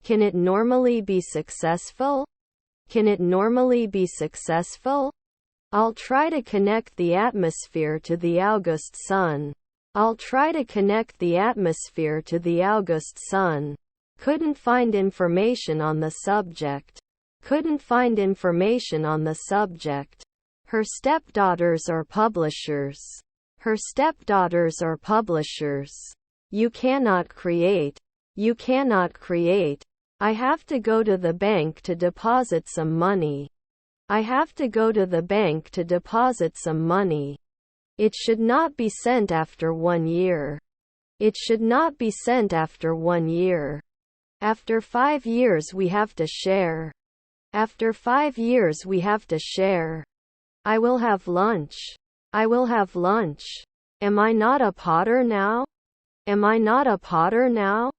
Can it normally be successful? Can it normally be successful? I'll try to connect the atmosphere to the August sun. I'll try to connect the atmosphere to the August sun. Couldn't find information on the subject. Couldn't find information on the subject. Her stepdaughters are publishers. Her stepdaughters are publishers. You cannot create. You cannot create. I have to go to the bank to deposit some money. I have to go to the bank to deposit some money. It should not be sent after 1 year. It should not be sent after 1 year. After 5 years we have to share. After 5 years we have to share. I will have lunch. I will have lunch. Am I not a potter now? Am I not a potter now?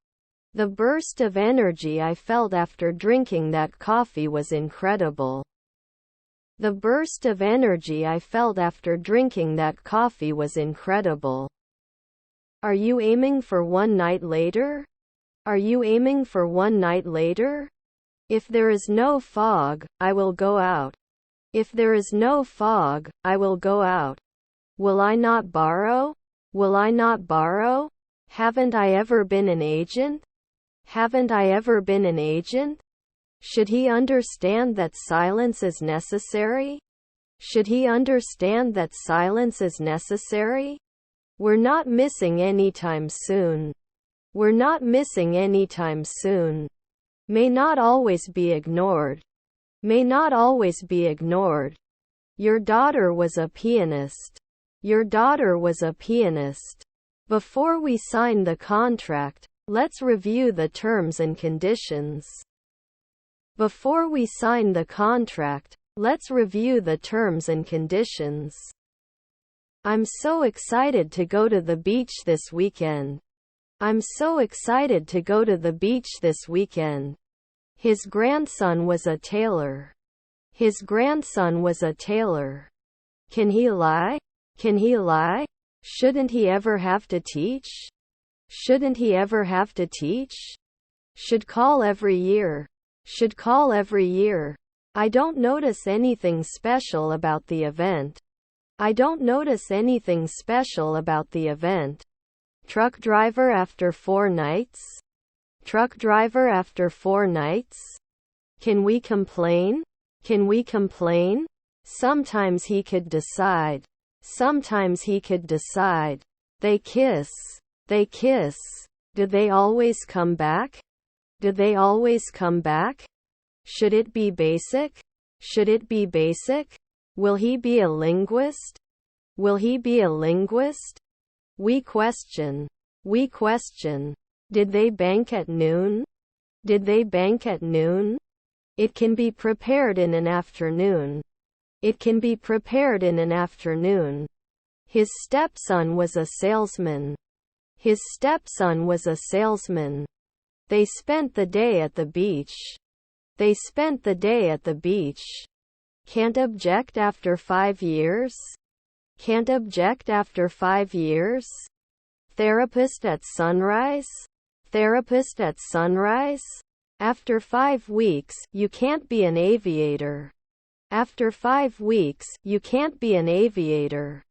The burst of energy I felt after drinking that coffee was incredible. The burst of energy I felt after drinking that coffee was incredible. Are you aiming for one night later? Are you aiming for one night later? If there is no fog, I will go out. If there is no fog, I will go out. Will I not borrow? Will I not borrow? Haven't I ever been an agent? Haven't I ever been an agent? Should he understand that silence is necessary? Should he understand that silence is necessary? We're not missing anytime soon. We're not missing anytime soon. May not always be ignored. May not always be ignored. Your daughter was a pianist. Your daughter was a pianist. Before we sign the contract, let's review the terms and conditions. Before we sign the contract, let's review the terms and conditions. I'm so excited to go to the beach this weekend. I'm so excited to go to the beach this weekend. His grandson was a tailor. His grandson was a tailor. Can he lie? Can he lie? Shouldn't he ever have to teach? Shouldn't he ever have to teach? Should call every year. Should call every year. I don't notice anything special about the event. I don't notice anything special about the event. Truck driver after 4 nights? Truck driver after 4 nights? Can we complain? Can we complain? Sometimes he could decide. Sometimes he could decide. They kiss. They kiss. Do they always come back? Do they always come back? Should it be basic? Should it be basic? Will he be a linguist? Will he be a linguist? We question. We question. Did they bank at noon? Did they bank at noon? It can be prepared in an afternoon. It can be prepared in an afternoon. His stepson was a salesman. His stepson was a salesman. They spent the day at the beach. They spent the day at the beach. Can't object after 5 years? Can't object after 5 years? Therapist at sunrise? Therapist at sunrise? After 5 weeks, you can't be an aviator. After 5 weeks, you can't be an aviator.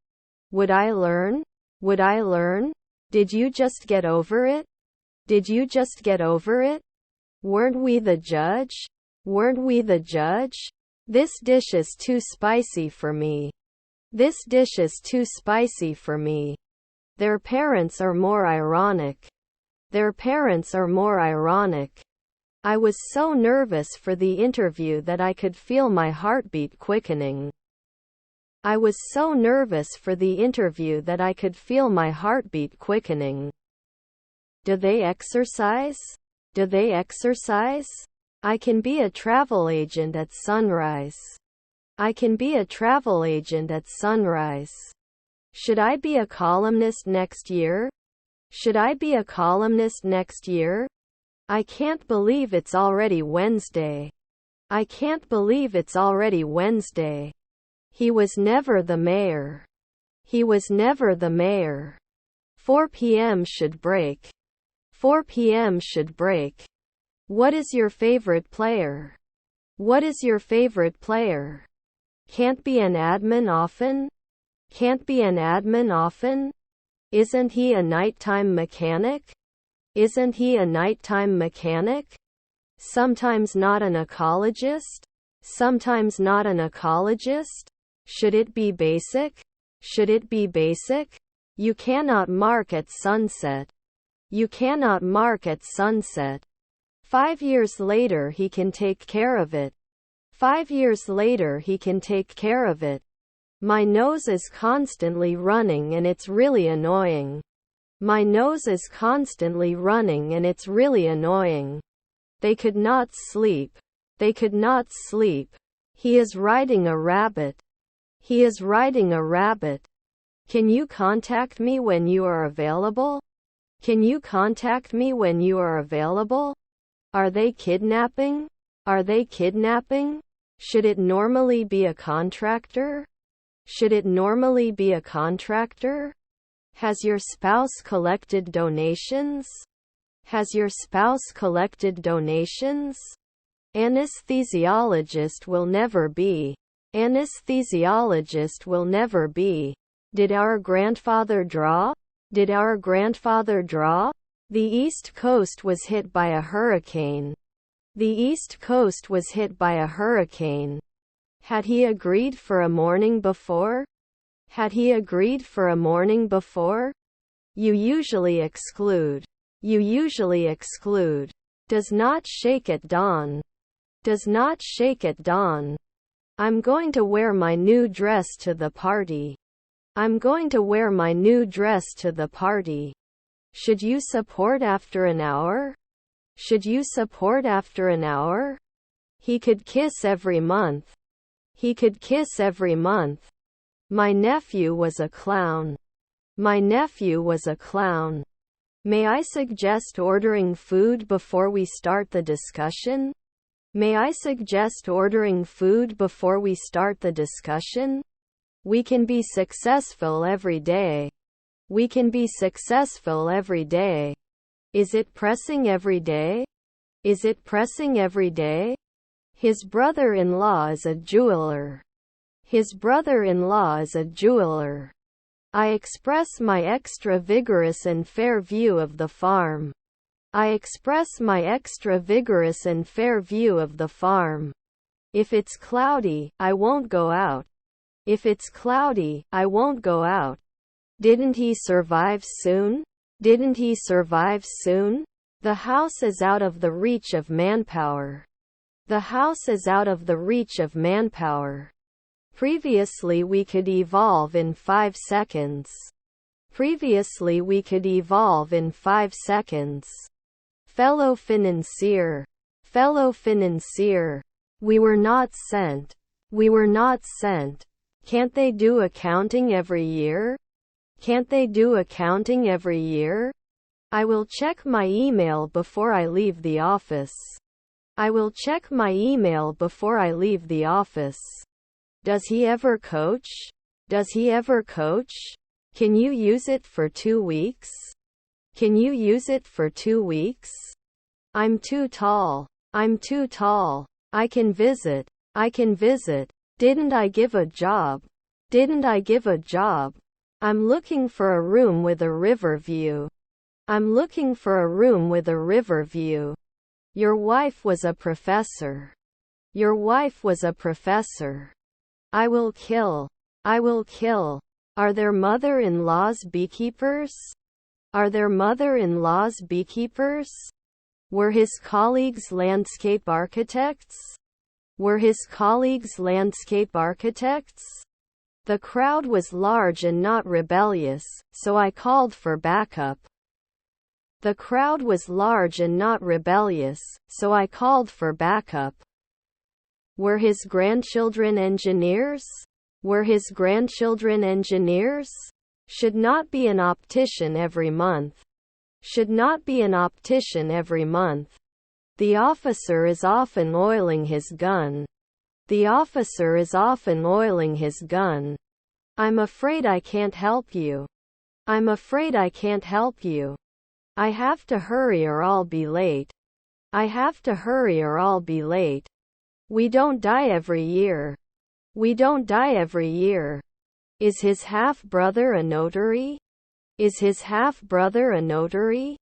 Would I learn? Would I learn? Did you just get over it? Did you just get over it? Weren't we the judge? Weren't we the judge? This dish is too spicy for me. This dish is too spicy for me. Their parents are more ironic. Their parents are more ironic. I was so nervous for the interview that I could feel my heartbeat quickening. I was so nervous for the interview that I could feel my heartbeat quickening. Do they exercise? Do they exercise? I can be a travel agent at sunrise. I can be a travel agent at sunrise. Should I be a columnist next year? Should I be a columnist next year? I can't believe it's already Wednesday. I can't believe it's already Wednesday. He was never the mayor. He was never the mayor. 4 p.m. should break. 4 p.m. should break. What is your favorite player? What is your favorite player? Can't be an admin often? Can't be an admin often? Isn't he a nighttime mechanic? Isn't he a nighttime mechanic? Sometimes not an ecologist? Sometimes not an ecologist? Should it be basic? Should it be basic? You cannot mark at sunset. You cannot mark at sunset. 5 years later he can take care of it. 5 years later he can take care of it. My nose is constantly running and it's really annoying. My nose is constantly running and it's really annoying. They could not sleep. They could not sleep. He is riding a rabbit. He is riding a rabbit. Can you contact me when you are available? Can you contact me when you are available? Are they kidnapping? Are they kidnapping? Should it normally be a contractor? Should it normally be a contractor? Has your spouse collected donations? Has your spouse collected donations? Anesthesiologist will never be. Anesthesiologist will never be. Did our grandfather draw? Did our grandfather draw? The East Coast was hit by a hurricane. The East Coast was hit by a hurricane. Had he agreed for a morning before? Had he agreed for a morning before? You usually exclude. You usually exclude. Does not shake at dawn. Does not shake at dawn. I'm going to wear my new dress to the party. I'm going to wear my new dress to the party. Should you support after an hour? Should you support after an hour? He could kiss every month. He could kiss every month. My nephew was a clown. My nephew was a clown. May I suggest ordering food before we start the discussion? May I suggest ordering food before we start the discussion? We can be successful every day. We can be successful every day. Is it pressing every day? Is it pressing every day? His brother-in-law is a jeweler. His brother-in-law is a jeweler. I express my extra vigorous and fair view of the farm. I express my extra vigorous and fair view of the farm. If it's cloudy, I won't go out. If it's cloudy, I won't go out. Didn't he survive soon? Didn't he survive soon? The house is out of the reach of manpower. The house is out of the reach of manpower. Previously we could evolve in 5 seconds. Previously we could evolve in 5 seconds. Fellow financier. Fellow financier. We were not sent. We were not sent. Can't they do accounting every year? Can't they do accounting every year? I will check my email before I leave the office. I will check my email before I leave the office. Does he ever coach? Does he ever coach? Can you use it for 2 weeks? Can you use it for 2 weeks? I'm too tall. I'm too tall. I can visit. I can visit. Didn't I give a job? Didn't I give a job? I'm looking for a room with a river view. I'm looking for a room with a river view. Your wife was a professor. Your wife was a professor. I will kill. I will kill. Are there mother-in-laws beekeepers? Are there mother-in-laws beekeepers? Were his colleagues landscape architects? Were his colleagues landscape architects? The crowd was large and not rebellious, so I called for backup. The crowd was large and not rebellious, so I called for backup. Were his grandchildren engineers? Were his grandchildren engineers? Should not be an optician every month. Should not be an optician every month. The officer is often oiling his gun. The officer is often oiling his gun. I'm afraid I can't help you. I'm afraid I can't help you. I have to hurry or I'll be late. I have to hurry or I'll be late. We don't die every year. We don't die every year. Is his half-brother a notary? Is his half-brother a notary?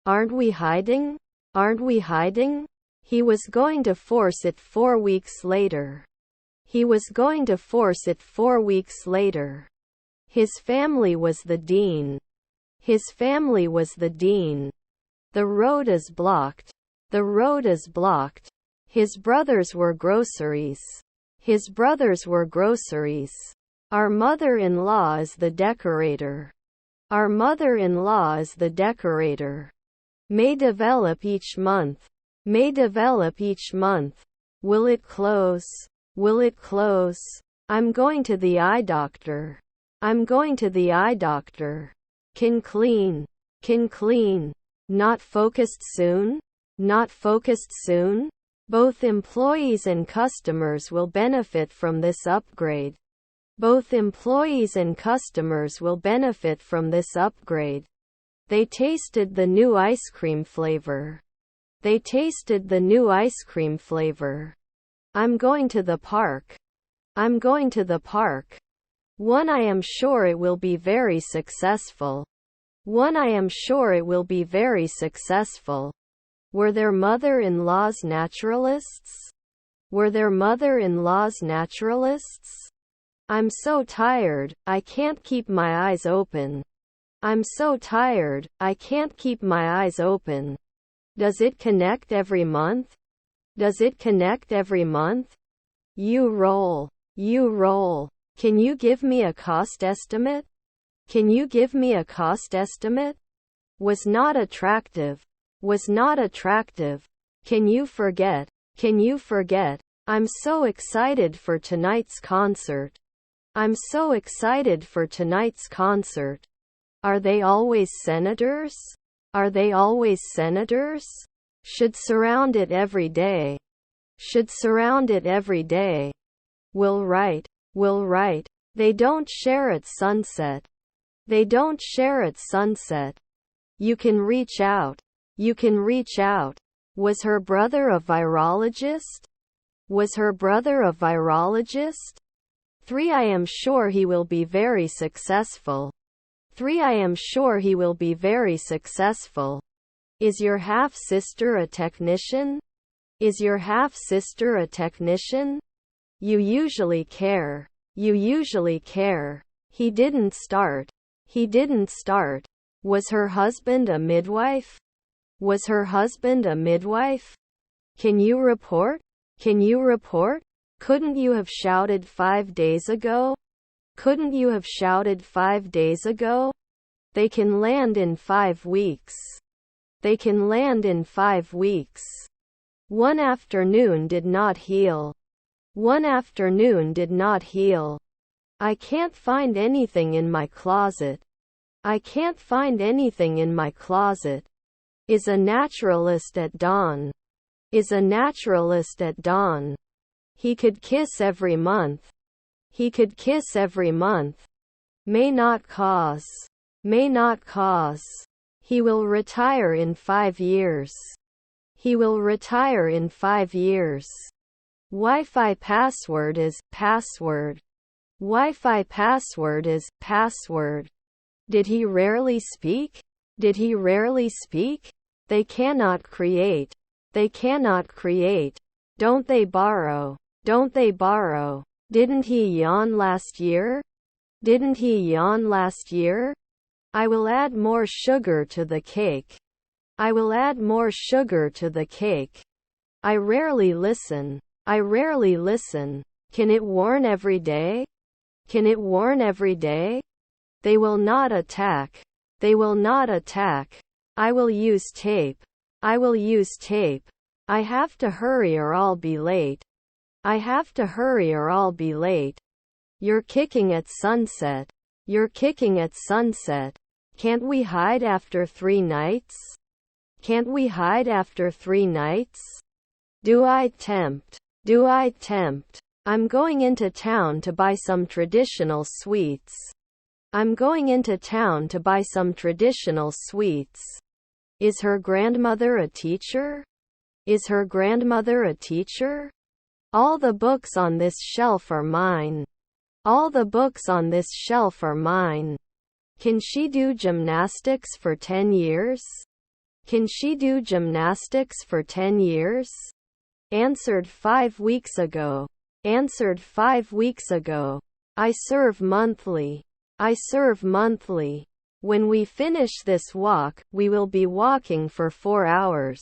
Aren't we hiding? Aren't we hiding? He was going to force it 4 weeks later. He was going to force it 4 weeks later. His family was the dean. His family was the dean. The road is blocked. The road is blocked. His brothers were groceries. His brothers were groceries. Our mother-in-law is the decorator. Our mother-in-law is the decorator. May develop each month. May develop each month. Will it close? Will it close? I'm going to the eye doctor. I'm going to the eye doctor. Can clean. Can clean. Not focused soon? Not focused soon? Both employees and customers will benefit from this upgrade. Both employees and customers will benefit from this upgrade. They tasted the new ice cream flavor. They tasted the new ice cream flavor. I'm going to the park. I'm going to the park. One, I am sure it will be very successful. One, I am sure it will be very successful. Were their mother-in-laws naturalists? Were their mother-in-laws naturalists? I'm so tired, I can't keep my eyes open. I'm so tired, I can't keep my eyes open. Does it connect every month? Does it connect every month? You roll. You roll. Can you give me a cost estimate? Can you give me a cost estimate? Was not attractive. Was not attractive. Can you forget? Can you forget? I'm so excited for tonight's concert. I'm so excited for tonight's concert. Are they always senators? Are they always senators? Should surround it every day. Should surround it every day. Will write. Will write. They don't share at sunset. They don't share at sunset. You can reach out. You can reach out. Was her brother a virologist? Was her brother a virologist? 3. I am sure he will be very successful. 3. I am sure he will be very successful. Is your half-sister a technician? Is your half-sister a technician? You usually care. You usually care. He didn't start. He didn't start. Was her husband a midwife? Was her husband a midwife? Can you report? Can you report? Couldn't you have shouted 5 days ago? Couldn't you have shouted 5 days ago? They can land in 5 weeks. They can land in 5 weeks. One afternoon did not heal. One afternoon did not heal. I can't find anything in my closet. I can't find anything in my closet. Is a naturalist at dawn. Is a naturalist at dawn. He could kiss every month. He could kiss every month. May not cause. May not cause. He will retire in 5 years. He will retire in 5 years. Wi-Fi password is password. Wi-Fi password is password. Did he rarely speak? Did he rarely speak? They cannot create. They cannot create. Don't they borrow? Don't they borrow? Didn't he yawn last year? Didn't he yawn last year? I will add more sugar to the cake. I will add more sugar to the cake. I rarely listen. I rarely listen. Can it warn every day? Can it warn every day? They will not attack. They will not attack. I will use tape. I will use tape. I have to hurry or I'll be late. I have to hurry or I'll be late. You're kicking at sunset. You're kicking at sunset. Can't we hide after 3 nights? Can't we hide after 3 nights? Do I tempt? Do I tempt? I'm going into town to buy some traditional sweets. I'm going into town to buy some traditional sweets. Is her grandmother a teacher? Is her grandmother a teacher? All the books on this shelf are mine. All the books on this shelf are mine. Can she do gymnastics for 10 years? Can she do gymnastics for 10 years? Answered 5 weeks ago. Answered 5 weeks ago. I serve monthly. I serve monthly. When we finish this walk, we will be walking for 4 hours.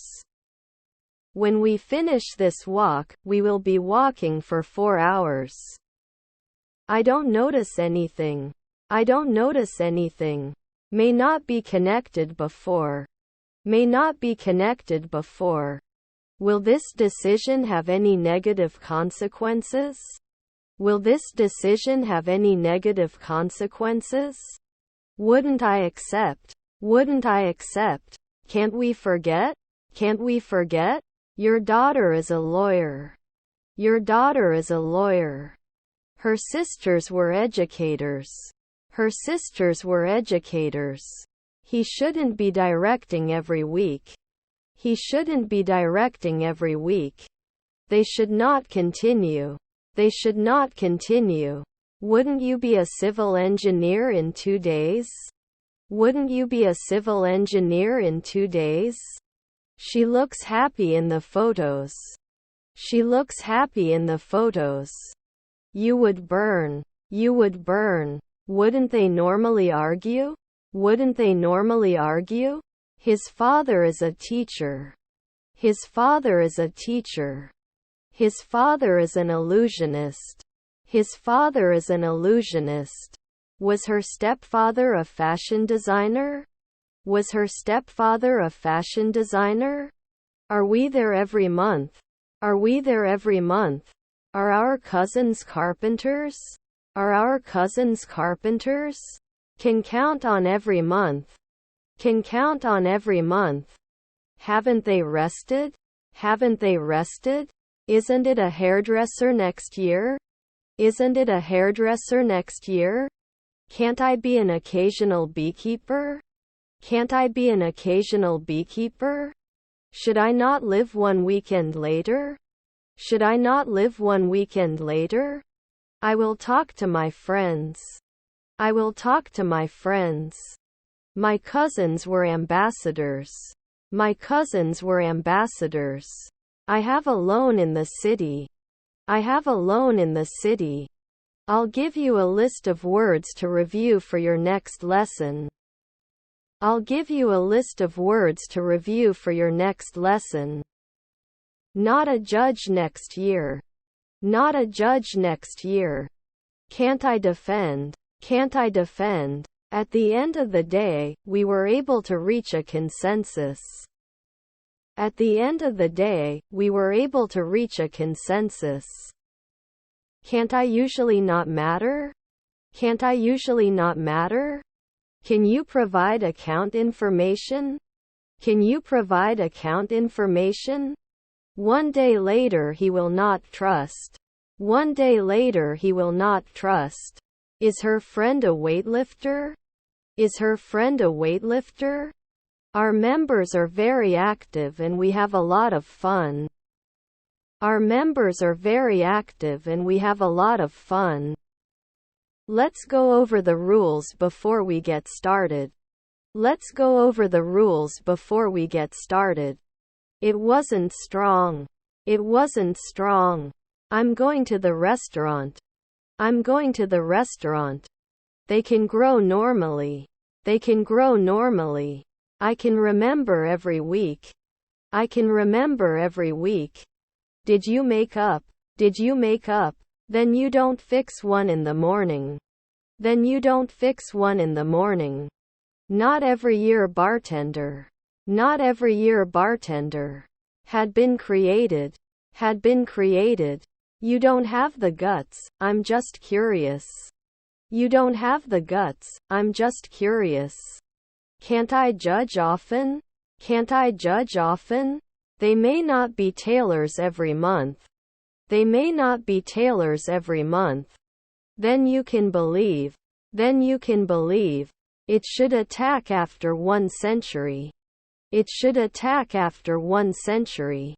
When we finish this walk, we will be walking for 4 hours. I don't notice anything. I don't notice anything. May not be connected before. May not be connected before. Will this decision have any negative consequences? Will this decision have any negative consequences? Wouldn't I accept? Wouldn't I accept? Can't we forget? Can't we forget? Your daughter is a lawyer. Your daughter is a lawyer. Her sisters were educators. Her sisters were educators. He shouldn't be directing every week. He shouldn't be directing every week. They should not continue. They should not continue. Wouldn't you be a civil engineer in 2 days? Wouldn't you be a civil engineer in 2 days? She looks happy in the photos. She looks happy in the photos. You would burn. You would burn. Wouldn't they normally argue? Wouldn't they normally argue? His father is a teacher. His father is a teacher. His father is an illusionist. His father is an illusionist. Was her stepfather a fashion designer? Was her stepfather a fashion designer? Are we there every month? Are we there every month? Are our cousins carpenters? Are our cousins carpenters? Can count on every month. Can count on every month. Haven't they rested? Haven't they rested? Isn't it a hairdresser next year? Isn't it a hairdresser next year? Can't I be an occasional beekeeper? Can't I be an occasional beekeeper? Should I not live one weekend later? Should I not live one weekend later? I will talk to my friends. I will talk to my friends. My cousins were ambassadors. My cousins were ambassadors. I have a loan in the city. I have a loan in the city. I'll give you a list of words to review for your next lesson. I'll give you a list of words to review for your next lesson. Not a judge next year. Not a judge next year. Can't I defend? Can't I defend? At the end of the day, we were able to reach a consensus. At the end of the day, we were able to reach a consensus. Can't I usually not matter? Can't I usually not matter? Can you provide account information? Can you provide account information? One day later he will not trust. One day later he will not trust. Is her friend a weightlifter? Is her friend a weightlifter? Our members are very active and we have a lot of fun. Our members are very active and we have a lot of fun. Let's go over the rules before we get started. Let's go over the rules before we get started. It wasn't strong. It wasn't strong. I'm going to the restaurant. I'm going to the restaurant. They can grow normally. They can grow normally. I can remember every week. I can remember every week. Did you make up? Did you make up? Then you don't fix one in the morning. Then you don't fix one in the morning. Not every year bartender. Not every year bartender. Had been created. Had been created. You don't have the guts, I'm just curious. You don't have the guts, I'm just curious. Can't I judge often? Can't I judge often? They may not be tailors every month. They may not be tailors every month. Then you can believe. Then you can believe. It should attack after 1 century. It should attack after 1 century.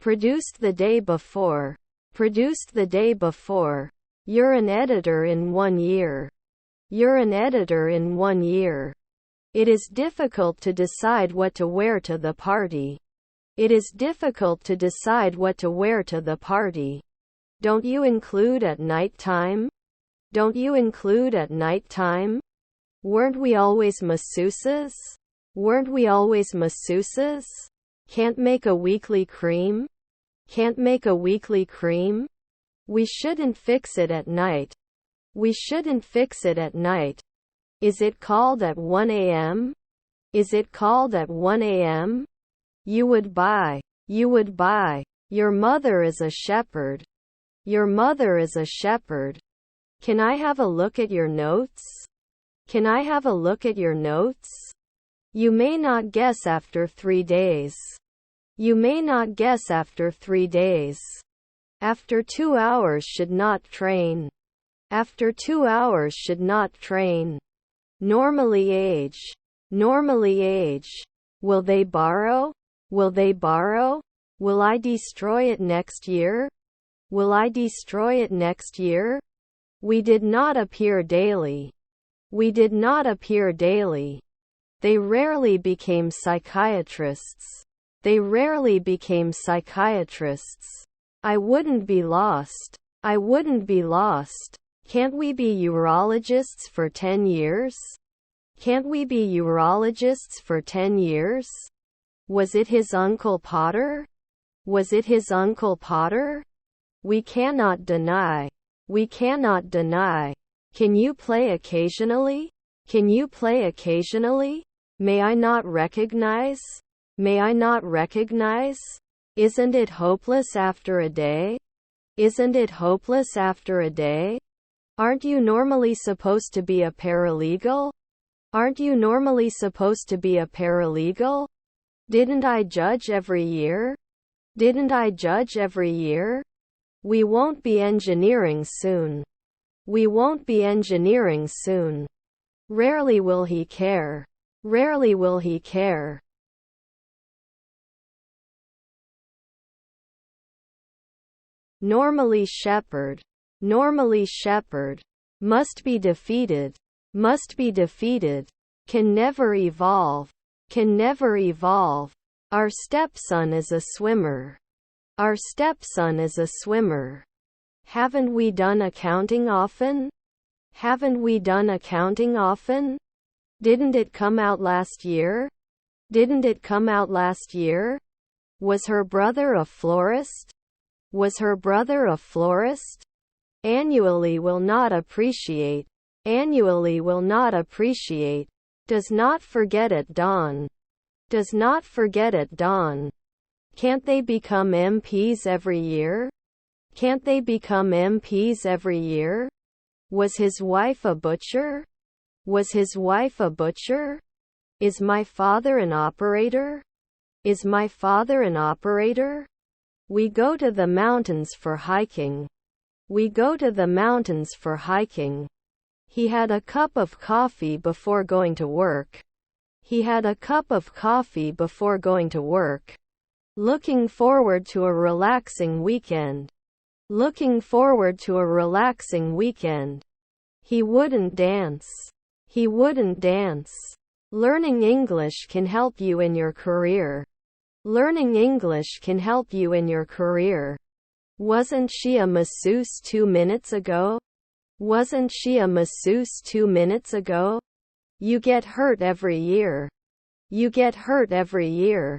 Produced the day before. Produced the day before. You're an editor in 1 year. You're an editor in 1 year. It is difficult to decide what to wear to the party. It is difficult to decide what to wear to the party. Don't you include at night time? Don't you include at night time? Weren't we always masseuses? Weren't we always masseuses? Can't make a weekly cream? Can't make a weekly cream? We shouldn't fix it at night. We shouldn't fix it at night. Is it called at 1 a.m.? Is it called at 1 a.m.? You would buy. You would buy. Your mother is a shepherd. Your mother is a shepherd. Can I have a look at your notes? Can I have a look at your notes? You may not guess after 3 days. You may not guess after 3 days. After 2 hours should not train. After 2 hours should not train. Normally age. Normally age. Will they borrow? Will they borrow? Will I destroy it next year? Will I destroy it next year? We did not appear daily. We did not appear daily. They rarely became psychiatrists. They rarely became psychiatrists. I wouldn't be lost. I wouldn't be lost. Can't we be urologists for 10 years? Can't we be urologists for 10 years? Was it his Uncle Potter? Was it his Uncle Potter? We cannot deny. We cannot deny. Can you play occasionally? Can you play occasionally? May I not recognize? May I not recognize? Isn't it hopeless after a day? Isn't it hopeless after a day? Aren't you normally supposed to be a paralegal? Aren't you normally supposed to be a paralegal? Didn't I judge every year? Didn't I judge every year? We won't be engineering soon. We won't be engineering soon. Rarely will he care. Rarely will he care. Normally shepherd. Normally shepherd. Must be defeated. Must be defeated. Can never evolve. Can never evolve. Our stepson is a swimmer. Our stepson is a swimmer. Haven't we done accounting often? Haven't we done accounting often? Didn't it come out last year? Didn't it come out last year? Was her brother a florist? Was her brother a florist? Annually will not appreciate. Annually will not appreciate. Does not forget at dawn. Does not forget at dawn. Can't they become MPs every year? Can't they become MPs every year? Was his wife a butcher? Was his wife a butcher? Is my father an operator? Is my father an operator? We go to the mountains for hiking. We go to the mountains for hiking. He had a cup of coffee before going to work. He had a cup of coffee before going to work. Looking forward to a relaxing weekend. Looking forward to a relaxing weekend. He wouldn't dance. He wouldn't dance. Learning English can help you in your career. Learning English can help you in your career. Wasn't she a masseuse 2 minutes ago? Wasn't she a masseuse 2 minutes ago? You get hurt every year. You get hurt every year.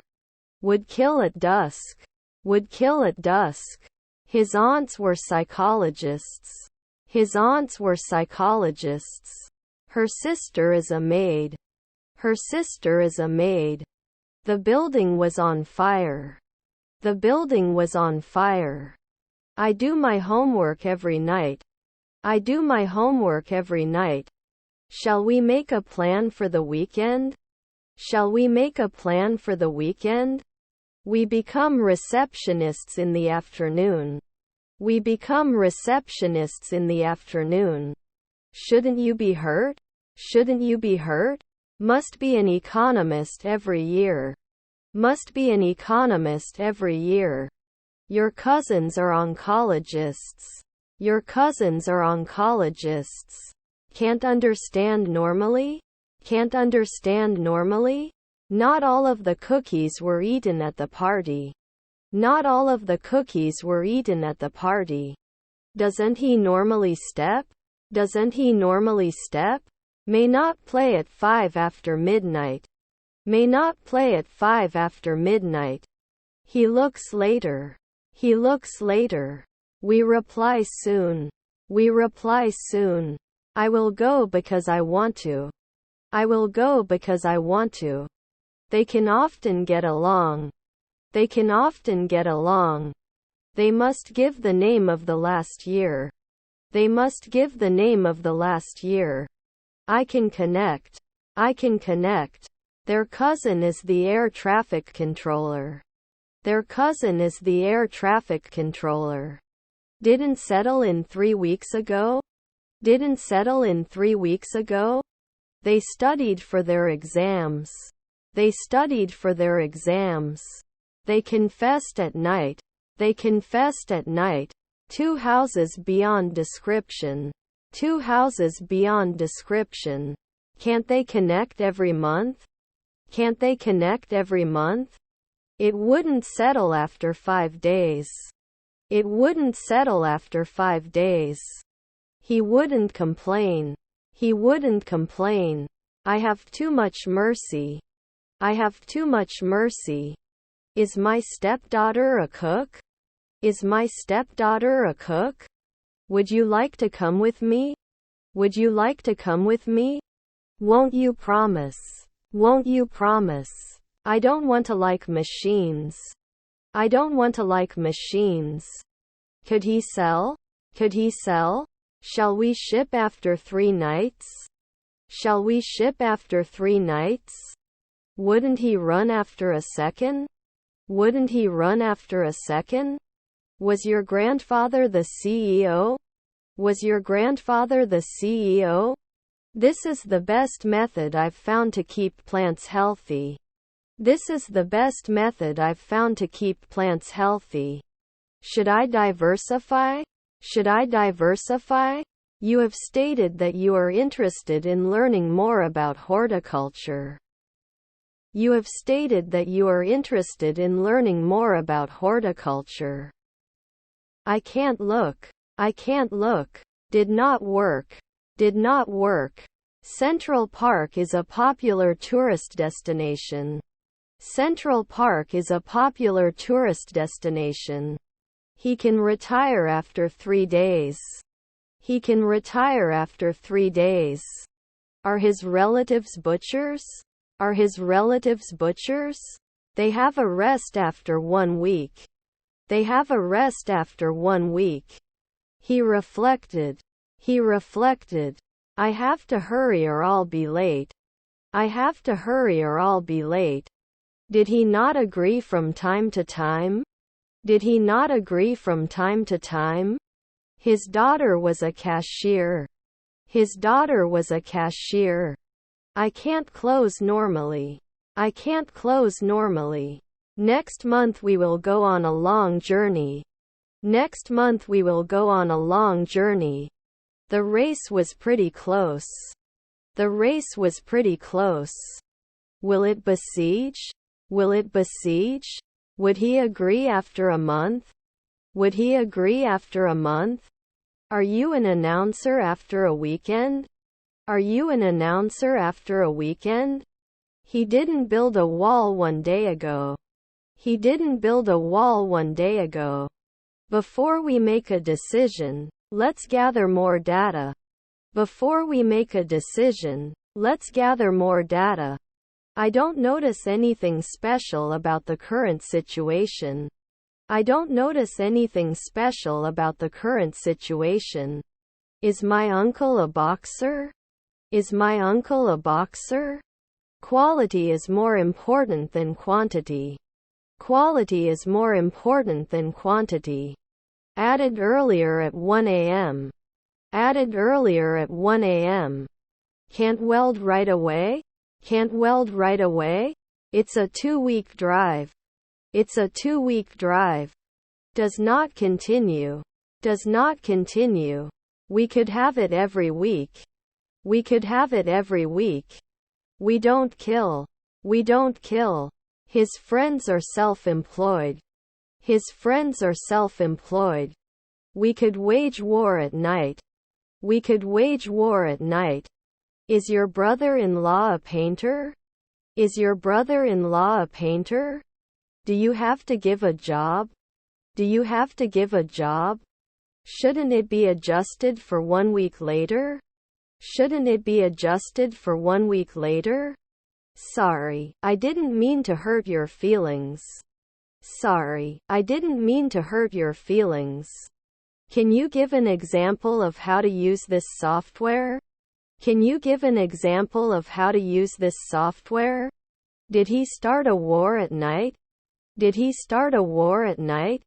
Would kill at dusk. Would kill at dusk. His aunts were psychologists. His aunts were psychologists. Her sister is a maid. Her sister is a maid. The building was on fire. The building was on fire. I do my homework every night. I do my homework every night. Shall we make a plan for the weekend? Shall we make a plan for the weekend? We become receptionists in the afternoon. We become receptionists in the afternoon. Shouldn't you be hurt? Shouldn't you be hurt? Must be an economist every year. Must be an economist every year. Your cousins are oncologists. Your cousins are oncologists. Can't understand normally? Can't understand normally? Not all of the cookies were eaten at the party. Not all of the cookies were eaten at the party. Doesn't he normally step? Doesn't he normally step? May not play at 5 after midnight. May not play at 5 after midnight. He looks later. He looks later. We reply soon. We reply soon. I will go because I want to. I will go because I want to. They can often get along. They can often get along. They must give the name of the last year. They must give the name of the last year. I can connect. I can connect. Their cousin is the air traffic controller. Their cousin is the air traffic controller. Didn't settle in 3 weeks ago? Didn't settle in 3 weeks ago? They studied for their exams. They studied for their exams. They confessed at night. They confessed at night. 2 houses beyond description. 2 houses beyond description. Can't they connect every month? Can't they connect every month? It wouldn't settle after 5 days. It wouldn't settle after 5 days. He wouldn't complain. He wouldn't complain. I have too much mercy. I have too much mercy. Is my stepdaughter a cook? Is my stepdaughter a cook? Would you like to come with me? Would you like to come with me? Won't you promise? Won't you promise? I don't want to like machines. I don't want to like machines. Could he sell? Could he sell? Shall we ship after 3 nights? Shall we ship after 3 nights? Wouldn't he run after a second? Wouldn't he run after a second? Was your grandfather the CEO? Was your grandfather the CEO? This is the best method I've found to keep plants healthy. This is the best method I've found to keep plants healthy. Should I diversify? Should I diversify? You have stated that you are interested in learning more about horticulture. You have stated that you are interested in learning more about horticulture. I can't look. I can't look. Did not work. Did not work. Central Park is a popular tourist destination. Central Park is a popular tourist destination. He can retire after 3 days. He can retire after 3 days. Are his relatives butchers? Are his relatives butchers? They have a rest after 1 week. They have a rest after 1 week. He reflected. He reflected. I have to hurry or I'll be late. I have to hurry or I'll be late. Did he not agree from time to time? Did he not agree from time to time? His daughter was a cashier. His daughter was a cashier. I can't close normally. I can't close normally. Next month we will go on a long journey. Next month we will go on a long journey. The race was pretty close. The race was pretty close. Will it besiege? Will it besiege? Would he agree after a month? Would he agree after a month? Are you an announcer after a weekend? Are you an announcer after a weekend? He didn't build a wall 1 day ago. He didn't build a wall 1 day ago. Before we make a decision, let's gather more data. Before we make a decision, let's gather more data. I don't notice anything special about the current situation. I don't notice anything special about the current situation. Is my uncle a boxer? Is my uncle a boxer? Quality is more important than quantity. Quality is more important than quantity. Added earlier at 1 a.m. Added earlier at 1 a.m. Can't weld right away? Can't weld right away? It's a 2-week drive. It's a 2-week drive. Does not continue. Does not continue. We could have it every week. We could have it every week. We don't kill. We don't kill. His friends are self-employed. His friends are self-employed. We could wage war at night. We could wage war at night. Is your brother-in-law a painter? Is your brother-in-law a painter? Do you have to give a job? Do you have to give a job? Shouldn't it be adjusted for 1 week later? Shouldn't it be adjusted for 1 week later? Sorry, I didn't mean to hurt your feelings. Sorry, I didn't mean to hurt your feelings. Can you give an example of how to use this software? Can you give an example of how to use this software? Did he start a war at night? Did he start a war at night?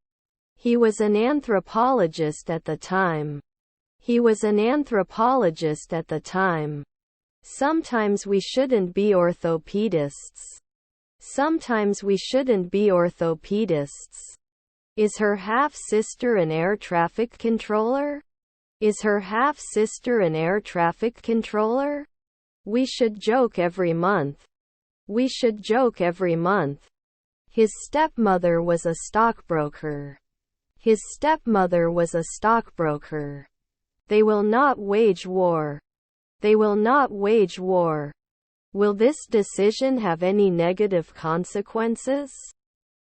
He was an anthropologist at the time. He was an anthropologist at the time. Sometimes we shouldn't be orthopedists. Sometimes we shouldn't be orthopedists. Is her half-sister an air traffic controller? Is her half-sister an air traffic controller? We should joke every month. We should joke every month. His stepmother was a stockbroker. His stepmother was a stockbroker. They will not wage war. They will not wage war. Will this decision have any negative consequences?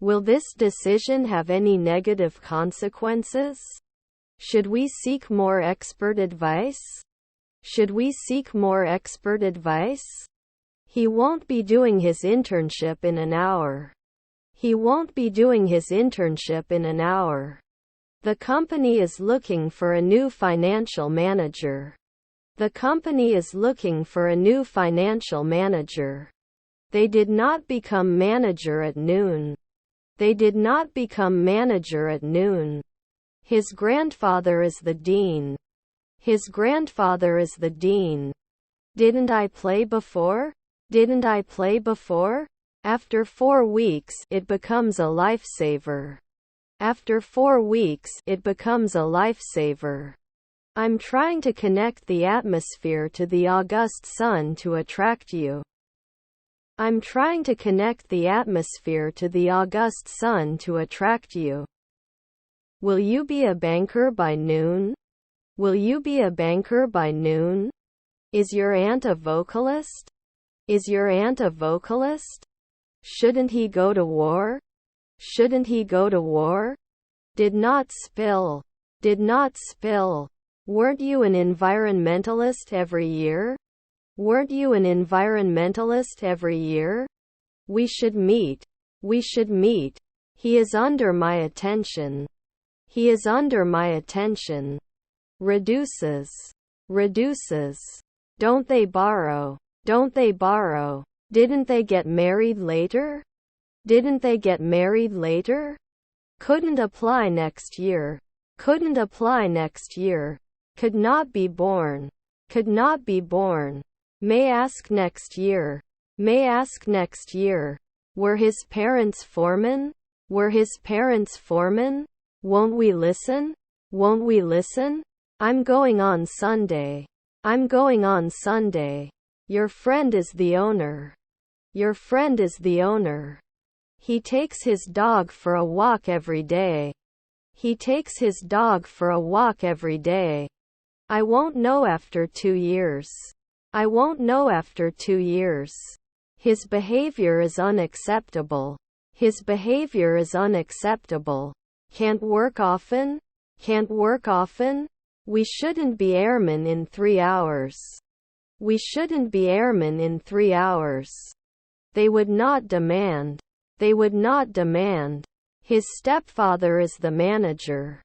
Will this decision have any negative consequences? Should we seek more expert advice? Should we seek more expert advice? He won't be doing his internship in an hour. He won't be doing his internship in an hour. The company is looking for a new financial manager. The company is looking for a new financial manager. They did not become manager at noon. They did not become manager at noon. His grandfather is the dean. His grandfather is the dean. Didn't I play before? Didn't I play before? After 4 weeks, it becomes a lifesaver. After 4 weeks, it becomes a lifesaver. I'm trying to connect the atmosphere to the August sun to attract you. I'm trying to connect the atmosphere to the August sun to attract you. Will you be a banker by noon? Will you be a banker by noon? Is your aunt a vocalist? Is your aunt a vocalist? Shouldn't he go to war? Shouldn't he go to war? Did not spill. Did not spill. Weren't you an environmentalist every year? Weren't you an environmentalist every year? We should meet. We should meet. He is under my attention. He is under my attention. Reduces. Reduces. Don't they borrow? Don't they borrow? Didn't they get married later? Didn't they get married later? Couldn't apply next year. Couldn't apply next year. Could not be born. Could not be born. May ask next year. May ask next year. Were his parents foremen? Were his parents foremen? Won't we listen? Won't we listen? I'm going on Sunday. I'm going on Sunday. Your friend is the owner. Your friend is the owner. He takes his dog for a walk every day. He takes his dog for a walk every day. I won't know after 2 years. I won't know after 2 years. His behavior is unacceptable. His behavior is unacceptable. Can't work often? Can't work often? We shouldn't be airmen in 3 hours. We shouldn't be airmen in 3 hours. They would not demand. They would not demand. His stepfather is the manager.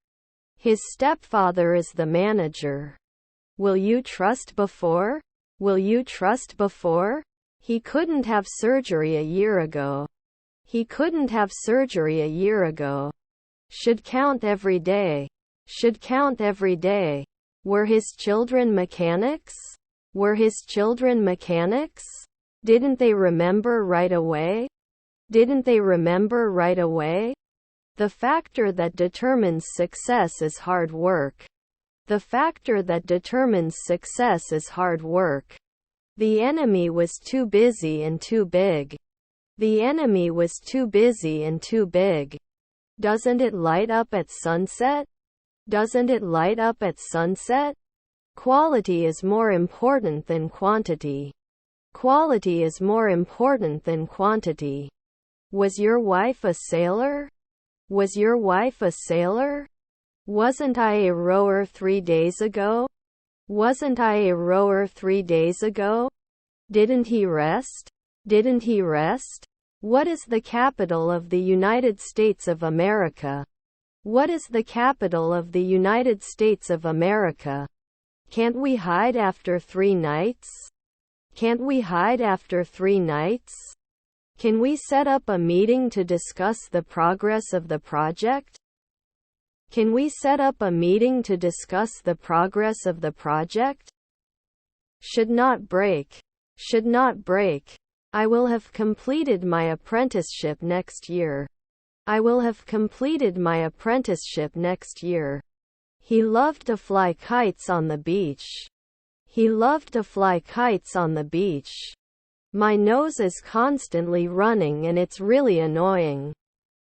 His stepfather is the manager. Will you trust before? Will you trust before? He couldn't have surgery a year ago. He couldn't have surgery a year ago. Should count every day. Should count every day. Were his children mechanics? Were his children mechanics? Didn't they remember right away? Didn't they remember right away? The factor that determines success is hard work. The factor that determines success is hard work. The enemy was too busy and too big. The enemy was too busy and too big. Doesn't it light up at sunset? Doesn't it light up at sunset? Quality is more important than quantity. Quality is more important than quantity. Was your wife a sailor? Was your wife a sailor? Wasn't I a rower 3 days ago? Wasn't I a rower 3 days ago? Didn't he rest? Didn't he rest? What is the capital of the United States of America? What is the capital of the United States of America? Can't we hide after 3 nights? Can't we hide after 3 nights? Can we set up a meeting to discuss the progress of the project? Can we set up a meeting to discuss the progress of the project? Should not break. Should not break. I will have completed my apprenticeship next year. I will have completed my apprenticeship next year. He loved to fly kites on the beach. He loved to fly kites on the beach. My nose is constantly running and it's really annoying.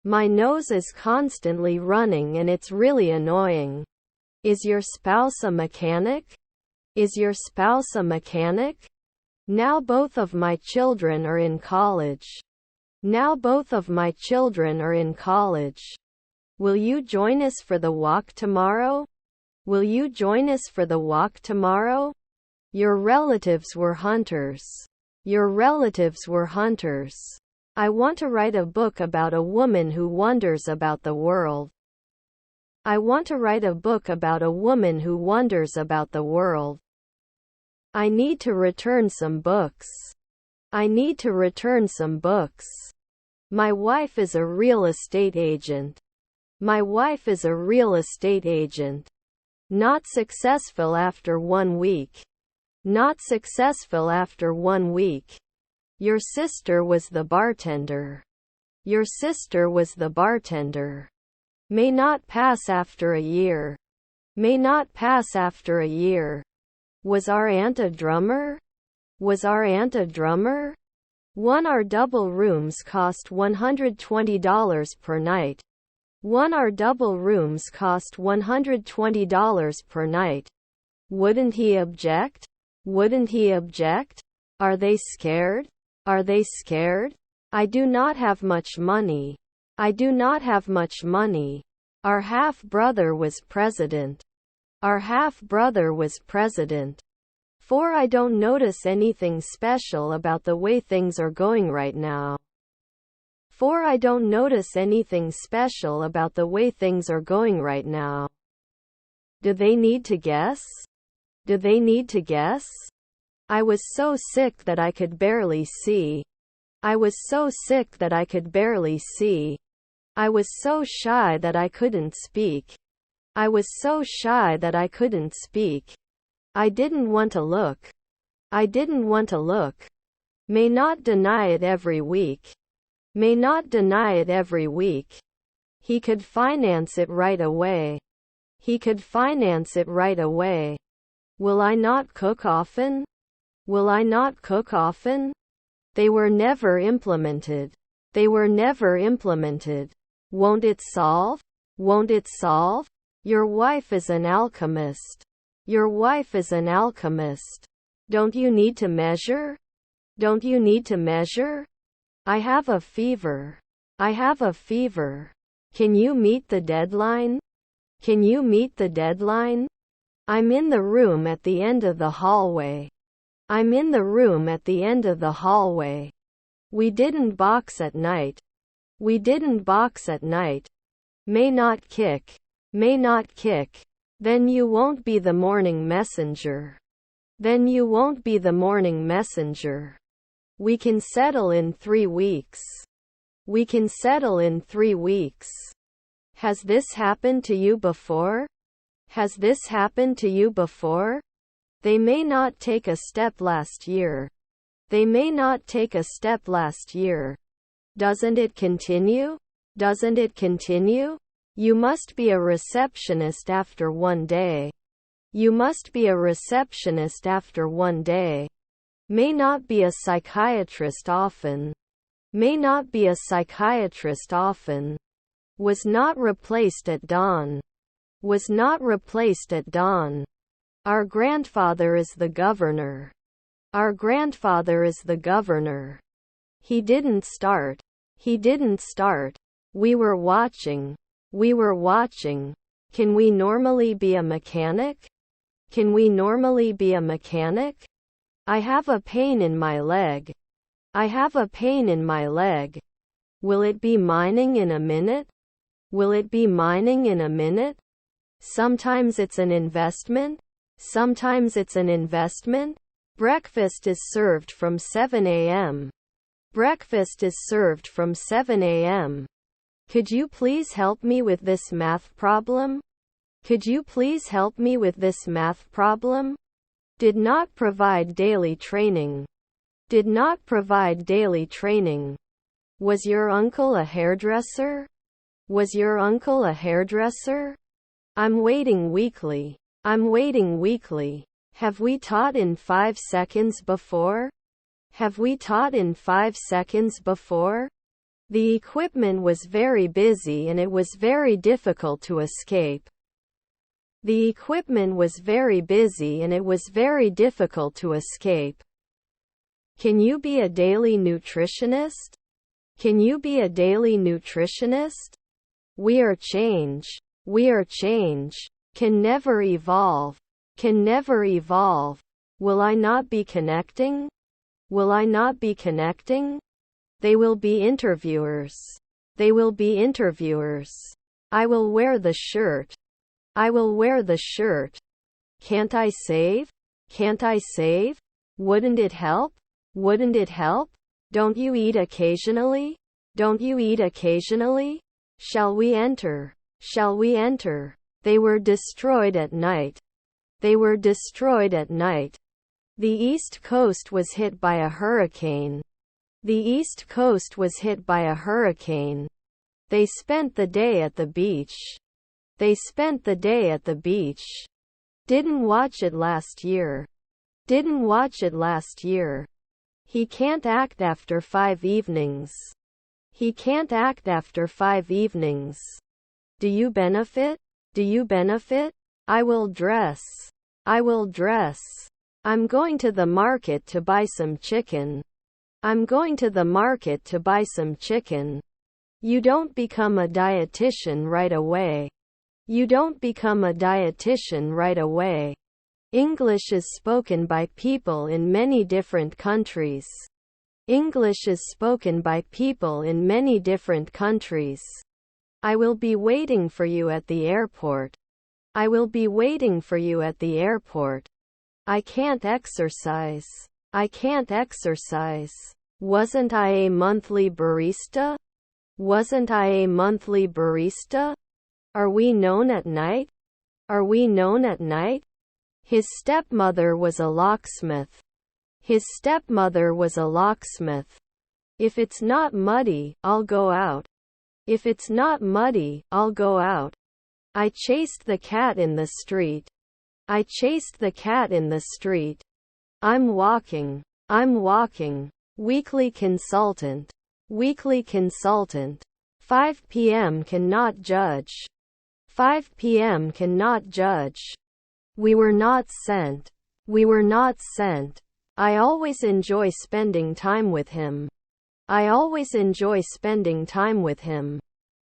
My nose is constantly running and it's really annoying. Is your spouse a mechanic? Is your spouse a mechanic? Now both of my children are in college. Now both of my children are in college. Will you join us for the walk tomorrow? Will you join us for the walk tomorrow? Your relatives were hunters. Your relatives were hunters. I want to write a book about a woman who wonders about the world. I want to write a book about a woman who wonders about the world. I need to return some books. I need to return some books. My wife is a real estate agent. My wife is a real estate agent. Not successful after 1 week. Not successful after 1 week. Your sister was the bartender. Your sister was the bartender. May not pass after a year. May not pass after a year. Was our aunt a drummer? Was our aunt a drummer? Our double rooms cost $120 per night. Our double rooms cost $120 per night. Wouldn't he object? Wouldn't he object? Are they scared? Are they scared? I do not have much money. I do not have much money. Our half-brother was president. Our half-brother was president. For I don't notice anything special about the way things are going right now. For I don't notice anything special about the way things are going right now. Do they need to guess? Do they need to guess? I was so sick that I could barely see. I was so sick that I could barely see. I was so shy that I couldn't speak. I was so shy that I couldn't speak. I didn't want to look. I didn't want to look. May not deny it every week. May not deny it every week. He could finance it right away. He could finance it right away. Will I not cook often? Will I not cook often? They were never implemented. They were never implemented. Won't it solve? Won't it solve? Your wife is an alchemist. Your wife is an alchemist. Don't you need to measure? Don't you need to measure? I have a fever. I have a fever. Can you meet the deadline? Can you meet the deadline? I'm in the room at the end of the hallway. I'm in the room at the end of the hallway. We didn't box at night. We didn't box at night. May not kick. May not kick. Then you won't be the morning messenger. Then you won't be the morning messenger. We can settle in 3 weeks. We can settle in 3 weeks. Has this happened to you before? Has this happened to you before? They may not take a step last year. They may not take a step last year. Doesn't it continue? Doesn't it continue? You must be a receptionist after one day. You must be a receptionist after one day. May not be a psychiatrist often. May not be a psychiatrist often. Was not replaced at dawn. Was not replaced at dawn. Our grandfather is the governor. Our grandfather is the governor. He didn't start. He didn't start. We were watching. We were watching. Can we normally be a mechanic? Can we normally be a mechanic? I have a pain in my leg. I have a pain in my leg. Will it be mining in a minute? Will it be mining in a minute? Sometimes it's an investment. Sometimes it's an investment. Breakfast is served from 7 a.m. Breakfast is served from 7 a.m. Could you please help me with this math problem? Could you please help me with this math problem? Did not provide daily training. Did not provide daily training. Was your uncle a hairdresser? Was your uncle a hairdresser? I'm waiting weekly. I'm waiting weekly. Have we taught in 5 seconds before? Have we taught in 5 seconds before? The equipment was very busy and it was very difficult to escape. The equipment was very busy and it was very difficult to escape. Can you be a daily nutritionist? Can you be a daily nutritionist? We are change. We are change. Can never evolve. Can never evolve. Will I not be connecting? Will I not be connecting? They will be interviewers. They will be interviewers. I will wear the shirt. I will wear the shirt. Can't I save? Can't I save? Wouldn't it help? Wouldn't it help? Don't you eat occasionally? Don't you eat occasionally? Shall we enter? Shall we enter? They were destroyed at night. They were destroyed at night. The East Coast was hit by a hurricane. The East Coast was hit by a hurricane. They spent the day at the beach. They spent the day at the beach. Didn't watch it last year. Didn't watch it last year. He can't act after 5 evenings. He can't act after 5 evenings. Do you benefit? Do you benefit? I will dress. I will dress. I'm going to the market to buy some chicken. I'm going to the market to buy some chicken. You don't become a dietitian right away. You don't become a dietitian right away. English is spoken by people in many different countries. English is spoken by people in many different countries. I will be waiting for you at the airport. I will be waiting for you at the airport. I can't exercise. I can't exercise. Wasn't I a monthly barista? Wasn't I a monthly barista? Are we known at night? Are we known at night? His stepmother was a locksmith. His stepmother was a locksmith. If it's not muddy, I'll go out. If it's not muddy, I'll go out. I chased the cat in the street. I chased the cat in the street. I'm walking. I'm walking. Weekly consultant. Weekly consultant. 5 p.m. cannot judge. 5 p.m. cannot judge. We were not sent. We were not sent. I always enjoy spending time with him. I always enjoy spending time with him.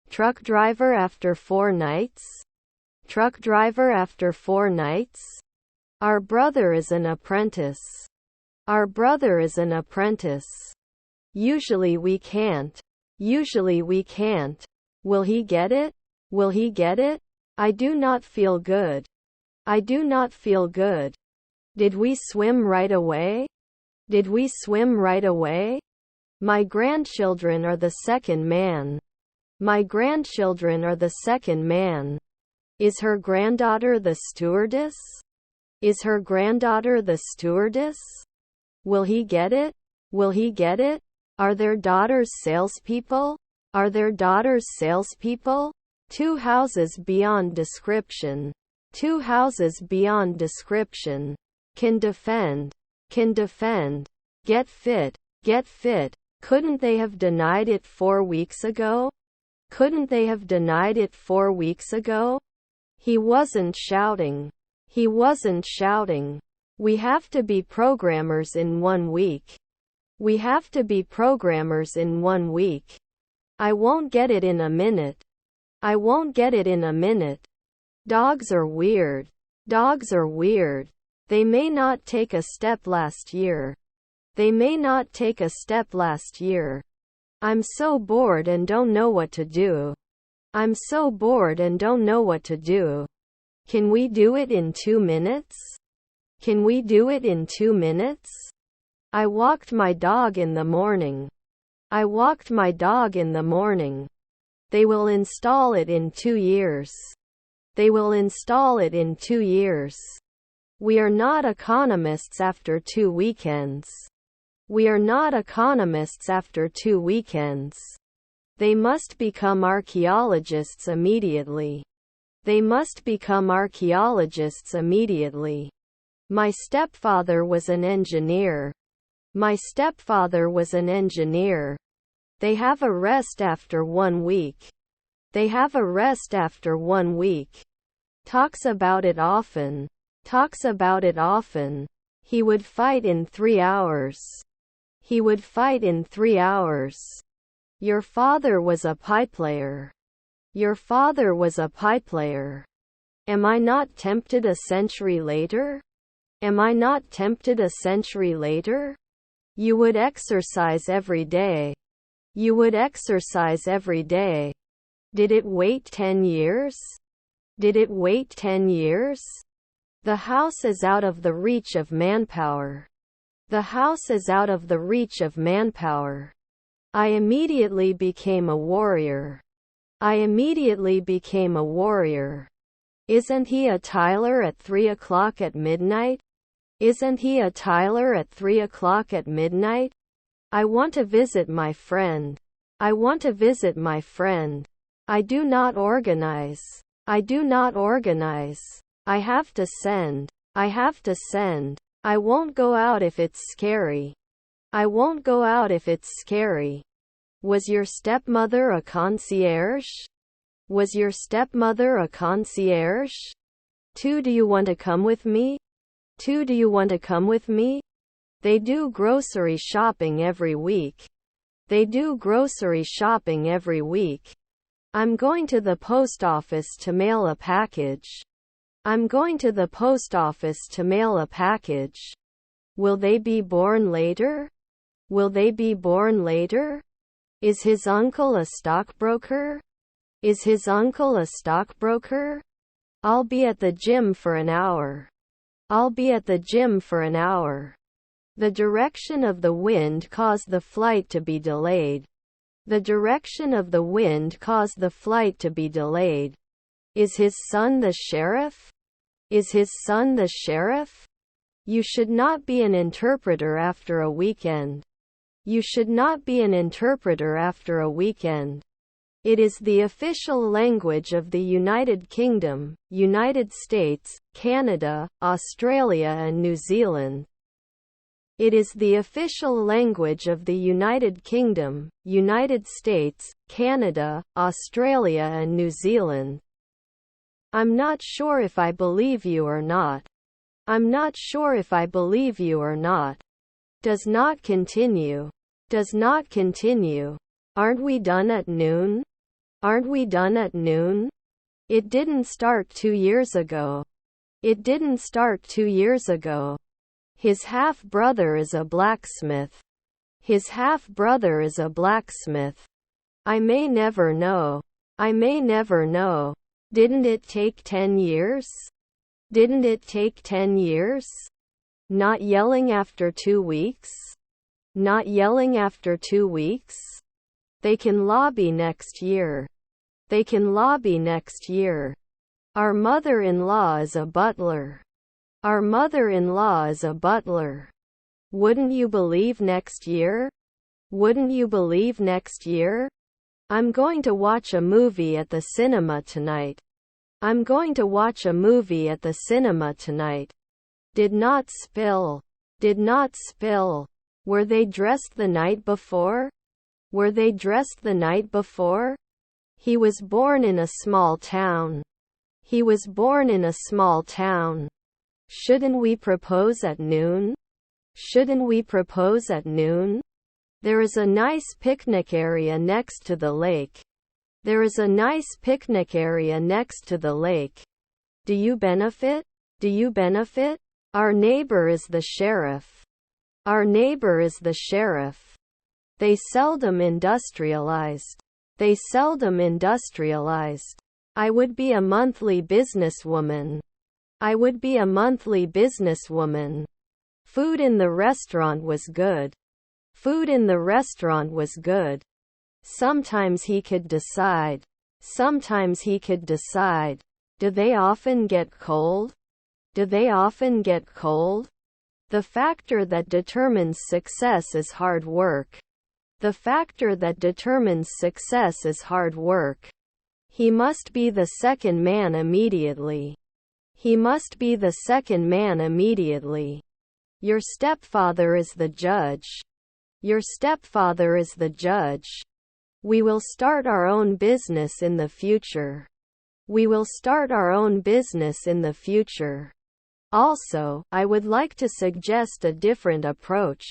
Truck driver after 4 nights? Truck driver after 4 nights? Our brother is an apprentice. Our brother is an apprentice. Usually we can't. Usually we can't. Will he get it? Will he get it? I do not feel good. I do not feel good. Did we swim right away? Did we swim right away? My grandchildren are the second man. My grandchildren are the second man. Is her granddaughter the stewardess? Is her granddaughter the stewardess? Will he get it? Will he get it? Are their daughters salespeople? Are their daughters salespeople? 2 houses beyond description. 2 houses beyond description. Can defend. Can defend. Get fit. Get fit. Couldn't they have denied it 4 weeks ago? Couldn't they have denied it 4 weeks ago? He wasn't shouting. He wasn't shouting. We have to be programmers in 1 week. We have to be programmers in 1 week. I won't get it in a minute. I won't get it in a minute. Dogs are weird. Dogs are weird. They may not take a step last year. They may not take a step last year. I'm so bored and don't know what to do. I'm so bored and don't know what to do. Can we do it in 2 minutes? Can we do it in 2 minutes? I walked my dog in the morning. I walked my dog in the morning. They will install it in 2 years. They will install it in 2 years. We are not economists after 2 weekends. We are not economists after 2 weekends. They must become archaeologists immediately. They must become archaeologists immediately. My stepfather was an engineer. My stepfather was an engineer. They have a rest after 1 week. They have a rest after 1 week. Talks about it often. Talks about it often. He would fight in 3 hours. He would fight in 3 hours. Your father was a pipe player. Your father was a pipe player. Am I not tempted a century later? Am I not tempted a century later? You would exercise every day. You would exercise every day. Did it wait 10 years? Did it wait 10 years? The house is out of the reach of manpower. The house is out of the reach of manpower. I immediately became a warrior. I immediately became a warrior. Isn't he a Tyler at 3 o'clock at midnight? Isn't he a Tyler at 3 o'clock at midnight? I want to visit my friend. I want to visit my friend. I do not organize. I do not organize. I have to send. I have to send. I won't go out if it's scary. I won't go out if it's scary. Was your stepmother a concierge? Was your stepmother a concierge? 2. Do you want to come with me? 2. Do you want to come with me? They do grocery shopping every week. They do grocery shopping every week. I'm going to the post office to mail a package. I'm going to the post office to mail a package. Will they be born later? Will they be born later? Is his uncle a stockbroker? Is his uncle a stockbroker? I'll be at the gym for an hour. I'll be at the gym for an hour. The direction of the wind caused the flight to be delayed. The direction of the wind caused the flight to be delayed. Is his son the sheriff? Is his son the sheriff? You should not be an interpreter after a weekend. You should not be an interpreter after a weekend. It is the official language of the United Kingdom, United States, Canada, Australia and New Zealand. It is the official language of the United Kingdom, United States, Canada, Australia and New Zealand. I'm not sure if I believe you or not. I'm not sure if I believe you or not. Does not continue. Does not continue. Aren't we done at noon? Aren't we done at noon? It didn't start 2 years ago. It didn't start 2 years ago. His half-brother is a blacksmith. His half-brother is a blacksmith. I may never know. I may never know. Didn't it take 10 years? Didn't it take 10 years? Not yelling after 2 weeks? Not yelling after 2 weeks? They can lobby next year. They can lobby next year. Our mother-in-law is a butler. Our mother-in-law is a butler. Wouldn't you believe next year? Wouldn't you believe next year? I'm going to watch a movie at the cinema tonight. I'm going to watch a movie at the cinema tonight. Did not spill. Did not spill. Were they dressed the night before? Were they dressed the night before? He was born in a small town. He was born in a small town. Shouldn't we propose at noon? Shouldn't we propose at noon? There is a nice picnic area next to the lake. There is a nice picnic area next to the lake. Do you benefit? Do you benefit? Our neighbor is the sheriff. Our neighbor is the sheriff. They seldom industrialized. They seldom industrialized. I would be a monthly businesswoman. I would be a monthly businesswoman. Food in the restaurant was good. Food in the restaurant was good. Sometimes he could decide. Sometimes he could decide. Do they often get cold? Do they often get cold? The factor that determines success is hard work. The factor that determines success is hard work. He must be the second man immediately. He must be the second man immediately. Your stepfather is the judge. Your stepfather is the judge. We will start our own business in the future. We will start our own business in the future. Also, I would like to suggest a different approach.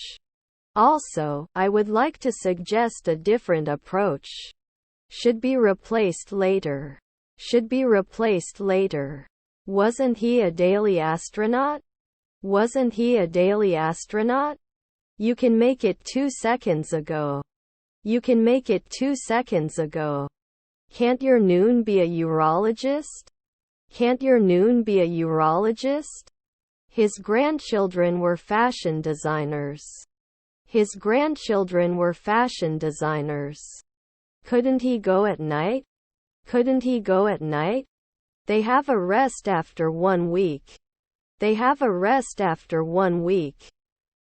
Also, I would like to suggest a different approach. Should be replaced later. Should be replaced later. Wasn't he a daily astronaut? Wasn't he a daily astronaut? You can make it 2 seconds ago. You can make it 2 seconds ago. Can't your noon be a urologist? Can't your noon be a urologist? His grandchildren were fashion designers. His grandchildren were fashion designers. Couldn't he go at night? Couldn't he go at night? They have a rest after 1 week. They have a rest after 1 week.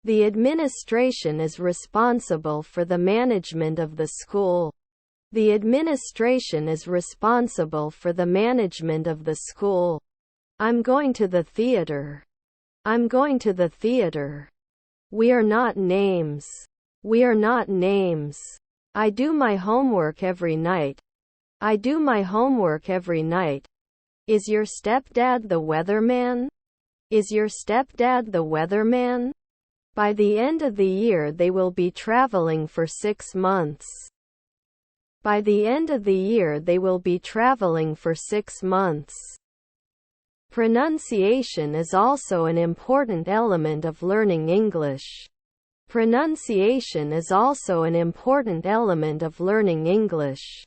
The administration is responsible for the management of the school. The administration is responsible for the management of the school. I'm going to the theater. I'm going to the theater. We are not names. We are not names. I do my homework every night. I do my homework every night. Is your stepdad the weatherman? Is your stepdad the weatherman? By the end of the year they will be traveling for 6 months. By the end of the year they will be traveling for 6 months. Pronunciation is also an important element of learning English. Pronunciation is also an important element of learning English.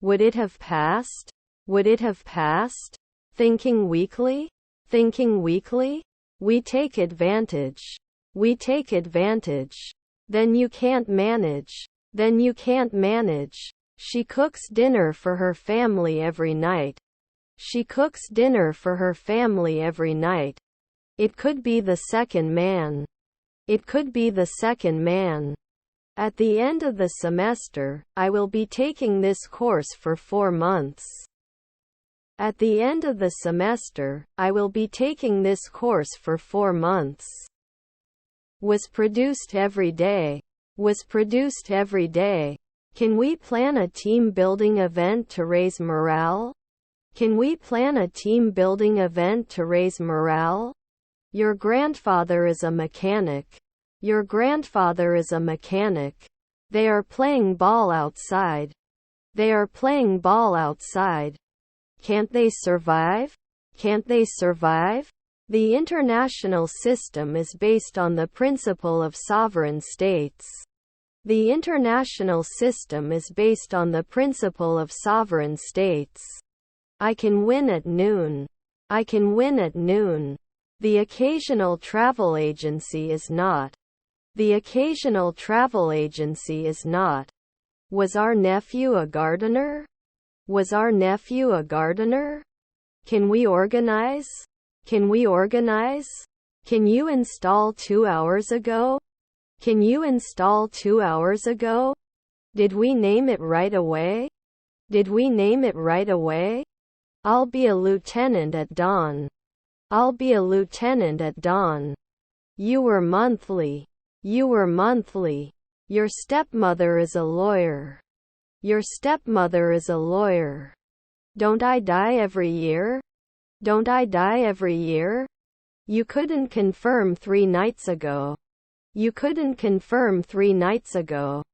Would it have passed? Would it have passed? Thinking weakly? Thinking weakly? We take advantage. We take advantage. Then you can't manage. Then you can't manage. She cooks dinner for her family every night. She cooks dinner for her family every night. It could be the second man. It could be the second man. At the end of the semester, I will be taking this course for 4 months. At the end of the semester, I will be taking this course for 4 months. Was produced every day. Was produced every day. Can we plan a team-building event to raise morale? Can we plan a team-building event to raise morale? Your grandfather is a mechanic. Your grandfather is a mechanic. They are playing ball outside. They are playing ball outside. Can't they survive? Can't they survive? The international system is based on the principle of sovereign states. The international system is based on the principle of sovereign states. I can win at noon. I can win at noon. The occasional travel agency is not. The occasional travel agency is not. Was our nephew a gardener? Was our nephew a gardener? Can we organize? Can we organize? Can you install 2 hours ago? Can you install 2 hours ago? Did we name it right away? Did we name it right away? I'll be a lieutenant at dawn. I'll be a lieutenant at dawn. You were monthly. You were monthly. Your stepmother is a lawyer. Your stepmother is a lawyer. Don't I die every year? Don't I die every year? You couldn't confirm 3 nights ago. You couldn't confirm 3 nights ago.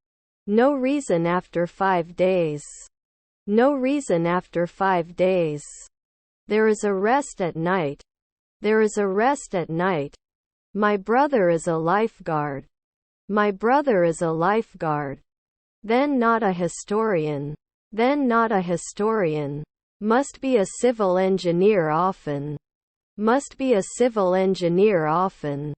No reason after 5 days. No reason after 5 days. There is a rest at night. There is a rest at night. My brother is a lifeguard. My brother is a lifeguard. Then not a historian. Then not a historian. Must be a civil engineer often. Must be a civil engineer often.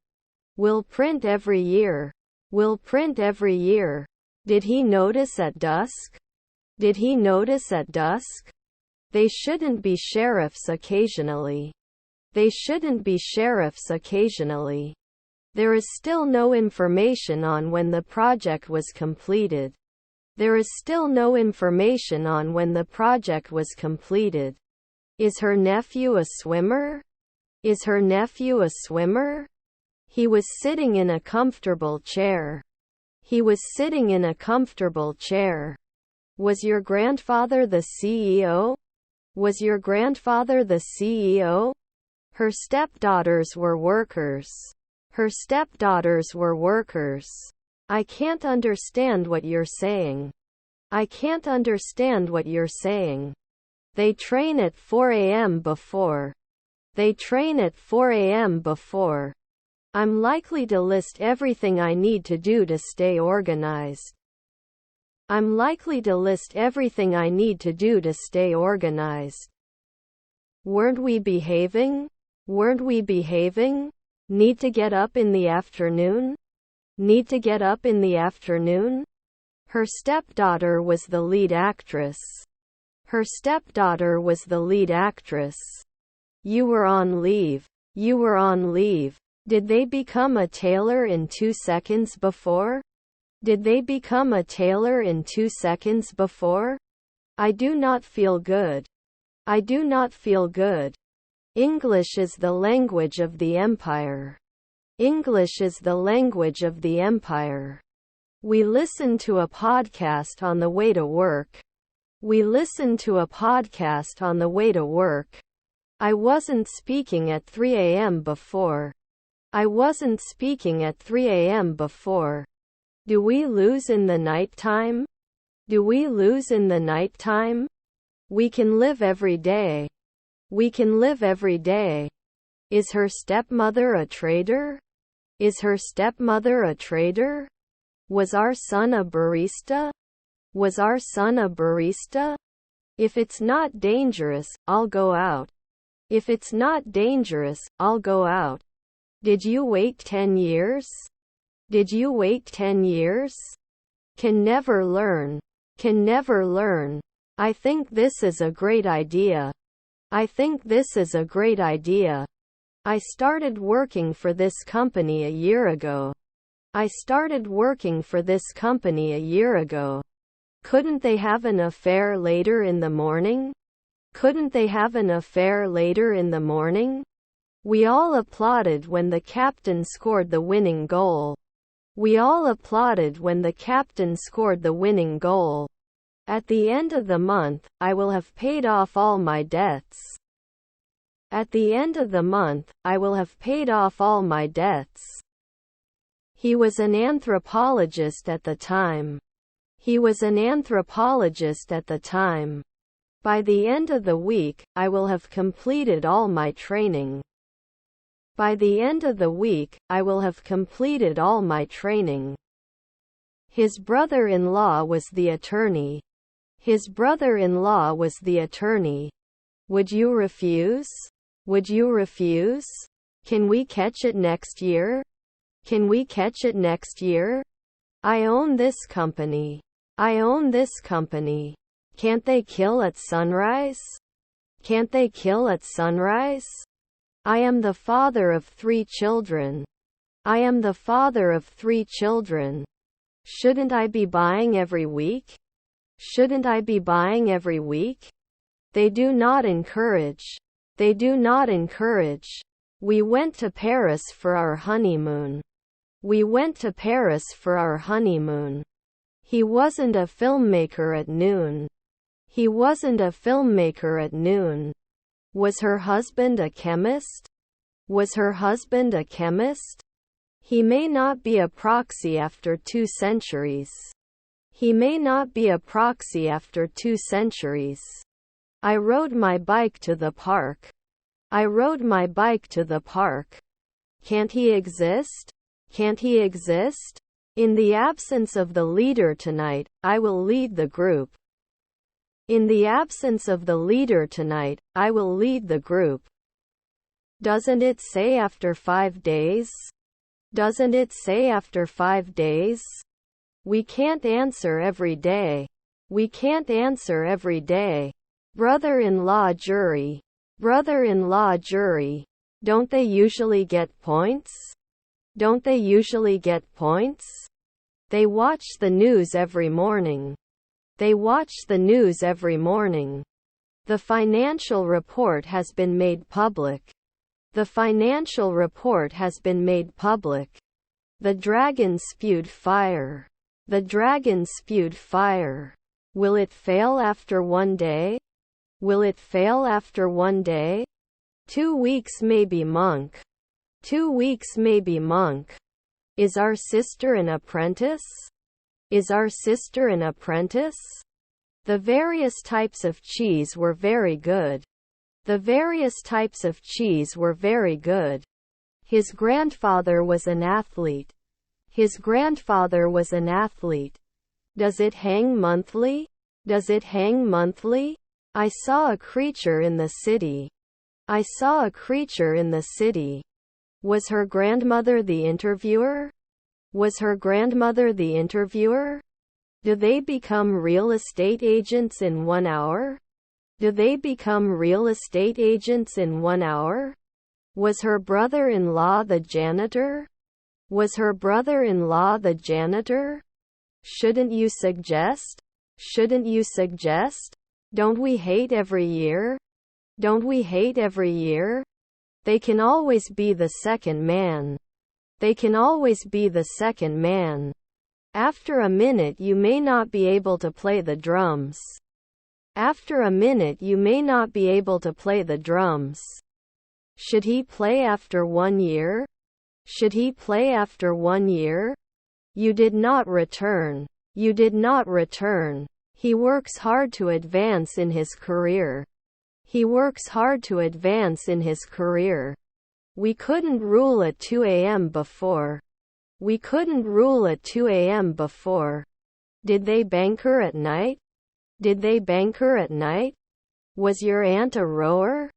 Will print every year. Will print every year. Did he notice at dusk? Did he notice at dusk? They shouldn't be sheriffs occasionally. They shouldn't be sheriffs occasionally. There is still no information on when the project was completed. There is still no information on when the project was completed. Is her nephew a swimmer? Is her nephew a swimmer? He was sitting in a comfortable chair. He was sitting in a comfortable chair. Was your grandfather the CEO? Was your grandfather the CEO? Her stepdaughters were workers. Her stepdaughters were workers. I can't understand what you're saying. I can't understand what you're saying. They train at 4 a.m. before. They train at 4 a.m. before. I'm likely to list everything I need to do to stay organized. I'm likely to list everything I need to do to stay organized. Weren't we behaving? Weren't we behaving? Need to get up in the afternoon? Need to get up in the afternoon? Her stepdaughter was the lead actress. Her stepdaughter was the lead actress. You were on leave. You were on leave. Did they become a tailor in 2 seconds before? Did they become a tailor in 2 seconds before? I do not feel good. I do not feel good. English is the language of the empire. English is the language of the empire. We listen to a podcast on the way to work. We listen to a podcast on the way to work. I wasn't speaking at 3 a.m. before. I wasn't speaking at 3 a.m. before. Do we lose in the nighttime? Do we lose in the nighttime? We can live every day. We can live every day. Is her stepmother a traitor? Is her stepmother a traitor? Was our son a barista? Was our son a barista? If it's not dangerous, I'll go out. If it's not dangerous, I'll go out. Did you wait 10 years? Did you wait 10 years? Can never learn. Can never learn. I think this is a great idea. I think this is a great idea. I started working for this company a year ago. I started working for this company a year ago. Couldn't they have an affair later in the morning? Couldn't they have an affair later in the morning? We all applauded when the captain scored the winning goal. We all applauded when the captain scored the winning goal. At the end of the month, I will have paid off all my debts. At the end of the month, I will have paid off all my debts. He was an anthropologist at the time. He was an anthropologist at the time. By the end of the week, I will have completed all my training. By the end of the week, I will have completed all my training. His brother-in-law was the attorney. His brother-in-law was the attorney. Would you refuse? Would you refuse? Can we catch it next year? Can we catch it next year? I own this company. I own this company. Can't they kill at sunrise? Can't they kill at sunrise? I am the father of 3 children. I am the father of 3 children. Shouldn't I be buying every week? Shouldn't I be buying every week? They do not encourage. They do not encourage. We went to Paris for our honeymoon. We went to Paris for our honeymoon. He wasn't a filmmaker at noon. He wasn't a filmmaker at noon. Was her husband a chemist? Was her husband a chemist? He may not be a proxy after 2 centuries. He may not be a proxy after 2 centuries. I rode my bike to the park. I rode my bike to the park. Can't he exist? Can't he exist? In the absence of the leader tonight, I will lead the group. In the absence of the leader tonight, I will lead the group. Doesn't it say after 5 days? Doesn't it say after 5 days? We can't answer every day. We can't answer every day. Brother-in-law jury. Brother-in-law jury. Don't they usually get points? Don't they usually get points? They watch the news every morning. They watch the news every morning. The financial report has been made public. The financial report has been made public. The dragon spewed fire. The dragon spewed fire. Will it fail after 1 day? Will it fail after 1 day? 2 weeks maybe monk. 2 weeks maybe monk. Is our sister an apprentice? Is our sister an apprentice? The various types of cheese were very good. The various types of cheese were very good. His grandfather was an athlete. His grandfather was an athlete. Does it hang monthly? Does it hang monthly? I saw a creature in the city. I saw a creature in the city. Was her grandmother the interviewer? Was her grandmother the interviewer? Do they become real estate agents in 1 hour? Do they become real estate agents in 1 hour? Was her brother-in-law the janitor? Was her brother-in-law the janitor? Shouldn't you suggest? Shouldn't you suggest? Don't we hate every year? Don't we hate every year? They can always be the second man. They can always be the second man. After a minute you may not be able to play the drums. After a minute you may not be able to play the drums. Should he play after 1 year? Should he play after 1 year? You did not return. You did not return. He works hard to advance in his career. He works hard to advance in his career. We couldn't rule at 2 a.m. before. We couldn't rule at 2 a.m. before. Did they banker at night? Did they banker at night? Was your aunt a rower?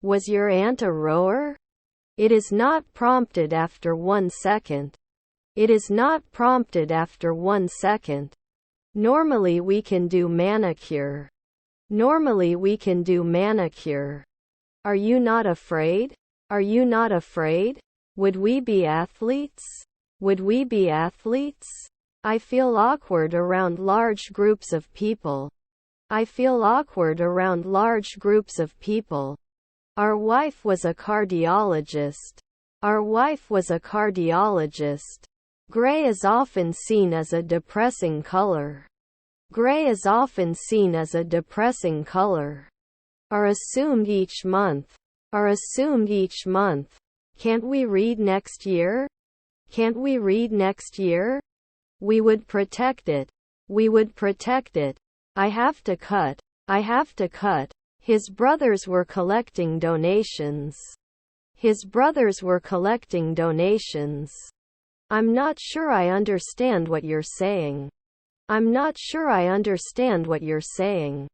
Was your aunt a rower? It is not prompted after 1 second. It is not prompted after 1 second. Normally we can do manicure. Normally we can do manicure. Are you not afraid? Are you not afraid? Would we be athletes? Would we be athletes? I feel awkward around large groups of people. I feel awkward around large groups of people. Our wife was a cardiologist. Our wife was a cardiologist. Gray is often seen as a depressing color. Gray is often seen as a depressing color. Are assumed each month. Are assumed each month. Can't we read next year? Can't we read next year? We would protect it. We would protect it. I have to cut. I have to cut. His brothers were collecting donations. His brothers were collecting donations. I'm not sure I understand what you're saying. I'm not sure I understand what you're saying.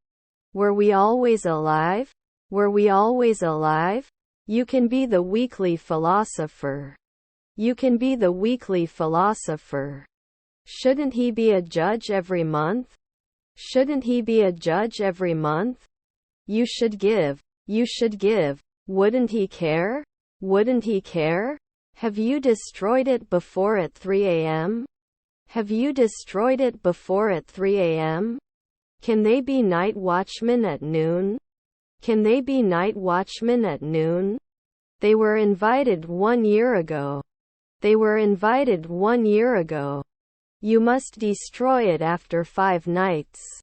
Were we always alive? Were we always alive? You can be the weekly philosopher. You can be the weekly philosopher. Shouldn't he be a judge every month? Shouldn't he be a judge every month? You should give. You should give. Wouldn't he care? Wouldn't he care? Have you destroyed it before at 3 a.m.? Have you destroyed it before at 3 a.m.? Can they be night watchmen at noon? Can they be night watchmen at noon? They were invited 1 year ago. They were invited 1 year ago. You must destroy it after 5 nights.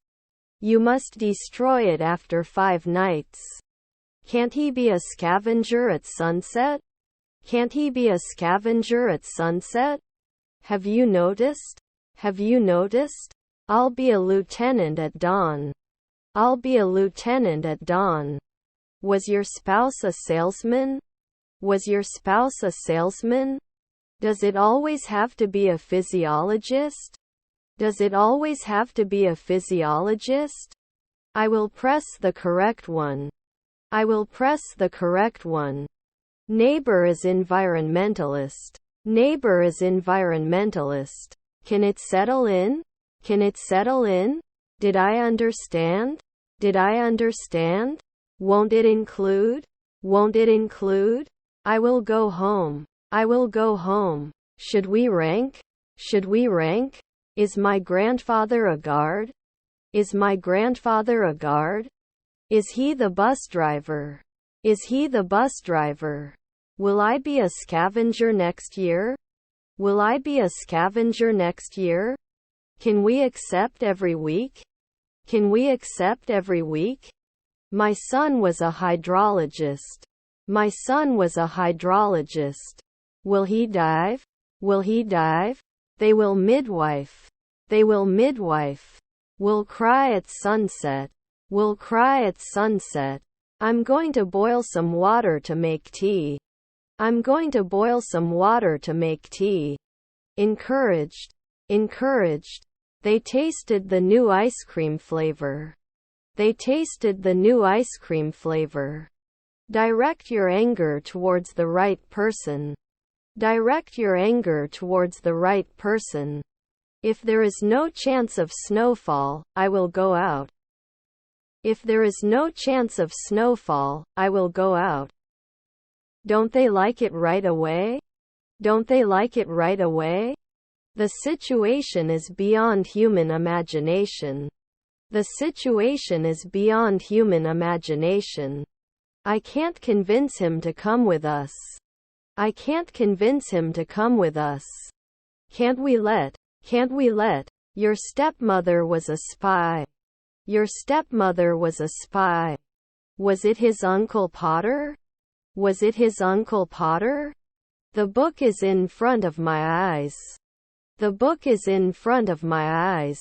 You must destroy it after 5 nights. Can't he be a scavenger at sunset? Can't he be a scavenger at sunset? Have you noticed? Have you noticed? I'll be a lieutenant at dawn. I'll be a lieutenant at dawn. Was your spouse a salesman? Was your spouse a salesman? Does it always have to be a physiologist? Does it always have to be a physiologist? I will press the correct one. I will press the correct one. Neighbor is environmentalist. Neighbor is environmentalist. Can it settle in? Can it settle in? Did I understand? Did I understand? Won't it include? Won't it include? I will go home. I will go home. Should we rank? Should we rank? Is my grandfather a guard? Is my grandfather a guard? Is he the bus driver? Is he the bus driver? Will I be a scavenger next year? Will I be a scavenger next year? Can we accept every week? Can we accept every week? My son was a hydrologist. My son was a hydrologist. Will he dive? Will he dive? They will midwife. They will midwife. Will cry at sunset. Will cry at sunset. I'm going to boil some water to make tea. I'm going to boil some water to make tea. Encouraged. Encouraged. They tasted the new ice cream flavor. They tasted the new ice cream flavor. Direct your anger towards the right person. Direct your anger towards the right person. If there is no chance of snowfall, I will go out. If there is no chance of snowfall, I will go out. Don't they like it right away? Don't they like it right away? The situation is beyond human imagination. The situation is beyond human imagination. I can't convince him to come with us. I can't convince him to come with us. Can't we let your stepmother was a spy. Your stepmother was a spy. Was it his Uncle Potter? Was it his Uncle Potter? The book is in front of my eyes. The book is in front of my eyes.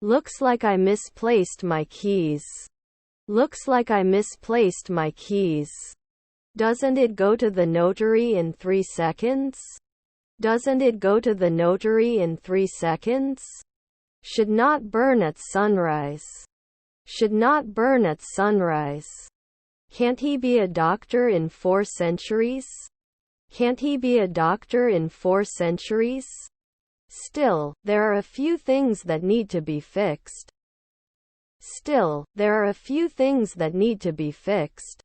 Looks like I misplaced my keys. Looks like I misplaced my keys. Doesn't it go to the notary in 3 seconds? Doesn't it go to the notary in 3 seconds? Should not burn at sunrise. Should not burn at sunrise. Can't he be a doctor in 4 centuries? Can't he be a doctor in 4 centuries? Still, there are a few things that need to be fixed. Still, there are a few things that need to be fixed.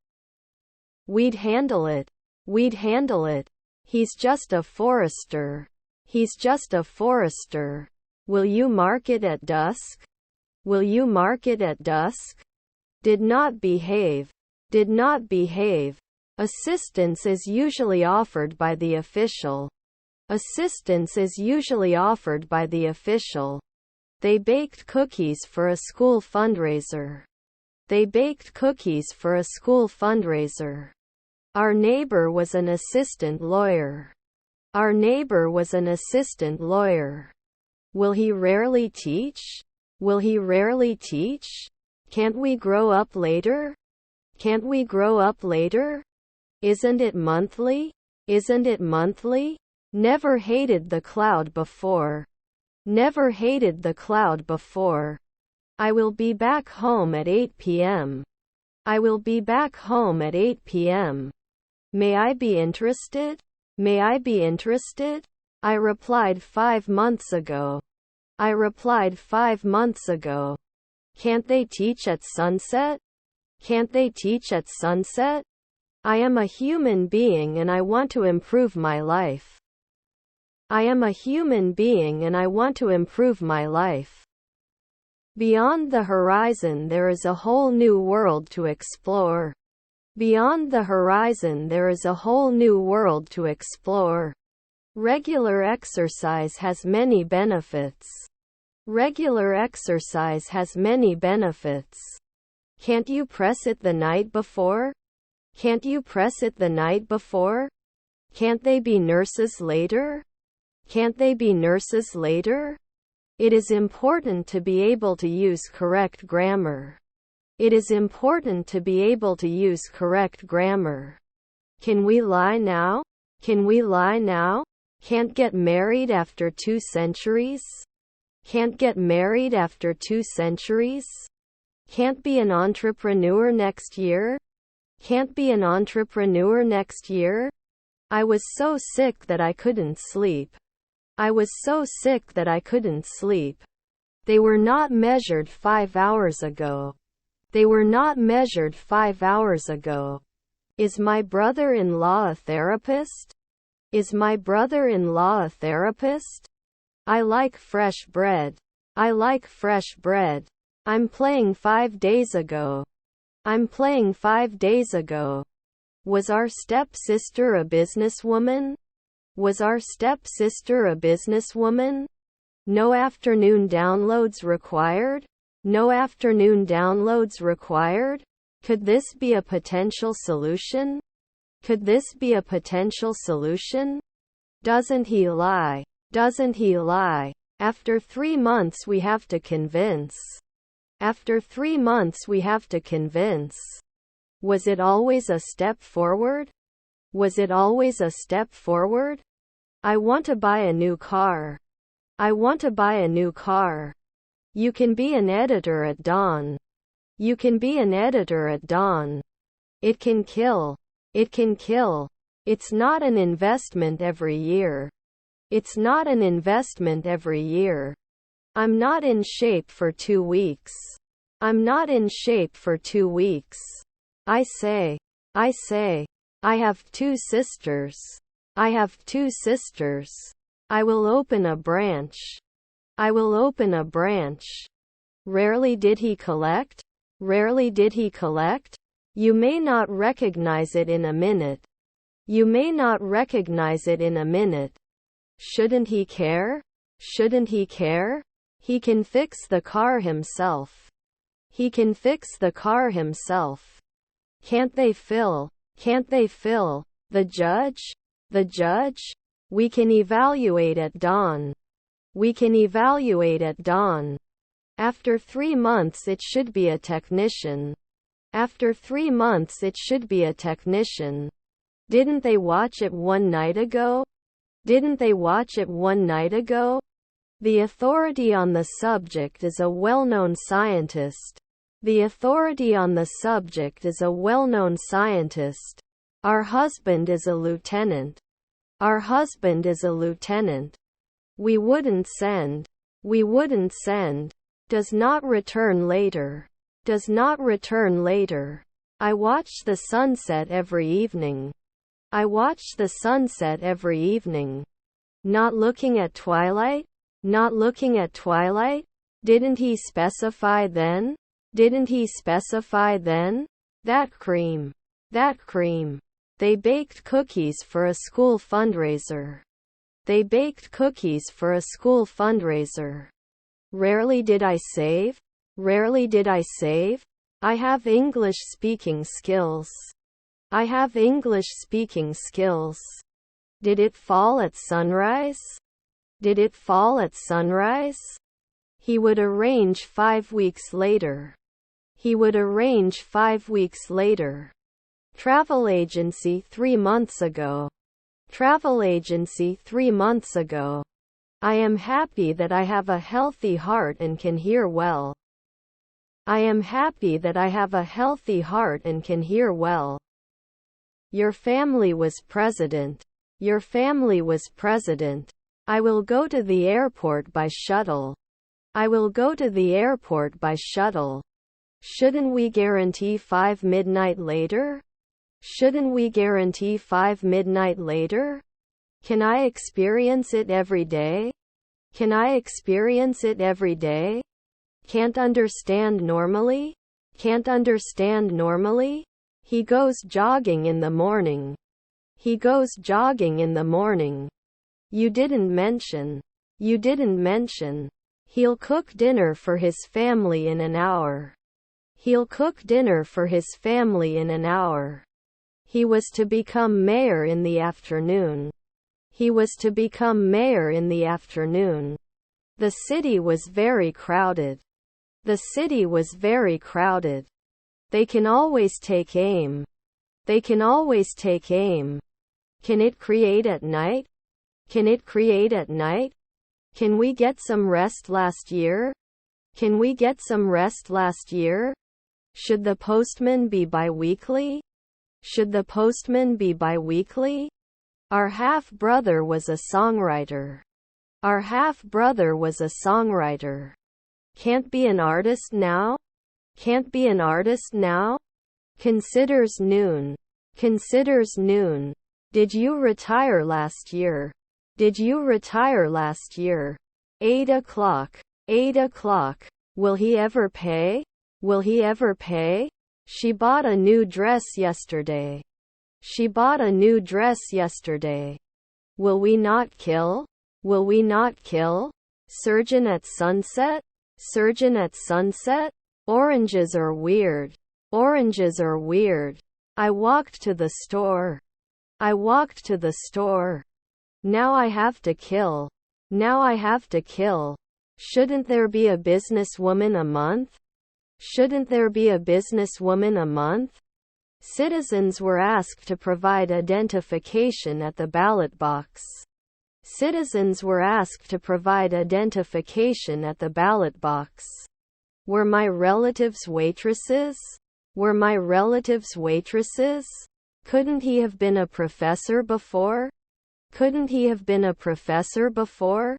We'd handle it. We'd handle it. He's just a forester. He's just a forester. Will you mark it at dusk? Will you mark it at dusk? Did not behave. Did not behave. Assistance is usually offered by the official. Assistance is usually offered by the official. They baked cookies for a school fundraiser. They baked cookies for a school fundraiser. Our neighbor was an assistant lawyer. Our neighbor was an assistant lawyer. Will he rarely teach? Will he rarely teach? Can't we grow up later? Can't we grow up later? Isn't it monthly? Isn't it monthly? Never hated the cloud before. Never hated the cloud before. I will be back home at 8 p.m. I will be back home at 8 p.m. May I be interested? May I be interested? I replied 5 months ago. I replied 5 months ago. Can't they teach at sunset? Can't they teach at sunset? I am a human being and I want to improve my life. I am a human being and I want to improve my life. Beyond the horizon there is a whole new world to explore. Beyond the horizon there is a whole new world to explore. Regular exercise has many benefits. Regular exercise has many benefits. Can't you press it the night before? Can't you press it the night before? Can't they be nurses later? Can't they be nurses later? It is important to be able to use correct grammar. It is important to be able to use correct grammar. Can we lie now? Can we lie now? Can't get married after 2 centuries? Can't get married after 2 centuries? Can't be an entrepreneur next year? Can't be an entrepreneur next year? I was so sick that I couldn't sleep. I was so sick that I couldn't sleep. They were not measured 5 hours ago. They were not measured 5 hours ago. Is my brother-in-law a therapist? Is my brother-in-law a therapist? I like fresh bread. I like fresh bread. I'm playing 5 days ago. I'm playing 5 days ago. Was our stepsister a businesswoman? Was our stepsister a businesswoman? No afternoon downloads required? No afternoon downloads required? Could this be a potential solution? Could this be a potential solution? Doesn't he lie? Doesn't he lie? After 3 months we have to convince. After 3 months we have to convince. Was it always a step forward? Was it always a step forward? I want to buy a new car. I want to buy a new car. You can be an editor at dawn. You can be an editor at dawn. It can kill. It can kill. It's not an investment every year. It's not an investment every year. I'm not in shape for 2 weeks. I'm not in shape for 2 weeks. I say, I have 2 sisters. I have 2 sisters. I will open a branch. I will open a branch. Rarely did he collect? Rarely did he collect? You may not recognize it in a minute. You may not recognize it in a minute. Shouldn't he care? Shouldn't he care? He can fix the car himself. He can fix the car himself. Can't they fill? Can't they fill? The judge? The judge? We can evaluate at dawn. We can evaluate at dawn. After 3 months it should be a technician. After 3 months it should be a technician. Didn't they watch it 1 night ago? Didn't they watch it 1 night ago? The authority on the subject is a well-known scientist. The authority on the subject is a well-known scientist. Our husband is a lieutenant. Our husband is a lieutenant. We wouldn't send. We wouldn't send. Does not return later. Does not return later. I watch the sunset every evening. I watch the sunset every evening. Not looking at twilight? Not looking at twilight? Didn't he specify then? Didn't he specify then? That cream. That cream. They baked cookies for a school fundraiser. They baked cookies for a school fundraiser. Rarely did I save. Rarely did I save. I have English speaking skills. I have English speaking skills. Did it fall at sunrise? Did it fall at sunrise? He would arrange 5 weeks later. He would arrange 5 weeks later. Travel agency 3 months ago. Travel agency 3 months ago. I am happy that I have a healthy heart and can hear well. I am happy that I have a healthy heart and can hear well. Your family was president. Your family was president. I will go to the airport by shuttle. I will go to the airport by shuttle. Shouldn't we guarantee 5 midnight later? Shouldn't we guarantee 5 midnight later? Can I experience it every day? Can I experience it every day? Can't understand normally? Can't understand normally? He goes jogging in the morning. He goes jogging in the morning. You didn't mention. You didn't mention. He'll cook dinner for his family in an hour. He'll cook dinner for his family in an hour. He was to become mayor in the afternoon. He was to become mayor in the afternoon. The city was very crowded. The city was very crowded. They can always take aim. They can always take aim. Can it create at night? Can it create at night? Can we get some rest last year? Can we get some rest last year? Should the postman be bi-weekly? Should the postman be bi-weekly? Our half-brother was a songwriter. Our half-brother was a songwriter. Can't be an artist now? Can't be an artist now? Considers noon. Considers noon. Did you retire last year? Did you retire last year? 8 o'clock. 8 o'clock. Will he ever pay? Will he ever pay? She bought a new dress yesterday. She bought a new dress yesterday. Will we not kill? Will we not kill? Surgeon at sunset? Surgeon at sunset? Oranges are weird. Oranges are weird. I walked to the store. I walked to the store. Now I have to kill. Now I have to kill. Shouldn't there be a businesswoman a month? Shouldn't there be a businesswoman a month? Citizens were asked to provide identification at the ballot box. Citizens were asked to provide identification at the ballot box. Were my relatives waitresses? Were my relatives waitresses? Couldn't he have been a professor before? Couldn't he have been a professor before?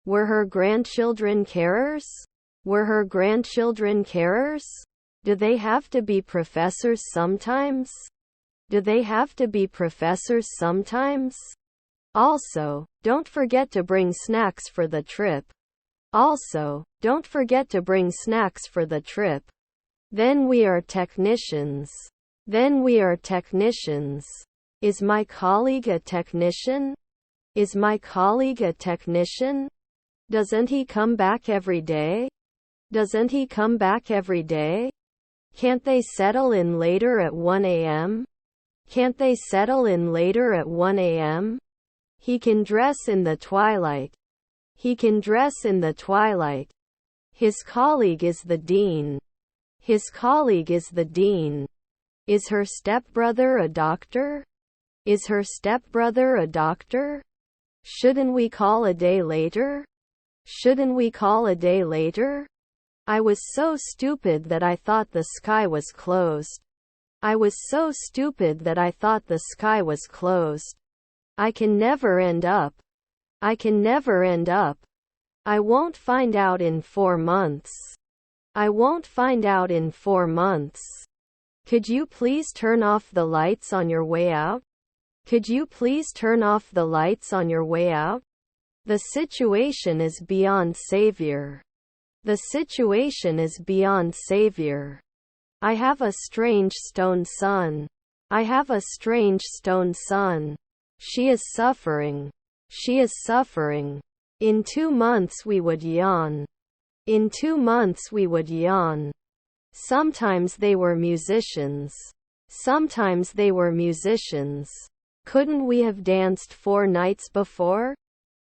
Were her grandchildren carers? Were her grandchildren carers? Do they have to be professors sometimes? Do they have to be professors sometimes? Also, don't forget to bring snacks for the trip. Also, don't forget to bring snacks for the trip. Then we are technicians. Then we are technicians. Is my colleague a technician? Is my colleague a technician? Doesn't he come back every day? Doesn't he come back every day? Can't they settle in later at 1 a.m.? Can't they settle in later at 1 a.m.? He can dress in the twilight. He can dress in the twilight. His colleague is the dean. His colleague is the dean. Is her stepbrother a doctor? Is her stepbrother a doctor? Shouldn't we call a day later? Shouldn't we call a day later? I was so stupid that I thought the sky was closed. I was so stupid that I thought the sky was closed. I can never end up. I can never end up. I won't find out in 4 months. I won't find out in 4 months. Could you please turn off the lights on your way out? Could you please turn off the lights on your way out? The situation is beyond savior. The situation is beyond savior. I have a strange stone son. I have a strange stone son. She is suffering. She is suffering. In 2 months we would yawn. In 2 months we would yawn. Sometimes they were musicians. Sometimes they were musicians. Couldn't we have danced 4 nights before?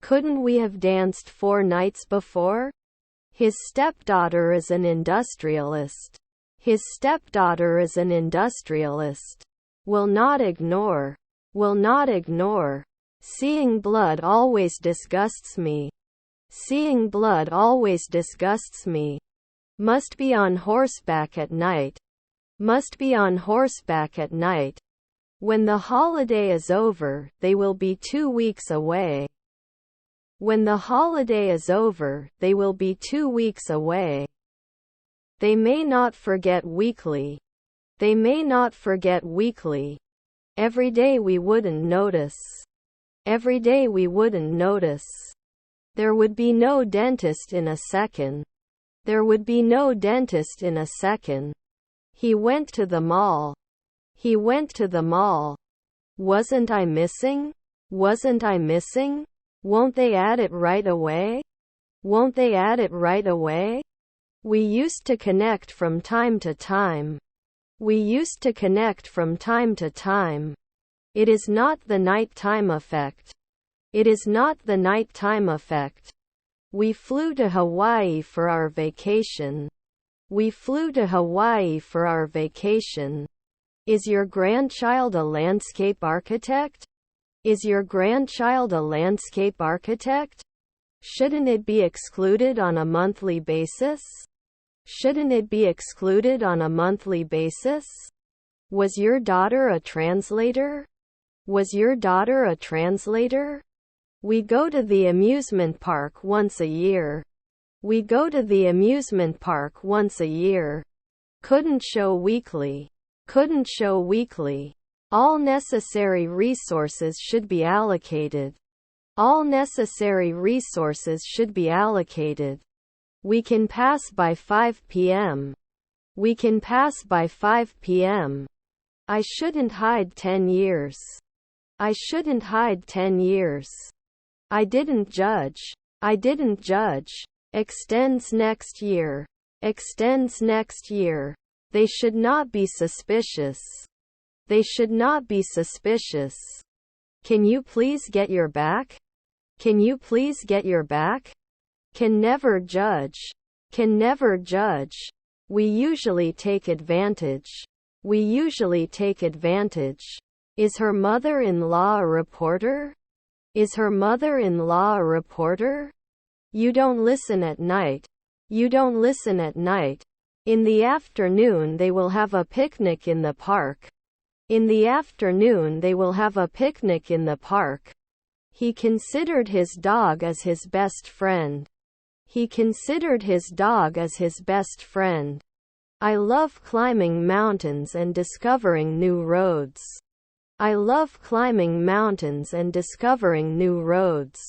Couldn't we have danced 4 nights before? His stepdaughter is an industrialist. His stepdaughter is an industrialist. Will not ignore. Will not ignore. Seeing blood always disgusts me. Seeing blood always disgusts me. Must be on horseback at night. Must be on horseback at night. When the holiday is over, they will be 2 weeks away. When the holiday is over, they will be 2 weeks away. They may not forget weekly. They may not forget weekly. Every day we wouldn't notice. Every day we wouldn't notice. There would be no dentist in a second. There would be no dentist in a second. He went to the mall. He went to the mall. Wasn't I missing? Wasn't I missing? Won't they add it right away? Won't they add it right away? We used to connect from time to time. We used to connect from time to time. It is not the nighttime effect. It is not the nighttime effect. We flew to Hawaii for our vacation. We flew to Hawaii for our vacation. Is your grandchild a landscape architect? Is your grandchild a landscape architect? Shouldn't it be excluded on a monthly basis? Shouldn't it be excluded on a monthly basis? Was your daughter a translator? Was your daughter a translator? We go to the amusement park once a year. We go to the amusement park once a year. Couldn't show weekly. Couldn't show weekly. All necessary resources should be allocated. All necessary resources should be allocated. We can pass by 5 p.m. We can pass by 5 p.m. I shouldn't hide 10 years. I shouldn't hide 10 years. I didn't judge. I didn't judge. Extends next year. Extends next year. They should not be suspicious. They should not be suspicious. Can you please get your back? Can you please get your back? Can never judge. Can never judge. We usually take advantage. We usually take advantage. Is her mother-in-law a reporter? Is her mother-in-law a reporter? You don't listen at night. You don't listen at night. In the afternoon they will have a picnic in the park. In the afternoon they will have a picnic in the park. He considered his dog as his best friend. He considered his dog as his best friend. I love climbing mountains and discovering new roads. I love climbing mountains and discovering new roads.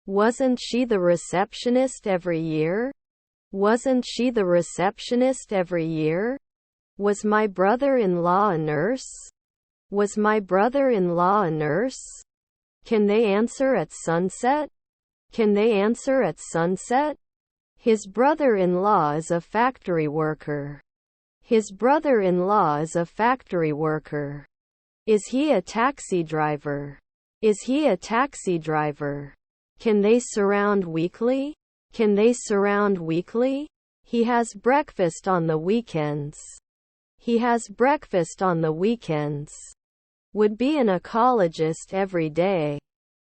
Wasn't she the receptionist every year? Wasn't she the receptionist every year? Was my brother-in-law a nurse? Was my brother-in-law a nurse? Can they answer at sunset? Can they answer at sunset? His brother-in-law is a factory worker. His brother-in-law is a factory worker. Is he a taxi driver? Is he a taxi driver? Can they surround weekly? Can they surround weekly? He has breakfast on the weekends. He has breakfast on the weekends. Would be an ecologist every day.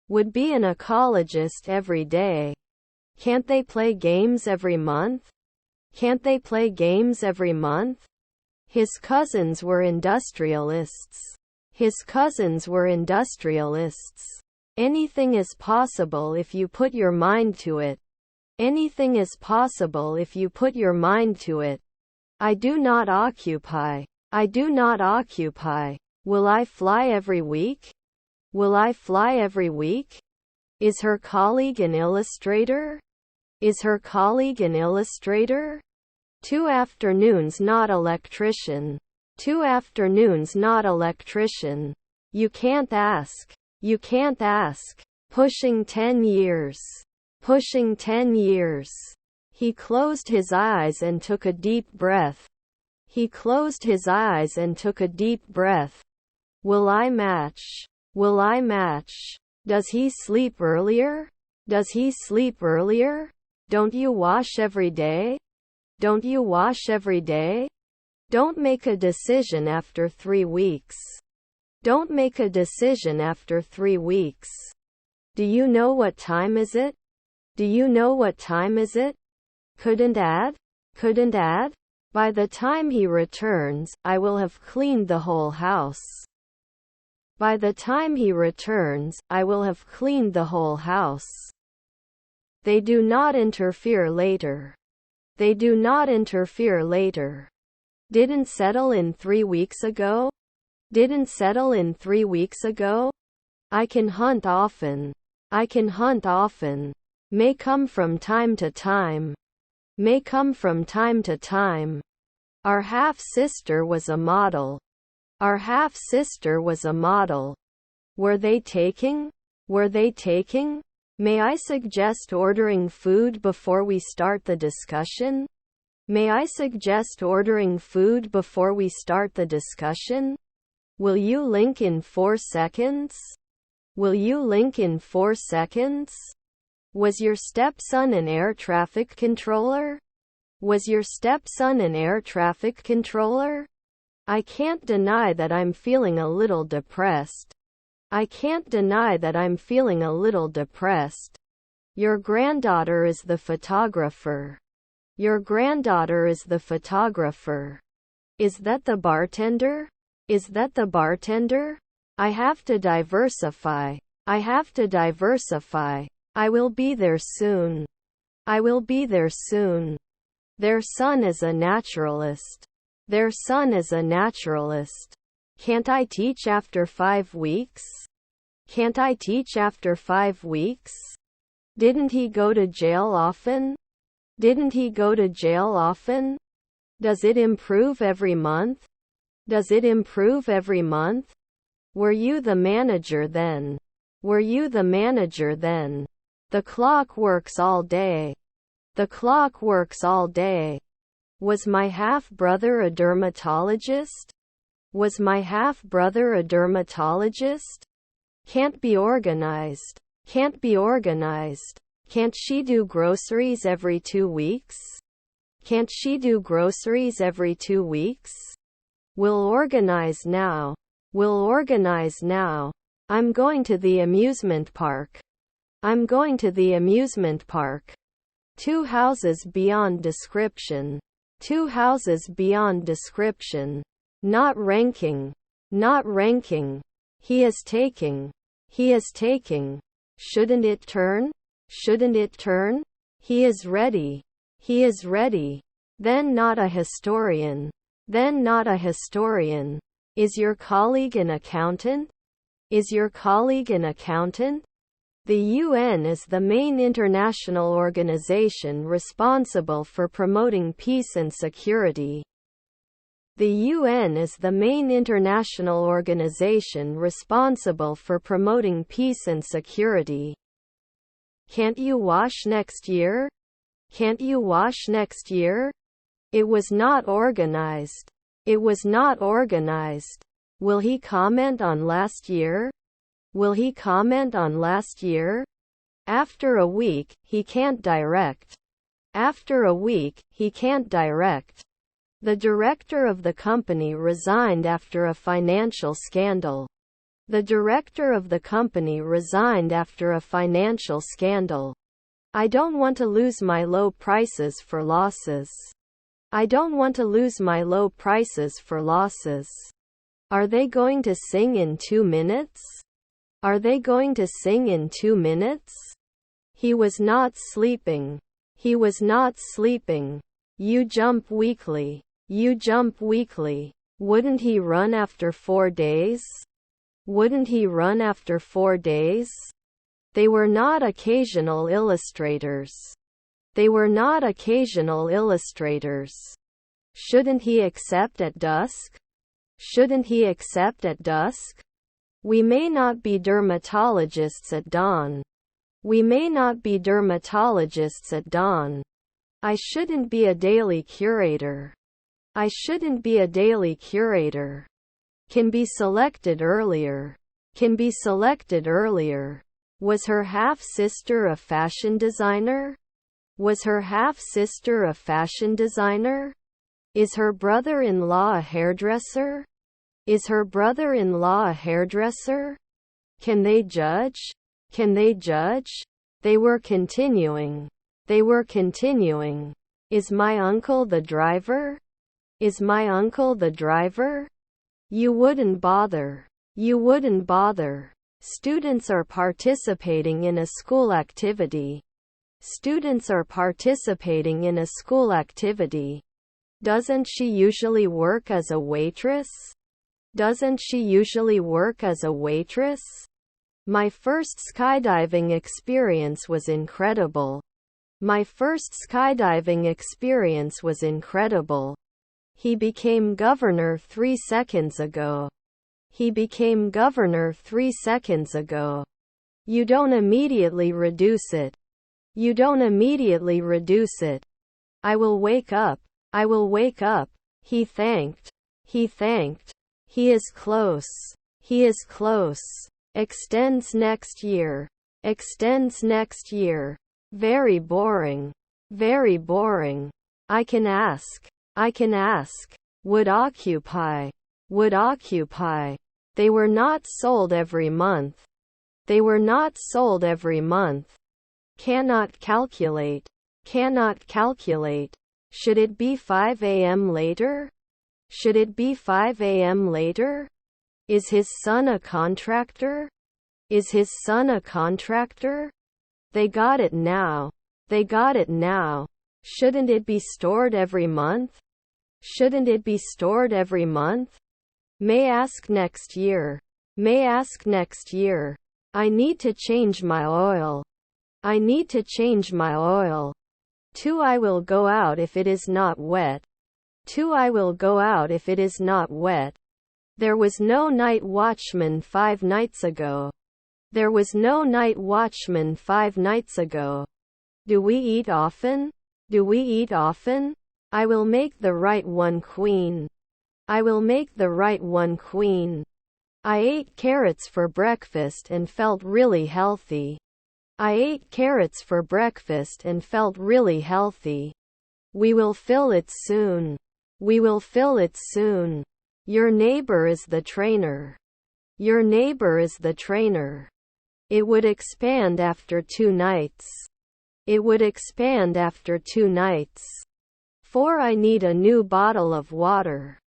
Would be an ecologist every day. Can't they play games every month? Can't they play games every month? His cousins were industrialists. His cousins were industrialists. Anything is possible if you put your mind to it. Anything is possible if you put your mind to it. I do not occupy. I do not occupy. Will I fly every week? Will I fly every week? Is her colleague an illustrator? Is her colleague an illustrator? 2 afternoons not electrician. 2 afternoons not electrician. You can't ask. You can't ask. Pushing 10 years. Pushing 10 years. He closed his eyes and took a deep breath. He closed his eyes and took a deep breath. Will I match? Will I match? Does he sleep earlier? Does he sleep earlier? Don't you wash every day? Don't you wash every day? Don't make a decision after 3 weeks. Don't make a decision after 3 weeks. Do you know what time is it? Do you know what time is it? Couldn't add? Couldn't add? By the time he returns, I will have cleaned the whole house. By the time he returns, I will have cleaned the whole house. They do not interfere later. They do not interfere later. Didn't settle in 3 weeks ago? Didn't settle in 3 weeks ago? I can hunt often. I can hunt often. May come from time to time. May come from time to time. Our half-sister was a model. Our half-sister was a model. Were they taking? Were they taking? May I suggest ordering food before we start the discussion? May I suggest ordering food before we start the discussion? Will you link in 4 seconds? Will you link in 4 seconds? Was your stepson an air traffic controller? Was your stepson an air traffic controller? I can't deny that I'm feeling a little depressed. I can't deny that I'm feeling a little depressed. Your granddaughter is the photographer. Your granddaughter is the photographer. Is that the bartender? Is that the bartender? I have to diversify. I have to diversify. I will be there soon. I will be there soon. Their son is a naturalist. Their son is a naturalist. Can't I teach after 5 weeks? Can't I teach after 5 weeks? Didn't he go to jail often? Didn't he go to jail often? Does it improve every month? Does it improve every month? Were you the manager then? Were you the manager then? The clock works all day. The clock works all day. Was my half-brother a dermatologist? Was my half-brother a dermatologist? Can't be organized. Can't be organized. Can't she do groceries every 2 weeks? Can't she do groceries every 2 weeks? We'll organize now. We'll organize now. I'm going to the amusement park. I'm going to the amusement park. 2 houses beyond description. 2 houses beyond description. Not ranking. Not ranking. He is taking. He is taking. Shouldn't it turn? Shouldn't it turn? He is ready. He is ready. Then not a historian. Then not a historian. Is your colleague an accountant? Is your colleague an accountant? The UN is the main international organization responsible for promoting peace and security. The UN is the main international organization responsible for promoting peace and security. Can't you wash next year? Can't you wash next year? It was not organized. It was not organized. Will he comment on last year? Will he comment on last year? After a week, he can't direct. After a week, he can't direct. The director of the company resigned after a financial scandal. The director of the company resigned after a financial scandal. I don't want to lose my low prices for losses. I don't want to lose my low prices for losses. Are they going to sing in 2 minutes? Are they going to sing in 2 minutes? He was not sleeping. He was not sleeping. You jump weekly. You jump weekly. Wouldn't he run after 4 days? Wouldn't he run after 4 days? They were not occasional illustrators. They were not occasional illustrators. Shouldn't he accept at dusk? Shouldn't he accept at dusk? We may not be dermatologists at dawn. We may not be dermatologists at dawn. I shouldn't be a daily curator. I shouldn't be a daily curator. Can be selected earlier. Can be selected earlier. Was her half-sister a fashion designer? Was her half-sister a fashion designer? Is her brother-in-law a hairdresser? Is her brother-in-law a hairdresser? Can they judge? Can they judge? They were continuing. They were continuing. Is my uncle the driver? Is my uncle the driver? You wouldn't bother. You wouldn't bother. Students are participating in a school activity. Students are participating in a school activity. Doesn't she usually work as a waitress? Doesn't she usually work as a waitress? My first skydiving experience was incredible. My first skydiving experience was incredible. He became governor 3 seconds ago. He became governor 3 seconds ago. You don't immediately reduce it. You don't immediately reduce it. I will wake up. I will wake up. He thanked. He thanked. He is close. He is close. Extends next year. Extends next year. Very boring. Very boring. I can ask. I can ask. Would occupy. Would occupy. They were not sold every month. They were not sold every month. Cannot calculate. Cannot calculate. Should it be 5 a.m. later? Should it be 5 a.m. later? Is his son a contractor? Is his son a contractor? They got it now. They got it now. Shouldn't it be stored every month? Shouldn't it be stored every month? May ask next year. May ask next year. I need to change my oil. I need to change my oil. 2 I will go out if it is not wet. 2 I will go out if it is not wet. There was no night watchman 5 nights ago. There was no night watchman 5 nights ago. Do we eat often? Do we eat often? I will make the right one queen. I will make the right one queen. I ate carrots for breakfast and felt really healthy. I ate carrots for breakfast and felt really healthy. We will fill it soon. We will fill it soon. Your neighbor is the trainer. Your neighbor is the trainer. It would expand after 2 nights. It would expand after 2 nights. 4 I need a new bottle of water.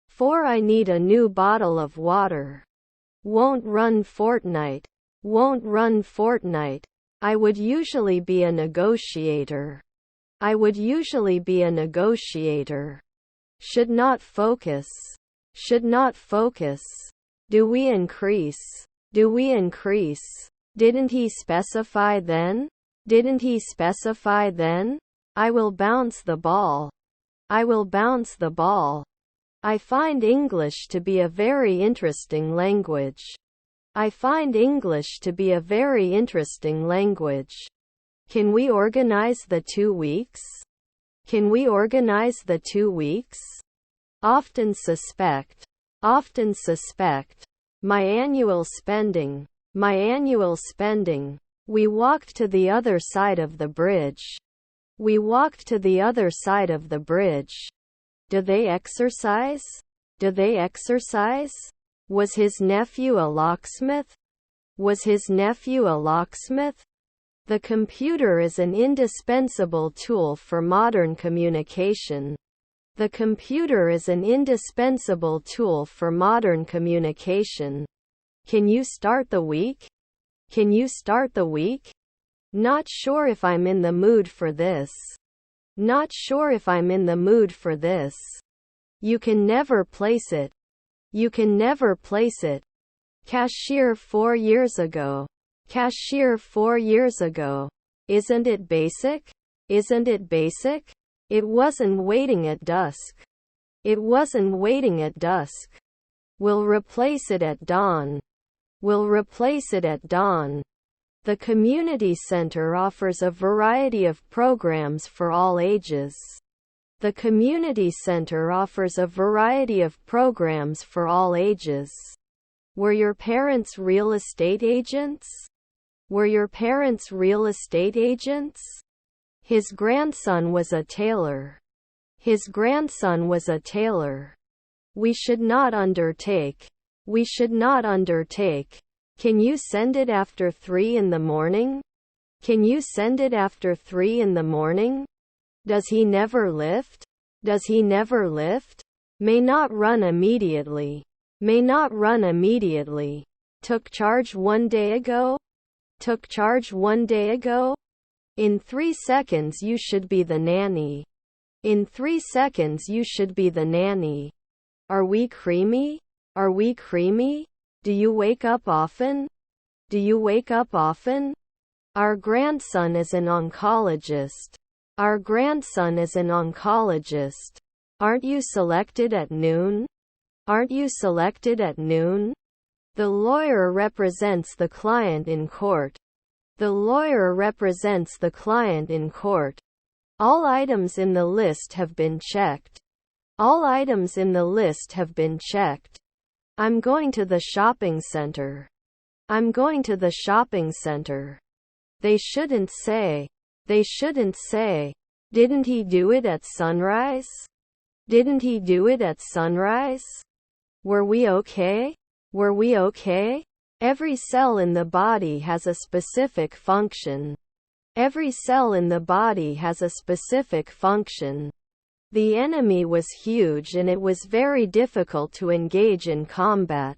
4 I need a new bottle of water. Won't run fortnight. Won't run fortnight. I would usually be a negotiator. I would usually be a negotiator. Should not focus. Should not focus. Do we increase? Do we increase? Didn't he specify then? Didn't he specify then? I will bounce the ball. I will bounce the ball. I find English to be a very interesting language. I find English to be a very interesting language. Can we organize the 2 weeks? Can we organize the 2 weeks? Often suspect. Often suspect. My annual spending. My annual spending. We walked to the other side of the bridge. We walked to the other side of the bridge. Do they exercise? Do they exercise? Was his nephew a locksmith? Was his nephew a locksmith? The computer is an indispensable tool for modern communication. The computer is an indispensable tool for modern communication. Can you start the week? Can you start the week? Not sure if I'm in the mood for this. Not sure if I'm in the mood for this. You can never place it. You can never place it. Cashier 4 years ago. Cashier 4 years ago. Isn't it basic? Isn't it basic? It wasn't waiting at dusk. It wasn't waiting at dusk. We'll replace it at dawn. We'll replace it at dawn. The community center offers a variety of programs for all ages. The community center offers a variety of programs for all ages. Were your parents real estate agents? Were your parents real estate agents? His grandson was a tailor. His grandson was a tailor. We should not undertake. We should not undertake. Can you send it after 3 in the morning? Can you send it after 3 in the morning? Does he never lift? Does he never lift? May not run immediately. May not run immediately. Took charge 1 day ago? Took charge 1 day ago? In 3 seconds you should be the nanny. In 3 seconds you should be the nanny. Are we creamy? Are we creamy? Do you wake up often? Do you wake up often? Our grandson is an oncologist. Our grandson is an oncologist. Aren't you selected at noon? Aren't you selected at noon? The lawyer represents the client in court. The lawyer represents the client in court. All items in the list have been checked. All items in the list have been checked. I'm going to the shopping center. I'm going to the shopping center. They shouldn't say. They shouldn't say. Didn't he do it at sunrise? Didn't he do it at sunrise? Were we okay? Were we okay? Every cell in the body has a specific function. Every cell in the body has a specific function. The enemy was huge and it was very difficult to engage in combat.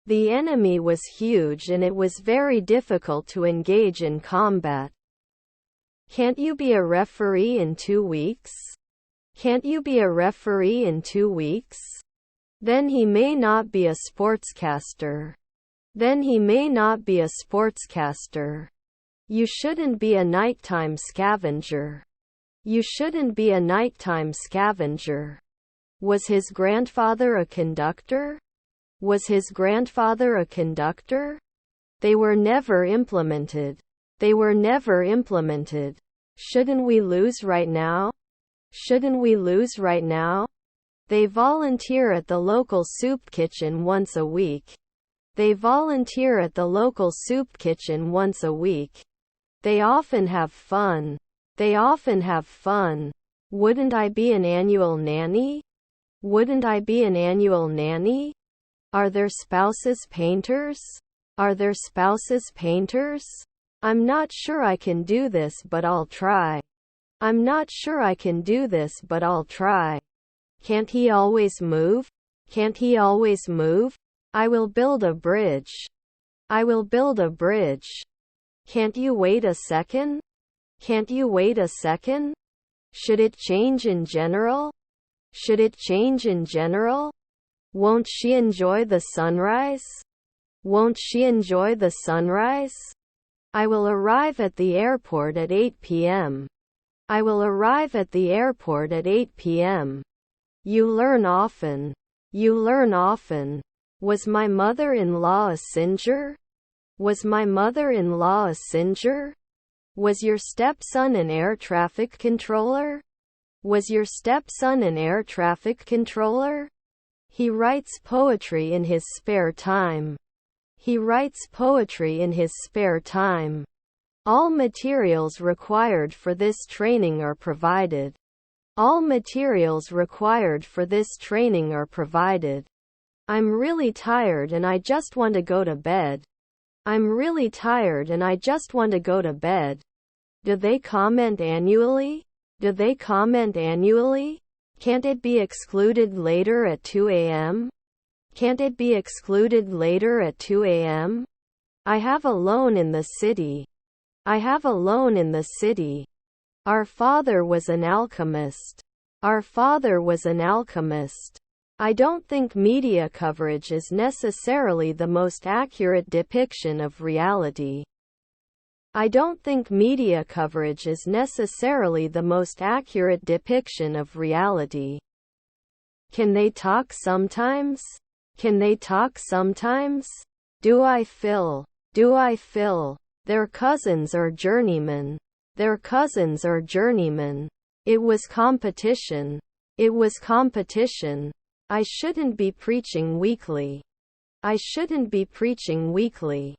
The enemy was huge and it was very difficult to engage in combat. Can't you be a referee in 2 weeks? Can't you be a referee in 2 weeks? Then he may not be a sportscaster. Then he may not be a sportscaster. You shouldn't be a nighttime scavenger. You shouldn't be a nighttime scavenger. Was his grandfather a conductor? Was his grandfather a conductor? They were never implemented. They were never implemented. Shouldn't we lose right now? Shouldn't we lose right now? They volunteer at the local soup kitchen once a week. They volunteer at the local soup kitchen once a week. They often have fun. They often have fun. Wouldn't I be an annual nanny? Wouldn't I be an annual nanny? Are their spouses painters? Are their spouses painters? I'm not sure I can do this, but I'll try. I'm not sure I can do this, but I'll try. Can't he always move? Can't he always move? I will build a bridge. I will build a bridge. Can't you wait a second? Can't you wait a second? Should it change in general? Should it change in general? Won't she enjoy the sunrise? Won't she enjoy the sunrise? I will arrive at the airport at 8 p.m. I will arrive at the airport at 8 p.m. You learn often. You learn often. Was my mother-in-law a singer? Was my mother-in-law a singer? Was your stepson an air traffic controller? Was your stepson an air traffic controller? He writes poetry in his spare time. He writes poetry in his spare time. All materials required for this training are provided. All materials required for this training are provided. I'm really tired and I just want to go to bed. I'm really tired and I just want to go to bed. Do they comment annually? Do they comment annually? Can't it be excluded later at 2 a.m.? Can't it be excluded later at 2 a.m.? I have a loan in the city. I have a loan in the city. Our father was an alchemist. Our father was an alchemist. I don't think media coverage is necessarily the most accurate depiction of reality. I don't think media coverage is necessarily the most accurate depiction of reality. Can they talk sometimes? Can they talk sometimes? Do I fill? Do I fill? Their cousins are journeymen. Their cousins are journeymen. It was competition. It was competition. I shouldn't be preaching weekly. I shouldn't be preaching weekly.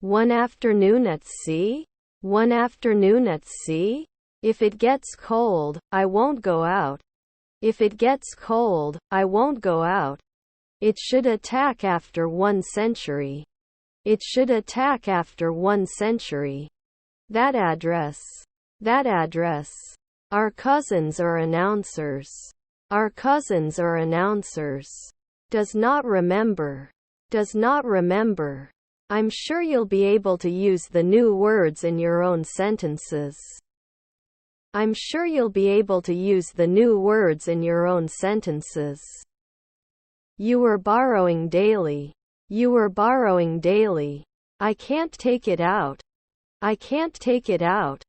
One afternoon at sea? One afternoon at sea? If it gets cold, I won't go out. If it gets cold, I won't go out. It should attack after 1 century. It should attack after 1 century. That address. That address. Our cousins are announcers. Our cousins are announcers. Does not remember. Does not remember. I'm sure you'll be able to use the new words in your own sentences. I'm sure you'll be able to use the new words in your own sentences. You were borrowing daily. You were borrowing daily. I can't take it out. I can't take it out.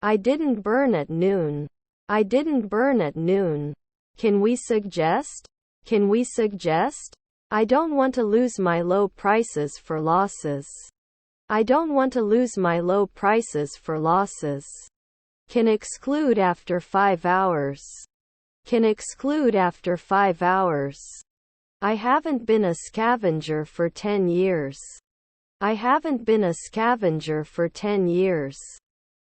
I didn't burn at noon. I didn't burn at noon. Can we suggest? Can we suggest? I don't want to lose my low prices for losses. I don't want to lose my low prices for losses. Can exclude after 5 hours. Can exclude after 5 hours. I haven't been a scavenger for 10 years. I haven't been a scavenger for 10 years.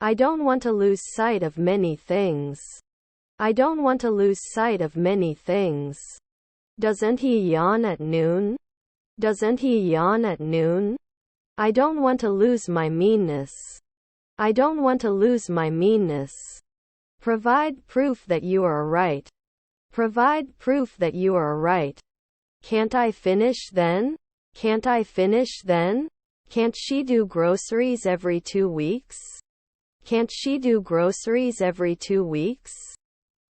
I don't want to lose sight of many things. I don't want to lose sight of many things. Doesn't he yawn at noon? Doesn't he yawn at noon? I don't want to lose my meanness. I don't want to lose my meanness. Provide proof that you are right. Provide proof that you are right. Can't I finish then? Can't I finish then? Can't she do groceries every 2 weeks? Can't she do groceries every 2 weeks?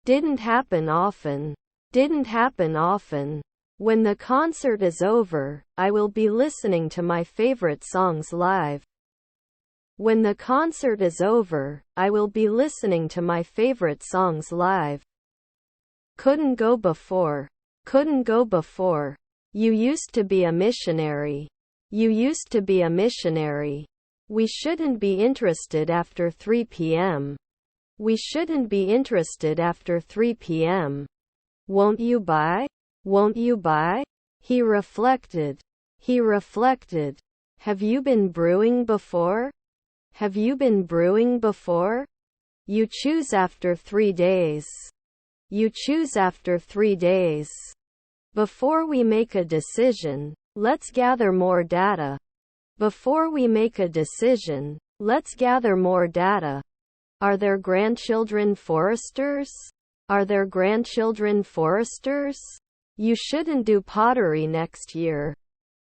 Didn't happen often. Didn't happen often. When the concert is over, I will be listening to my favorite songs live. When the concert is over, I will be listening to my favorite songs live. Couldn't go before. Couldn't go before. You used to be a missionary. You used to be a missionary. We shouldn't be interested after 3 p.m. We shouldn't be interested after 3 p.m. Won't you buy? Won't you buy? He reflected. He reflected. Have you been brewing before? Have you been brewing before? You choose after 3 days. You choose after 3 days. Before we make a decision, let's gather more data. Before we make a decision, let's gather more data. Are there grandchildren foresters? Are there grandchildren foresters? You shouldn't do pottery next year.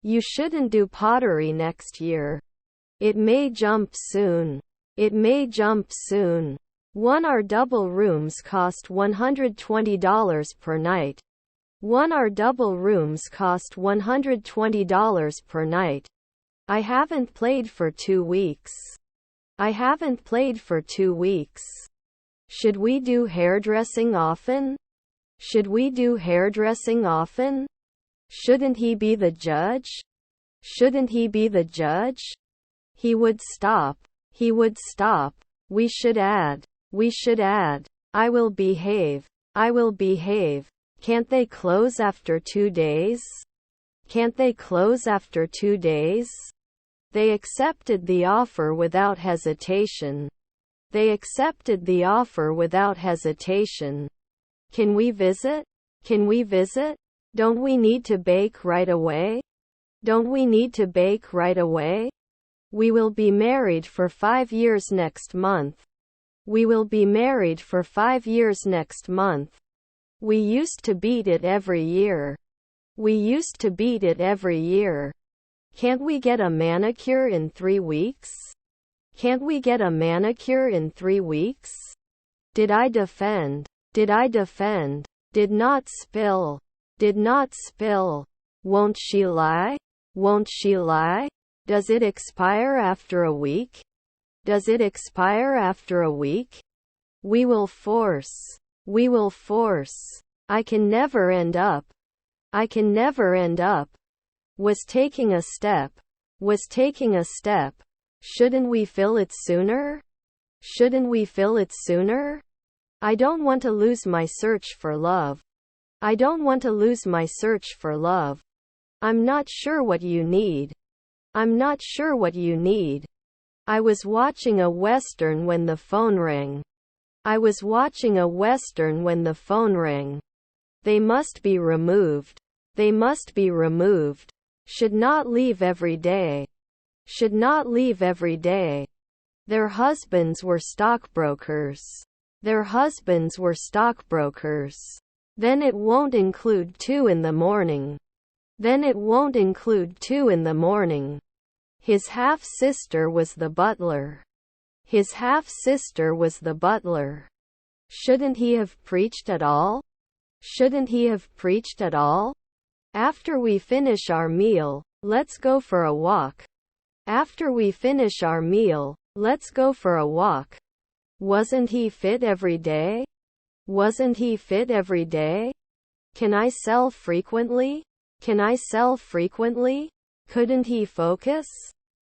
You shouldn't do pottery next year. It may jump soon. It may jump soon. 1 or double rooms cost $120 per night. 1 or double rooms cost $120 per night. I haven't played for 2 weeks. I haven't played for 2 weeks. Should we do hairdressing often? Should we do hairdressing often? Shouldn't he be the judge? Shouldn't he be the judge? He would stop. He would stop. We should add. We should add. I will behave. I will behave. Can't they close after 2 days? Can't they close after 2 days? They accepted the offer without hesitation. They accepted the offer without hesitation. Can we visit? Can we visit? Don't we need to bake right away? Don't we need to bake right away? We will be married for 5 years next month. We will be married for 5 years next month. We used to beat it every year. We used to beat it every year. Can't we get a manicure in 3 weeks? Can't we get a manicure in 3 weeks? Did I defend? Did I defend? Did not spill. Did not spill. Won't she lie? Won't she lie? Does it expire after a week? Does it expire after a week? We will force. We will force. I can never end up. I can never end up. Was taking a step. Was taking a step. Shouldn't we fill it sooner? Shouldn't we fill it sooner? I don't want to lose my search for love. I don't want to lose my search for love. I'm not sure what you need. I'm not sure what you need. I was watching a western when the phone rang. I was watching a western when the phone rang. They must be removed. They must be removed. Should not leave every day. Should not leave every day. Their husbands were stockbrokers. Their husbands were stockbrokers. Then it won't include 2 in the morning. Then it won't include 2 in the morning. His half-sister was the butler. His half-sister was the butler. Shouldn't he have preached at all? Shouldn't he have preached at all? After we finish our meal, let's go for a walk. After we finish our meal, let's go for a walk. Wasn't he fit every day? Wasn't he fit every day? Can I sell frequently? Can I sell frequently? Couldn't he focus?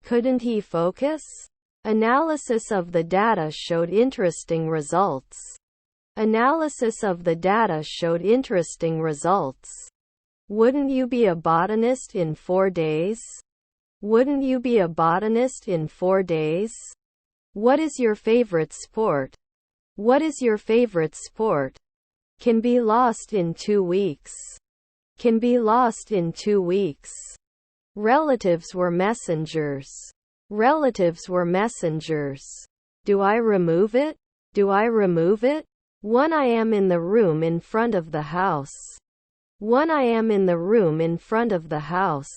Couldn't he focus? Analysis of the data showed interesting results. Analysis of the data showed interesting results. Wouldn't you be a botanist in 4 days? Wouldn't you be a botanist in 4 days? What is your favorite sport? What is your favorite sport? Can be lost in 2 weeks. Can be lost in 2 weeks. Relatives were messengers. Relatives were messengers. Do I remove it? Do I remove it? 1. I am in the room in front of the house. 1. I am in the room in front of the house.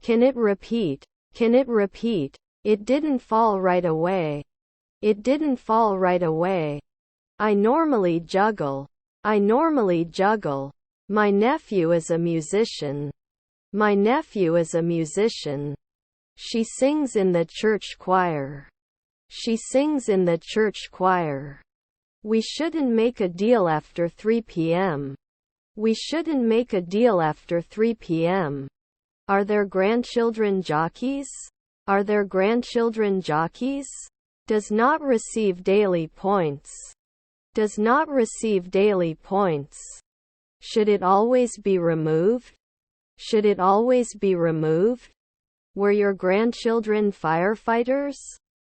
Can it repeat? Can it repeat? It didn't fall right away. It didn't fall right away. I normally juggle. I normally juggle. My nephew is a musician. My nephew is a musician. She sings in the church choir. She sings in the church choir. We shouldn't make a deal after 3 p.m. We shouldn't make a deal after 3 p.m. Are there grandchildren jockeys? Are there grandchildren jockeys? Does not receive daily points. Does not receive daily points. Should it always be removed? Should it always be removed? Were your grandchildren firefighters?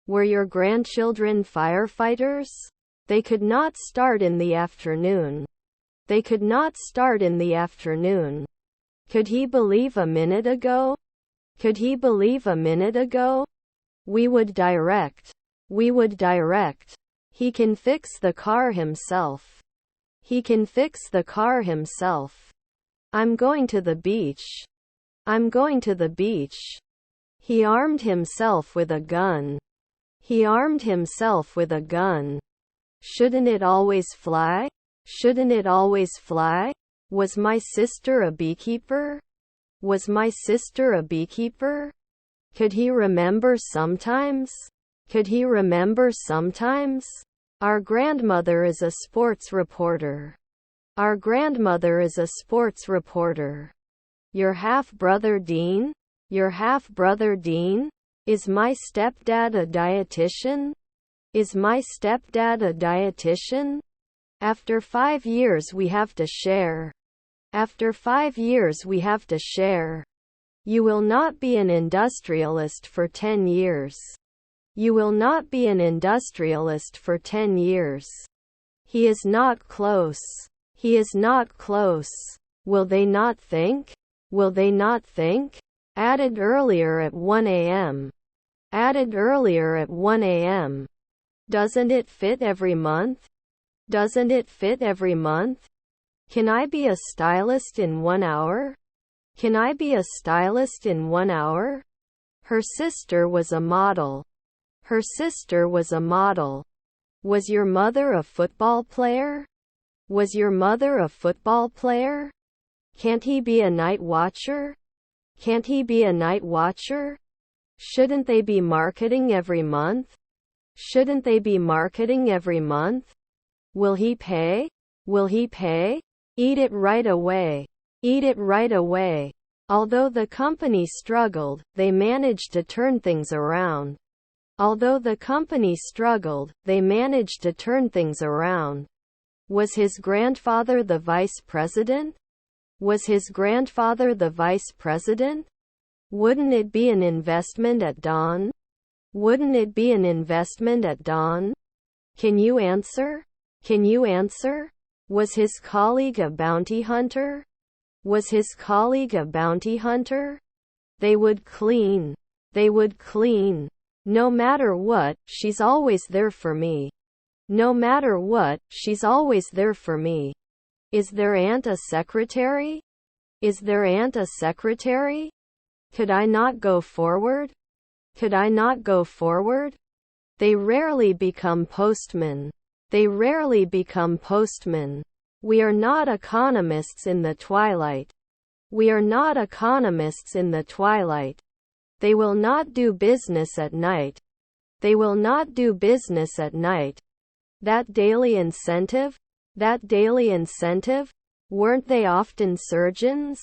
Were your grandchildren firefighters? They could not start in the afternoon. They could not start in the afternoon. Could he believe a minute ago? Could he believe a minute ago? We would direct. We would direct. He can fix the car himself. He can fix the car himself. I'm going to the beach. I'm going to the beach. He armed himself with a gun. He armed himself with a gun. Shouldn't it always fly? Shouldn't it always fly? Was my sister a beekeeper? Was my sister a beekeeper? Could he remember sometimes? Could he remember sometimes? Our grandmother is a sports reporter. Our grandmother is a sports reporter. Your half-brother Dean? Your half-brother Dean? Is my stepdad a dietitian? Is my stepdad a dietitian? After 5 years we have to share. After 5 years we have to share. You will not be an industrialist for 10 years. You will not be an industrialist for 10 years. He is not close. He is not close. Will they not think? Will they not think? Added earlier at 1 a.m. Added earlier at 1 a.m. Doesn't it fit every month? Doesn't it fit every month? Can I be a stylist in 1 hour? Can I be a stylist in 1 hour? Her sister was a model. Her sister was a model. Was your mother a football player? Was your mother a football player? Can't he be a night watcher? Can't he be a night watcher? Shouldn't they be marketing every month? Shouldn't they be marketing every month? Will he pay? Will he pay? Eat it right away. Eat it right away. Although the company struggled, they managed to turn things around. Although the company struggled, they managed to turn things around. Was his grandfather the vice president? Was his grandfather the vice president? Wouldn't it be an investment at dawn? Wouldn't it be an investment at dawn? Can you answer? Can you answer? Was his colleague a bounty hunter? Was his colleague a bounty hunter? They would clean. They would clean. No matter what, she's always there for me. No matter what, she's always there for me. Is their aunt a secretary? Is their aunt a secretary? Could I not go forward? Could I not go forward? They rarely become postmen. They rarely become postmen. We are not economists in the twilight. We are not economists in the twilight. They will not do business at night. They will not do business at night. That daily incentive? That daily incentive? Weren't they often surgeons?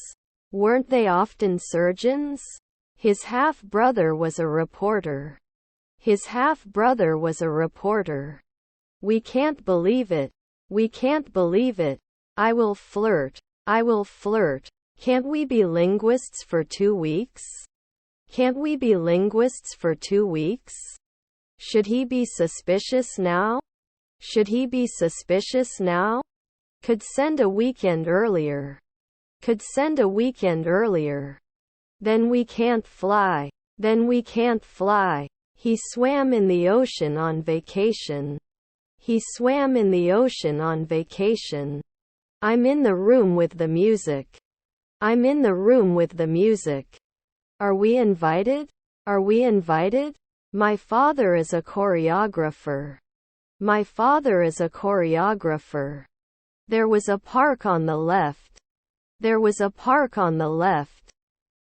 Weren't they often surgeons? His half-brother was a reporter. His half-brother was a reporter. We can't believe it. We can't believe it. I will flirt. I will flirt. Can't we be linguists for 2 weeks? Can't we be linguists for 2 weeks? Should he be suspicious now? Should he be suspicious now? Could send a weekend earlier. Could send a weekend earlier. Then we can't fly. Then we can't fly. He swam in the ocean on vacation. He swam in the ocean on vacation. I'm in the room with the music. I'm in the room with the music. Are we invited? Are we invited? My father is a choreographer. My father is a choreographer. There was a park on the left. There was a park on the left.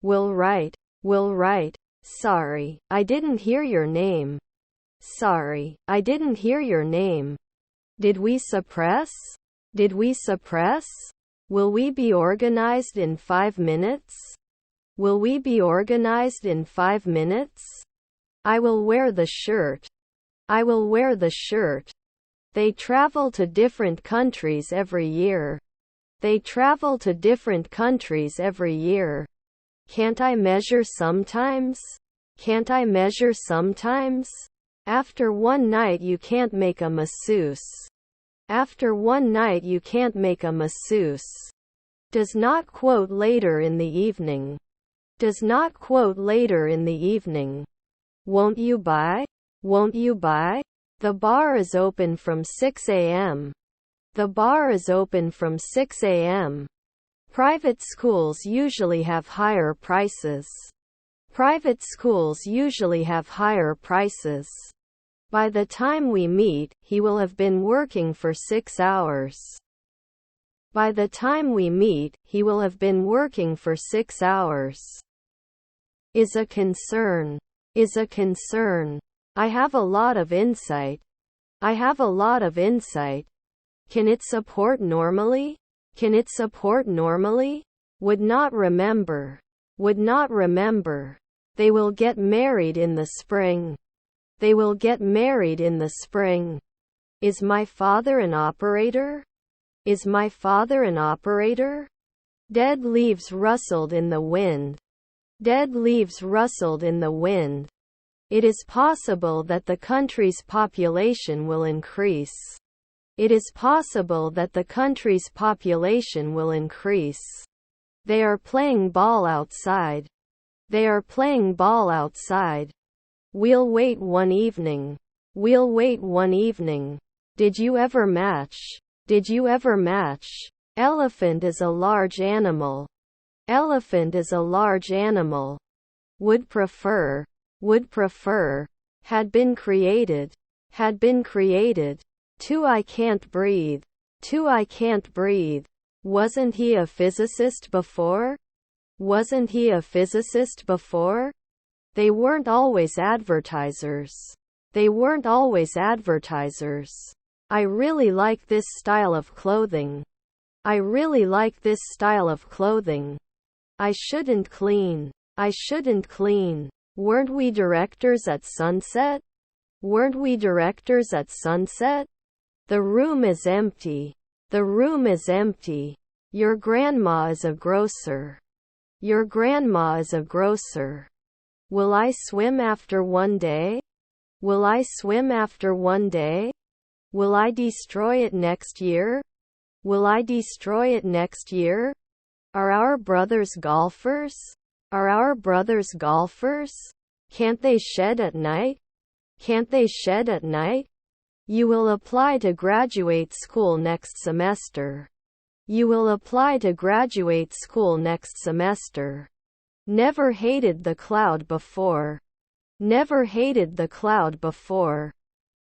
Will write. Will write. Sorry, I didn't hear your name. Sorry, I didn't hear your name. Did we suppress? Did we suppress? Will we be organized in 5 minutes? Will we be organized in 5 minutes? I will wear the shirt. I will wear the shirt. They travel to different countries every year. They travel to different countries every year. Can't I measure sometimes? Can't I measure sometimes? After one night you can't make a masseuse. After one night you can't make a masseuse. Does not quote later in the evening. Does not quote later in the evening. Won't you buy? Won't you buy? The bar is open from 6 a.m. The bar is open from 6 a.m. Private schools usually have higher prices. Private schools usually have higher prices. By the time we meet, he will have been working for 6 hours. By the time we meet, he will have been working for 6 hours. Is a concern. Is a concern. I have a lot of insight. I have a lot of insight. Can it support normally? Can it support normally? Would not remember. Would not remember. They will get married in the spring. They will get married in the spring. Is my father an operator? Is my father an operator? Dead leaves rustled in the wind. Dead leaves rustled in the wind. It is possible that the country's population will increase. It is possible that the country's population will increase. They are playing ball outside. They are playing ball outside. We'll wait one evening. We'll wait one evening. Did you ever match? Did you ever match? Elephant is a large animal. Elephant is a large animal. Would prefer. Would prefer. Had been created. Had been created. 2 I can't breathe. 2 I can't breathe. Wasn't he a physicist before? Wasn't he a physicist before? They weren't always advertisers. They weren't always advertisers. I really like this style of clothing. I really like this style of clothing. I shouldn't clean. I shouldn't clean. Weren't we directors at sunset? Weren't we directors at sunset? The room is empty. The room is empty. Your grandma is a grocer. Your grandma is a grocer. Will I swim after one day? Will I swim after one day? Will I destroy it next year? Will I destroy it next year? Are our brothers golfers? Are our brothers golfers? Can't they shed at night? Can't they shed at night? You will apply to graduate school next semester. You will apply to graduate school next semester. Never hated the cloud before. Never hated the cloud before.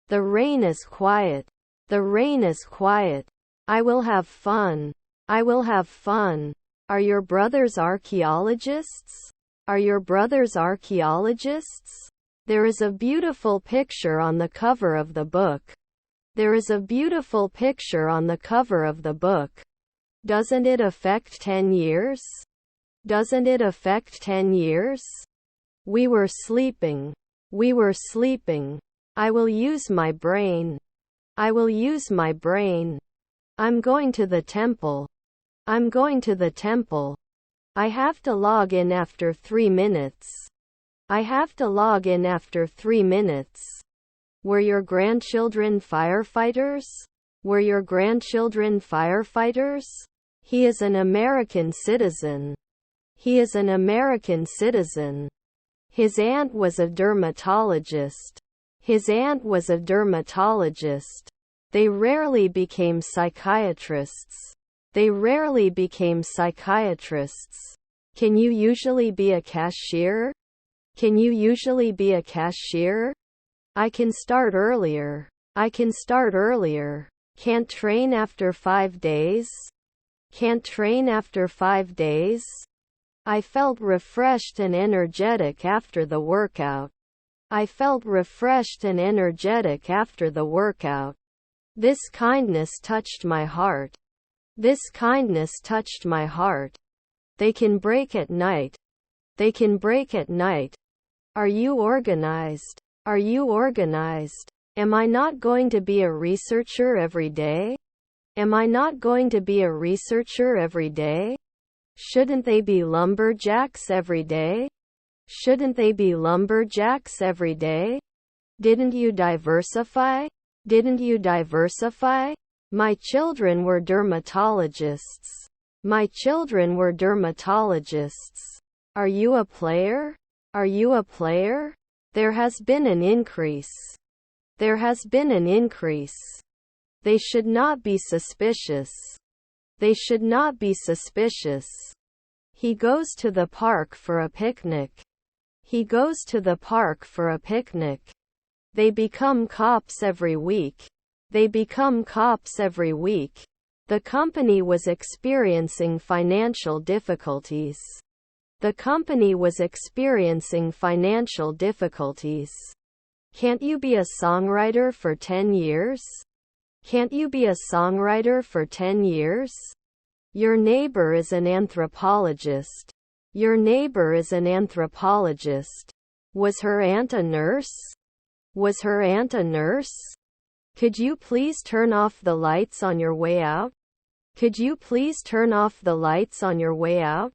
The rain is quiet. The rain is quiet. I will have fun. I will have fun. Are your brothers archaeologists? Are your brothers archaeologists? There is a beautiful picture on the cover of the book. There is a beautiful picture on the cover of the book. Doesn't it affect 10 years? Doesn't it affect 10 years? We were sleeping. We were sleeping. I will use my brain. I will use my brain. I'm going to the temple. I'm going to the temple. I have to log in after 3 minutes. I have to log in after 3 minutes. Were your grandchildren firefighters? Were your grandchildren firefighters? He is an American citizen. He is an American citizen. His aunt was a dermatologist. His aunt was a dermatologist. They rarely became psychiatrists. They rarely became psychiatrists. Can you usually be a cashier? Can you usually be a cashier? I can start earlier. I can start earlier. Can't train after 5 days? Can't train after 5 days? I felt refreshed and energetic after the workout. I felt refreshed and energetic after the workout. This kindness touched my heart. This kindness touched my heart. They can break at night. They can break at night. Are you organized? Are you organized? Am I not going to be a researcher every day? Am I not going to be a researcher every day? Shouldn't they be lumberjacks every day? Shouldn't they be lumberjacks every day? Didn't you diversify? Didn't you diversify? My children were dermatologists. My children were dermatologists. Are you a player? Are you a player? There has been an increase. There has been an increase. They should not be suspicious. They should not be suspicious. He goes to the park for a picnic. He goes to the park for a picnic. They become cops every week. They become cops every week. The company was experiencing financial difficulties. The company was experiencing financial difficulties. Can't you be a songwriter for 10 years? Can't you be a songwriter for 10 years? Your neighbor is an anthropologist. Your neighbor is an anthropologist. Was her aunt a nurse? Was her aunt a nurse? Could you please turn off the lights on your way out? Could you please turn off the lights on your way out?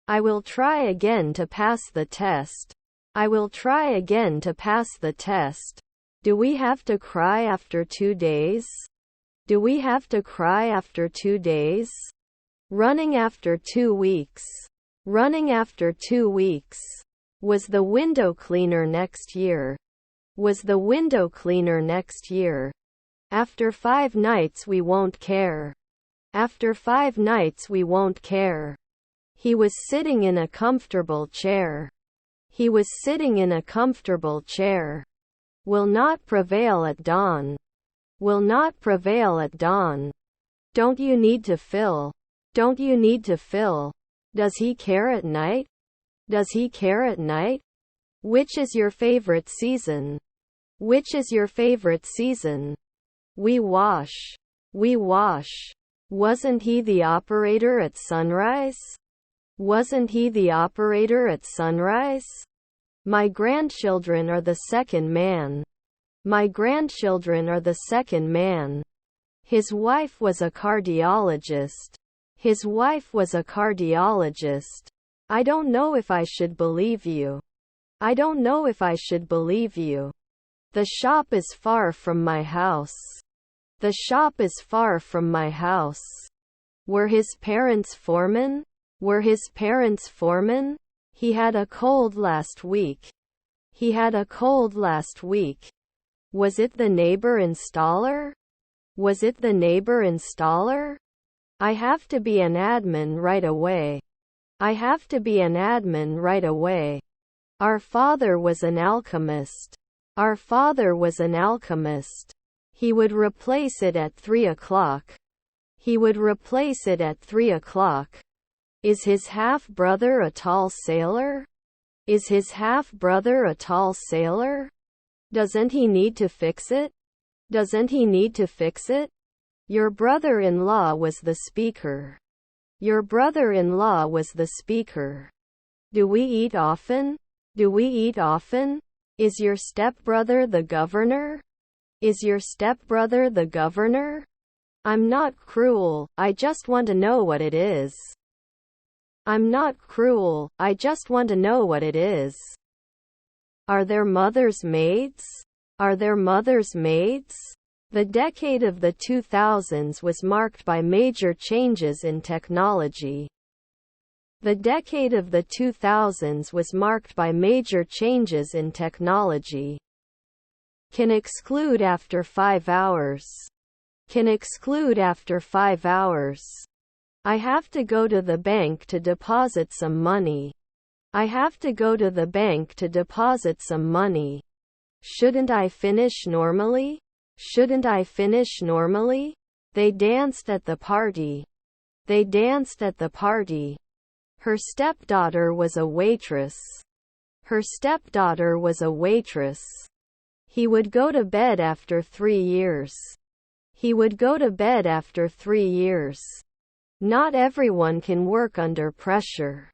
I will try again to pass the test. I will try again to pass the test. Do we have to cry after 2 days? Do we have to cry after 2 days? Running after 2 weeks. Running after 2 weeks. Was the window cleaner next year? Was the window cleaner next year? After 5 nights we won't care. After 5 nights we won't care. He was sitting in a comfortable chair. He was sitting in a comfortable chair. Will not prevail at dawn. Will not prevail at dawn. Don't you need to fill? Don't you need to fill? Does he care at night? Does he care at night? Which is your favorite season? Which is your favorite season? We wash. We wash. Wasn't he the operator at sunrise? Wasn't he the operator at sunrise? My grandchildren are the second man. My grandchildren are the second man. His wife was a cardiologist. His wife was a cardiologist. I don't know if I should believe you. I don't know if I should believe you. The shop is far from my house. The shop is far from my house. Were his parents foremen? Were his parents foremen? He had a cold last week. He had a cold last week. Was it the neighbor installer? Was it the neighbor installer? I have to be an admin right away. I have to be an admin right away. Our father was an alchemist. Our father was an alchemist. He would replace it at 3 o'clock. He would replace it at 3 o'clock. Is his half-brother a tall sailor? Is his half-brother a tall sailor? Doesn't he need to fix it? Doesn't he need to fix it? Your brother-in-law was the speaker. Your brother-in-law was the speaker. Do we eat often? Do we eat often? Is your stepbrother the governor? Is your stepbrother the governor? I'm not cruel, I just want to know what it is. I'm not cruel, I just want to know what it is. Are there mothers' maids? Are there mothers' maids? The decade of the 2000s was marked by major changes in technology. The decade of the 2000s was marked by major changes in technology. Can exclude after 5 hours. Can exclude after 5 hours. I have to go to the bank to deposit some money. I have to go to the bank to deposit some money. Shouldn't I finish normally? Shouldn't I finish normally? They danced at the party. They danced at the party. Her stepdaughter was a waitress. Her stepdaughter was a waitress. He would go to bed after 3 years. He would go to bed after 3 years. Not everyone can work under pressure.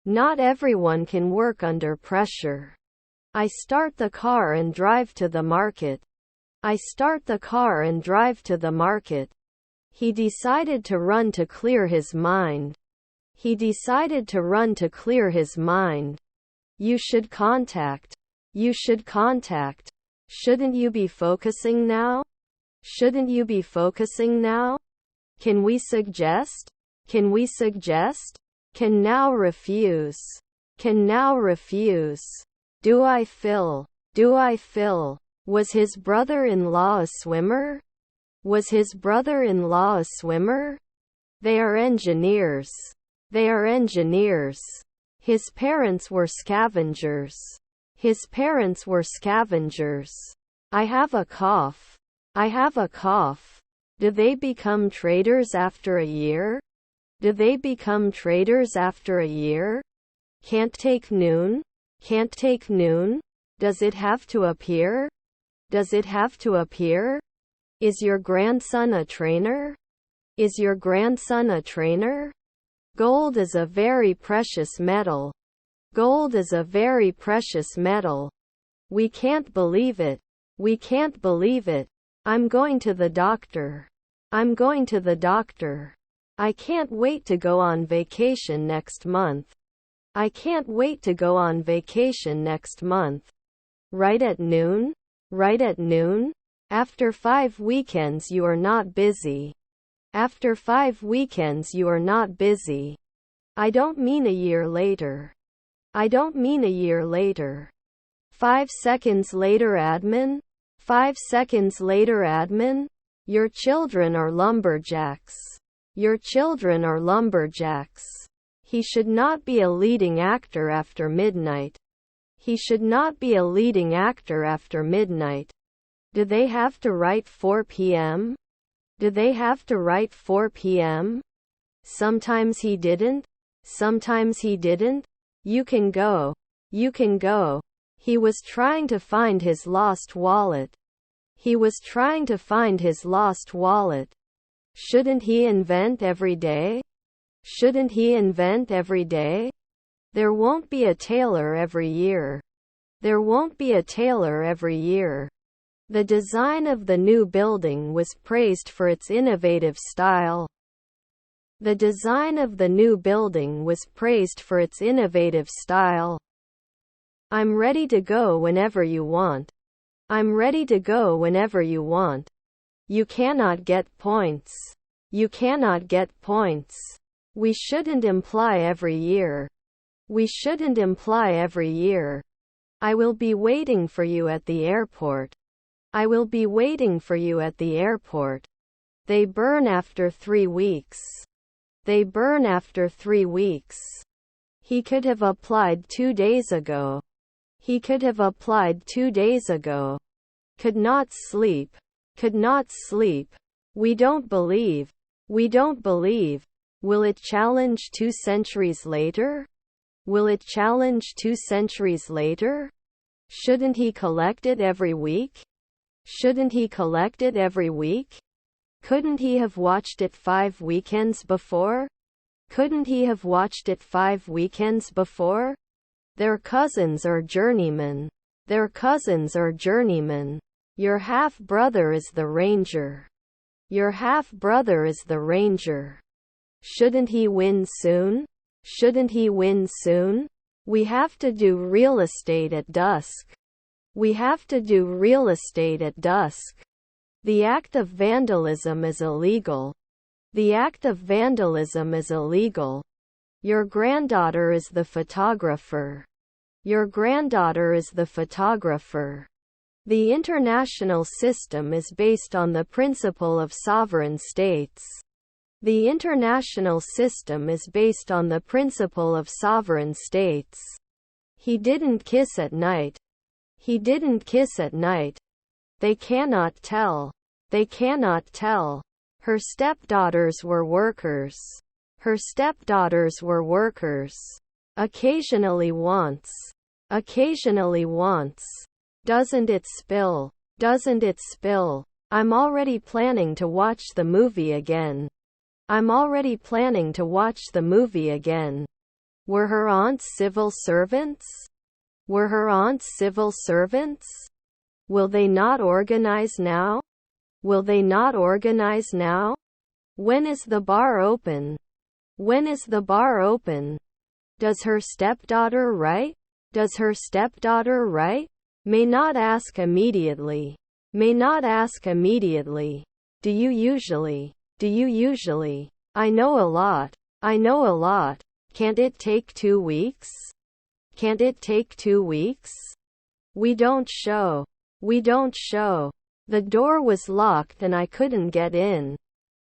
Not everyone can work under pressure. I start the car and drive to the market. I start the car and drive to the market. He decided to run to clear his mind. He decided to run to clear his mind. You should contact. You should contact. Shouldn't you be focusing now? Shouldn't you be focusing now? Can we suggest? Can we suggest? Can now refuse. Can now refuse. Do I fill? Do I fill? Was his brother-in-law a swimmer? Was his brother-in-law a swimmer? They are engineers. They are engineers. His parents were scavengers. His parents were scavengers. I have a cough. I have a cough. Do they become traders after a year? Do they become traders after a year? Can't take noon? Can't take noon? Does it have to appear? Does it have to appear? Is your grandson a trainer? Is your grandson a trainer? Gold is a very precious metal. Gold is a very precious metal. We can't believe it. We can't believe it. I'm going to the doctor. I'm going to the doctor. I can't wait to go on vacation next month. I can't wait to go on vacation next month. Right at noon? Right at noon? After 5 weekends you are not busy. After 5 weekends you are not busy. I don't mean a year later. I don't mean a year later. 5 seconds later admin? 5 seconds later admin? Your children are lumberjacks. Your children are lumberjacks. He should not be a leading actor after midnight. He should not be a leading actor after midnight. Do they have to write 4 p.m.? Do they have to write 4 p.m.? Sometimes he didn't. Sometimes he didn't. You can go. You can go. He was trying to find his lost wallet. He was trying to find his lost wallet. Shouldn't he invent every day? Shouldn't he invent every day? There won't be a tailor every year. There won't be a tailor every year. The design of the new building was praised for its innovative style. The design of the new building was praised for its innovative style. I'm ready to go whenever you want. I'm ready to go whenever you want. You cannot get points. You cannot get points. We shouldn't imply every year. We shouldn't imply every year. I will be waiting for you at the airport. I will be waiting for you at the airport. They burn after 3 weeks. They burn after 3 weeks. He could have applied 2 days ago. He could have applied 2 days ago. Could not sleep. Could not sleep. We don't believe. We don't believe. Will it challenge 2 centuries later? Will it challenge 2 centuries later? Shouldn't he collect it every week? Shouldn't he collect it every week? Couldn't he have watched it 5 weekends before? Couldn't he have watched it 5 weekends before? They're cousins or journeymen. They're cousins or journeymen. Your half-brother is the ranger. Your half-brother is the ranger. Shouldn't he win soon? Shouldn't he win soon? We have to do real estate at dusk. We have to do real estate at dusk. The act of vandalism is illegal. The act of vandalism is illegal. Your granddaughter is the photographer. Your granddaughter is the photographer. The international system is based on the principle of sovereign states. The international system is based on the principle of sovereign states. He didn't kiss at night. He didn't kiss at night. They cannot tell. They cannot tell. Her stepdaughters were workers. Her stepdaughters were workers. Occasionally once. Occasionally once. Doesn't it spill? Doesn't it spill? I'm already planning to watch the movie again. I'm already planning to watch the movie again. Were her aunts civil servants? Were her aunts civil servants? Will they not organize now? Will they not organize now? When is the bar open? When is the bar open? Does her stepdaughter write? Does her stepdaughter write? May not ask immediately. May not ask immediately. Do you usually? Do you usually? I know a lot. I know a lot. Can't it take 2 weeks? Can't it take 2 weeks? We don't show. We don't show. The door was locked and I couldn't get in.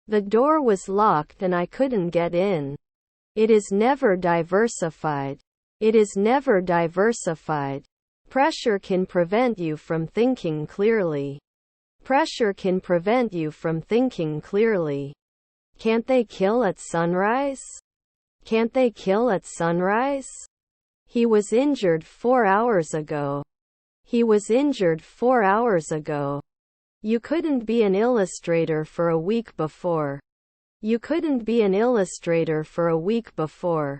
The door was locked and I couldn't get in. It is never diversified. It is never diversified. Pressure can prevent you from thinking clearly. Pressure can prevent you from thinking clearly. Can't they kill at sunrise? Can't they kill at sunrise? He was injured 4 hours ago. He was injured 4 hours ago. You couldn't be an illustrator for a week before. You couldn't be an illustrator for a week before.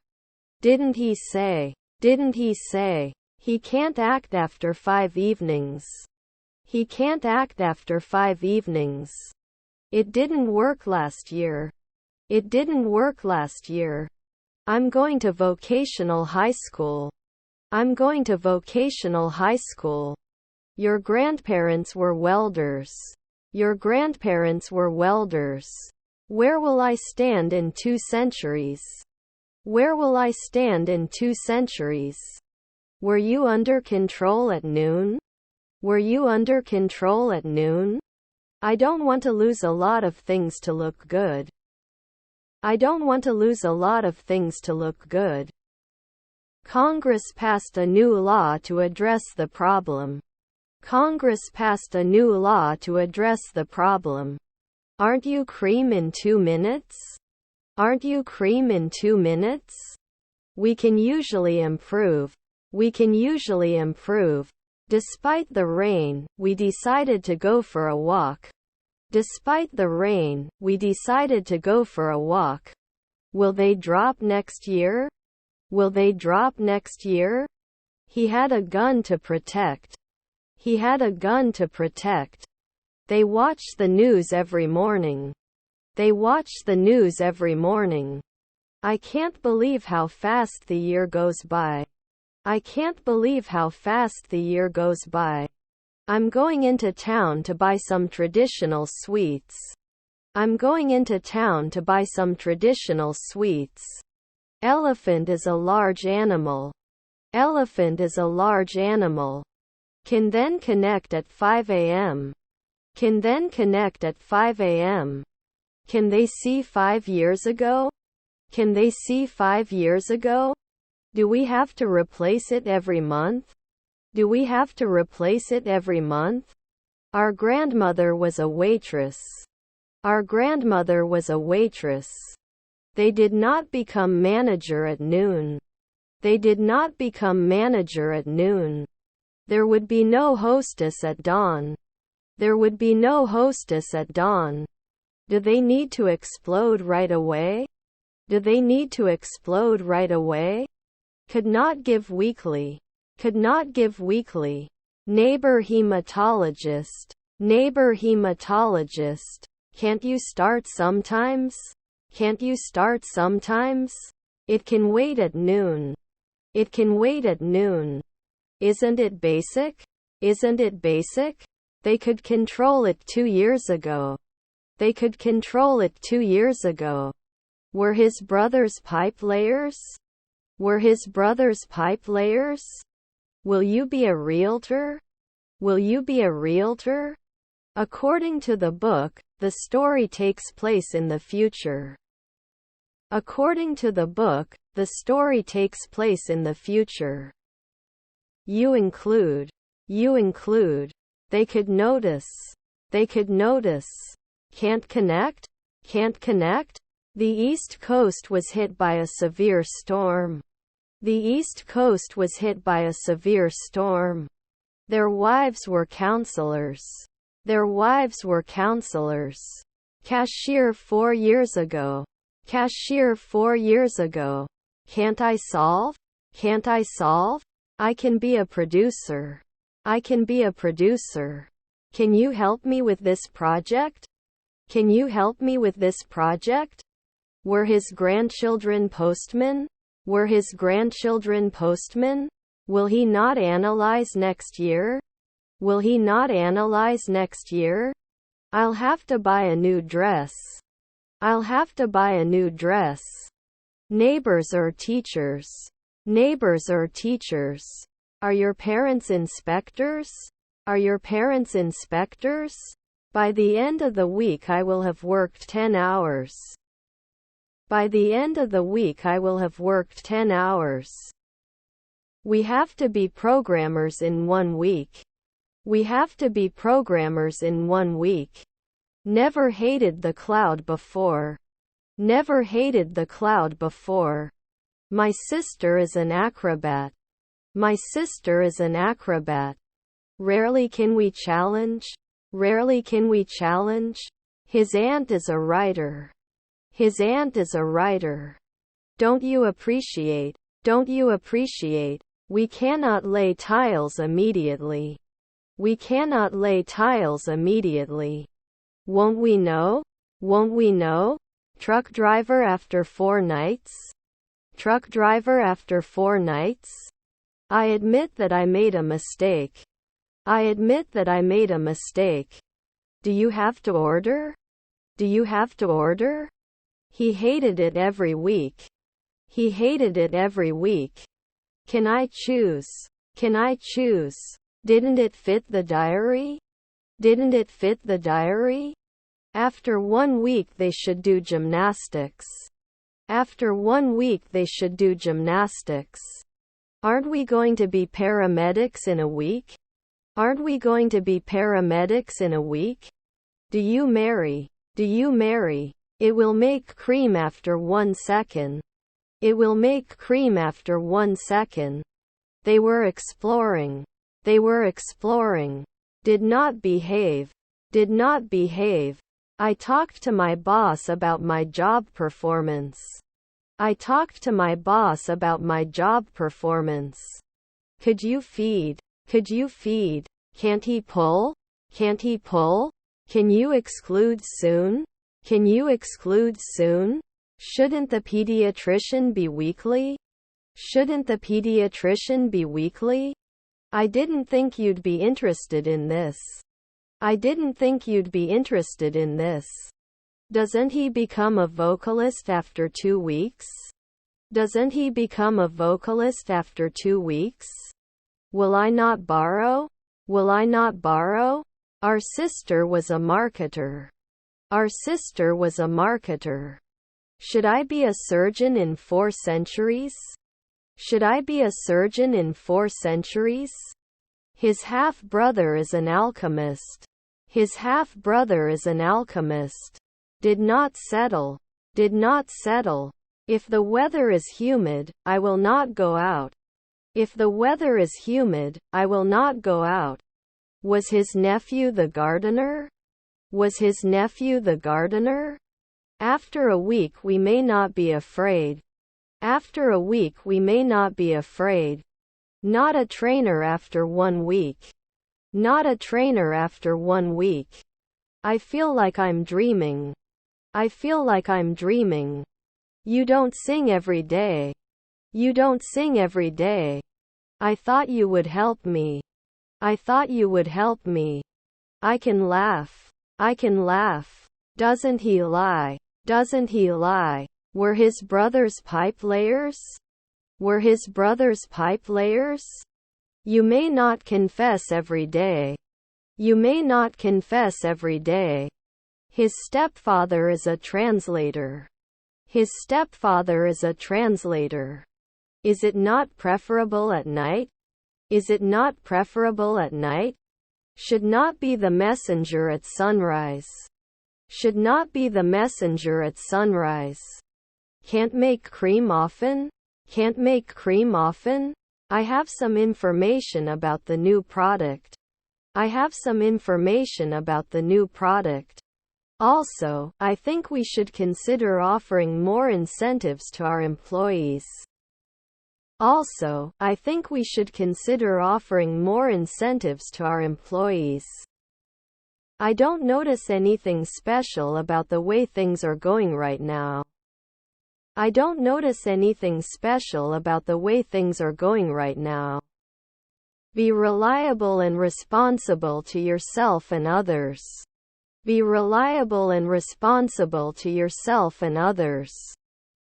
Didn't he say? Didn't he say? He can't act after 5 evenings. He can't act after 5 evenings. It didn't work last year. It didn't work last year. I'm going to vocational high school. I'm going to vocational high school. Your grandparents were welders. Your grandparents were welders. Where will I stand in 2 centuries? Where will I stand in 2 centuries? Were you under control at noon? Were you under control at noon? I don't want to lose a lot of things to look good. I don't want to lose a lot of things to look good. Congress passed a new law to address the problem. Congress passed a new law to address the problem. Aren't you cream in 2 minutes? Aren't you cream in 2 minutes? We can usually improve. We can usually improve. Despite the rain, we decided to go for a walk. Despite the rain, we decided to go for a walk. Will they drop next year? Will they drop next year? He had a gun to protect. He had a gun to protect. They watch the news every morning. They watch the news every morning. I can't believe how fast the year goes by. I can't believe how fast the year goes by. I'm going into town to buy some traditional sweets. I'm going into town to buy some traditional sweets. Elephant is a large animal. Elephant is a large animal. Can then connect at 5 a.m. Can then connect at 5 a.m. Can they see 5 years ago? Can they see 5 years ago? Do we have to replace it every month? Do we have to replace it every month? Our grandmother was a waitress. Our grandmother was a waitress. They did not become manager at noon. They did not become manager at noon. There would be no hostess at dawn. There would be no hostess at dawn. Do they need to explode right away? Do they need to explode right away? Could not give weekly. Could not give weekly. Neighbor hematologist. Neighbor hematologist. Can't you start sometimes? Can't you start sometimes? It can wait at noon. It can wait at noon. Isn't it basic? Isn't it basic? They could control it 2 years ago. They could control it 2 years ago. Were his brothers pipe layers? Were his brothers pipe layers? Will you be a realtor? Will you be a realtor? According to the book, the story takes place in the future. According to the book, the story takes place in the future. You include. You include. They could notice. They could notice. Can't connect? Can't connect? The East Coast was hit by a severe storm. The East Coast was hit by a severe storm. Their wives were counselors. Their wives were counselors. Cashier 4 years ago. Cashier 4 years ago. Can't I solve? Can't I solve? I can be a producer. I can be a producer. Can you help me with this project? Can you help me with this project? Were his grandchildren postmen? Were his grandchildren postmen? Will he not analyze next year? Will he not analyze next year? I'll have to buy a new dress. I'll have to buy a new dress. Neighbors or teachers. Neighbors or teachers. Are your parents inspectors? Are your parents inspectors? By the end of the week I will have worked 10 hours. By the end of the week I will have worked 10 hours. We have to be programmers in 1 week. We have to be programmers in 1 week. Never hated the cloud before. Never hated the cloud before. My sister is an acrobat. My sister is an acrobat. Rarely can we challenge. Rarely can we challenge. His aunt is a writer. His aunt is a writer. Don't you appreciate? Don't you appreciate? We cannot lay tiles immediately. We cannot lay tiles immediately. Won't we know? Won't we know? Truck driver after 4 nights? Truck driver after 4 nights? I admit that I made a mistake. I admit that I made a mistake. Do you have to order? Do you have to order? He hated it every week. He hated it every week. Can I choose? Can I choose? Didn't it fit the diary? Didn't it fit the diary? After 1 week they should do gymnastics. After 1 week they should do gymnastics. Aren't we going to be paramedics in a week? Aren't we going to be paramedics in a week? Do you marry? Do you marry? It will make cream after 1 second. It will make cream after 1 second. They were exploring. They were exploring. Did not behave. Did not behave. I talked to my boss about my job performance. I talked to my boss about my job performance. Could you feed? Could you feed? Can't he pull? Can't he pull? Can you exclude soon? Can you exclude soon? Shouldn't the pediatrician be weekly? Shouldn't the pediatrician be weekly? I didn't think you'd be interested in this. I didn't think you'd be interested in this. Doesn't he become a vocalist after 2 weeks? Doesn't he become a vocalist after 2 weeks? Will I not borrow? Will I not borrow? Our sister was a marketer. Our sister was a marketer. Should I be a surgeon in 4 centuries? Should I be a surgeon in 4 centuries? His half-brother is an alchemist. His half-brother is an alchemist. Did not settle. Did not settle. If the weather is humid, I will not go out. If the weather is humid, I will not go out. Was his nephew the gardener? Was his nephew the gardener? After a week we may not be afraid. After a week we may not be afraid. Not a trainer after 1 week. Not a trainer after 1 week. I feel like I'm dreaming. I feel like I'm dreaming. You don't sing every day. You don't sing every day. I thought you would help me. I thought you would help me. I can laugh. I can laugh. Doesn't he lie? Doesn't he lie? Were his brothers pipe layers? Were his brothers pipe layers? You may not confess every day. You may not confess every day. His stepfather is a translator. His stepfather is a translator. Is it not preferable at night? Is it not preferable at night? Should not be the messenger at sunrise. Should not be the messenger at sunrise. Can't make cream often? Can't make cream often? I have some information about the new product. I have some information about the new product. Also, I think we should consider offering more incentives to our employees. Also, I think we should consider offering more incentives to our employees. I don't notice anything special about the way things are going right now. I don't notice anything special about the way things are going right now. Be reliable and responsible to yourself and others. Be reliable and responsible to yourself and others.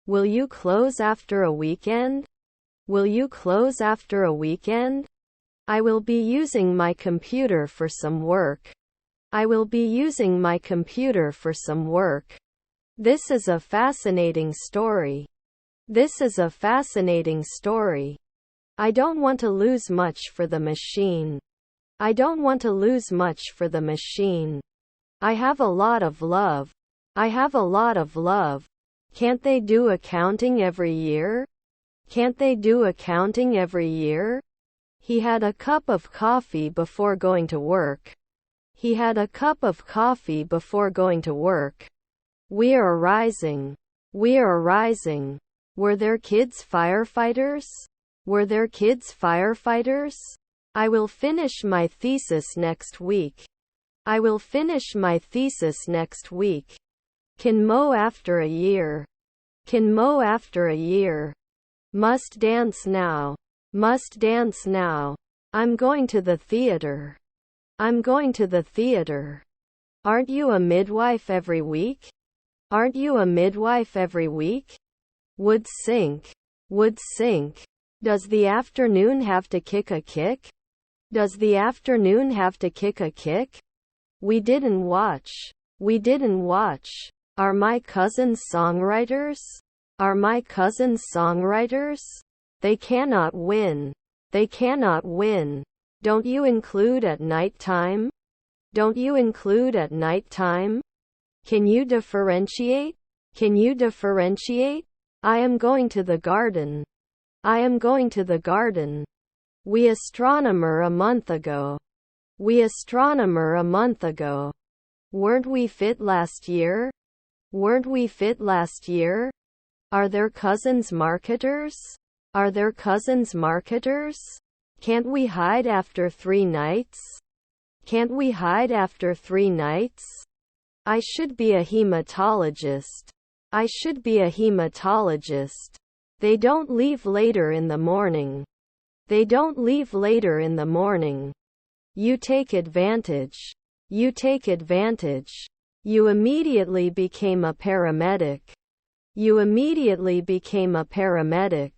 Will you close after a weekend? Will you close after a weekend? I will be using my computer for some work. I will be using my computer for some work. This is a fascinating story. This is a fascinating story. I don't want to lose much for the machine. I don't want to lose much for the machine. I have a lot of love. I have a lot of love. Can't they do accounting every year? Can't they do accounting every year? He had a cup of coffee before going to work. He had a cup of coffee before going to work. We are rising. We are rising. Were there kids firefighters? Were there kids firefighters? I will finish my thesis next week. I will finish my thesis next week. Can mow after a year. Can mow after a year. Must dance now. Must dance now. I'm going to the theater. I'm going to the theater. Aren't you a midwife every week? Aren't you a midwife every week? Would sink. Would sink. Does the afternoon have to kick a kick? Does the afternoon have to kick a kick? We didn't watch. We didn't watch. Are my cousins songwriters? Are my cousins songwriters? They cannot win. They cannot win. Don't you include at night time? Don't you include at night time? Can you differentiate? Can you differentiate? I am going to the garden. I am going to the garden. We astronomer a month ago. We astronomer a month ago. Weren't we fit last year? Weren't we fit last year? Are their cousins marketers? Are their cousins marketers? Can't we hide after 3 nights? Can't we hide after 3 nights? I should be a hematologist. I should be a hematologist. They don't leave later in the morning. They don't leave later in the morning. You take advantage. You take advantage. You immediately became a paramedic. You immediately became a paramedic.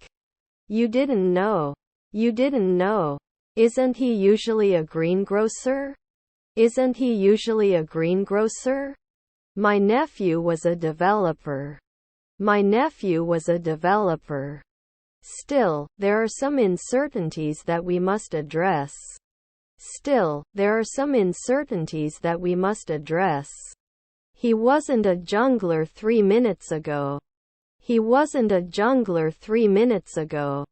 You didn't know. You didn't know. Isn't he usually a greengrocer? Isn't he usually a greengrocer? My nephew was a developer. My nephew was a developer. Still, there are some uncertainties that we must address. Still, there are some uncertainties that we must address. He wasn't a jungler 3 minutes ago. He wasn't a jungler 3 minutes ago.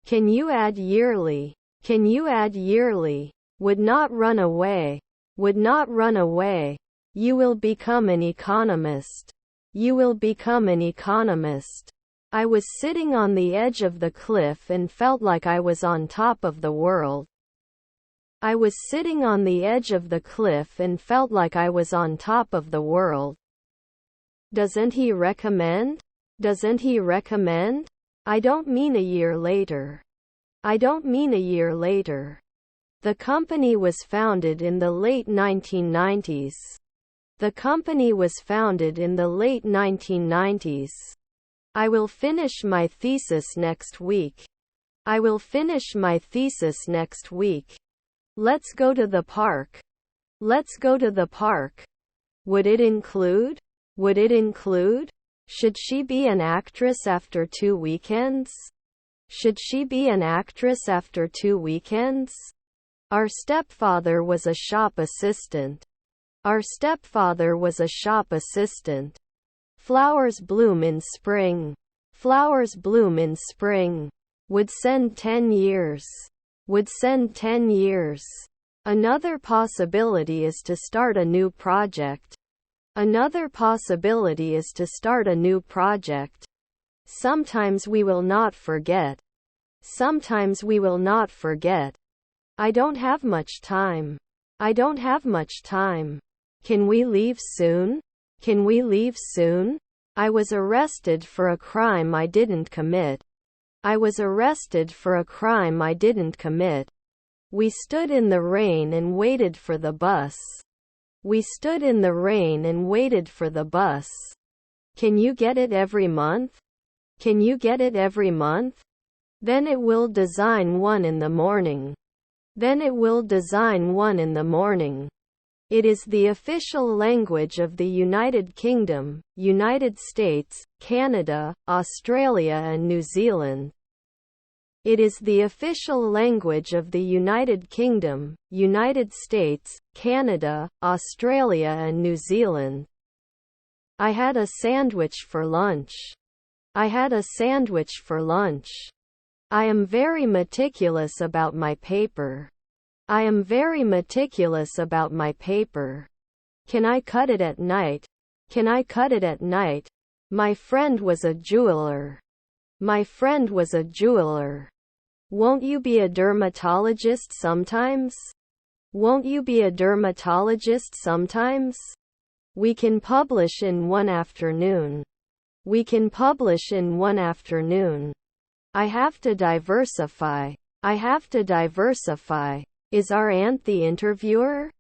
Can you add yearly? Can you add yearly? Would not run away. Would not run away. You will become an economist. You will become an economist. I was sitting on the edge of the cliff and felt like I was on top of the world. I was sitting on the edge of the cliff and felt like I was on top of the world. Doesn't he recommend? Doesn't he recommend? I don't mean a year later. I don't mean a year later. The company was founded in the late 1990s. The company was founded in the late 1990s. I will finish my thesis next week. I will finish my thesis next week. Let's go to the park. Let's go to the park. Would it include? Would it include? Should she be an actress after 2 weekends? Should she be an actress after 2 weekends? Our stepfather was a shop assistant. Our stepfather was a shop assistant. Flowers bloom in spring. Flowers bloom in spring. Would send 10 years. Would send 10 years. Another possibility is to start a new project. Another possibility is to start a new project. Sometimes we will not forget. Sometimes we will not forget. I don't have much time. I don't have much time. Can we leave soon? Can we leave soon? I was arrested for a crime I didn't commit. I was arrested for a crime I didn't commit. We stood in the rain and waited for the bus. We stood in the rain and waited for the bus. Can you get it every month? Can you get it every month? Then it will design one in the morning. Then it will design one in the morning. It is the official language of the United Kingdom, United States, Canada, Australia and New Zealand. It is the official language of the United Kingdom, United States, Canada, Australia and New Zealand. I had a sandwich for lunch. I had a sandwich for lunch. I am very meticulous about my paper. I am very meticulous about my paper. Can I cut it at night? Can I cut it at night? My friend was a jeweler. My friend was a jeweler. Won't you be a dermatologist sometimes? Won't you be a dermatologist sometimes? We can publish in one afternoon. We can publish in one afternoon. I have to diversify. I have to diversify. Is our aunt the interviewer?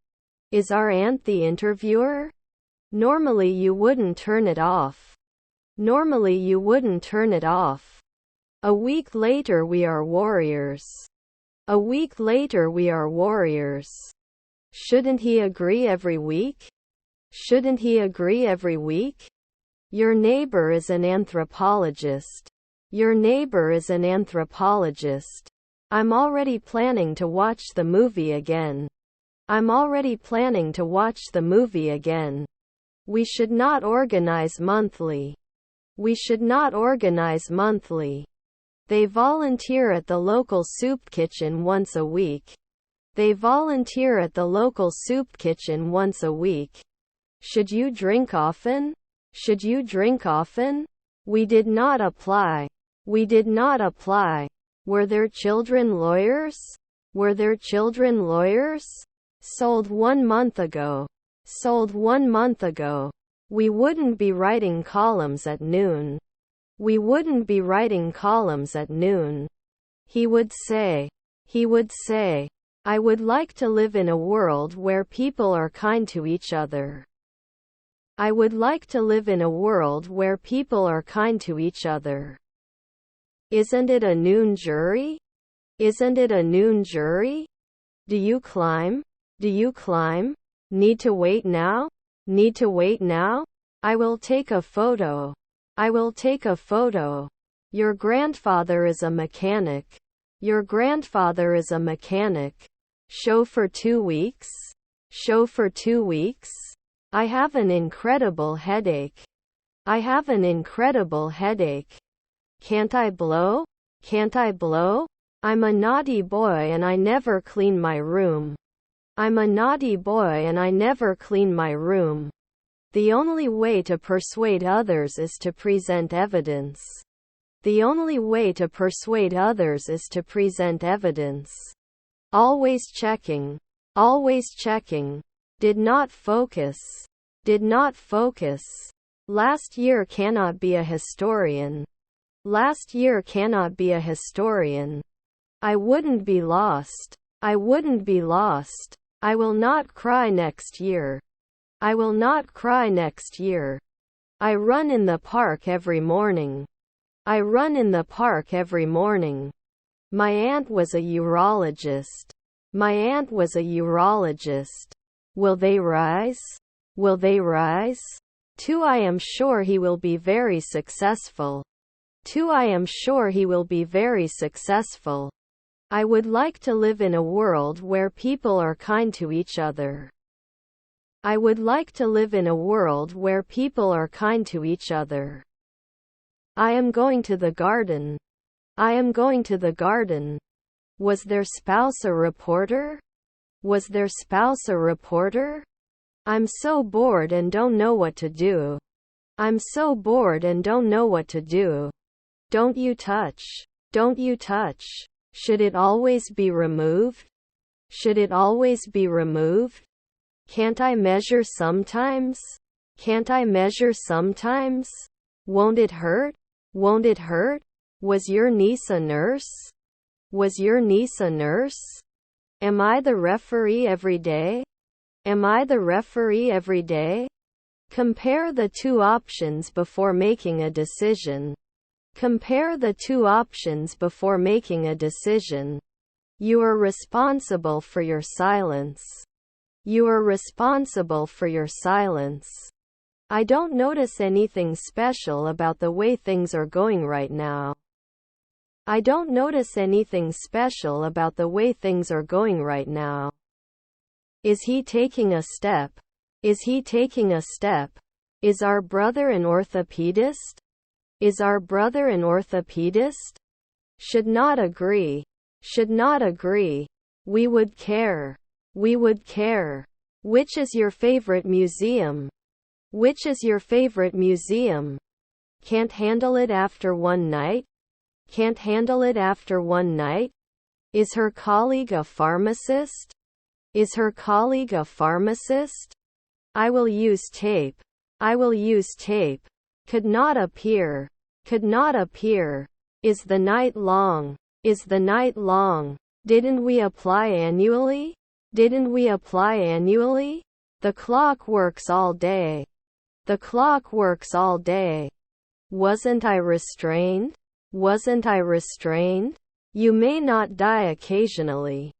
Is our aunt the interviewer? Normally you wouldn't turn it off. Normally you wouldn't turn it off. A week later we are warriors. A week later we are warriors. Shouldn't he agree every week? Shouldn't he agree every week? Your neighbor is an anthropologist. Your neighbor is an anthropologist. I'm already planning to watch the movie again. I'm already planning to watch the movie again. We should not organize monthly. We should not organize monthly. They volunteer at the local soup kitchen once a week. They volunteer at the local soup kitchen once a week. Should you drink often? Should you drink often? We did not apply. We did not apply. Were their children lawyers? Were their children lawyers? Sold 1 month ago. Sold 1 month ago. We wouldn't be writing columns at noon. We wouldn't be writing columns at noon. He would say. He would say. I would like to live in a world where people are kind to each other. I would like to live in a world where people are kind to each other. Isn't it a noon jury? Isn't it a noon jury? Do you climb? Do you climb? Need to wait now? Need to wait now? I will take a photo. I will take a photo. Your grandfather is a mechanic. Your grandfather is a mechanic. Show for 2 weeks? Show for 2 weeks? I have an incredible headache. I have an incredible headache. Can't I blow? Can't I blow? I'm a naughty boy and I never clean my room. I'm a naughty boy and I never clean my room. The only way to persuade others is to present evidence. The only way to persuade others is to present evidence. Always checking. Always checking. Did not focus. Did not focus. Last year cannot be a historian. Last year cannot be a historian. I wouldn't be lost. I wouldn't be lost. I will not cry next year. I will not cry next year. I run in the park every morning. I run in the park every morning. My aunt was a urologist. My aunt was a urologist. Will they rise? Will they rise? 2. I am sure he will be very successful. 2. I am sure he will be very successful. I would like to live in a world where people are kind to each other. I would like to live in a world where people are kind to each other. I am going to the garden. I am going to the garden. Was their spouse a reporter? Was their spouse a reporter? I'm so bored and don't know what to do. I'm so bored and don't know what to do. Don't you touch. Don't you touch. Should it always be removed? Should it always be removed? Can't I measure sometimes? Can't I measure sometimes? Won't it hurt? Won't it hurt? Was your niece a nurse? Was your niece a nurse? Am I the referee every day? Am I the referee every day? Compare the two options before making a decision. Compare the two options before making a decision. You are responsible for your silence. You are responsible for your silence. I don't notice anything special about the way things are going right now. I don't notice anything special about the way things are going right now. Is he taking a step? Is he taking a step? Is our brother an orthopedist? Is our brother an orthopedist? Should not agree. Should not agree. We would care. We would care. Which is your favorite museum? Which is your favorite museum? Can't handle it after one night? Can't handle it after one night? Is her colleague a pharmacist? Is her colleague a pharmacist? I will use tape. I will use tape. Could not appear. Could not appear. Is the night long? Is the night long? Didn't we apply annually? Didn't we apply annually? The clock works all day. The clock works all day. Wasn't I restrained? Wasn't I restrained? You may not die occasionally.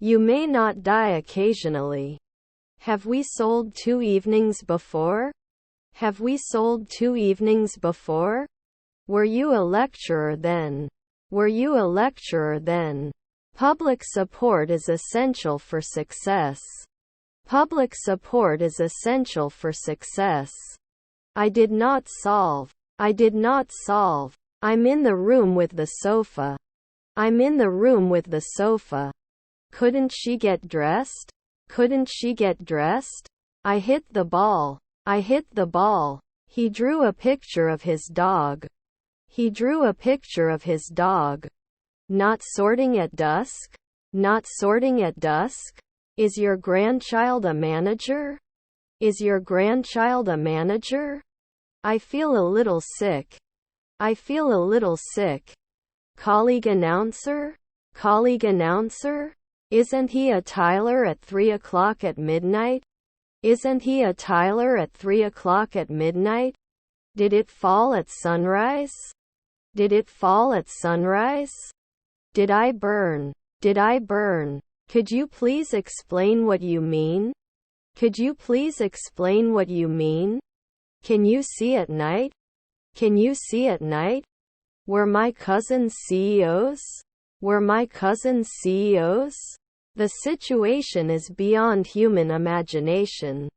You may not die occasionally. Have we sold 2 evenings before? Have we sold 2 evenings before? Were you a lecturer then? Were you a lecturer then? Public support is essential for success. Public support is essential for success. I did not solve. I did not solve. I'm in the room with the sofa. I'm in the room with the sofa. Couldn't she get dressed? Couldn't she get dressed? I hit the ball. I hit the ball. He drew a picture of his dog. He drew a picture of his dog. Not sorting at dusk? Not sorting at dusk? Is your grandchild a manager? Is your grandchild a manager? I feel a little sick. I feel a little sick. Colleague announcer? Colleague announcer? Isn't he a Tyler at 3 o'clock at midnight? Isn't he a Tyler at 3 o'clock at midnight? Did it fall at sunrise? Did it fall at sunrise? Did I burn? Did I burn? Could you please explain what you mean? Could you please explain what you mean? Can you see at night? Can you see at night? Were my cousins CEOs? Were my cousins CEOs? The situation is beyond human imagination.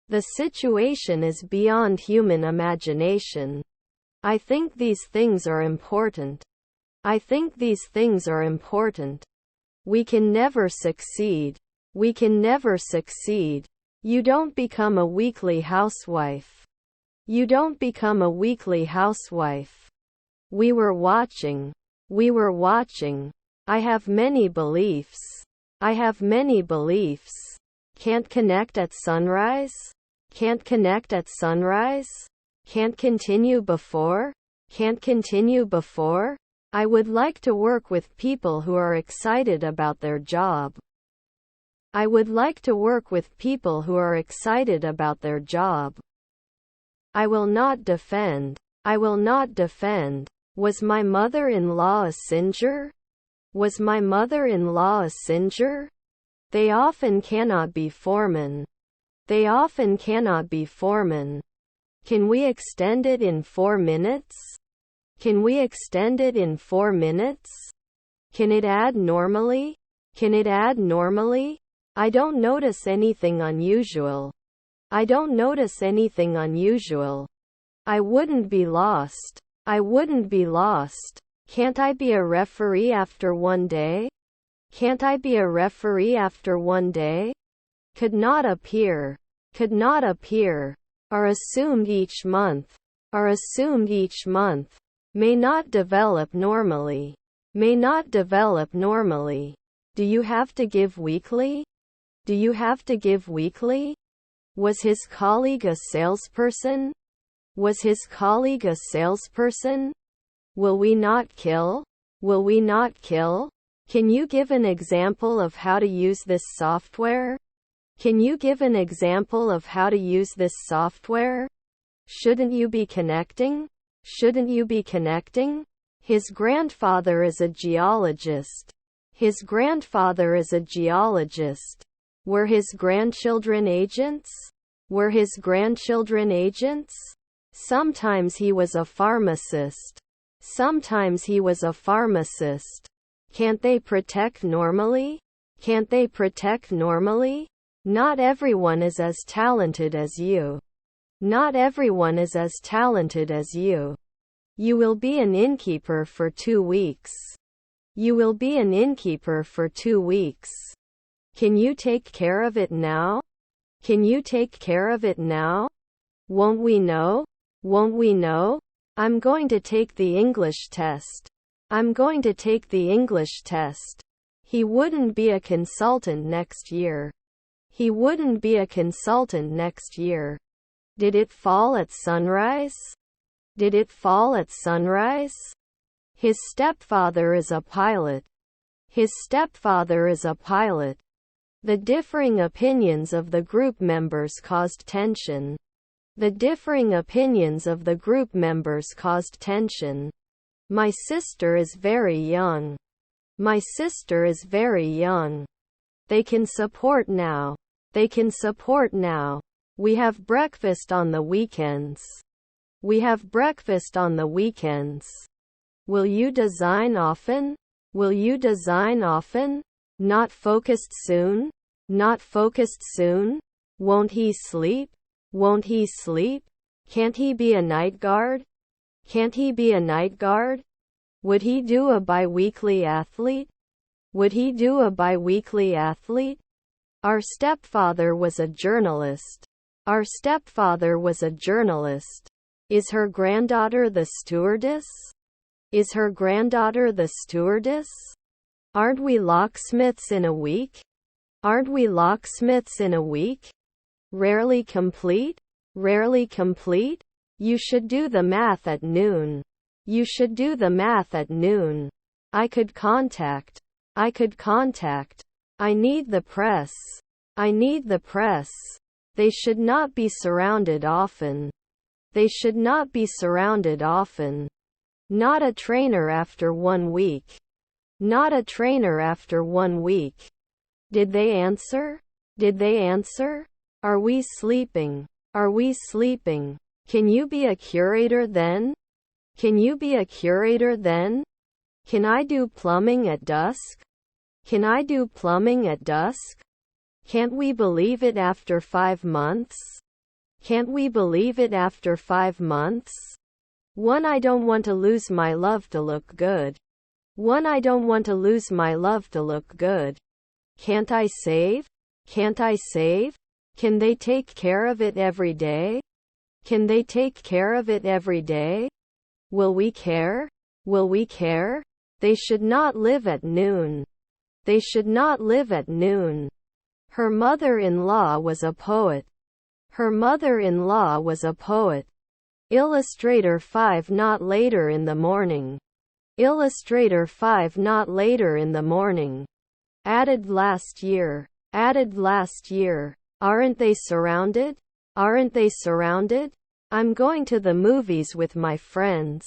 The situation is beyond human imagination. I think these things are important. I think these things are important. We can never succeed. We can never succeed. You don't become a weekly housewife. You don't become a weekly housewife. We were watching. We were watching. I have many beliefs. I have many beliefs. Can't connect at sunrise? Can't connect at sunrise? Can't continue before? Can't continue before? I would like to work with people who are excited about their job. I would like to work with people who are excited about their job. I will not defend. I will not defend. Was my mother-in-law a singer? Was my mother-in-law a singer? They often cannot be foreman. They often cannot be foreman. Can we extend it in 4 minutes? Can we extend it in 4 minutes? Can it add normally? Can it add normally? I don't notice anything unusual. I don't notice anything unusual. I wouldn't be lost. I wouldn't be lost. Can't I be a referee after 1 day? Can't I be a referee after 1 day? Could not appear. Could not appear. Are assumed each month. Are assumed each month. May not develop normally. May not develop normally. Do you have to give weekly? Do you have to give weekly? Was his colleague a salesperson? Was his colleague a salesperson? Will we not kill? Will we not kill? Can you give an example of how to use this software? Can you give an example of how to use this software? Shouldn't you be connecting? Shouldn't you be connecting? His grandfather is a geologist. His grandfather is a geologist. Were his grandchildren agents? Were his grandchildren agents? Sometimes he was a pharmacist. Sometimes he was a pharmacist. Can't they protect normally? Can't they protect normally? Not everyone is as talented as you. Not everyone is as talented as you. You will be an innkeeper for 2 weeks. You will be an innkeeper for 2 weeks. Can you take care of it now? Can you take care of it now? Won't we know? Won't we know? I'm going to take the English test. I'm going to take the English test. He wouldn't be a consultant next year. He wouldn't be a consultant next year. Did it fall at sunrise? Did it fall at sunrise? His stepfather is a pilot. His stepfather is a pilot. The differing opinions of the group members caused tension. The differing opinions of the group members caused tension. My sister is very young. My sister is very young. They can support now. They can support now. We have breakfast on the weekends. We have breakfast on the weekends. Will you design often? Will you design often? Not focused soon? Not focused soon? Won't he sleep? Won't he sleep? Can't he be a night guard? Can't he be a night guard? Would he do a bi-weekly athlete? Would he do a bi-weekly athlete? Our stepfather was a journalist. Our stepfather was a journalist. Is her granddaughter the stewardess? Is her granddaughter the stewardess? Aren't we locksmiths in a week? Aren't we locksmiths in a week? Rarely complete? Rarely complete? You should do the math at noon. You should do the math at noon. I could contact. I could contact. I need the press. I need the press. They should not be surrounded often. They should not be surrounded often. Not a trainer after 1 week. Not a trainer after 1 week. Did they answer? Did they answer? Are we sleeping? Are we sleeping? Can you be a curator then? Can you be a curator then? Can I do plumbing at dusk? Can I do plumbing at dusk? Can't we believe it after 5 months? Can't we believe it after 5 months? 1. I don't want to lose my love to look good. 1. I don't want to lose my love to look good. Can't I save? Can't I save? Can they take care of it every day? Can they take care of it every day? Will we care? Will we care? They should not live at noon. They should not live at noon. Her mother-in-law was a poet. Her mother-in-law was a poet. Illustrator 5. Not later in the morning. Illustrator 5. Not later in the morning. Added last year. Added last year. Aren't they surrounded? Aren't they surrounded? I'm going to the movies with my friends.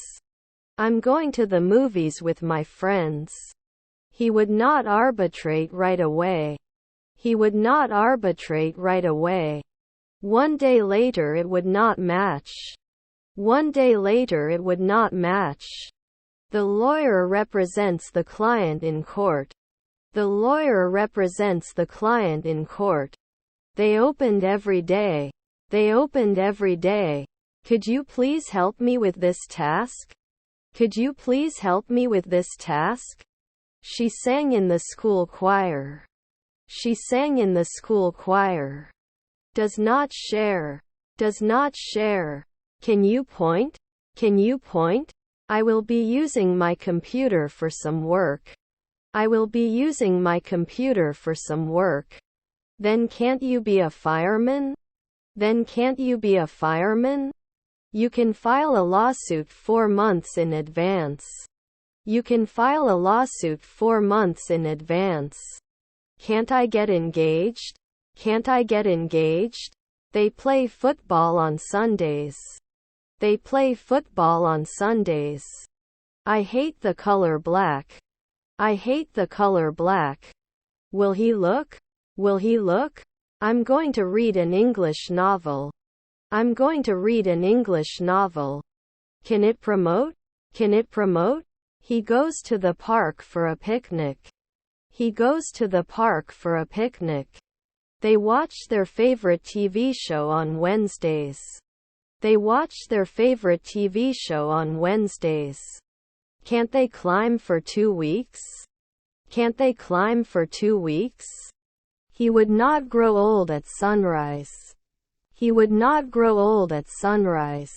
I'm going to the movies with my friends. He would not arbitrate right away. He would not arbitrate right away. 1 day later it would not match. 1 day later it would not match. The lawyer represents the client in court. The lawyer represents the client in court. They opened every day. They opened every day. Could you please help me with this task? Could you please help me with this task? She sang in the school choir. She sang in the school choir. Does not share. Does not share. Can you point? Can you point? I will be using my computer for some work. I will be using my computer for some work. Then can't you be a fireman? Then can't you be a fireman? You can file a lawsuit 4 months in advance. You can file a lawsuit 4 months in advance. Can't I get engaged? Can't I get engaged? They play football on Sundays. They play football on Sundays. I hate the color black. I hate the color black. Will he look? Will he look? I'm going to read an English novel. I'm going to read an English novel. Can it promote? Can it promote? He goes to the park for a picnic. He goes to the park for a picnic. They watch their favorite TV show on Wednesdays. They watch their favorite TV show on Wednesdays. Can't they climb for 2 weeks? Can't they climb for 2 weeks? He would not grow old at sunrise. He would not grow old at sunrise.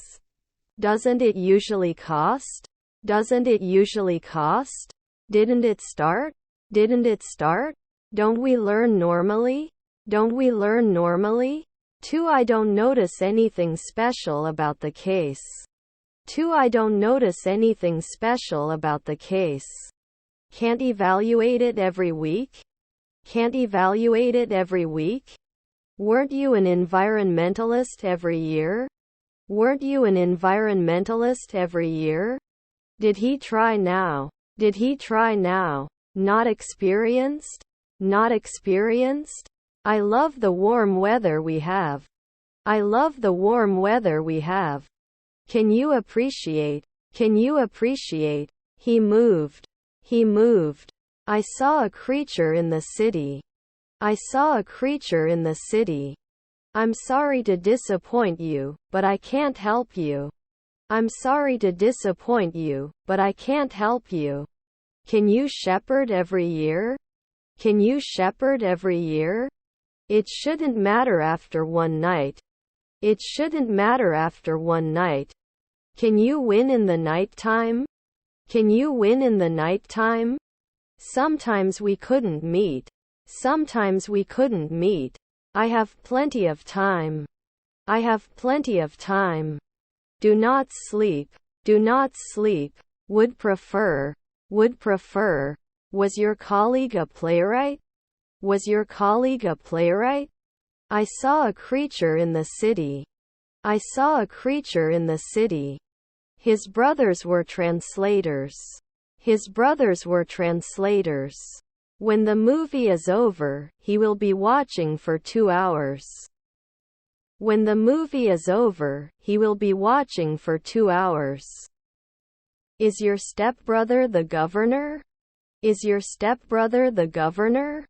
Doesn't it usually cost? Doesn't it usually cost? Didn't it start? Didn't it start? Don't we learn normally? Don't we learn normally? 2. I don't notice anything special about the case. 2. I don't notice anything special about the case. Can't evaluate it every week? Can't evaluate it every week? Weren't you an environmentalist every year? Weren't you an environmentalist every year? Did he try now? Did he try now? Not experienced? Not experienced? I love the warm weather we have. I love the warm weather we have. Can you appreciate? Can you appreciate? He moved. He moved. I saw a creature in the city. I saw a creature in the city. I'm sorry to disappoint you, but I can't help you. I'm sorry to disappoint you, but I can't help you. Can you shepherd every year? Can you shepherd every year? It shouldn't matter after one night. It shouldn't matter after one night. Can you win in the nighttime? Can you win in the nighttime? Sometimes we couldn't meet. Sometimes we couldn't meet. I have plenty of time. I have plenty of time. Do not sleep. Do not sleep. Would prefer. Would prefer. Was your colleague a playwright? Was your colleague a playwright? I saw a creature in the city. I saw a creature in the city. His brothers were translators. His brothers were translators. When the movie is over, he will be watching for 2 hours. When the movie is over, he will be watching for 2 hours. Is your stepbrother the governor? Is your stepbrother the governor?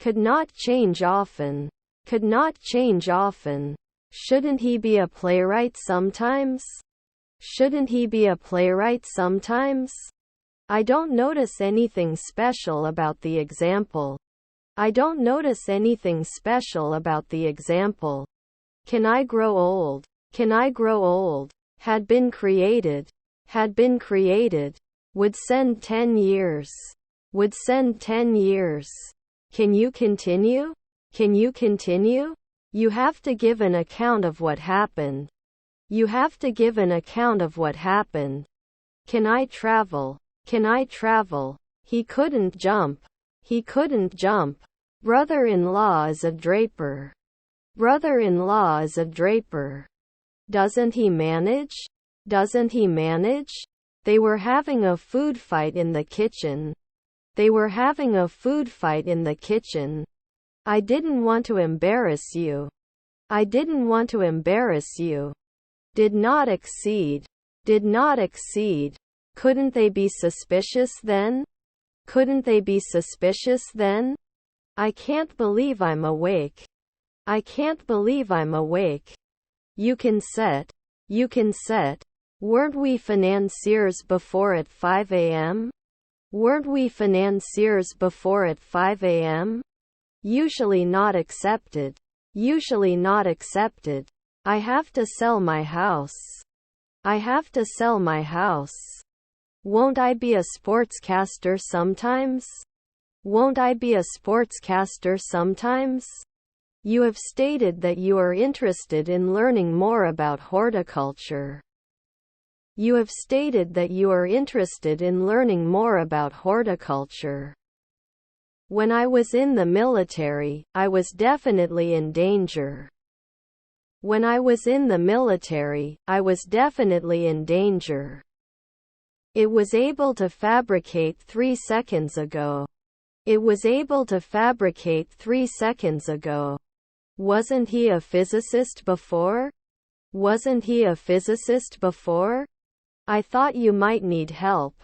Could not change often. Could not change often. Shouldn't he be a playwright sometimes? Shouldn't he be a playwright sometimes? I don't notice anything special about the example. I don't notice anything special about the example. Can I grow old? Can I grow old? Had been created. Had been created. Would send 10 years. Would send 10 years. Can you continue? Can you continue? You have to give an account of what happened. You have to give an account of what happened. Can I travel? Can I travel? He couldn't jump. He couldn't jump. Brother-in-law is a draper. Brother-in-law is a draper. Doesn't he manage? Doesn't he manage? They were having a food fight in the kitchen. They were having a food fight in the kitchen. I didn't want to embarrass you. I didn't want to embarrass you. Did not exceed. Did not exceed. Couldn't they be suspicious then? Couldn't they be suspicious then? I can't believe I'm awake. I can't believe I'm awake. You can set. You can set. Weren't we financiers before at 5 a.m.? Weren't we financiers before at 5 a.m.? Usually not accepted. Usually not accepted. I have to sell my house. I have to sell my house. Won't I be a sportscaster sometimes? Won't I be a sportscaster sometimes? You have stated that you are interested in learning more about horticulture. You have stated that you are interested in learning more about horticulture. When I was in the military, I was definitely in danger. When I was in the military, I was definitely in danger. It was able to fabricate 3 seconds ago. It was able to fabricate 3 seconds ago. Wasn't he a physicist before? Wasn't he a physicist before? I thought you might need help.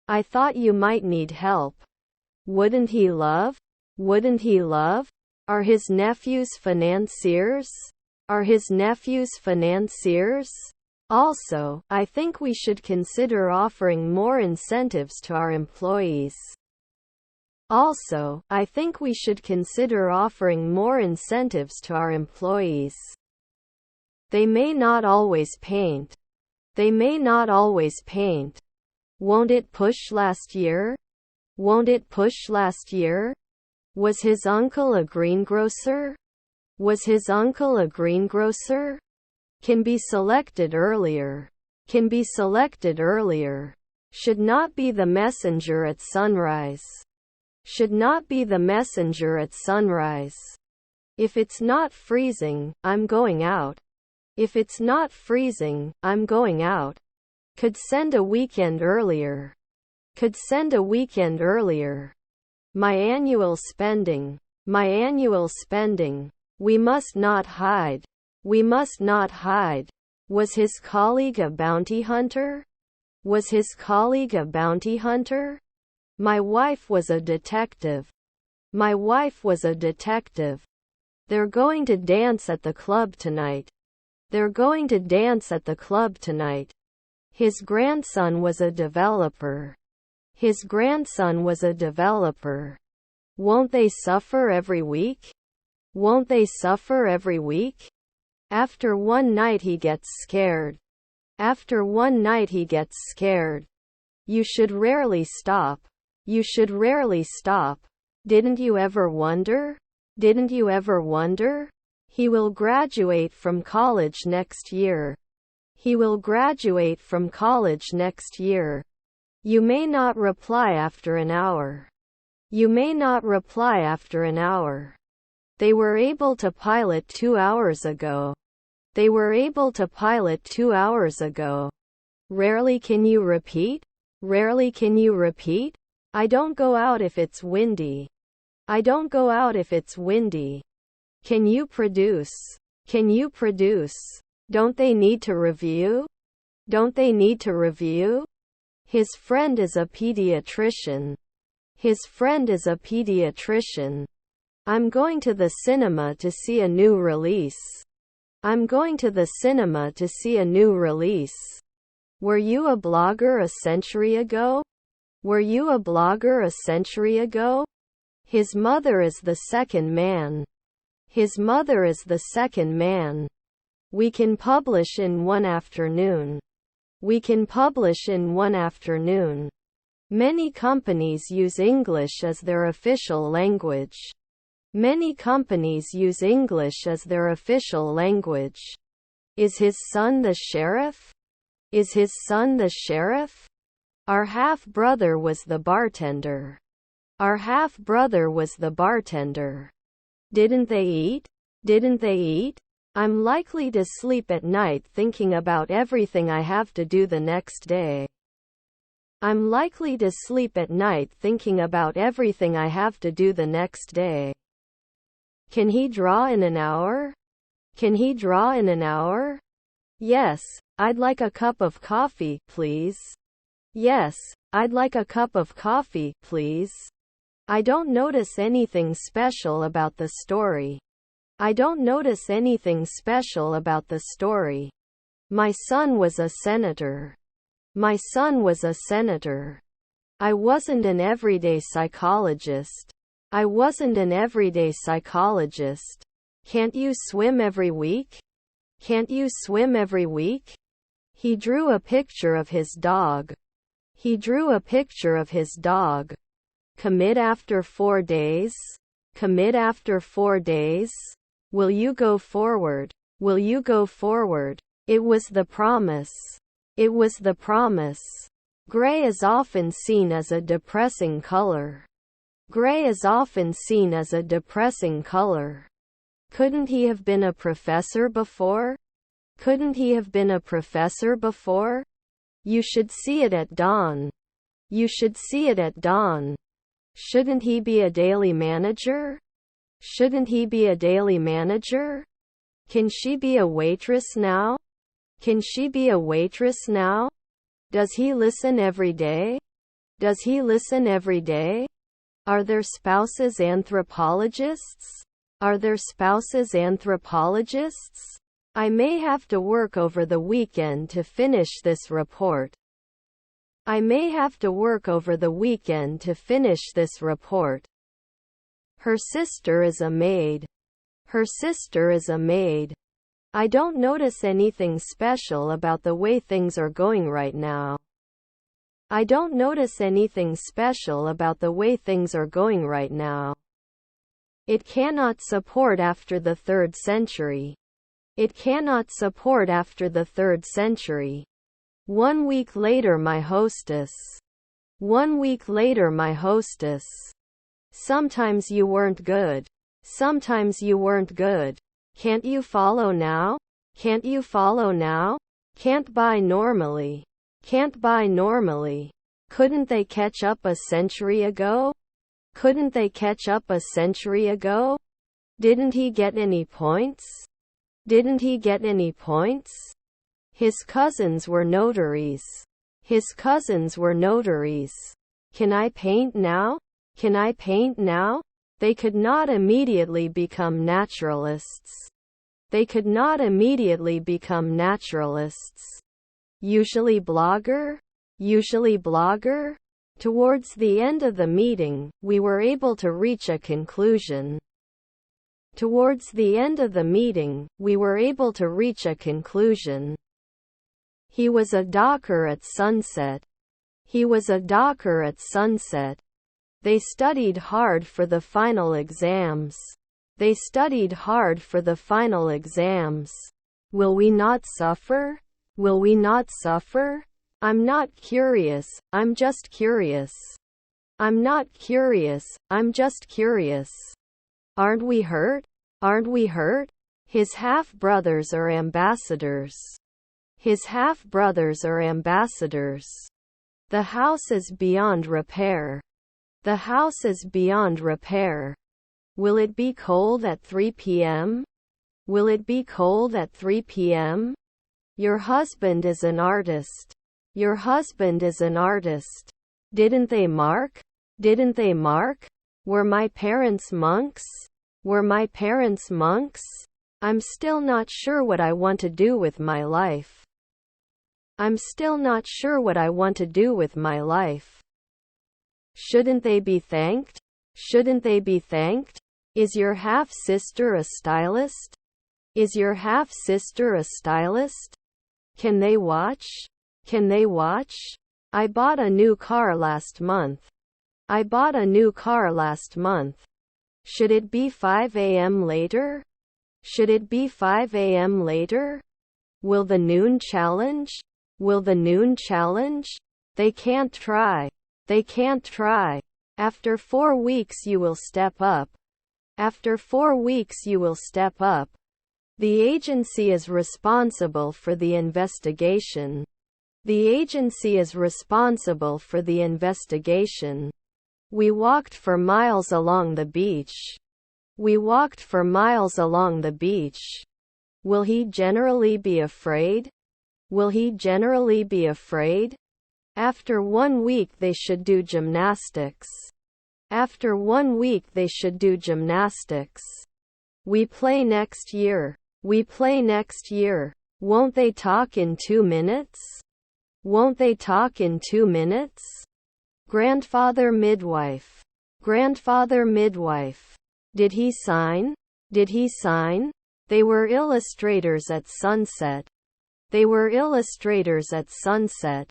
I thought you might need help. Wouldn't he love? Wouldn't he love? Are his nephews financiers? Are his nephews financiers? Also, I think we should consider offering more incentives to our employees. Also, I think we should consider offering more incentives to our employees. They may not always paint. They may not always paint. Won't it push last year? Won't it push last year? Was his uncle a greengrocer? Was his uncle a greengrocer? Can be selected earlier. Can be selected earlier. Should not be the messenger at sunrise. Should not be the messenger at sunrise. If it's not freezing, I'm going out. If it's not freezing, I'm going out. Could send a weekend earlier. Could send a weekend earlier. My annual spending. My annual spending. We must not hide. We must not hide. Was his colleague a bounty hunter? Was his colleague a bounty hunter? My wife was a detective. My wife was a detective. They're going to dance at the club tonight. They're going to dance at the club tonight. His grandson was a developer. His grandson was a developer. Won't they suffer every week? Won't they suffer every week? After one night he gets scared. After one night he gets scared. You should rarely stop. You should rarely stop. Didn't you ever wonder? Didn't you ever wonder? He will graduate from college next year. He will graduate from college next year. You may not reply after an hour. You may not reply after an hour. They were able to pilot 2 hours ago. They were able to pilot 2 hours ago. Rarely can you repeat? Rarely can you repeat? I don't go out if it's windy. I don't go out if it's windy. Can you produce? Can you produce? Don't they need to review? Don't they need to review? His friend is a pediatrician. His friend is a pediatrician. I'm going to the cinema to see a new release. I'm going to the cinema to see a new release. Were you a blogger a century ago? Were you a blogger a century ago? His mother is the second man. His mother is the second man. We can publish in one afternoon. We can publish in one afternoon. Many companies use English as their official language. Many companies use English as their official language. Is his son the sheriff? Is his son the sheriff? Our half-brother was the bartender. Our half-brother was the bartender. Didn't they eat? Didn't they eat? I'm likely to sleep at night thinking about everything I have to do the next day. I'm likely to sleep at night thinking about everything I have to do the next day. Can he draw in an hour? Can he draw in an hour? Yes, I'd like a cup of coffee, please. Yes, I'd like a cup of coffee, please. I don't notice anything special about the story. I don't notice anything special about the story. My son was a senator. My son was a senator. I wasn't an everyday psychologist. I wasn't an everyday psychologist. Can't you swim every week? Can't you swim every week? He drew a picture of his dog. He drew a picture of his dog. Commit after 4 days? Commit after 4 days? Will you go forward? Will you go forward? It was the promise. It was the promise. Gray is often seen as a depressing color. Gray is often seen as a depressing color. Couldn't he have been a professor before? Couldn't he have been a professor before? You should see it at dawn. You should see it at dawn. Shouldn't he be a daily manager? Shouldn't he be a daily manager? Can she be a waitress now? Can she be a waitress now? Does he listen every day? Does he listen every day? Are their spouses anthropologists? Are their spouses anthropologists? I may have to work over the weekend to finish this report. I may have to work over the weekend to finish this report. Her sister is a maid. Her sister is a maid. I don't notice anything special about the way things are going right now. I don't notice anything special about the way things are going right now. It cannot support after the 3rd century. It cannot support after the 3rd century. 1 week later my hostess. 1 week later my hostess. Sometimes you weren't good. Sometimes you weren't good. Can't you follow now? Can't you follow now? Can't buy normally. Can't buy normally. Couldn't they catch up a century ago? Couldn't they catch up a century ago? Didn't he get any points? Didn't he get any points? His cousins were notaries. His cousins were notaries. Can I paint now? Can I paint now? They could not immediately become naturalists. They could not immediately become naturalists. Usually blogger? Usually blogger? Towards the end of the meeting, we were able to reach a conclusion. Towards the end of the meeting, we were able to reach a conclusion. He was a docker at sunset. He was a docker at sunset. They studied hard for the final exams. They studied hard for the final exams. Will we not suffer? Will we not suffer? I'm not curious, I'm just curious. I'm not curious, I'm just curious. Aren't we hurt? Aren't we hurt? His half-brothers are ambassadors. His half-brothers are ambassadors. The house is beyond repair. The house is beyond repair. Will it be cold at 3 p.m.? Will it be cold at 3 p.m.? Your husband is an artist. Your husband is an artist. Didn't they mark? Didn't they mark? Were my parents monks? Were my parents monks? I'm still not sure what I want to do with my life. I'm still not sure what I want to do with my life. Shouldn't they be thanked? Shouldn't they be thanked? Is your half-sister a stylist? Is your half-sister a stylist? Can they watch? Can they watch? I bought a new car last month. I bought a new car last month. Should it be 5 a.m. later? Should it be 5 a.m. later? Will the noon challenge? Will the noon challenge? They can't try. They can't try. After 4 weeks you will step up. After 4 weeks you will step up. The agency is responsible for the investigation. The agency is responsible for the investigation. We walked for miles along the beach. We walked for miles along the beach. Will he generally be afraid? Will he generally be afraid? After 1 week they should do gymnastics. After 1 week they should do gymnastics. We play next year. We play next year. Won't they talk in 2 minutes? Won't they talk in 2 minutes? Grandfather midwife. Grandfather midwife. Did he sign? Did he sign? They were illustrators at sunset. They were illustrators at sunset.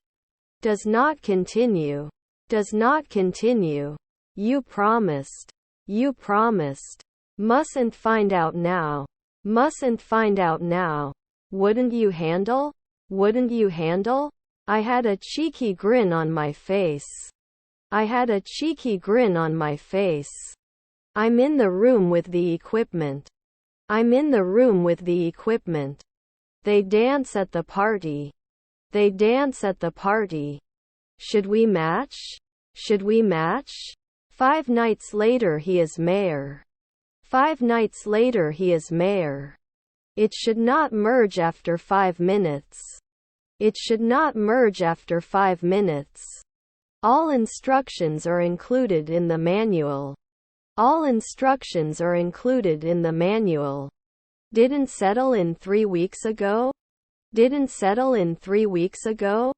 Does not continue. Does not continue. You promised. You promised. Mustn't find out now. Mustn't find out now. Wouldn't you handle? Wouldn't you handle? I had a cheeky grin on my face. I had a cheeky grin on my face. I'm in the room with the equipment. I'm in the room with the equipment. They dance at the party. They dance at the party. Should we match? Should we match? 5 nights later he is mayor. 5 nights later he is mayor. It should not merge after 5 minutes. It should not merge after 5 minutes. All instructions are included in the manual. All instructions are included in the manual. Didn't settle in 3 weeks ago? Didn't settle in 3 weeks ago?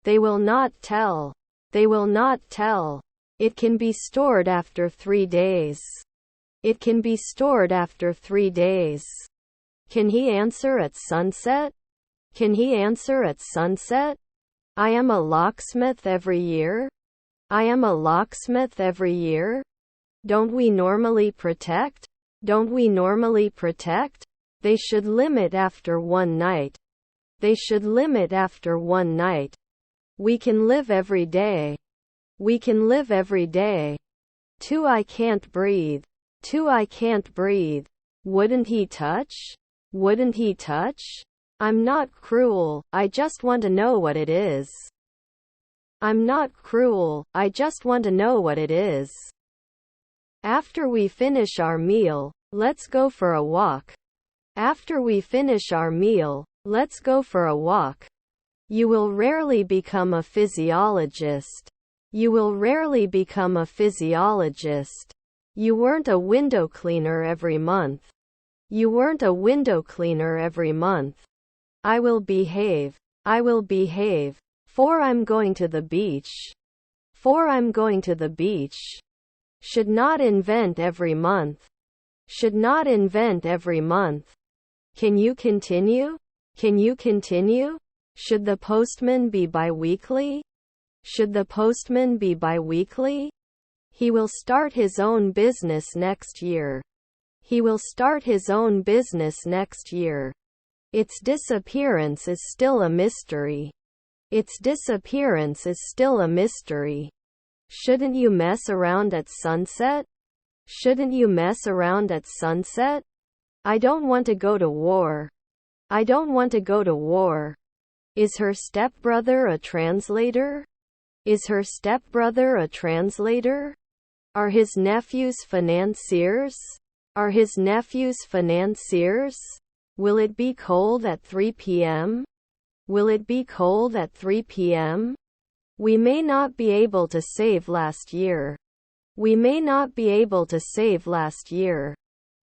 They will not tell. They will not tell. It can be stored after 3 days. It can be stored after 3 days. Can he answer at sunset? Can he answer at sunset? I am a locksmith every year. I am a locksmith every year. Don't we normally protect? Don't we normally protect? They should limit after 1 night. They should limit after 1 night. We can live every day. We can live every day. 2 I can't breathe. 2 I can't breathe. Wouldn't he touch? Wouldn't he touch? I'm not cruel, I just want to know what it is. I'm not cruel, I just want to know what it is. After we finish our meal, let's go for a walk. After we finish our meal, let's go for a walk. You will rarely become a physiologist. You will rarely become a physiologist. You weren't a window cleaner every month. You weren't a window cleaner every month. I will behave. I will behave. For I'm going to the beach. For I'm going to the beach. Should not invent every month. Should not invent every month. Can you continue? Can you continue? Should the postman be bi-weekly? Should the postman be bi-weekly? He will start his own business next year. He will start his own business next year. Its disappearance is still a mystery. Its disappearance is still a mystery. Shouldn't you mess around at sunset? Shouldn't you mess around at sunset? I don't want to go to war. I don't want to go to war. Is her stepbrother a translator? Is her stepbrother a translator? Are his nephews financiers? Are his nephews financiers? Will it be cold at 3 p.m.? Will it be cold at 3 p.m.? We may not be able to save last year. We may not be able to save last year.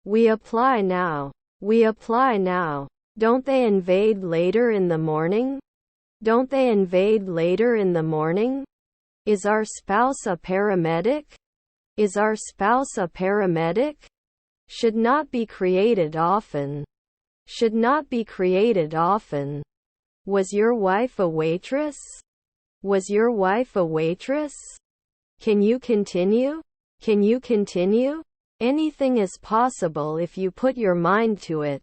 We apply now. We apply now. Don't they invade later in the morning? Don't they invade later in the morning? Is our spouse a paramedic? Is our spouse a paramedic? Should not be created often. Should not be created often. Was your wife a waitress? Was your wife a waitress? Can you continue? Can you continue? Anything is possible if you put your mind to it.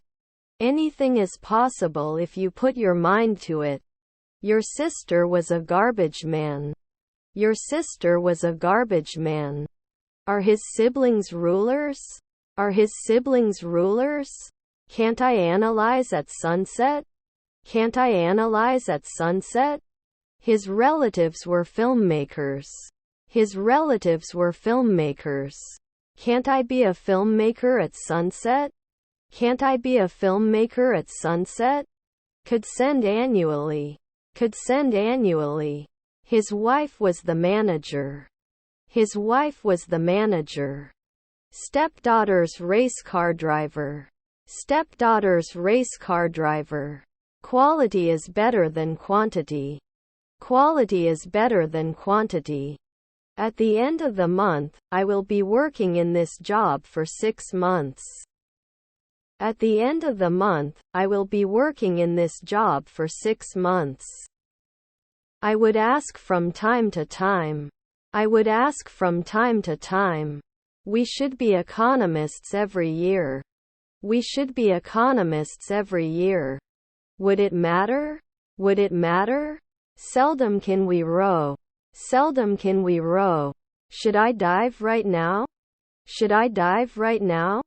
Anything is possible if you put your mind to it. Your sister was a garbage man. Your sister was a garbage man. Are his siblings rulers? Are his siblings rulers? Can't I analyze at sunset? Can't I analyze at sunset? His relatives were filmmakers. His relatives were filmmakers. Can't I be a filmmaker at sunset? Can't I be a filmmaker at sunset? Could send annually. Could send annually. His wife was the manager. His wife was the manager. Stepdaughter's race car driver. Stepdaughter's race car driver. Quality is better than quantity. Quality is better than quantity. At the end of the month, I will be working in this job for 6 months. At the end of the month, I will be working in this job for 6 months. I would ask from time to time. I would ask from time to time. We should be economists every year. We should be economists every year. Would it matter? Would it matter? Seldom can we row. Seldom can we row. Should I dive right now? Should I dive right now?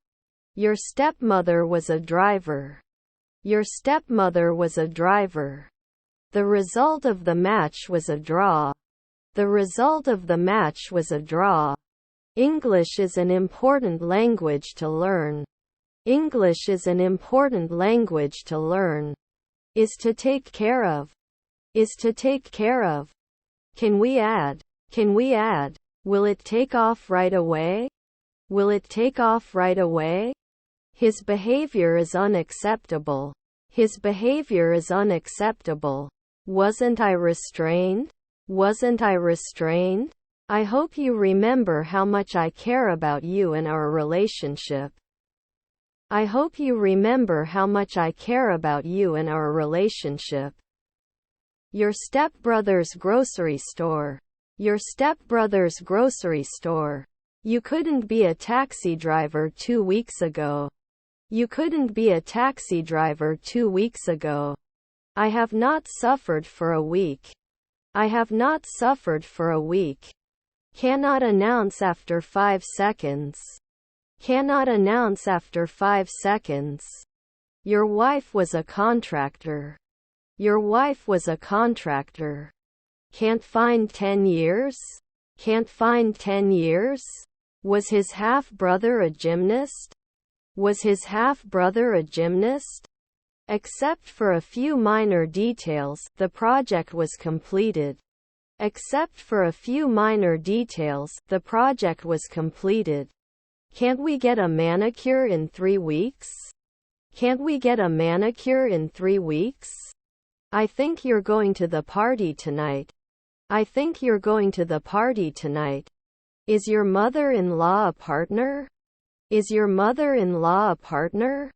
Your stepmother was a driver. Your stepmother was a driver. The result of the match was a draw. The result of the match was a draw. English is an important language to learn. English is an important language to learn. Is to take care of. Is to take care of. Can we add? Can we add? Will it take off right away? Will it take off right away? His behavior is unacceptable. His behavior is unacceptable. Wasn't I restrained? Wasn't I restrained? I hope you remember how much I care about you and our relationship. I hope you remember how much I care about you and our relationship. Your stepbrother's grocery store. Your stepbrother's grocery store. You couldn't be a taxi driver 2 weeks ago. You couldn't be a taxi driver 2 weeks ago. I have not suffered for a week. I have not suffered for a week. Cannot announce after 5 seconds. Cannot announce after 5 seconds. Your wife was a contractor. Your wife was a contractor. Can't find 10 years? Can't find 10 years? Was his half-brother a gymnast? Was his half-brother a gymnast? Except for a few minor details, the project was completed. Except for a few minor details, the project was completed. Can't we get a manicure in 3 weeks? Can't we get a manicure in 3 weeks? I think you're going to the party tonight. I think you're going to the party tonight. Is your mother-in-law a partner? Is your mother-in-law a partner?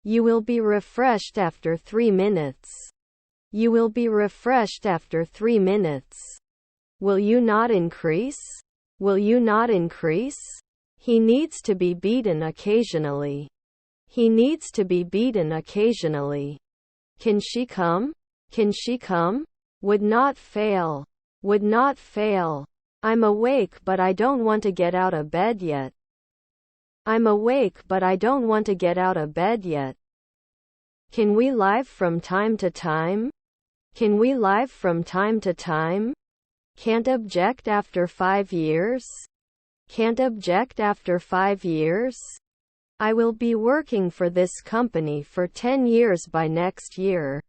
You will be refreshed after 3 minutes. You will be refreshed after 3 minutes. Will you not increase? Will you not increase? He needs to be beaten occasionally. He needs to be beaten occasionally. Can she come? Can she come? Would not fail. Would not fail. I'm awake but I don't want to get out of bed yet. I'm awake but I don't want to get out of bed yet. Can we live from time to time? Can we live from time to time? Can't object after 5 years? Can't object after 5 years? I will be working for this company for 10 years by next year.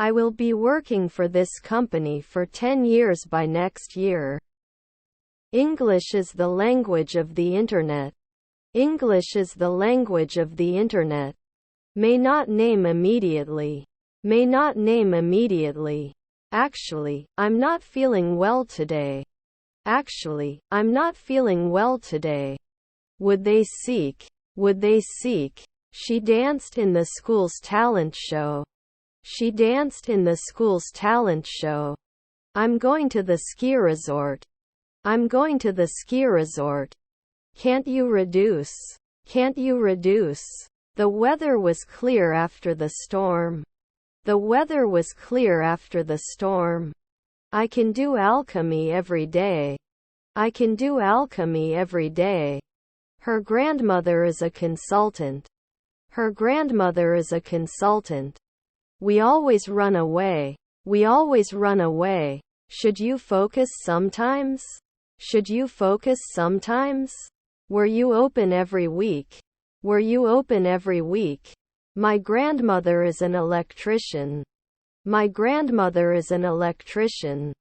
I will be working for this company for 10 years by next year. English is the language of the internet. English is the language of the internet. May not name immediately. May not name immediately. Actually, I'm not feeling well today. Actually, I'm not feeling well today. Would they seek? Would they seek? She danced in the school's talent show. She danced in the school's talent show. I'm going to the ski resort. I'm going to the ski resort. Can't you reduce? Can't you reduce? The weather was clear after the storm. The weather was clear after the storm. I can do alchemy every day. I can do alchemy every day. Her grandmother is a consultant. Her grandmother is a consultant. We always run away. We always run away. Should you focus sometimes? Should you focus sometimes? Were you open every week? Were you open every week? My grandmother is an electrician. My grandmother is an electrician.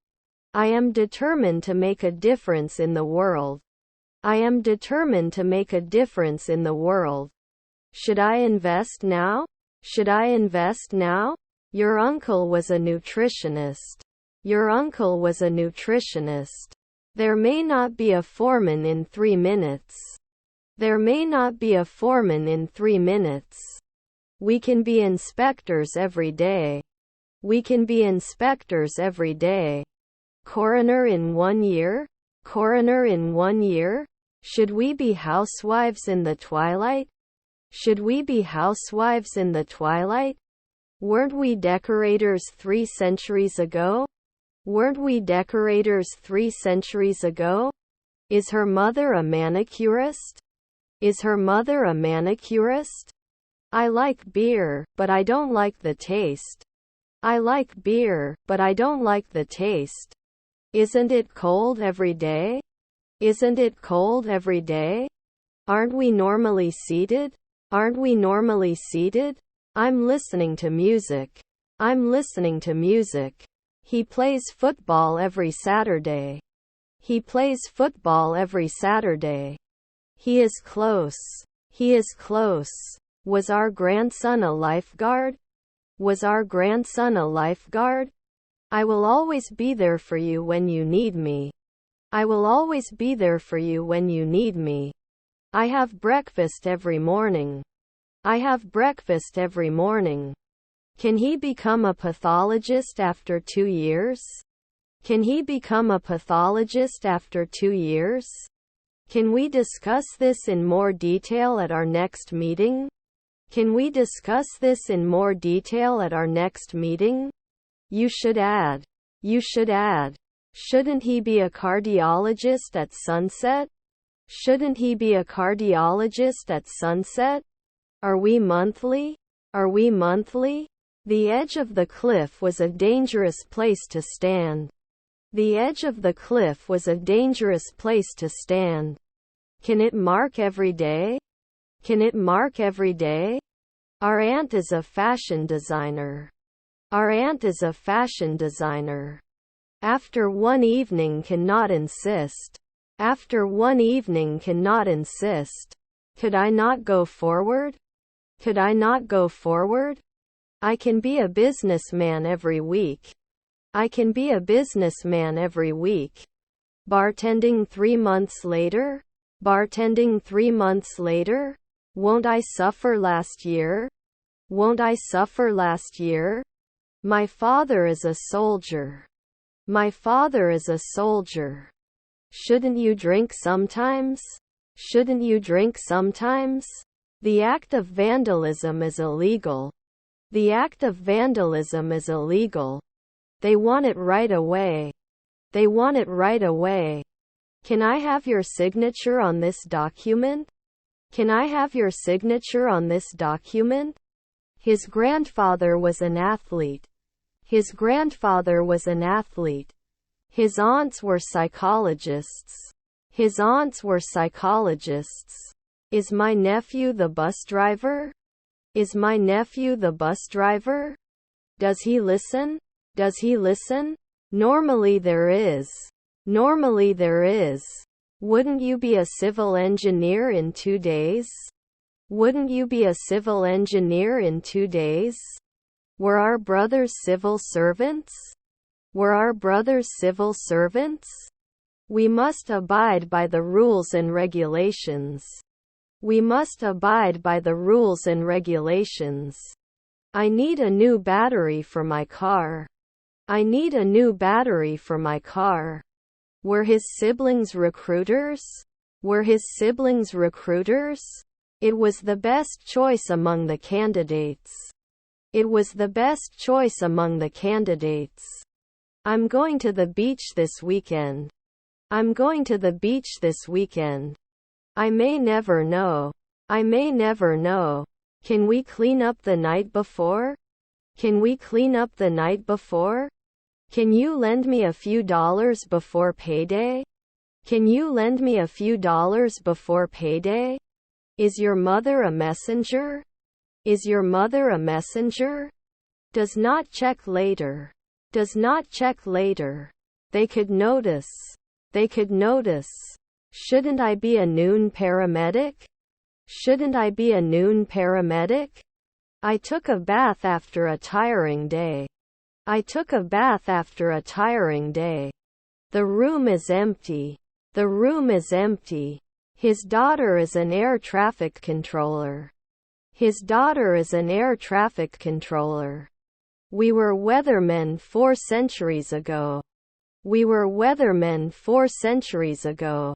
I am determined to make a difference in the world. I am determined to make a difference in the world. Should I invest now? Should I invest now? Your uncle was a nutritionist. Your uncle was a nutritionist. There may not be a foreman in 3 minutes. There may not be a foreman in 3 minutes. We can be inspectors every day. We can be inspectors every day. Coroner in 1 year? Coroner in 1 year? Should we be housewives in the twilight? Should we be housewives in the twilight? Weren't we decorators 3 centuries ago? Weren't we decorators 3 centuries ago? Is her mother a manicurist? Is her mother a manicurist? I like beer, but I don't like the taste. I like beer, but I don't like the taste. Isn't it cold every day? Isn't it cold every day? Aren't we normally seated? Aren't we normally seated? I'm listening to music. I'm listening to music. He plays football every Saturday. He plays football every Saturday. He is close. He is close. Was our grandson a lifeguard? Was our grandson a lifeguard? I will always be there for you when you need me. I will always be there for you when you need me. I have breakfast every morning. I have breakfast every morning. Can he become a pathologist after 2 years? Can he become a pathologist after 2 years? Can we discuss this in more detail at our next meeting? Can we discuss this in more detail at our next meeting? You should add. You should add. Shouldn't he be a cardiologist at sunset? Shouldn't he be a cardiologist at sunset? Are we monthly? Are we monthly? The edge of the cliff was a dangerous place to stand. The edge of the cliff was a dangerous place to stand. Can it mark every day? Can it mark every day? Our aunt is a fashion designer. Our aunt is a fashion designer. After one evening cannot insist. After one evening cannot insist. Could I not go forward? Could I not go forward? I can be a businessman every week. I can be a businessman every week. Bartending 3 months later? Bartending 3 months later? Won't I suffer last year? Won't I suffer last year? My father is a soldier. My father is a soldier. Shouldn't you drink sometimes? Shouldn't you drink sometimes? The act of vandalism is illegal. The act of vandalism is illegal. They want it right away. They want it right away. Can I have your signature on this document? Can I have your signature on this document? His grandfather was an athlete. His grandfather was an athlete. His aunts were psychologists. His aunts were psychologists. Is my nephew the bus driver? Is my nephew the bus driver? Does he listen? Does he listen? Normally there is. Normally there is. Wouldn't you be a civil engineer in 2 days? Wouldn't you be a civil engineer in 2 days? Were our brothers civil servants? Were our brothers civil servants? We must abide by the rules and regulations. We must abide by the rules and regulations. I need a new battery for my car. I need a new battery for my car. Were his siblings recruiters? Were his siblings recruiters? It was the best choice among the candidates. It was the best choice among the candidates. I'm going to the beach this weekend. I'm going to the beach this weekend. I may never know. I may never know. Can we clean up the night before? Can we clean up the night before? Can you lend me a few dollars before payday? Can you lend me a few dollars before payday? Is your mother a messenger? Is your mother a messenger? Does not check later. Does not check later. They could notice. They could notice. Shouldn't I be a noon paramedic? Shouldn't I be a noon paramedic? I took a bath after a tiring day. I took a bath after a tiring day. The room is empty. The room is empty. His daughter is an air traffic controller. His daughter is an air traffic controller. We were weathermen 4 centuries ago. We were weathermen 4 centuries ago.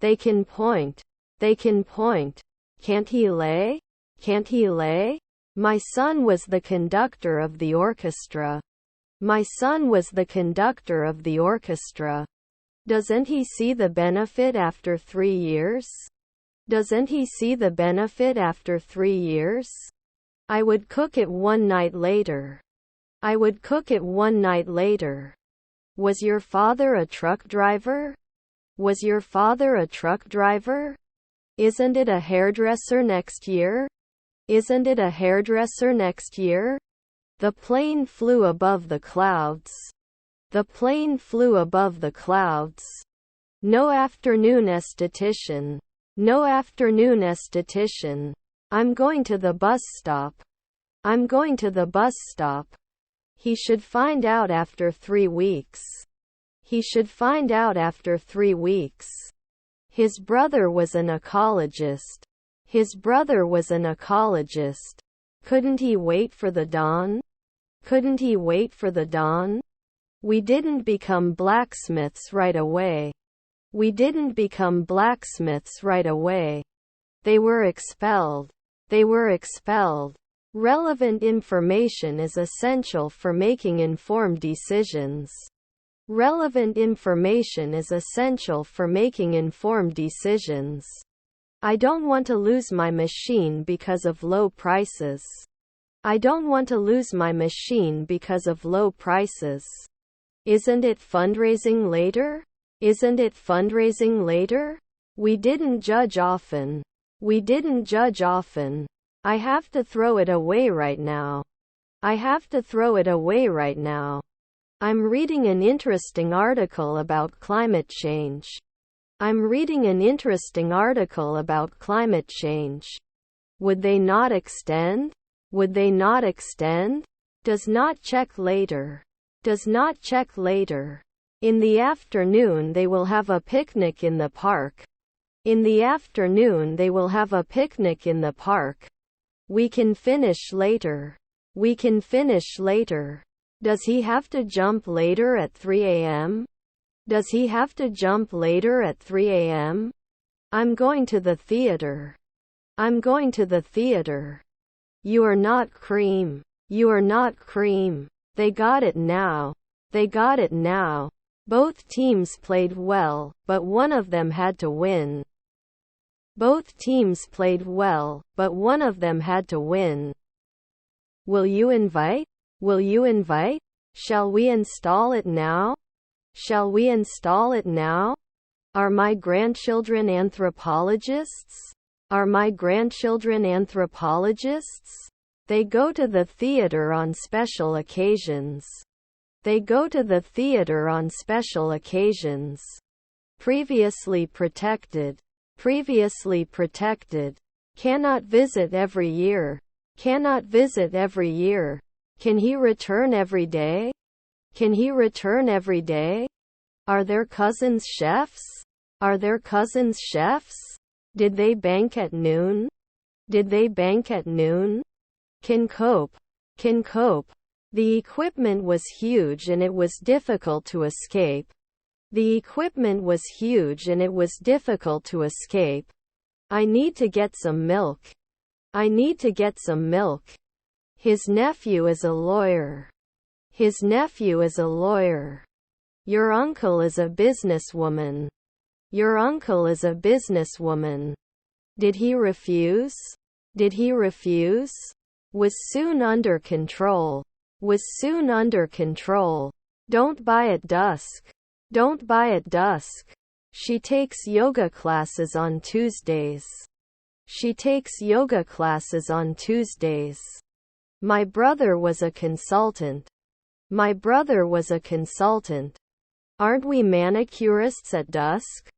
They can point. They can point. Can't he lay? Can't he lay? My son was the conductor of the orchestra. My son was the conductor of the orchestra. Doesn't he see the benefit after 3 years? Doesn't he see the benefit after 3 years? I would cook it one night later. I would cook it one night later. Was your father a truck driver? Was your father a truck driver? Isn't it a hairdresser next year? Isn't it a hairdresser next year? The plane flew above the clouds. The plane flew above the clouds. No afternoon esthetician. No afternoon esthetician. I'm going to the bus stop. I'm going to the bus stop. He should find out after 3 weeks. He should find out after 3 weeks. His brother was an ecologist. His brother was an ecologist. Couldn't he wait for the dawn? Couldn't he wait for the dawn? We didn't become blacksmiths right away. We didn't become blacksmiths right away. They were expelled. They were expelled. Relevant information is essential for making informed decisions. Relevant information is essential for making informed decisions. I don't want to lose my machine because of low prices. I don't want to lose my machine because of low prices. Isn't it fundraising later? Isn't it fundraising later? We didn't judge often. We didn't judge often. I have to throw it away right now. I have to throw it away right now. I'm reading an interesting article about climate change. I'm reading an interesting article about climate change. Would they not extend? Would they not extend? Does not check later. Does not check later. In the afternoon they will have a picnic in the park. In the afternoon they will have a picnic in the park. We can finish later. We can finish later. Does he have to jump later at 3 a.m.? Does he have to jump later at 3 a.m.? I'm going to the theater. I'm going to the theater. You are not cream. You are not cream. They got it now. They got it now. Both teams played well, but one of them had to win. Both teams played well, but one of them had to win. Will you invite? Will you invite? Shall we install it now? Shall we install it now? Are my grandchildren anthropologists? Are my grandchildren anthropologists? They go to the theater on special occasions. They go to the theater on special occasions. Previously protected. Previously protected. Cannot visit every year. Cannot visit every year. Can he return every day? Can he return every day? Are their cousins chefs? Are their cousins chefs? Did they bank at noon? Did they bank at noon? Can cope. Can cope. The equipment was huge and it was difficult to escape. The equipment was huge and it was difficult to escape. I need to get some milk. I need to get some milk. His nephew is a lawyer. His nephew is a lawyer. Your uncle is a businesswoman. Your uncle is a businesswoman. Did he refuse? Did he refuse? Was soon under control. Was soon under control. Don't buy at dusk. Don't buy at dusk. She takes yoga classes on Tuesdays. She takes yoga classes on Tuesdays. My brother was a consultant. My brother was a consultant. Aren't we manicurists at dusk?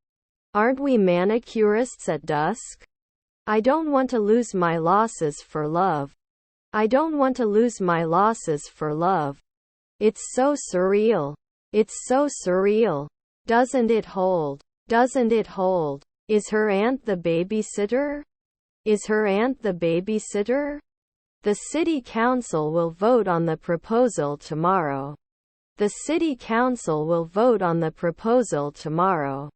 Aren't we manicurists at dusk? I don't want to lose my losses for love. I don't want to lose my losses for love. It's so surreal. It's so surreal. Doesn't it hold? Doesn't it hold? Is her aunt the babysitter? Is her aunt the babysitter? The city council will vote on the proposal tomorrow. The city council will vote on the proposal tomorrow.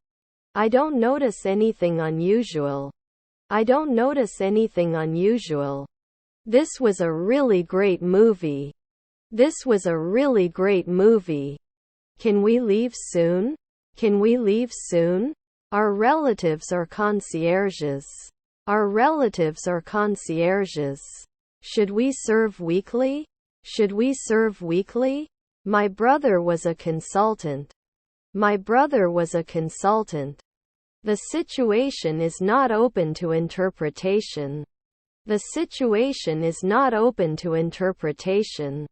I don't notice anything unusual. I don't notice anything unusual. This was a really great movie. This was a really great movie. Can we leave soon? Can we leave soon? Our relatives are concierges. Our relatives are concierges. Should we serve weekly? Should we serve weekly? My brother was a consultant. My brother was a consultant. The situation is not open to interpretation. The situation is not open to interpretation.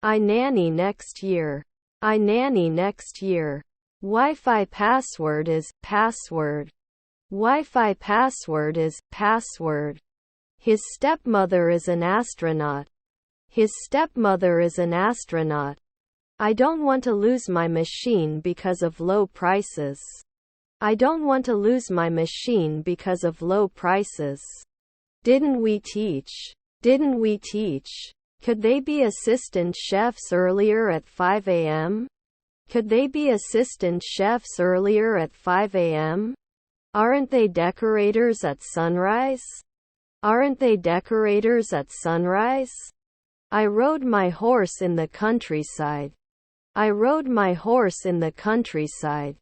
I nanny next year. I nanny next year. Wi-Fi password is password. Wi-Fi password is password. His stepmother is an astronaut. His stepmother is an astronaut. I don't want to lose my machine because of low prices. I don't want to lose my machine because of low prices. Didn't we teach? Didn't we teach? Could they be assistant chefs earlier at 5 a.m.? Could they be assistant chefs earlier at 5 a.m.? Aren't they decorators at sunrise? Aren't they decorators at sunrise? I rode my horse in the countryside. I rode my horse in the countryside.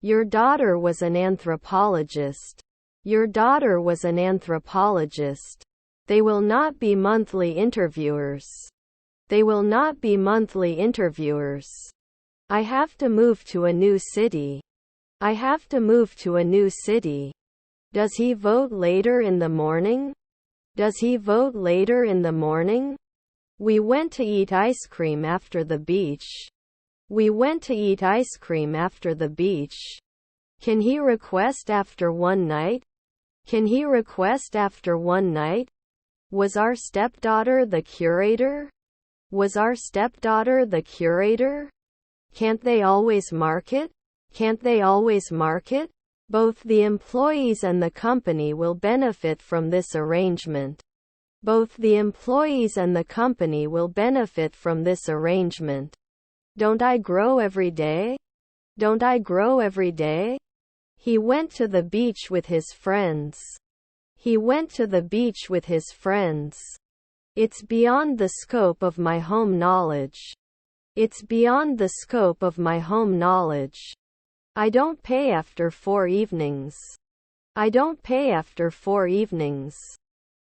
Your daughter was an anthropologist. Your daughter was an anthropologist. They will not be monthly interviewers. They will not be monthly interviewers. I have to move to a new city. I have to move to a new city. Does he vote later in the morning? Does he vote later in the morning? We went to eat ice cream after the beach. We went to eat ice cream after the beach. Can he request after one night? Can he request after one night? Was our stepdaughter the curator? Was our stepdaughter the curator? Can't they always market? Can't they always market? Both the employees and the company will benefit from this arrangement. Both the employees and the company will benefit from this arrangement. Don't I grow every day? Don't I grow every day? He went to the beach with his friends. He went to the beach with his friends. It's beyond the scope of my home knowledge. It's beyond the scope of my home knowledge. I don't pay after 4 evenings. I don't pay after 4 evenings.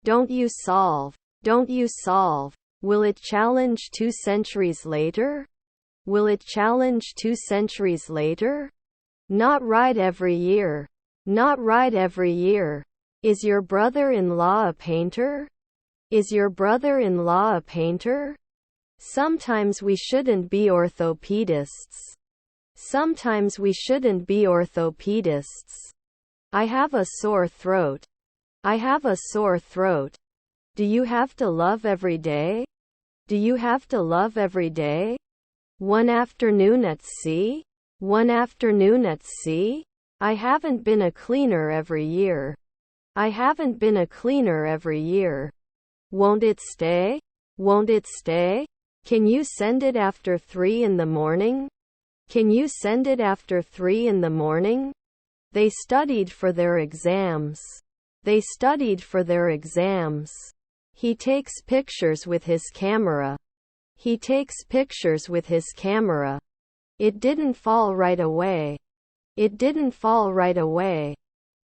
Don't you solve? Don't you solve? Will it challenge 2 centuries later? Will it challenge 2 centuries later? Not right every year. Not right every year. Is your brother-in-law a painter? Is your brother-in-law a painter? Sometimes we shouldn't be orthopedists. Sometimes we shouldn't be orthopedists. I have a sore throat. I have a sore throat. Do you have to love every day? Do you have to love every day? One afternoon at sea? One afternoon at sea? I haven't been a cleaner every year. I haven't been a cleaner every year. Won't it stay? Won't it stay? Can you send it after 3 in the morning? Can you send it after 3 in the morning? They studied for their exams. They studied for their exams. He takes pictures with his camera. He takes pictures with his camera. It didn't fall right away. It didn't fall right away.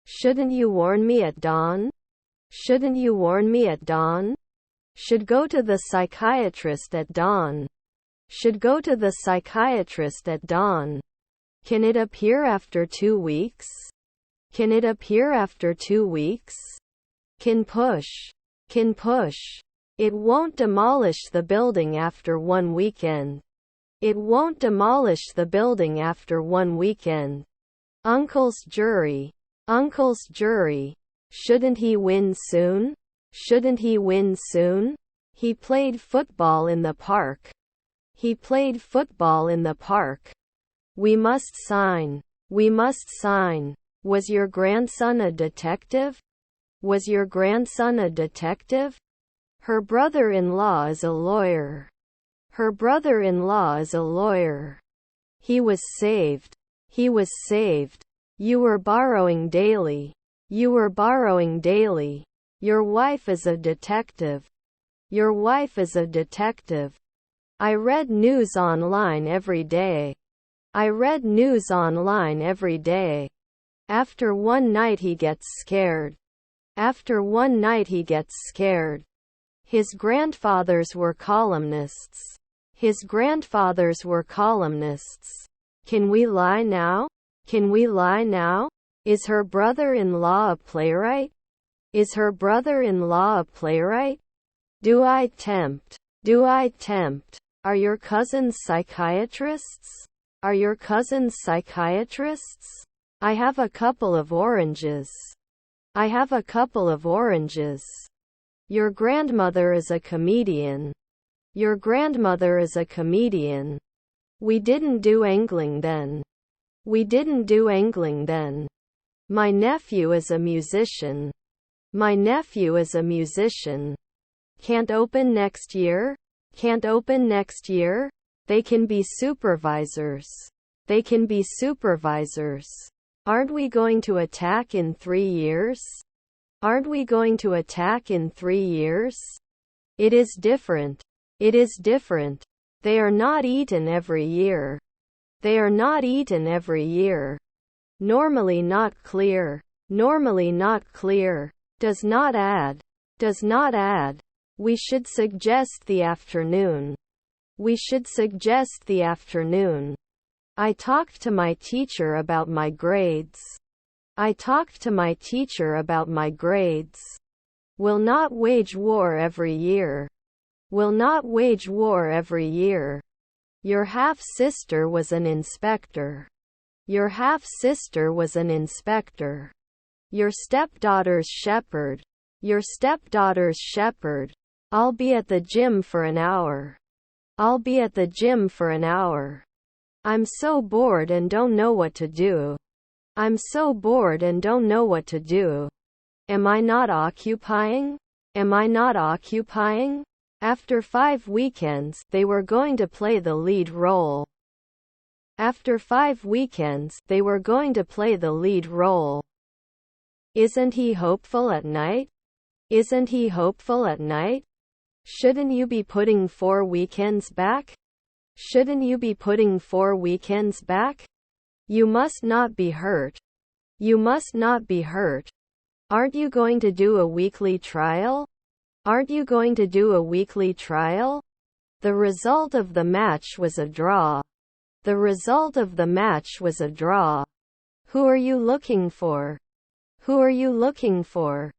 Shouldn't you warn me at dawn? Shouldn't you warn me at dawn? Should go to the psychiatrist at dawn. Should go to the psychiatrist at dawn. Can it appear after 2 weeks? Can it appear after 2 weeks? Can push. Can push. It won't demolish the building after 1 weekend. It won't demolish the building after 1 weekend. Uncle's jury. Uncle's jury. Shouldn't he win soon? Shouldn't he win soon? He played football in the park. He played football in the park. We must sign. We must sign. Was your grandson a detective? Was your grandson a detective? Her brother-in-law is a lawyer. Her brother-in-law is a lawyer. He was saved. He was saved. You were borrowing daily. You were borrowing daily. Your wife is a detective. Your wife is a detective. I read news online every day. I read news online every day. After one night he gets scared. After one night he gets scared. His grandfathers were columnists. His grandfathers were columnists. Can we lie now? Can we lie now? Is her brother-in-law a playwright? Is her brother-in-law a playwright? Do I tempt? Do I tempt? Are your cousins psychiatrists? Are your cousins psychiatrists? I have a couple of oranges. I have a couple of oranges. Your grandmother is a comedian. Your grandmother is a comedian. We didn't do angling then. We didn't do angling then. My nephew is a musician. My nephew is a musician. Can't open next year? Can't open next year? They can be supervisors. They can be supervisors. Aren't we going to attack in 3 years? Aren't we going to attack in 3 years? It is different. It is different. They are not eaten every year. They are not eaten every year. Normally not clear. Normally not clear. Does not add. Does not add. We should suggest the afternoon. We should suggest the afternoon. I talked to my teacher about my grades. I talked to my teacher about my grades. Will not wage war every year. Will not wage war every year. Your half-sister was an inspector. Your half-sister was an inspector. Your stepdaughter's shepherd. Your stepdaughter's shepherd. I'll be at the gym for an hour. I'll be at the gym for an hour. I'm so bored and don't know what to do. I'm so bored and don't know what to do. Am I not occupying? Am I not occupying? After 5 weekends, they were going to play the lead role. After 5 weekends, they were going to play the lead role. Isn't he hopeful at night? Isn't he hopeful at night? Shouldn't you be putting 4 weekends back? Shouldn't you be putting 4 weekends back? You must not be hurt. You must not be hurt. Aren't you going to do a weekly trial? Aren't you going to do a weekly trial? The result of the match was a draw. The result of the match was a draw. Who are you looking for? Who are you looking for?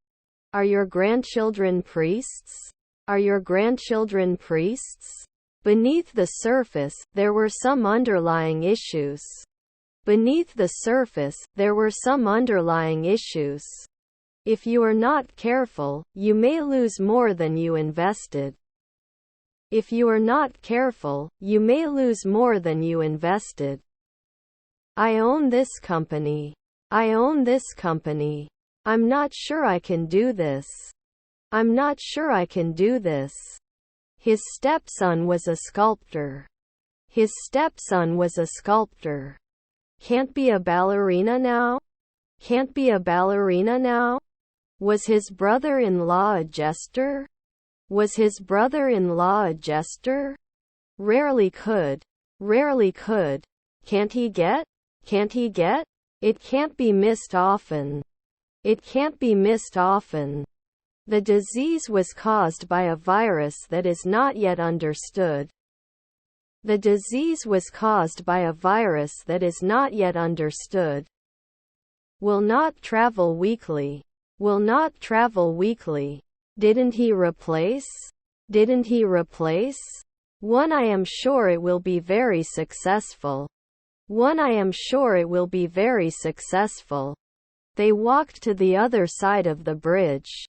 Are your grandchildren priests? Are your grandchildren priests? Beneath the surface, there were some underlying issues. Beneath the surface, there were some underlying issues. If you are not careful, you may lose more than you invested. If you are not careful, you may lose more than you invested. I own this company. I own this company. I'm not sure I can do this. I'm not sure I can do this. His stepson was a sculptor. His stepson was a sculptor. Can't be a ballerina now? Can't be a ballerina now? Was his brother-in-law a jester? Was his brother-in-law a jester? Rarely could. Rarely could. Can't he get? Can't he get? It can't be missed often. It can't be missed often. The disease was caused by a virus that is not yet understood. The disease was caused by a virus that is not yet understood. Will not travel weekly. Will not travel weekly. Didn't he replace? Didn't he replace? One I am sure it will be very successful. One I am sure it will be very successful. They walked to the other side of the bridge.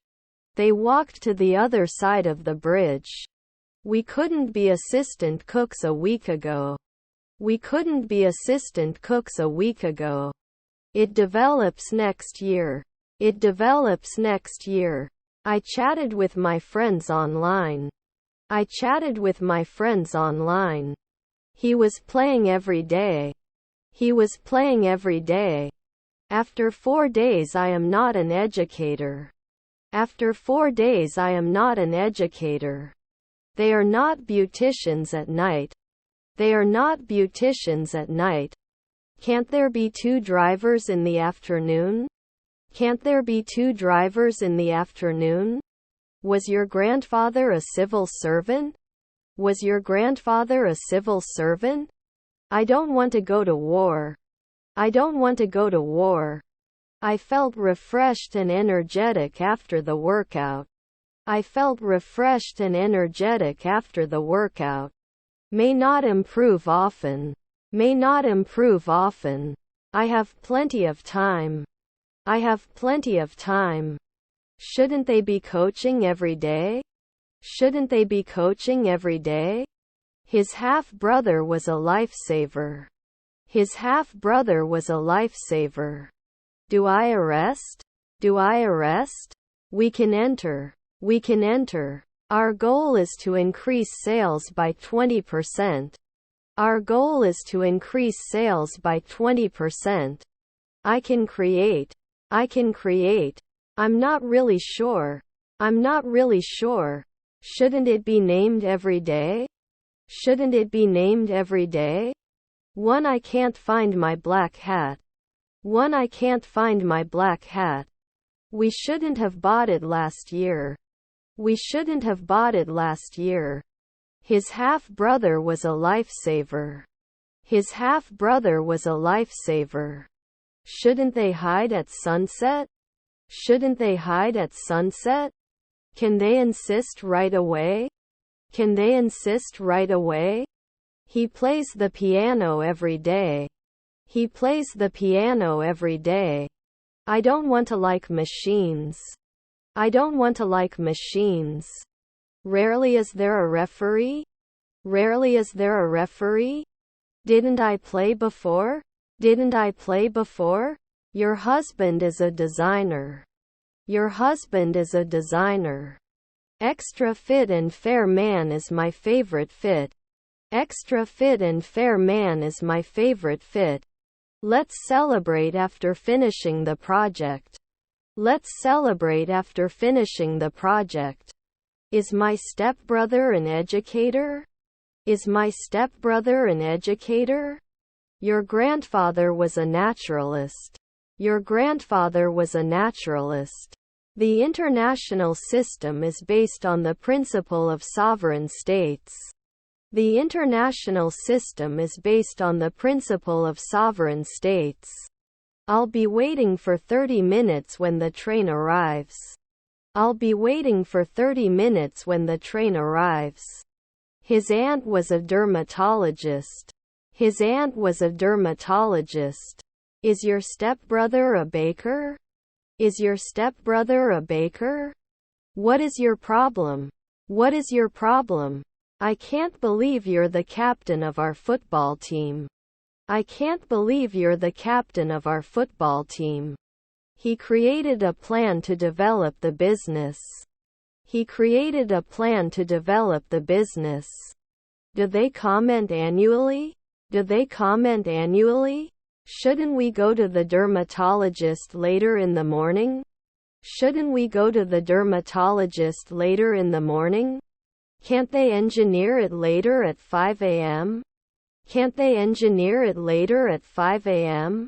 They walked to the other side of the bridge. We couldn't be assistant cooks a week ago. We couldn't be assistant cooks a week ago. It develops next year. It develops next year. I chatted with my friends online. I chatted with my friends online. He was playing every day. He was playing every day. After 4 days I am not an educator. After 4 days I am not an educator. They are not beauticians at night. They are not beauticians at night. Can't there be 2 drivers in the afternoon? Can't there be 2 drivers in the afternoon? Was your grandfather a civil servant? Was your grandfather a civil servant? I don't want to go to war. I don't want to go to war. I felt refreshed and energetic after the workout. I felt refreshed and energetic after the workout. May not improve often. May not improve often. I have plenty of time. I have plenty of time. Shouldn't they be coaching every day? Shouldn't they be coaching every day? His half-brother was a lifesaver. His half-brother was a lifesaver. Do I arrest? Do I arrest? We can enter. We can enter. Our goal is to increase sales by 20%. Our goal is to increase sales by 20%. I can create. I can create. I'm not really sure. I'm not really sure. Shouldn't it be named every day? Shouldn't it be named every day? One I can't find my black hat. One I can't find my black hat. We shouldn't have bought it last year. We shouldn't have bought it last year. His half-brother was a lifesaver. His half-brother was a lifesaver. Shouldn't they hide at sunset? Shouldn't they hide at sunset? Can they insist right away? Can they insist right away? He plays the piano every day. He plays the piano every day. I don't want to like machines. I don't want to like machines. Rarely is there a referee? Rarely is there a referee? Didn't I play before? Didn't I play before? Your husband is a designer. Your husband is a designer. Extra fit and fair man is my favorite fit. Extra fit and fair man is my favorite fit. Let's celebrate after finishing the project. Let's celebrate after finishing the project. Is my stepbrother an educator? Is my stepbrother an educator? Your grandfather was a naturalist. Your grandfather was a naturalist. The international system is based on the principle of sovereign states. The international system is based on the principle of sovereign states. I'll be waiting for 30 minutes when the train arrives. I'll be waiting for 30 minutes when the train arrives. His aunt was a dermatologist. His aunt was a dermatologist. Is your stepbrother a baker? Is your stepbrother a baker? What is your problem? What is your problem? I can't believe you're the captain of our football team. I can't believe you're the captain of our football team. He created a plan to develop the business. He created a plan to develop the business. Do they comment annually? Do they comment annually? Shouldn't we go to the dermatologist later in the morning? Shouldn't we go to the dermatologist later in the morning? Can't they engineer it later at 5 a.m.? Can't they engineer it later at 5 a.m.?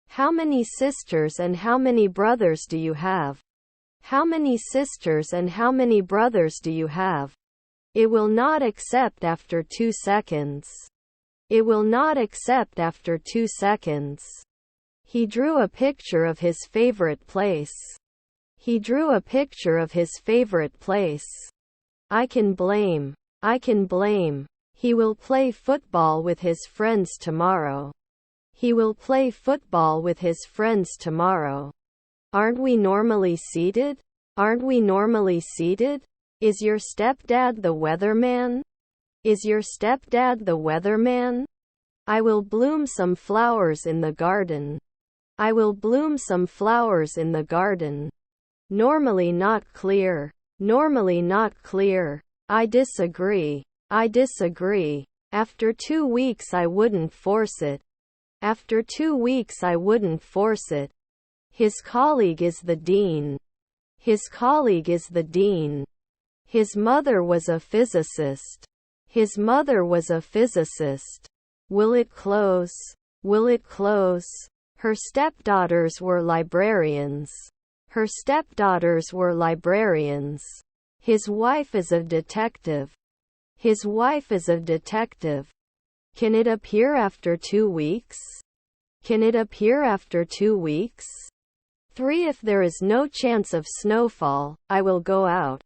How many sisters and how many brothers do you have? How many sisters and how many brothers do you have? It will not accept after 2 seconds. It will not accept after 2 seconds. He drew a picture of his favorite place. He drew a picture of his favorite place. I can blame. I can blame. He will play football with his friends tomorrow. He will play football with his friends tomorrow. Aren't we normally seated? Aren't we normally seated? Is your stepdad the weatherman? Is your stepdad the weatherman? I will bloom some flowers in the garden. I will bloom some flowers in the garden. Normally not clear. Normally not clear. I disagree. I disagree. After 2 weeks I wouldn't force it. After 2 weeks I wouldn't force it. His colleague is the dean. His colleague is the dean. His mother was a physicist. His mother was a physicist. Will it close? Will it close? Her stepdaughters were librarians. Her stepdaughters were librarians. His wife is a detective. His wife is a detective. Can it appear after 2 weeks? Can it appear after 2 weeks? 3. If there is no chance of snowfall, I will go out.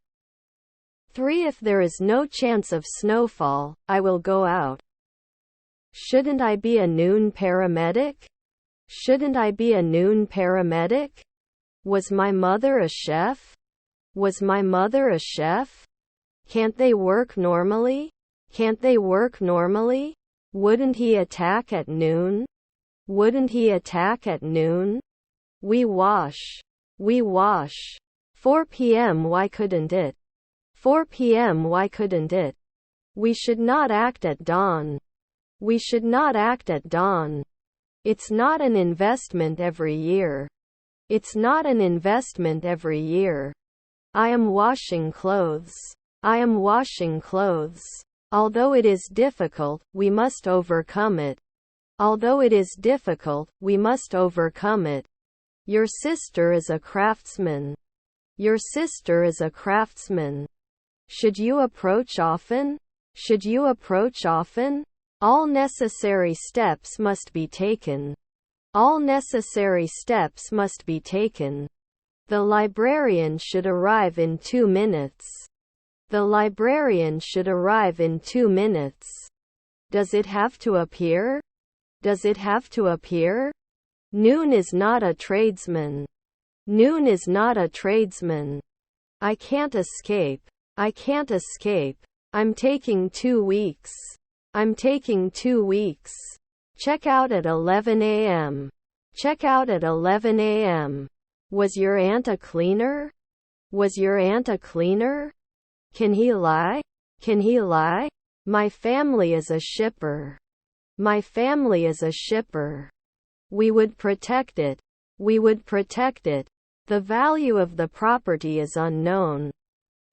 3. If there is no chance of snowfall, I will go out. Shouldn't I be a noon paramedic? Shouldn't I be a noon paramedic? Was my mother a chef? Was my mother a chef? Can't they work normally? Can't they work normally? Wouldn't he attack at noon? Wouldn't he attack at noon? We wash. We wash. 4 p.m. Why couldn't it? 4 p.m. Why couldn't it? We should not act at dawn. We should not act at dawn. It's not an investment every year. It's not an investment every year. I am washing clothes. I am washing clothes. Although it is difficult, we must overcome it. Although it is difficult, we must overcome it. Your sister is a craftsman. Your sister is a craftsman. Should you approach often? Should you approach often? All necessary steps must be taken. All necessary steps must be taken. The librarian should arrive in 2 minutes. The librarian should arrive in 2 minutes. Does it have to appear? Does it have to appear? Noon is not a tradesman. Noon is not a tradesman. I can't escape. I can't escape. I'm taking 2 weeks. I'm taking 2 weeks. Check out at 11 a.m. Check out at 11 a.m. Was your aunt a cleaner? Was your aunt a cleaner? Can he lie? Can he lie? My family is a shipper. My family is a shipper. We would protect it. We would protect it. The value of the property is unknown.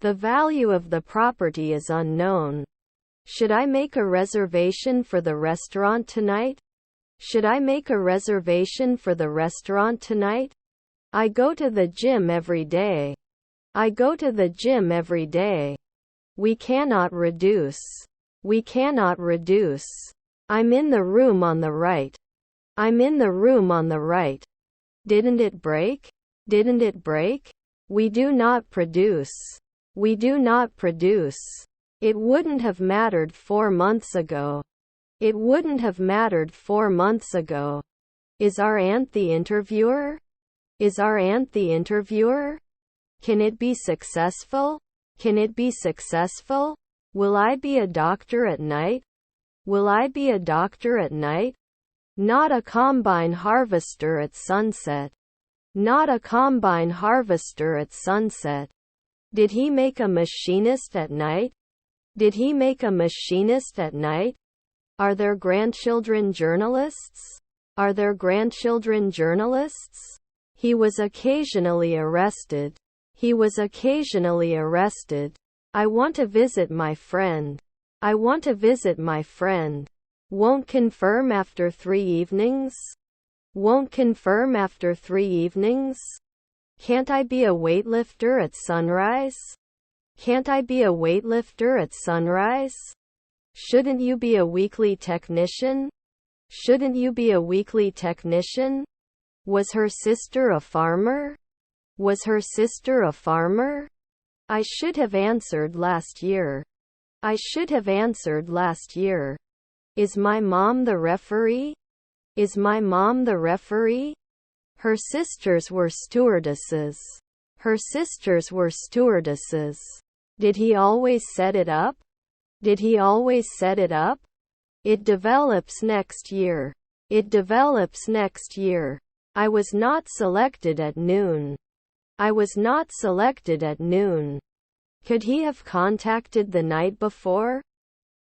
The value of the property is unknown. Should I make a reservation for the restaurant tonight? Should I make a reservation for the restaurant tonight? I go to the gym every day. I go to the gym every day. We cannot reduce. We cannot reduce. I'm in the room on the right. I'm in the room on the right. Didn't it break? Didn't it break? We do not produce. We do not produce. It wouldn't have mattered 4 months ago. It wouldn't have mattered 4 months ago. Is our aunt the interviewer? Is our aunt the interviewer? Can it be successful? Can it be successful? Will I be a doctor at night? Will I be a doctor at night? Not a combine harvester at sunset. Not a combine harvester at sunset. Did he make a machinist at night? Did he make a machinist at night? Are there grandchildren journalists? Are there grandchildren journalists? He was occasionally arrested. He was occasionally arrested. I want to visit my friend. I want to visit my friend. Won't confirm after 3 evenings? Won't confirm after 3 evenings? Can't I be a weightlifter at sunrise? Can't I be a weightlifter at sunrise? Shouldn't you be a weekly technician? Shouldn't you be a weekly technician? Was her sister a farmer? Was her sister a farmer? I should have answered last year. I should have answered last year. Is my mom the referee? Is my mom the referee? Her sisters were stewardesses. Her sisters were stewardesses. Did he always set it up? Did he always set it up? It develops next year. It develops next year. I was not selected at noon. I was not selected at noon. Could he have contacted the night before?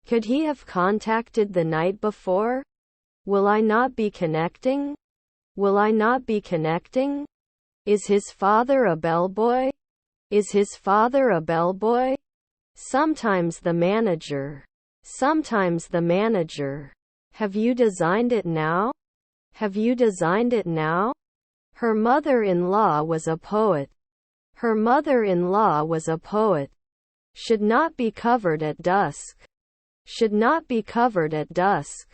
Could he have contacted the night before? Will I not be connecting? Will I not be connecting? Is his father a bellboy? Is his father a bellboy? Sometimes the manager. Sometimes the manager. Have you designed it now? Have you designed it now? Her mother-in-law was a poet. Her mother-in-law was a poet. Should not be covered at dusk. Should not be covered at dusk.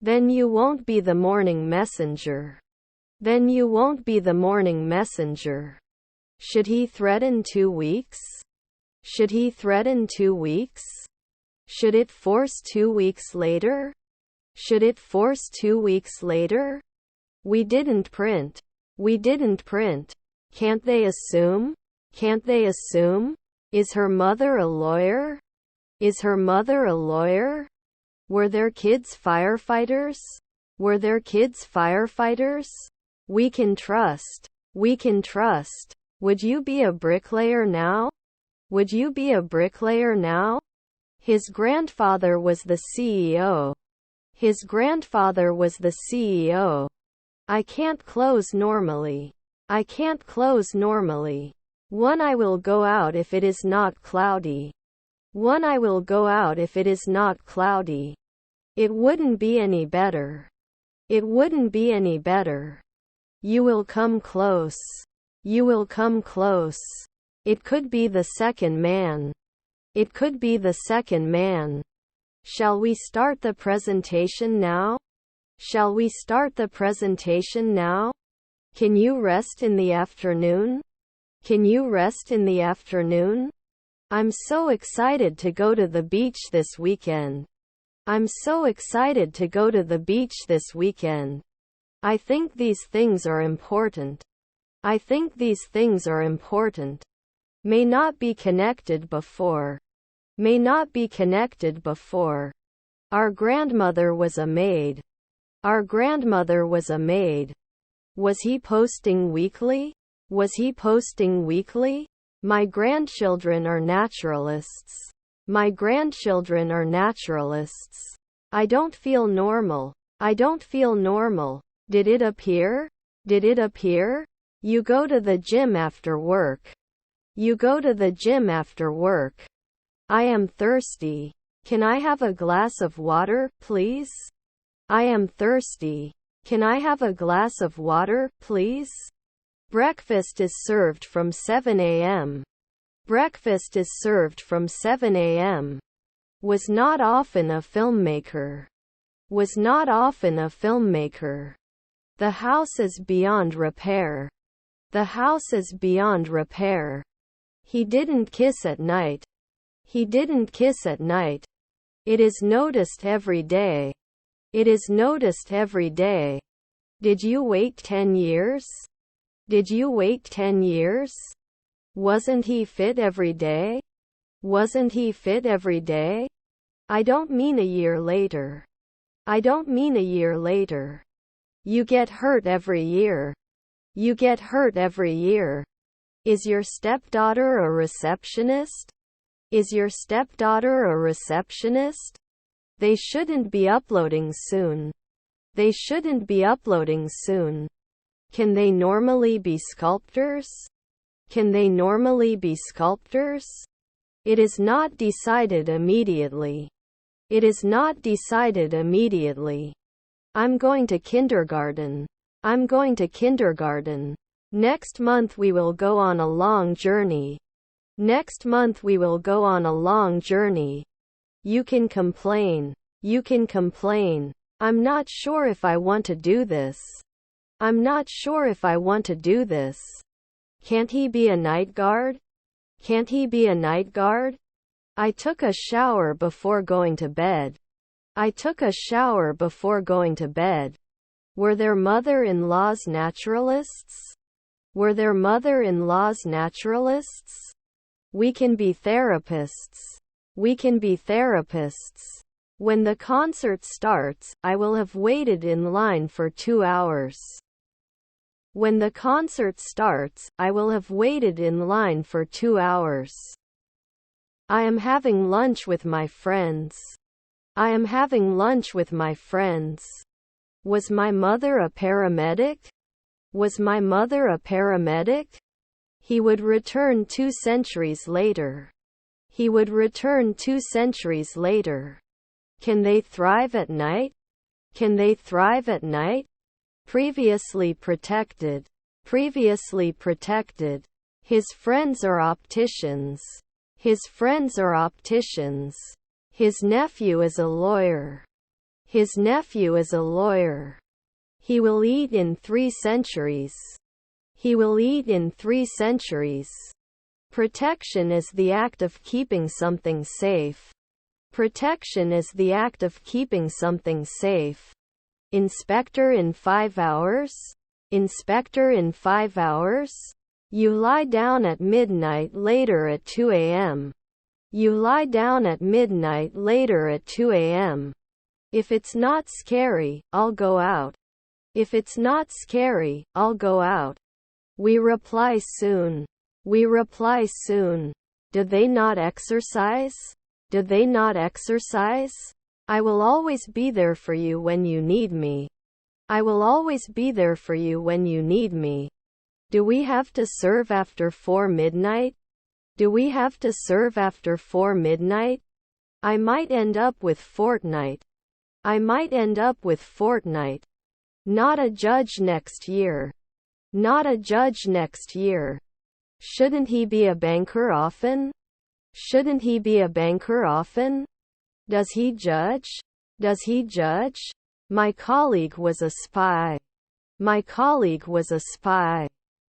Then you won't be the morning messenger. Then you won't be the morning messenger. Should he threaten 2 weeks? Should he threaten 2 weeks? Should it force 2 weeks later? Should it force 2 weeks later? We didn't print. We didn't print. Can't they assume? Can't they assume? Is her mother a lawyer? Is her mother a lawyer? Were their kids firefighters? Were their kids firefighters? We can trust. We can trust. Would you be a bricklayer now? Would you be a bricklayer now? His grandfather was the CEO. His grandfather was the CEO. I can't close normally. I can't close normally. One I will go out if it is not cloudy. One I will go out if it is not cloudy. It wouldn't be any better. It wouldn't be any better. You will come close. You will come close. It could be the second man. It could be the second man. Shall we start the presentation now? Shall we start the presentation now? Can you rest in the afternoon? Can you rest in the afternoon? I'm so excited to go to the beach this weekend. I'm so excited to go to the beach this weekend. I think these things are important. I think these things are important. May not be connected before. May not be connected before. Our grandmother was a maid. Our grandmother was a maid. Was he posting weekly? Was he posting weekly? My grandchildren are naturalists. My grandchildren are naturalists. I don't feel normal. I don't feel normal. Did it appear? Did it appear? You go to the gym after work. You go to the gym after work. I am thirsty. Can I have a glass of water, please? I am thirsty. Can I have a glass of water, please? Breakfast is served from 7 a.m. Breakfast is served from 7 a.m. Was not often a filmmaker. Was not often a filmmaker. The house is beyond repair. The house is beyond repair. He didn't kiss at night. He didn't kiss at night. It is noticed every day. It is noticed every day. Did you wait 10 years? Did you wait 10 years? Wasn't he fit every day? Wasn't he fit every day? I don't mean a year later. I don't mean a year later. You get hurt every year. You get hurt every year. Is your stepdaughter a receptionist? Is your stepdaughter a receptionist? They shouldn't be uploading soon. They shouldn't be uploading soon. Can they normally be sculptors? Can they normally be sculptors? It is not decided immediately. It is not decided immediately. I'm going to kindergarten. I'm going to kindergarten. Next month we will go on a long journey. Next month we will go on a long journey. You can complain. You can complain. I'm not sure if I want to do this. I'm not sure if I want to do this. Can't he be a night guard? Can't he be a night guard? I took a shower before going to bed. I took a shower before going to bed. Were their mother-in-laws naturalists? Were their mother-in-laws naturalists? We can be therapists. We can be therapists. When the concert starts, I will have waited in line for 2 hours. When the concert starts, I will have waited in line for 2 hours. I am having lunch with my friends. I am having lunch with my friends. Was my mother a paramedic? Was my mother a paramedic? He would return 2 centuries later. He would return 2 centuries later. Can they thrive at night? Can they thrive at night? Previously protected. Previously protected. His friends are opticians. His friends are opticians. His nephew is a lawyer. His nephew is a lawyer. He will eat in 3 centuries. He will eat in 3 centuries. Protection is the act of keeping something safe. Protection is the act of keeping something safe. Inspector in 5 hours? Inspector in 5 hours? You lie down at midnight later at 2 a.m. You lie down at midnight later at 2 a.m. If it's not scary, I'll go out. If it's not scary, I'll go out. We reply soon. We reply soon. Did they not exercise? Did they not exercise? I will always be there for you when you need me. I will always be there for you when you need me. Do we have to serve after 4 midnight? Do we have to serve after 4 midnight? I might end up with fortnight. I might end up with fortnight. Not a judge next year. Not a judge next year. Shouldn't he be a banker often? Shouldn't he be a banker often? Does he judge? Does he judge? My colleague was a spy. My colleague was a spy.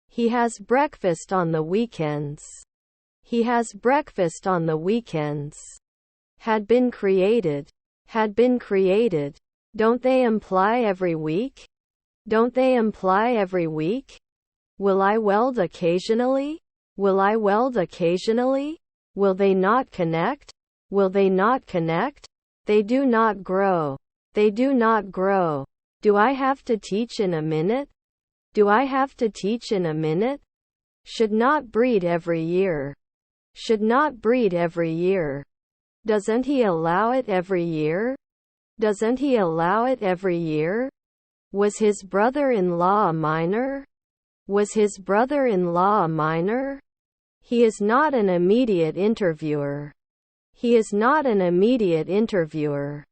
He has breakfast on the weekends. He has breakfast on the weekends. Had been created. Had been created. Don't they imply every week? Don't they imply every week? Will I weld occasionally? Will I weld occasionally? Will they not connect? Will they not connect? They do not grow. They do not grow. Do I have to teach in a minute? Do I have to teach in a minute? Should not breed every year. Should not breed every year. Doesn't he allow it every year? Doesn't he allow it every year? Was his brother-in-law a minor? Was his brother-in-law a minor? He is not an immediate interviewer. He is not an immediate interviewer.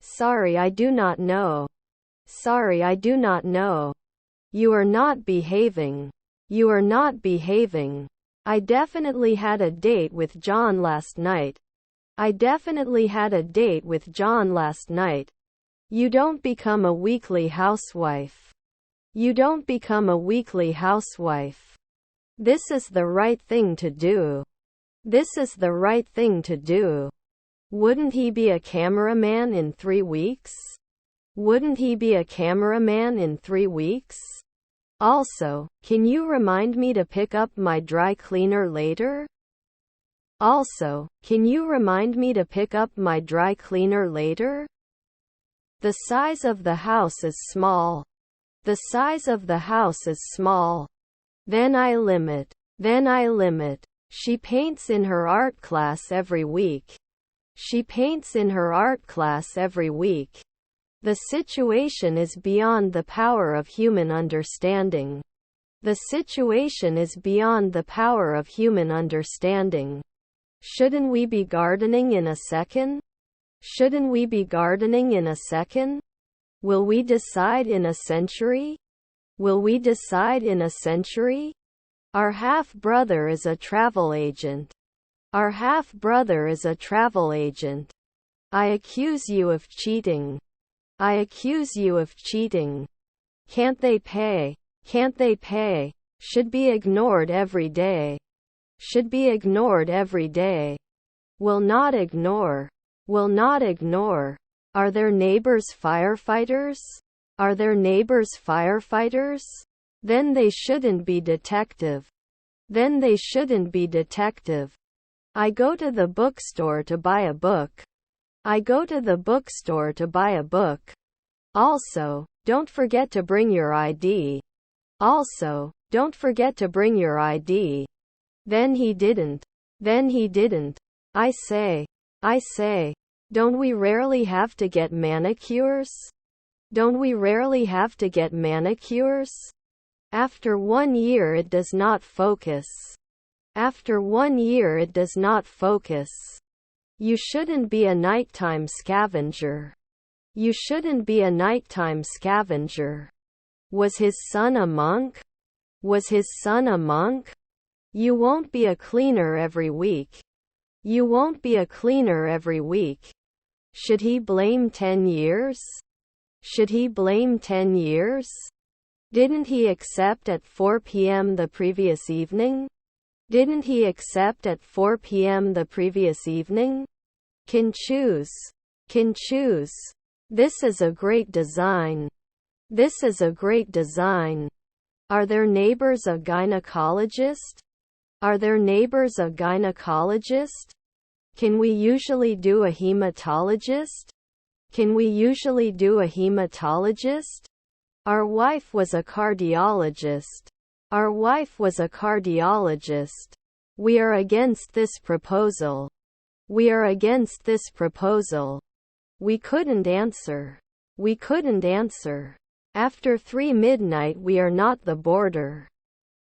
Sorry, I do not know. Sorry, I do not know. You are not behaving. You are not behaving. I definitely had a date with John last night. I definitely had a date with John last night. You don't become a weekly housewife. You don't become a weekly housewife. This is the right thing to do. This is the right thing to do. Wouldn't he be a cameraman in 3 weeks? Wouldn't he be a cameraman in 3 weeks? Also, can you remind me to pick up my dry cleaner later? Also, can you remind me to pick up my dry cleaner later? The size of the house is small. The size of the house is small. Then I limit. Then I limit. She paints in her art class every week. She paints in her art class every week. The situation is beyond the power of human understanding. The situation is beyond the power of human understanding. Shouldn't we be gardening in a second? Shouldn't we be gardening in a second? Will we decide in a century? Will we decide in a century? Our half-brother is a travel agent. Our half-brother is a travel agent. I accuse you of cheating. I accuse you of cheating. Can't they pay? Can't they pay? Should be ignored every day. Should be ignored every day. Will not ignore. Will not ignore. Are their neighbors firefighters? Are their neighbors firefighters? Then they shouldn't be detective. Then they shouldn't be detective. I go to the bookstore to buy a book. I go to the bookstore to buy a book. Also, don't forget to bring your ID. Also, don't forget to bring your ID. Then he didn't. Then he didn't. I say, don't we rarely have to get manicures? Don't we rarely have to get manicures? After 1 year it does not focus. After 1 year it does not focus. You shouldn't be a nighttime scavenger. You shouldn't be a nighttime scavenger. Was his son a monk? Was his son a monk? You won't be a cleaner every week. You won't be a cleaner every week. Should he blame 10 years? Should he blame 10 years? Didn't he accept at 4 p.m. the previous evening? Didn't he accept at 4 p.m. the previous evening? Can choose. Can choose. This is a great design. This is a great design. Are their neighbors a gynecologist? Are their neighbors a gynecologist? Can we usually do a hematologist? Can we usually do a hematologist? Our wife was a cardiologist. Our wife was a cardiologist. We are against this proposal. We are against this proposal. We couldn't answer. We couldn't answer. After 3 midnight we are not the border.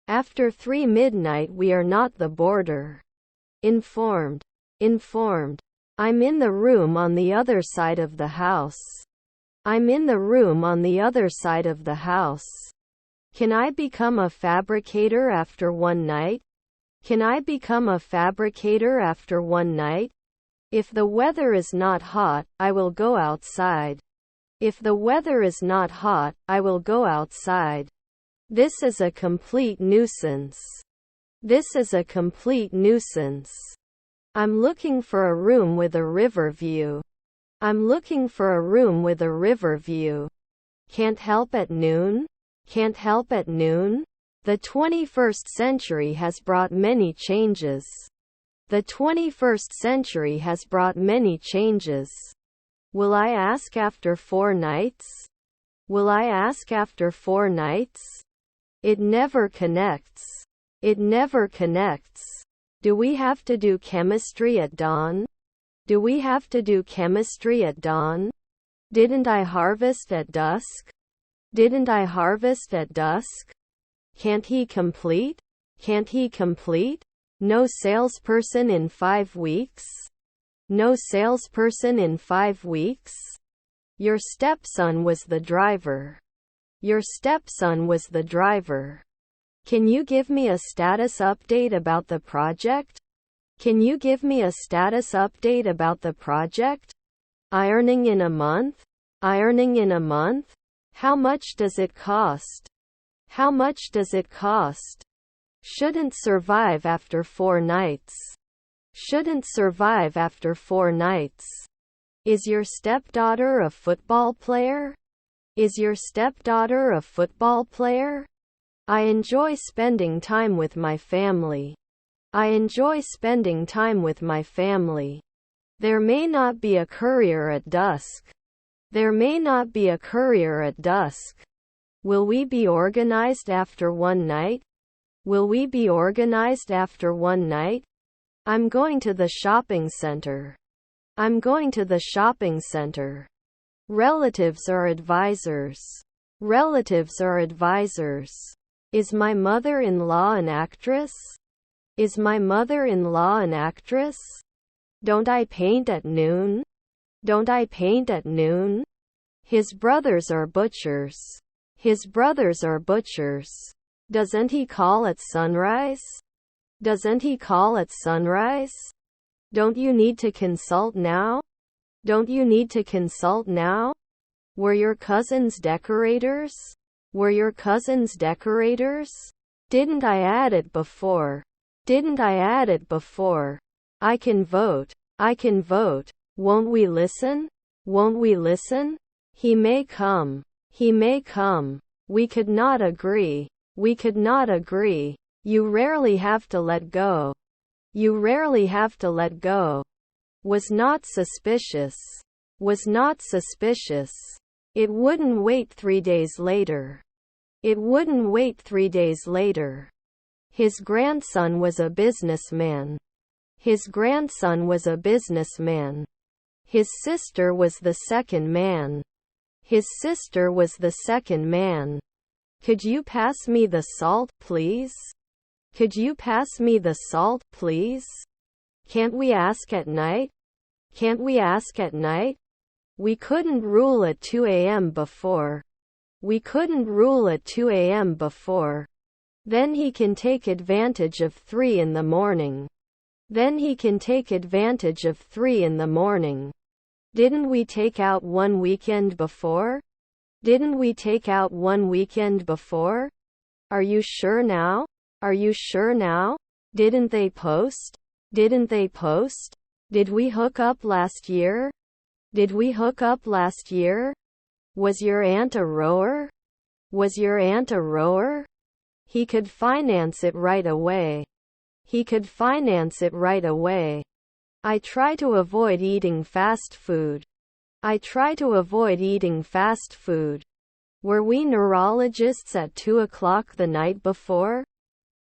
After 3 midnight we are not the border. Informed. Informed. I'm in the room on the other side of the house. I'm in the room on the other side of the house. Can I become a fabricator after 1 night? Can I become a fabricator after 1 night? If the weather is not hot, I will go outside. If the weather is not hot, I will go outside. This is a complete nuisance. This is a complete nuisance. I'm looking for a room with a river view. I'm looking for a room with a river view. Can't help at noon? Can't help at noon? The 21st century has brought many changes. The 21st century has brought many changes. Will I ask after 4 nights? Will I ask after 4 nights? It never connects. It never connects. Do we have to do chemistry at dawn? Do we have to do chemistry at dawn? Didn't I harvest at dusk? Didn't I harvest at dusk? Can't he complete? Can't he complete? No salesperson in 5 weeks? No salesperson in 5 weeks? Your stepson was the driver. Your stepson was the driver. Can you give me a status update about the project? Can you give me a status update about the project? Ironing in a month? Ironing in a month? How much does it cost? How much does it cost? Shouldn't survive after 4 nights. Shouldn't survive after 4 nights. Is your stepdaughter a football player? Is your stepdaughter a football player? I enjoy spending time with my family. I enjoy spending time with my family. There may not be a courier at dusk. There may not be a courier at dusk. Will we be organized after one night? Will we be organized after one night? I'm going to the shopping center. I'm going to the shopping center. Relatives are advisors. Relatives are advisors. Is my mother-in-law an actress? Is my mother-in-law an actress? Don't I paint at noon? Don't I paint at noon? His brothers are butchers. His brothers are butchers. Doesn't he call at sunrise? Doesn't he call at sunrise? Don't you need to consult now? Don't you need to consult now? Were your cousins decorators? Were your cousins decorators? Didn't I add it before? Didn't I add it before? I can vote. I can vote. Won't we listen? Won't we listen? He may come. He may come. We could not agree. We could not agree. You rarely have to let go. You rarely have to let go. Was not suspicious. Was not suspicious. It wouldn't wait 3 days later. It wouldn't wait 3 days later. His grandson was a businessman. His grandson was a businessman. His sister was the second man. His sister was the second man. Could you pass me the salt, please? Could you pass me the salt, please? Can't we ask at night? Can't we ask at night? We couldn't rule at 2 a.m. before. We couldn't rule at 2 a.m. before. Then he can take advantage of 3 in the morning. Then he can take advantage of 3 in the morning. Didn't we take out one weekend before? Didn't we take out one weekend before? Are you sure now? Are you sure now? Didn't they post? Didn't they post? Did we hook up last year? Did we hook up last year? Was your aunt a rower? Was your aunt a rower? He could finance it right away. He could finance it right away. I try to avoid eating fast food. I try to avoid eating fast food. Were we neurologists at 2 o'clock the night before?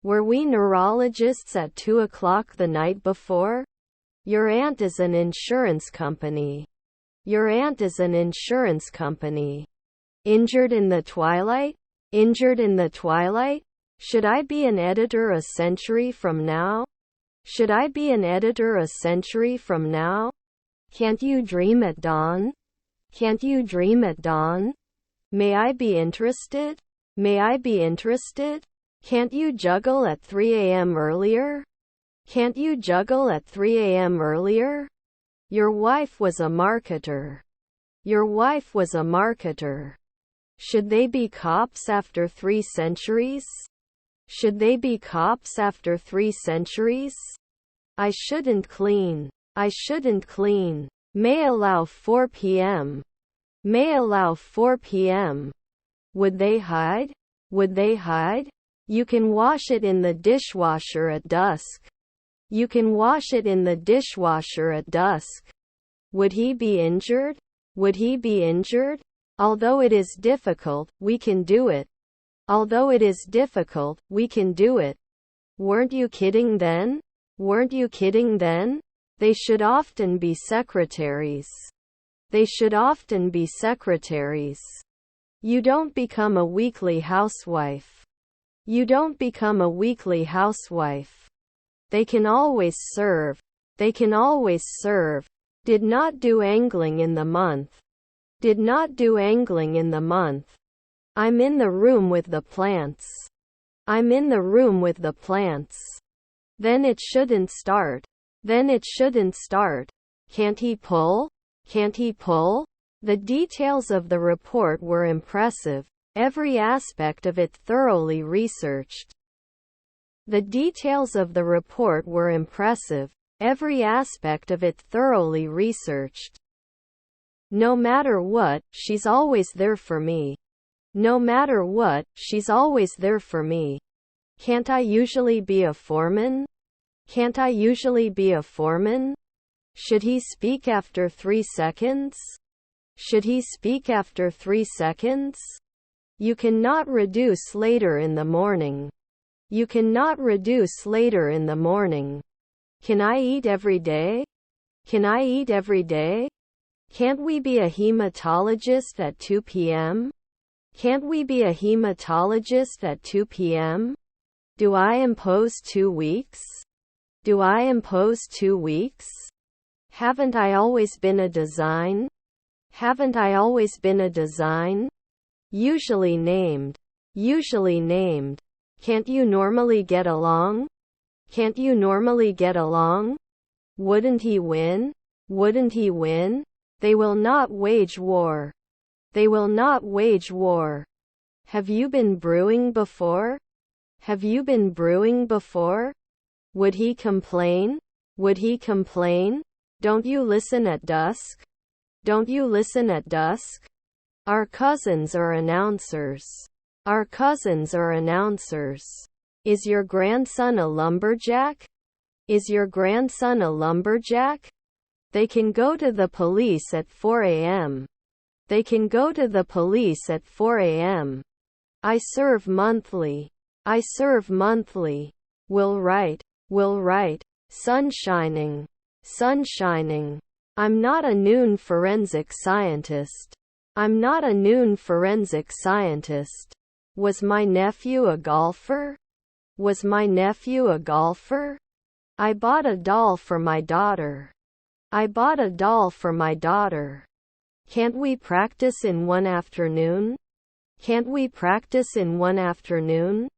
Were we neurologists at 2 o'clock the night before? Your aunt is an insurance company. Your aunt is an insurance company. Injured in the twilight? Injured in the twilight? Should I be an editor a century from now? Should I be an editor a century from now? Can't you dream at dawn? Can't you dream at dawn? May I be interested? May I be interested? Can't you juggle at 3 a.m. earlier? Can't you juggle at 3 a.m. earlier? Your wife was a marketer. Your wife was a marketer. Should they be cops after 3 centuries? Should they be cops after 3 centuries? I shouldn't clean. I shouldn't clean. May allow 4 p.m. May allow 4 p.m. Would they hide? Would they hide? You can wash it in the dishwasher at dusk. You can wash it in the dishwasher at dusk. Would he be injured? Would he be injured? Although it is difficult, we can do it. Although it is difficult, we can do it. Weren't you kidding then? Weren't you kidding then? They should often be secretaries. They should often be secretaries. You don't become a weekly housewife. You don't become a weekly housewife. They can always serve. They can always serve. Did not do angling in the month. Did not do angling in the month. I'm in the room with the plants. I'm in the room with the plants. Then it shouldn't start. Then it shouldn't start. Can't he pull? Can't he pull? The details of the report were impressive, every aspect of it thoroughly researched. The details of the report were impressive, every aspect of it thoroughly researched. No matter what, she's always there for me. No matter what, she's always there for me. Can't I usually be a foreman? Can't I usually be a foreman? Should he speak after 3 seconds? Should he speak after 3 seconds? You cannot reduce later in the morning. You cannot reduce later in the morning. Can I eat every day? Can I eat every day? Can't we be a hematologist at 2 p.m.? Can't we be a hematologist at 2 p.m.? Do I impose 2 weeks? Do I impose 2 weeks? Haven't I always been a design? Haven't I always been a design? Usually named. Usually named. Can't you normally get along? Can't you normally get along? Wouldn't he win? Wouldn't he win? They will not wage war. They will not wage war. Have you been brewing before? Have you been brewing before? Would he complain? Would he complain? Don't you listen at dusk? Don't you listen at dusk? Our cousins are announcers. Our cousins are announcers. Is your grandson a lumberjack? Is your grandson a lumberjack? They can go to the police at 4 a.m. They can go to the police at 4 a.m. I serve monthly. I serve monthly. Will write. Will write. Sun shining. Sun shining. I'm not a noon forensic scientist. I'm not a noon forensic scientist. Was my nephew a golfer? Was my nephew a golfer? I bought a doll for my daughter. I bought a doll for my daughter. Can't we practice in one afternoon? Can't we practice in one afternoon?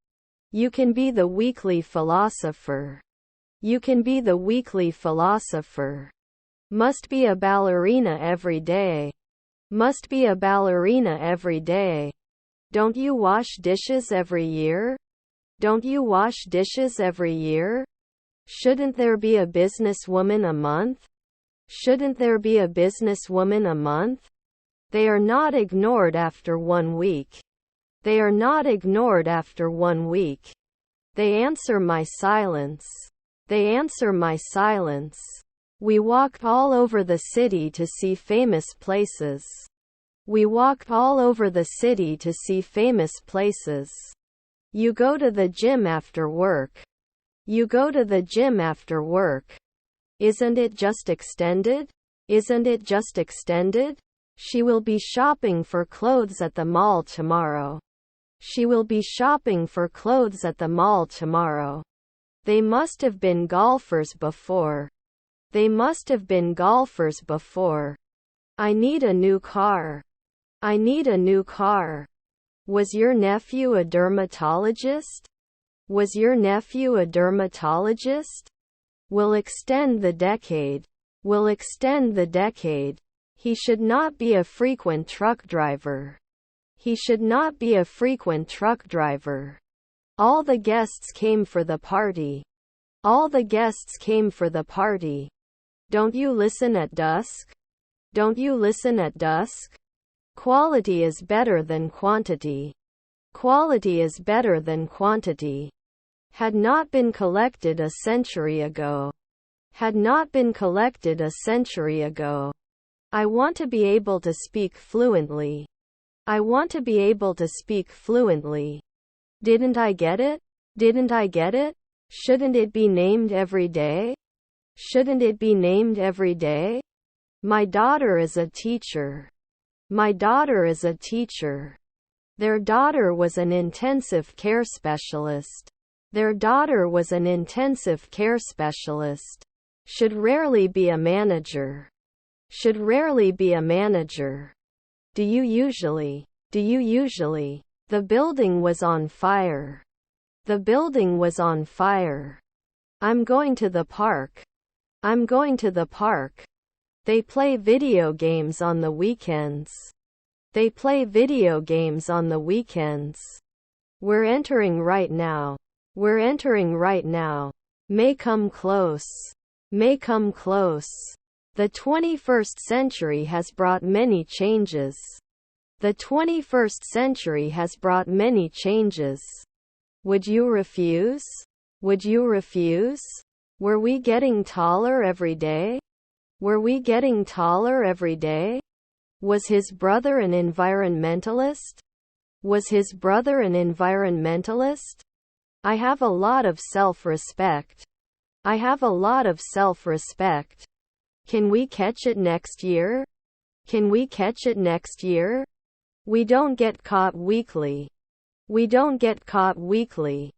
You can be the weekly philosopher. You can be the weekly philosopher. Must be a ballerina every day. Must be a ballerina every day. Don't you wash dishes every year? Don't you wash dishes every year? Shouldn't there be a businesswoman a month? Shouldn't there be a businesswoman a month? They are not ignored after 1 week. They are not ignored after 1 week. They answer my silence. They answer my silence. We walked all over the city to see famous places. We walked all over the city to see famous places. You go to the gym after work. You go to the gym after work. Isn't it just extended? Isn't it just extended? She will be shopping for clothes at the mall tomorrow. She will be shopping for clothes at the mall tomorrow. They must have been golfers before. They must have been golfers before. I need a new car. I need a new car. Was your nephew a dermatologist? Was your nephew a dermatologist? Will extend the decade. Will extend the decade. He should not be a frequent truck driver. He should not be a frequent truck driver. All the guests came for the party. All the guests came for the party. Don't you listen at dusk? Don't you listen at dusk? Quality is better than quantity. Quality is better than quantity. Had not been collected a century ago. Had not been collected a century ago. I want to be able to speak fluently. I want to be able to speak fluently. Didn't I get it? Didn't I get it? Shouldn't it be named every day? Shouldn't it be named every day? My daughter is a teacher. My daughter is a teacher. Their daughter was an intensive care specialist. Their daughter was an intensive care specialist. Should rarely be a manager. Should rarely be a manager. Do you usually? Do you usually? The building was on fire. The building was on fire. I'm going to the park. I'm going to the park. They play video games on the weekends. They play video games on the weekends. We're entering right now. We're entering right now. May come close. May come close. The 21st century has brought many changes. The 21st century has brought many changes. Would you refuse? Would you refuse? Were we getting taller every day? Were we getting taller every day? Was his brother an environmentalist? Was his brother an environmentalist? I have a lot of self-respect. I have a lot of self-respect. Can we catch it next year? Can we catch it next year? We don't get caught weekly. We don't get caught weekly.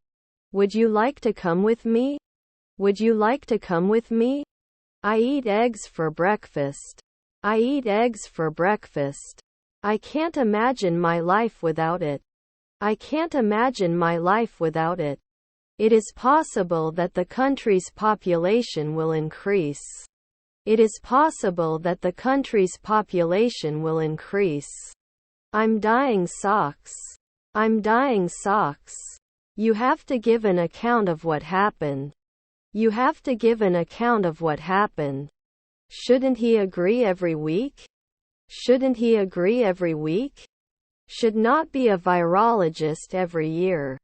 Would you like to come with me? Would you like to come with me? I eat eggs for breakfast. I eat eggs for breakfast. I can't imagine my life without it. I can't imagine my life without it. It is possible that the country's population will increase. It is possible that the country's population will increase. I'm dyeing socks. I'm dyeing socks. You have to give an account of what happened. You have to give an account of what happened. Shouldn't he agree every week? Shouldn't he agree every week? Should not be a virologist every year.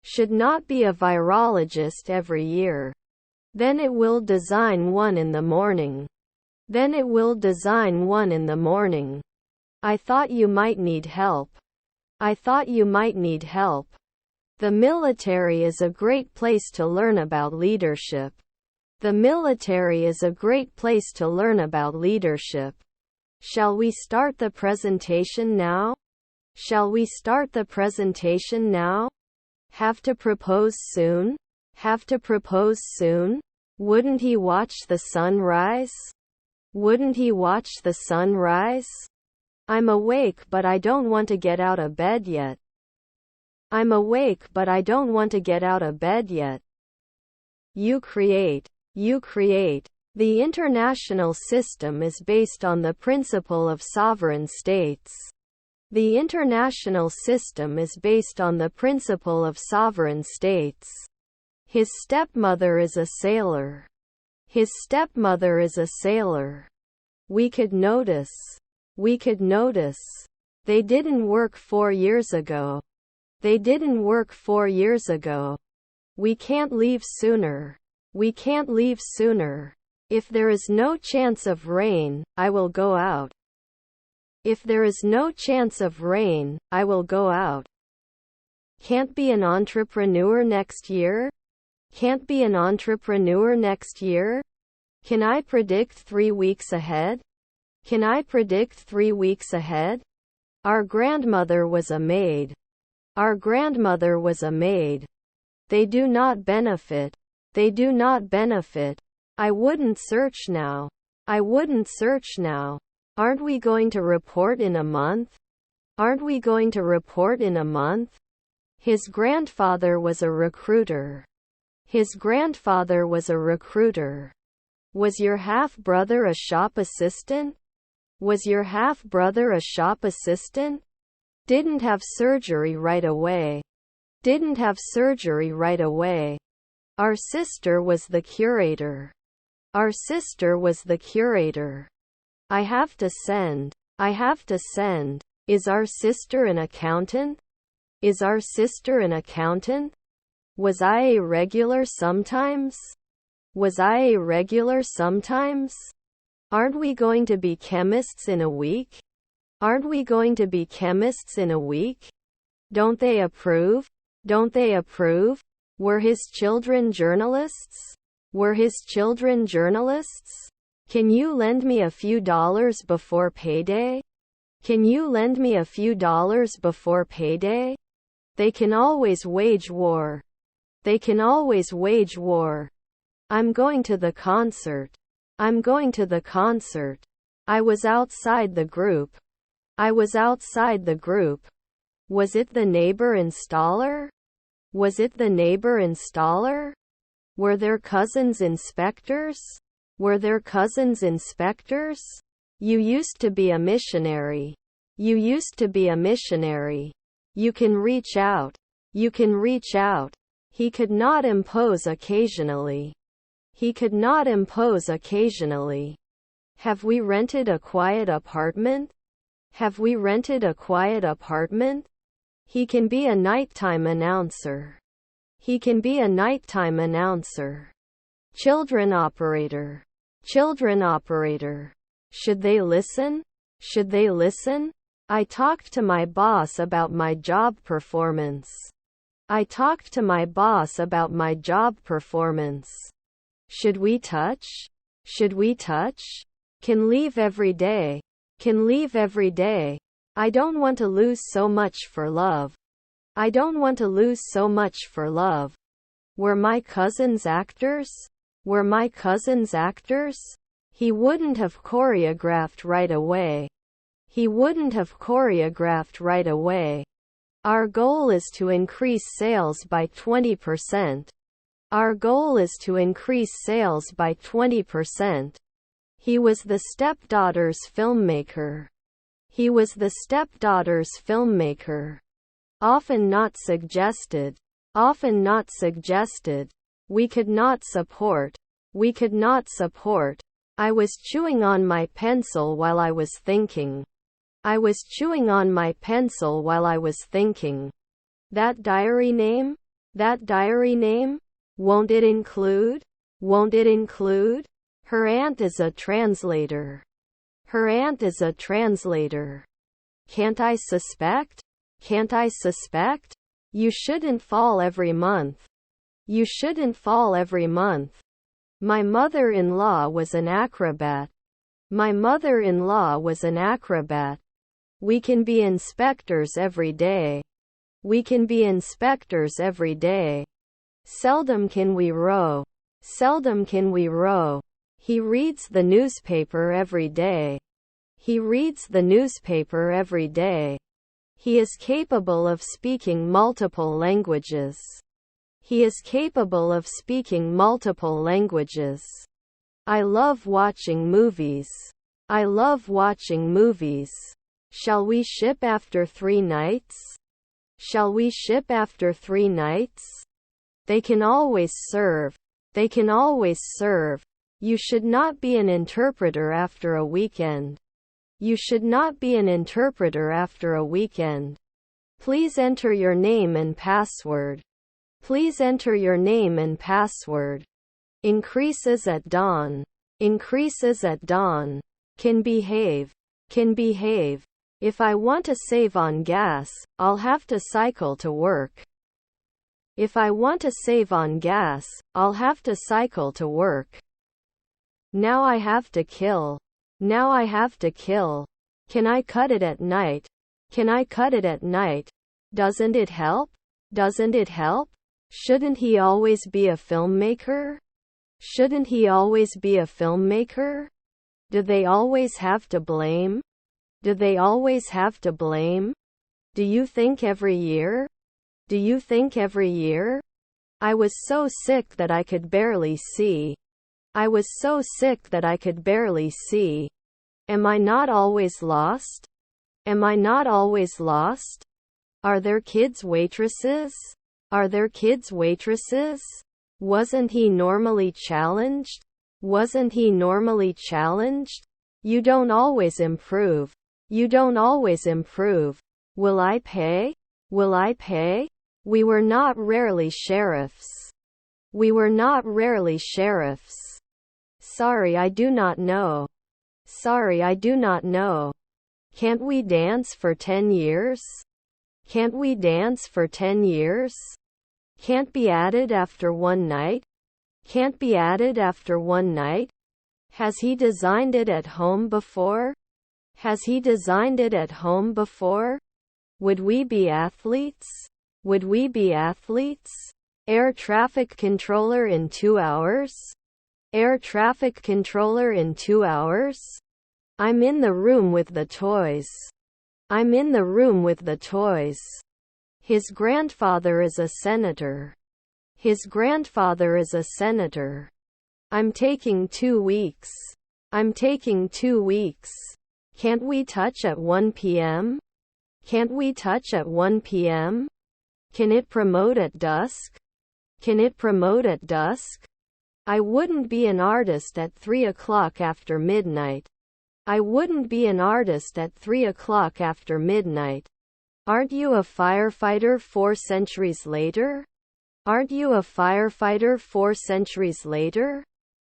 Should not be a virologist every year. Then it will design one in the morning. Then it will design one in the morning. I thought you might need help. I thought you might need help. The military is a great place to learn about leadership. The military is a great place to learn about leadership. Shall we start the presentation now? Shall we start the presentation now? Have to propose soon? Have to propose soon? Wouldn't he watch the sun rise? Wouldn't he watch the sun rise? I'm awake but I don't want to get out of bed yet. I'm awake but I don't want to get out of bed yet. You create. You create. The international system is based on the principle of sovereign states. The international system is based on the principle of sovereign states. His stepmother is a sailor. His stepmother is a sailor. We could notice. We could notice. They didn't work 4 years ago. They didn't work 4 years ago. We can't leave sooner. We can't leave sooner. If there is no chance of rain, I will go out. If there is no chance of rain, I will go out. Can't be an entrepreneur next year? Can't be an entrepreneur next year? Can I predict 3 weeks ahead? Can I predict 3 weeks ahead? Our grandmother was a maid. Our grandmother was a maid. They do not benefit. They do not benefit. I wouldn't search now. I wouldn't search now. Aren't we going to report in a month? Aren't we going to report in a month? His grandfather was a recruiter. His grandfather was a recruiter. Was your half-brother a shop assistant? Was your half-brother a shop assistant? Didn't have surgery right away. Didn't have surgery right away. Our sister was the curator. Our sister was the curator. I have to send. I have to send. Is our sister an accountant? Is our sister an accountant? Was I a regular sometimes? Was I a regular sometimes? Aren't we going to be chemists in a week? Aren't we going to be chemists in a week? Don't they approve? Don't they approve? Were his children journalists? Were his children journalists? Can you lend me a few dollars before payday? Can you lend me a few dollars before payday? They can always wage war. They can always wage war. I'm going to the concert. I'm going to the concert. I was outside the group. I was outside the group. Was it the neighbor installer? Was it the neighbor installer? Were there cousins inspectors? Were there cousins inspectors? You used to be a missionary. You used to be a missionary. You can reach out. You can reach out. He could not impose occasionally. He could not impose occasionally. Have we rented a quiet apartment? Have we rented a quiet apartment? He can be a nighttime announcer. He can be a nighttime announcer. Children operator. Children operator. Should they listen? Should they listen? I talked to my boss about my job performance. I talked to my boss about my job performance. Should we touch? Should we touch? Can leave every day. Can leave every day. I don't want to lose so much for love. I don't want to lose so much for love. Were my cousins actors? Were my cousins actors? He wouldn't have choreographed right away. He wouldn't have choreographed right away. Our goal is to increase sales by 20%. Our goal is to increase sales by 20%. He was the stepdaughter's filmmaker. He was the stepdaughter's filmmaker. Often not suggested. Often not suggested. We could not support. We could not support. I was chewing on my pencil while I was thinking. I was chewing on my pencil while I was thinking. That diary name? That diary name? Won't it include? Won't it include? Her aunt is a translator. Her aunt is a translator. Can't I suspect? Can't I suspect? You shouldn't fall every month. You shouldn't fall every month. My mother-in-law was an acrobat. My mother-in-law was an acrobat. We can be inspectors every day. We can be inspectors every day. Seldom can we row. Seldom can we row. He reads the newspaper every day. He reads the newspaper every day. He is capable of speaking multiple languages. He is capable of speaking multiple languages. I love watching movies. I love watching movies. Shall we ship after 3 nights? Shall we ship after 3 nights? They can always serve. They can always serve. You should not be an interpreter after a weekend. You should not be an interpreter after a weekend. Please enter your name and password. Please enter your name and password. Increases at dawn. Increases at dawn. Can behave. Can behave. If I want to save on gas, I'll have to cycle to work. If I want to save on gas, I'll have to cycle to work. Now I have to kill. Now I have to kill. Can I cut it at night? Can I cut it at night? Doesn't it help? Doesn't it help? Shouldn't he always be a filmmaker? Shouldn't he always be a filmmaker? Do they always have to blame? Do they always have to blame? Do you think every year? Do you think every year? I was so sick that I could barely see. I was so sick that I could barely see. Am I not always lost? Am I not always lost? Are there kids waitresses? Are there kids waitresses? Wasn't he normally challenged? Wasn't he normally challenged? You don't always improve. You don't always improve. Will I pay? Will I pay? We were not rarely sheriffs. We were not rarely sheriffs. Sorry, I do not know. Sorry, I do not know. Can't we dance for 10 years? Can't we dance for 10 years? Can't be added after one night? Can't be added after one night? Has he designed it at home before? Has he designed it at home before? Would we be athletes? Would we be athletes? Air traffic controller in 2 hours? Air traffic controller in 2 hours? I'm in the room with the toys. I'm in the room with the toys. His grandfather is a senator. His grandfather is a senator. I'm taking 2 weeks. I'm taking 2 weeks. Can't we touch at 1 p.m.? Can't we touch at 1 p.m.? Can it promote at dusk? Can it promote at dusk? I wouldn't be an artist at 3 o'clock after midnight. I wouldn't be an artist at 3 o'clock after midnight. Aren't you a firefighter 4 centuries later? Aren't you a firefighter 4 centuries later?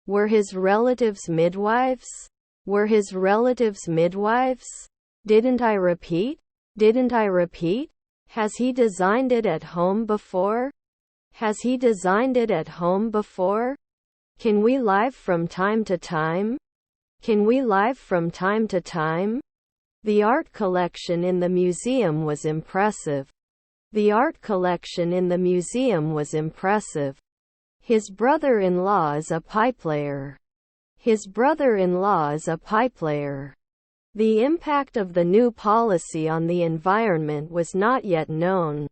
Were his relatives midwives? Were his relatives midwives? Didn't I repeat? Didn't I repeat? Has he designed it at home before? Has he designed it at home before? Can we live from time to time? Can we live from time to time? The art collection in the museum was impressive. The art collection in the museum was impressive. His brother-in-law is a pipeplayer. His brother-in-law is a pipeplayer. The impact of the new policy on the environment was not yet known.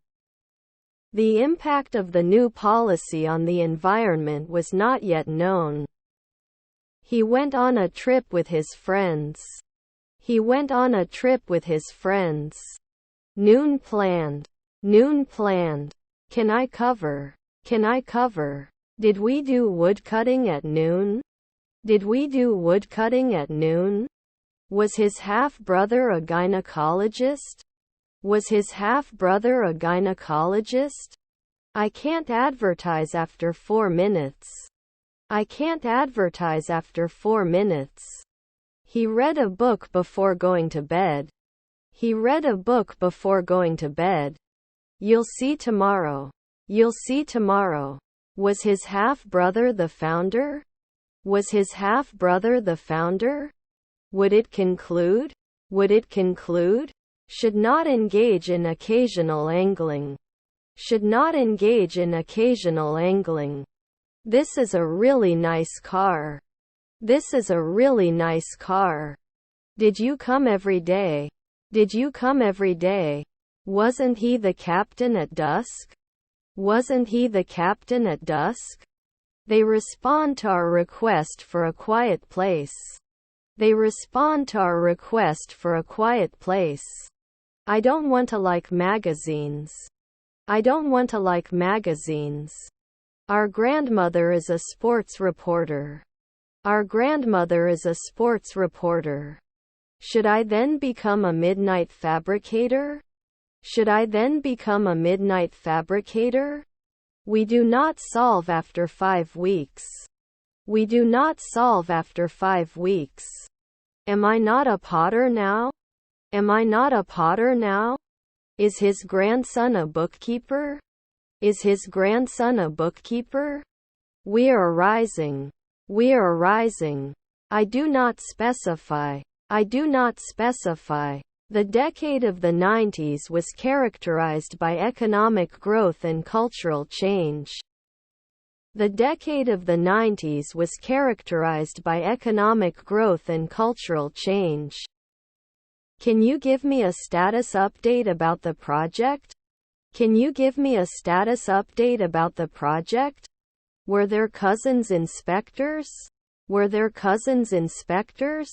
The impact of the new policy on the environment was not yet known. He went on a trip with his friends. He went on a trip with his friends. Noon planned. Noon planned. Can I cover? Can I cover? Did we do woodcutting at noon? Did we do woodcutting at noon? Was his half-brother a gynecologist? Was his half-brother a gynecologist? I can't advertise after 4 minutes. I can't advertise after 4 minutes. He read a book before going to bed. He read a book before going to bed. You'll see tomorrow. You'll see tomorrow. Was his half-brother the founder? Was his half-brother the founder? Would it conclude? Would it conclude? Should not engage in occasional angling. Should not engage in occasional angling. This is a really nice car. This is a really nice car. Did you come every day? Did you come every day? Wasn't he the captain at dusk? Wasn't he the captain at dusk? They respond to our request for a quiet place. They respond to our request for a quiet place. I don't want to like magazines. I don't want to like magazines. Our grandmother is a sports reporter. Our grandmother is a sports reporter. Should I then become a midnight fabricator? Should I then become a midnight fabricator? We do not solve after 5 weeks. We do not solve after 5 weeks. Am I not a potter now? Am I not a potter now? Is his grandson a bookkeeper? Is his grandson a bookkeeper? We are rising. We are rising. I do not specify. I do not specify. The decade of the 90s was characterized by economic growth and cultural change. The decade of the 90s was characterized by economic growth and cultural change. Can you give me a status update about the project? Can you give me a status update about the project? Were there cousins inspectors? Were there cousins inspectors?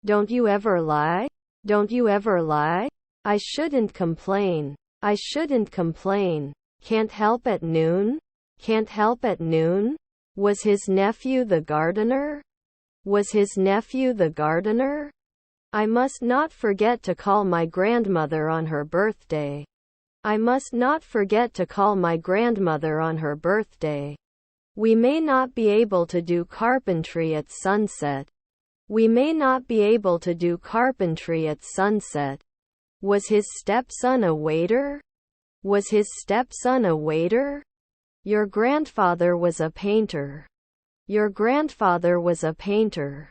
Don't you ever lie? Don't you ever lie? I shouldn't complain. I shouldn't complain. Can't help at noon? Can't help at noon? Was his nephew the gardener? Was his nephew the gardener? I must not forget to call my grandmother on her birthday. I must not forget to call my grandmother on her birthday. We may not be able to do carpentry at sunset. We may not be able to do carpentry at sunset. Was his stepson a waiter? Was his stepson a waiter? Your grandfather was a painter. Your grandfather was a painter.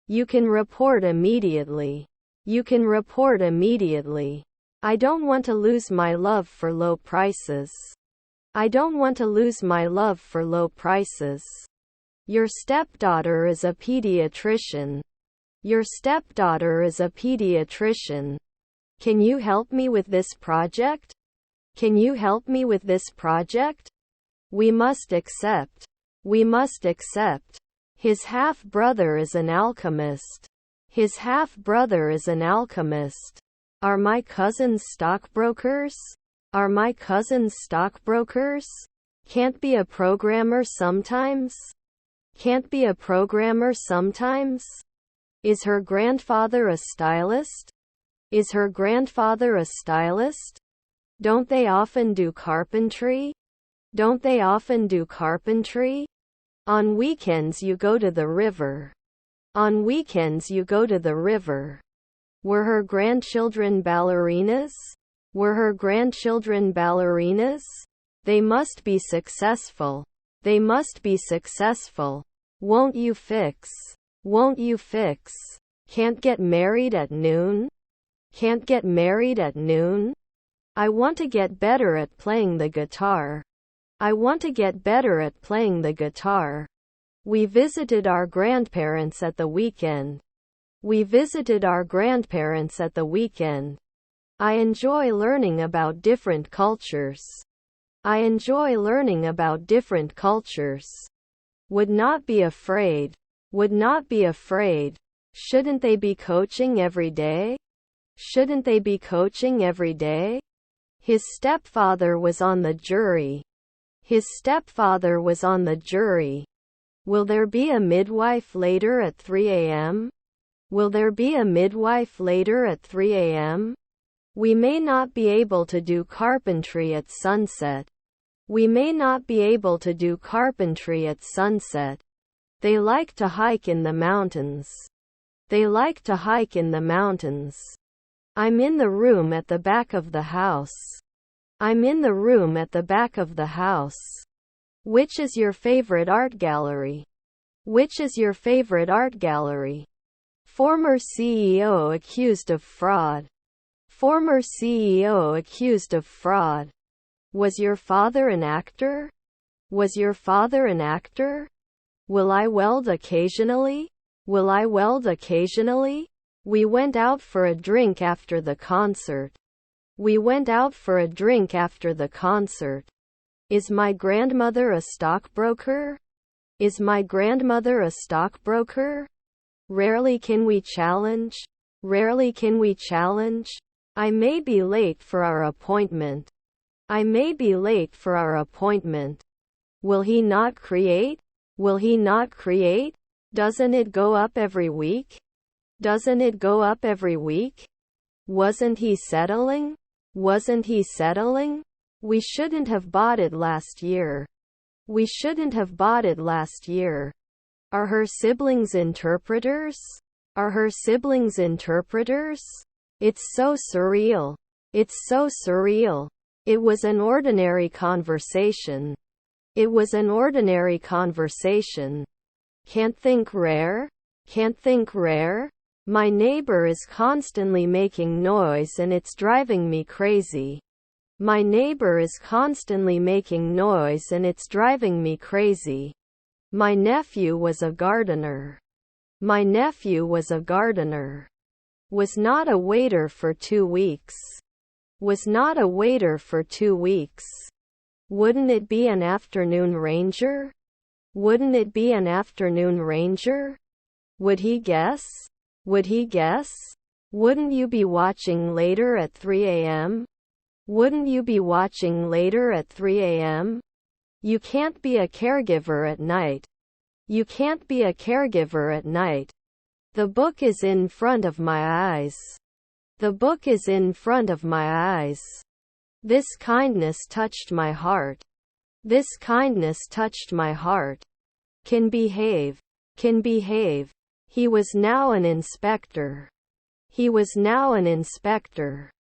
You can report immediately. You can report immediately. I don't want to lose my love for low prices. I don't want to lose my love for low prices. Your stepdaughter is a pediatrician. Your stepdaughter is a pediatrician. Can you help me with this project? Can you help me with this project? We must accept. We must accept. His half-brother is an alchemist. His half-brother is an alchemist. Are my cousins stockbrokers? Are my cousins stockbrokers? Can't be a programmer sometimes? Can't be a programmer sometimes? Is her grandfather a stylist? Is her grandfather a stylist? Don't they often do carpentry? Don't they often do carpentry? On weekends you go to the river. On weekends you go to the river. Were her grandchildren ballerinas? Were her grandchildren ballerinas? They must be successful. They must be successful. Won't you fix? Won't you fix? Can't get married at noon? Can't get married at noon? I want to get better at playing the guitar. I want to get better at playing the guitar. We visited our grandparents at the weekend. We visited our grandparents at the weekend. I enjoy learning about different cultures. I enjoy learning about different cultures. Would not be afraid. Would not be afraid. Shouldn't they be coaching every day? Shouldn't they be coaching every day? His stepfather was on the jury. His stepfather was on the jury. Will there be a midwife later at 3 a.m.? Will there be a midwife later at 3 a.m.? We may not be able to do carpentry at sunset. We may not be able to do carpentry at sunset. They like to hike in the mountains. They like to hike in the mountains. I'm in the room at the back of the house. I'm in the room at the back of the house. Which is your favorite art gallery? Which is your favorite art gallery? Former CEO accused of fraud. Former CEO accused of fraud. Was your father an actor? Was your father an actor? Will I weld occasionally? Will I weld occasionally? We went out for a drink after the concert. We went out for a drink after the concert. Is my grandmother a stockbroker? Is my grandmother a stockbroker? Rarely can we challenge. Rarely can we challenge. I may be late for our appointment. I may be late for our appointment. Will he not create? Will he not create? Doesn't it go up every week? Doesn't it go up every week? Wasn't he settling? Wasn't he settling? We shouldn't have bought it last year. We shouldn't have bought it last year. Are her siblings interpreters? Are her siblings interpreters? It's so surreal. It's so surreal. It was an ordinary conversation. It was an ordinary conversation. Can't think rare? Can't think rare? My neighbor is constantly making noise and it's driving me crazy. My neighbor is constantly making noise and it's driving me crazy. My nephew was a gardener. My nephew was a gardener. Was not a waiter for 2 weeks. Was not a waiter for 2 weeks. Wouldn't it be an afternoon ranger? Wouldn't it be an afternoon ranger? Would he guess? Would he guess? Wouldn't you be watching later at 3 a.m.? Wouldn't you be watching later at 3 a.m.? You can't be a caregiver at night. You can't be a caregiver at night. The book is in front of my eyes. The book is in front of my eyes. This kindness touched my heart. This kindness touched my heart. Can behave. Can behave. He was now an inspector. He was now an inspector.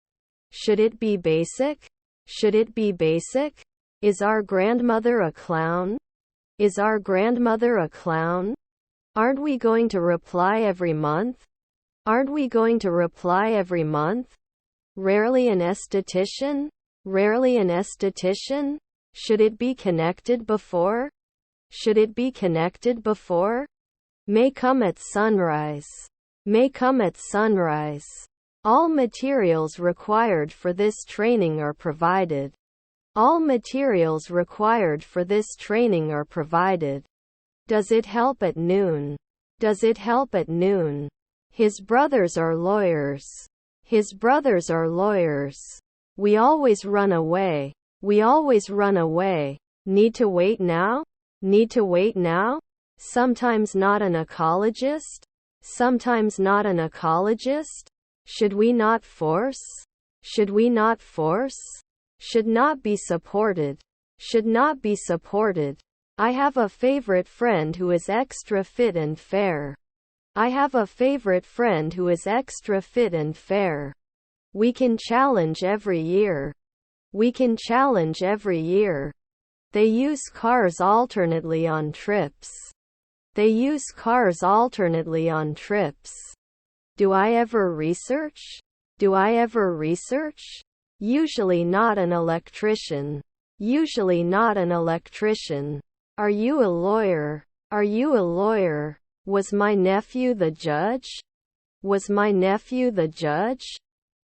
Should it be basic? Should it be basic? Is our grandmother a clown? Is our grandmother a clown? Aren't we going to reply every month? Aren't we going to reply every month? Rarely an esthetician? Rarely an esthetician? Should it be connected before? Should it be connected before? May come at sunrise. May come at sunrise. All materials required for this training are provided. All materials required for this training are provided. Does it help at noon? Does it help at noon? His brothers are lawyers. His brothers are lawyers. We always run away. We always run away. Need to wait now? Need to wait now? Sometimes not an ecologist? Sometimes not an ecologist? Should we not force? Should we not force? Should not be supported. Should not be supported. I have a favorite friend who is extra fit and fair. I have a favorite friend who is extra fit and fair. We can challenge every year. We can challenge every year. They use cars alternately on trips. They use cars alternately on trips. Do I ever research? Do I ever research? Usually not an electrician. Usually not an electrician. Are you a lawyer? Are you a lawyer? Was my nephew the judge? Was my nephew the judge?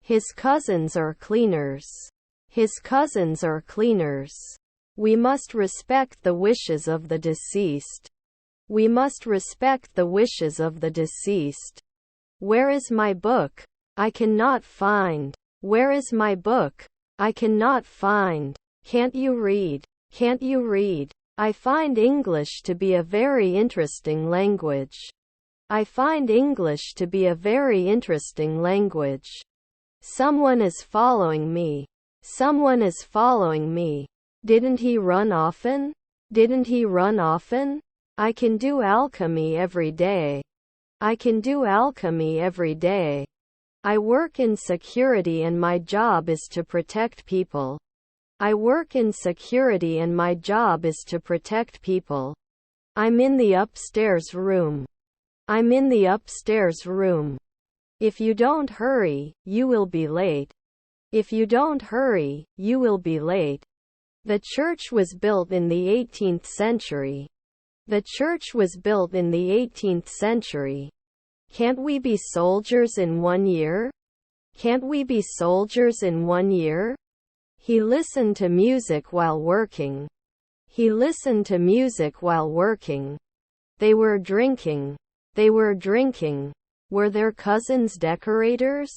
His cousins are cleaners. His cousins are cleaners. We must respect the wishes of the deceased. We must respect the wishes of the deceased. Where is my book? I cannot find. Where is my book? I cannot find. Can't you read? Can't you read? I find English to be a very interesting language. I find English to be a very interesting language. Someone is following me. Someone is following me. Didn't he run often? Didn't he run often? I can do alchemy every day. I can do alchemy every day. I work in security and my job is to protect people. I work in security and my job is to protect people. I'm in the upstairs room. I'm in the upstairs room. If you don't hurry, you will be late. If you don't hurry, you will be late. The church was built in the 18th century. The church was built in the 18th century. Can't we be soldiers in 1 year? Can't we be soldiers in 1 year? He listened to music while working. He listened to music while working. They were drinking. They were drinking. Were their cousins decorators?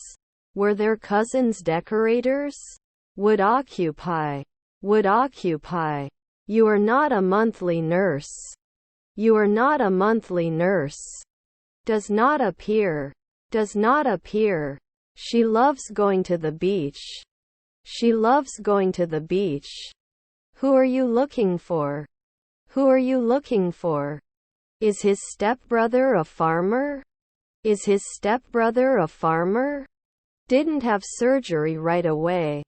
Were their cousins decorators? Would occupy. Would occupy. You are not a monthly nurse. You are not a monthly nurse. Does not appear. Does not appear. She loves going to the beach. She loves going to the beach. Who are you looking for? Who are you looking for? Is his stepbrother a farmer? Is his stepbrother a farmer? Didn't have surgery right away.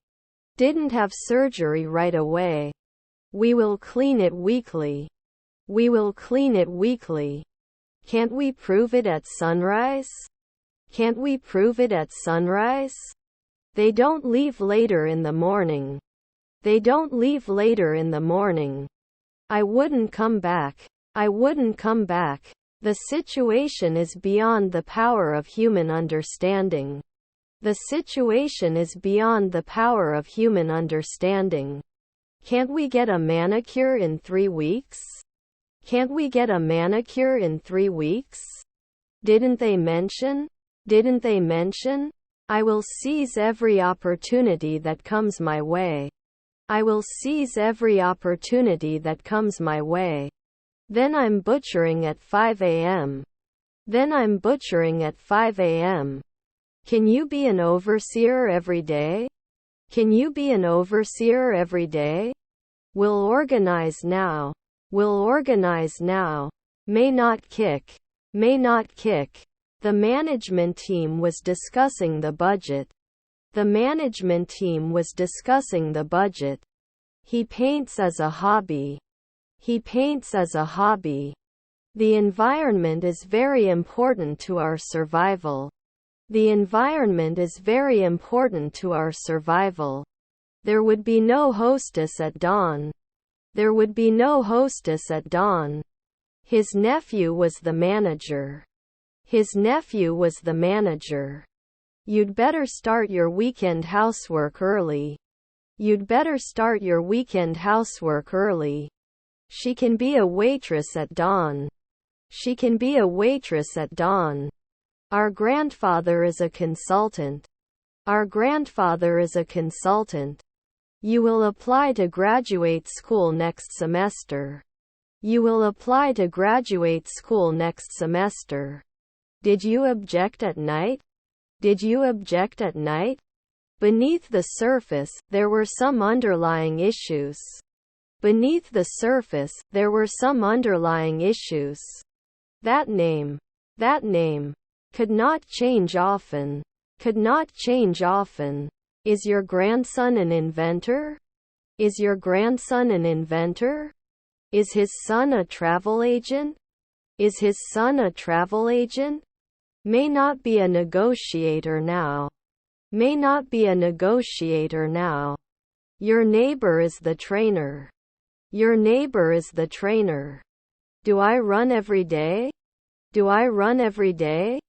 Didn't have surgery right away. We will clean it weekly. We will clean it weekly. Can't we prove it at sunrise? Can't we prove it at sunrise? They don't leave later in the morning. They don't leave later in the morning. I wouldn't come back. I wouldn't come back. The situation is beyond the power of human understanding. The situation is beyond the power of human understanding. Can't we get a manicure in 3 weeks? Can't we get a manicure in 3 weeks? Didn't they mention? Didn't they mention? I will seize every opportunity that comes my way. I will seize every opportunity that comes my way. Then I'm butchering at 5 a.m. Then I'm butchering at 5 a.m. Can you be an overseer every day? Can you be an overseer every day? We'll organize now. We'll organize now. May not kick. May not kick. The management team was discussing the budget. The management team was discussing the budget. He paints as a hobby. He paints as a hobby. The environment is very important to our survival. The environment is very important to our survival. There would be no hostess at dawn. There would be no hostess at dawn. His nephew was the manager. His nephew was the manager. You'd better start your weekend housework early. You'd better start your weekend housework early. She can be a waitress at dawn. She can be a waitress at dawn. Our grandfather is a consultant. Our grandfather is a consultant. You will apply to graduate school next semester. You will apply to graduate school next semester. Did you object at night? Did you object at night? Beneath the surface, there were some underlying issues. Beneath the surface, there were some underlying issues. That name could not change often. Could not change often. Is your grandson an inventor? Is your grandson an inventor? Is his son a travel agent? Is his son a travel agent? May not be a negotiator now. May not be a negotiator now. Your neighbor is the trainer. Your neighbor is the trainer. Do I run every day? Do I run every day?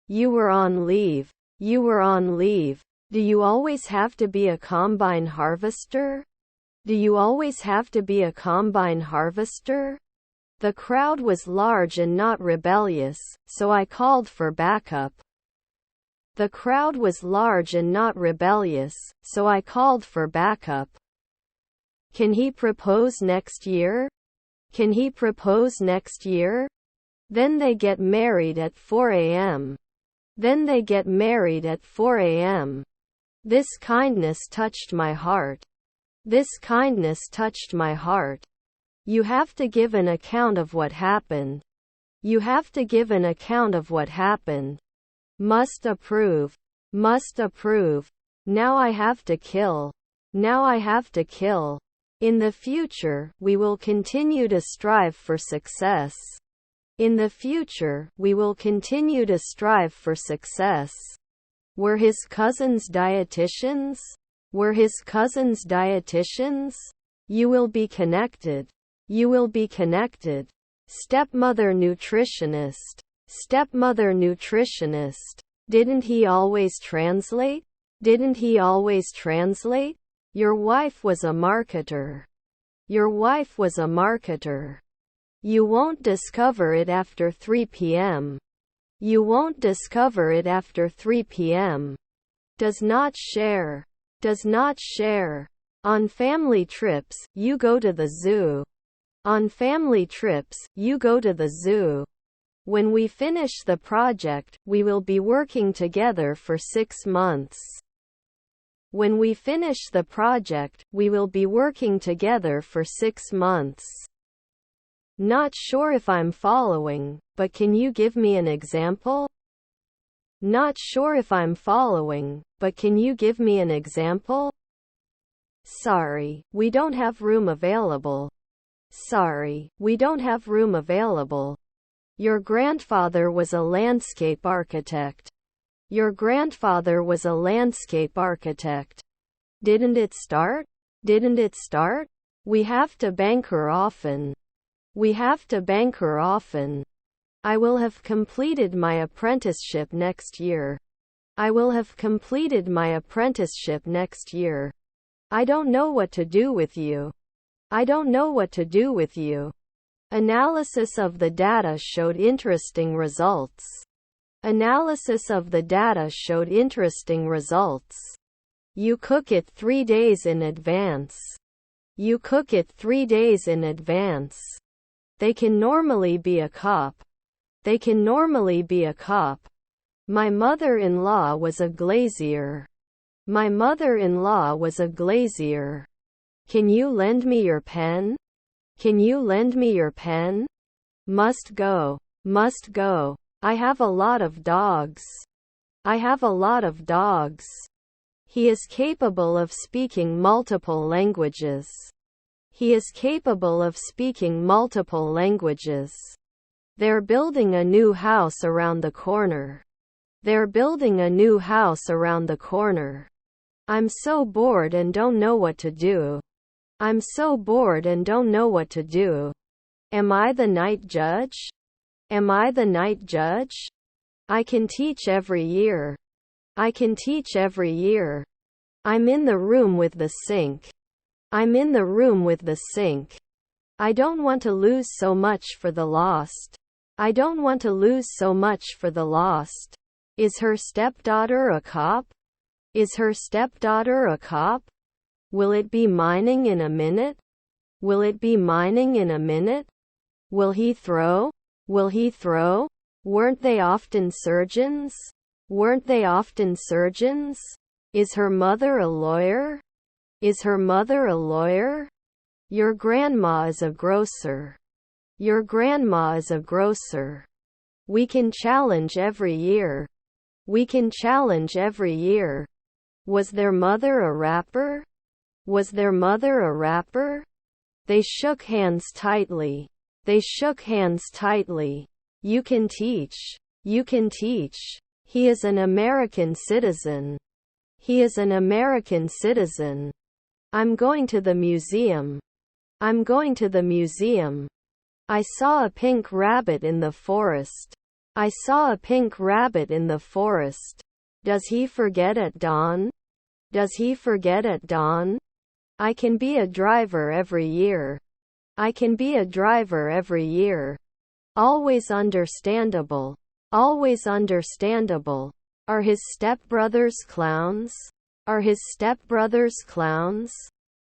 You were on leave. You were on leave. Do you always have to be a combine harvester? Do you always have to be a combine harvester? The crowd was large and not rebellious, so I called for backup. The crowd was large and not rebellious, so I called for backup. Can he propose next year? Can he propose next year? Then they get married at 4 a.m. Then they get married at 4 a.m. This kindness touched my heart. This kindness touched my heart. You have to give an account of what happened. You have to give an account of what happened. Must approve. Must approve. Now I have to kill. Now I have to kill. In the future, we will continue to strive for success. In the future, we will continue to strive for success. Were his cousins dietitians? Were his cousins dietitians? You will be connected. You will be connected. Stepmother nutritionist. Stepmother nutritionist. Didn't he always translate? Didn't he always translate? Your wife was a marketer. Your wife was a marketer. You won't discover it after 3 p.m. You won't discover it after 3 p.m. Does not share. Does not share. On family trips, you go to the zoo. On family trips, you go to the zoo. When we finish the project, we will be working together for 6 months. When we finish the project, we will be working together for 6 months. Not sure if I'm following, but can you give me an example? Not sure if I'm following, but can you give me an example? Sorry, we don't have room available. Sorry, we don't have room available. Your grandfather was a landscape architect. Your grandfather was a landscape architect. Didn't it start? Didn't it start? We have to banker often. We have to banker often. I will have completed my apprenticeship next year. I will have completed my apprenticeship next year. I don't know what to do with you. I don't know what to do with you. Analysis of the data showed interesting results. Analysis of the data showed interesting results. You cook it 3 days in advance. You cook it 3 days in advance. They can normally be a cop. They can normally be a cop. My mother-in-law was a glazier. My mother-in-law was a glazier. Can you lend me your pen? Can you lend me your pen? Must go. Must go. I have a lot of dogs. I have a lot of dogs. He is capable of speaking multiple languages. He is capable of speaking multiple languages. They're building a new house around the corner. They're building a new house around the corner. I'm so bored and don't know what to do. I'm so bored and don't know what to do. Am I the night judge? Am I the night judge? I can teach every year. I can teach every year. I'm in the room with the sink. I'm in the room with the sink. I don't want to lose so much for the lost. I don't want to lose so much for the lost. Is her stepdaughter a cop? Is her stepdaughter a cop? Will it be mining in a minute? Will it be mining in a minute? Will he throw? Will he throw? Weren't they often surgeons? Weren't they often surgeons? Is her mother a lawyer? Is her mother a lawyer? Your grandma is a grocer. Your grandma is a grocer. We can challenge every year. We can challenge every year. Was their mother a rapper? Was their mother a rapper? They shook hands tightly. They shook hands tightly. You can teach. You can teach. He is an American citizen. He is an American citizen. I'm going to the museum. I'm going to the museum. I saw a pink rabbit in the forest. I saw a pink rabbit in the forest. Does he forget at dawn? Does he forget at dawn? I can be a driver every year. I can be a driver every year. Always understandable. Always understandable. Are his stepbrothers clowns? Are his stepbrothers clowns?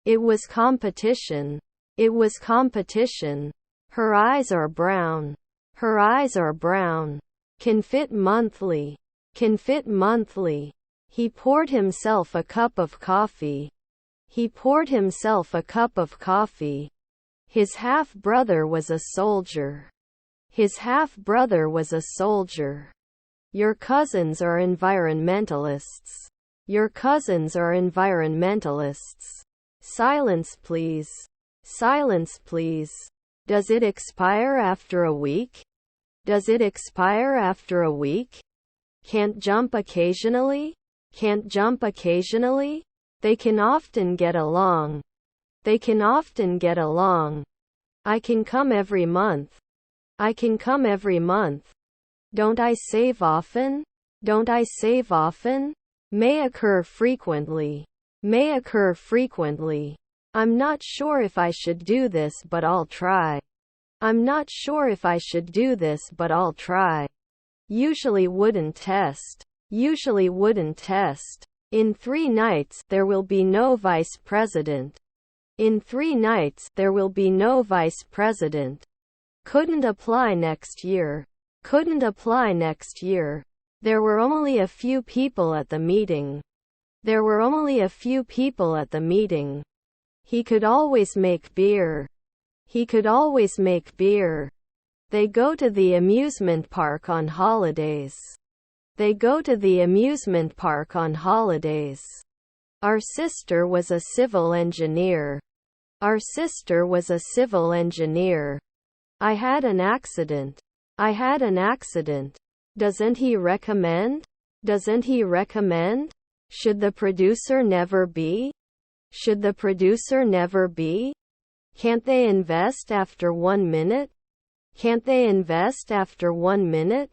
It was competition. It was competition. Her eyes are brown. Her eyes are brown. Can fit monthly. Can fit monthly. He poured himself a cup of coffee. He poured himself a cup of coffee. His half-brother was a soldier. His half-brother was a soldier. Your cousins are environmentalists. Your cousins are environmentalists. Silence please. Silence please. Does it expire after a week? Does it expire after a week? Can't jump occasionally? Can't jump occasionally? They can often get along. They can often get along. I can come every month. I can come every month. Don't I save often? Don't I save often? May occur frequently. May occur frequently. I'm not sure if I should do this, but I'll try. I'm not sure if I should do this, but I'll try. Usually wouldn't test. Usually wouldn't test. In 3 nights, there will be no vice president. In 3 nights, there will be no vice president. Couldn't apply next year. Couldn't apply next year. There were only a few people at the meeting. There were only a few people at the meeting. He could always make beer. He could always make beer. They go to the amusement park on holidays. They go to the amusement park on holidays. Our sister was a civil engineer. Our sister was a civil engineer. I had an accident. I had an accident. Doesn't he recommend? Doesn't he recommend? Should the producer never be? Should the producer never be? Can't they invest after 1 minute? Can't they invest after 1 minute?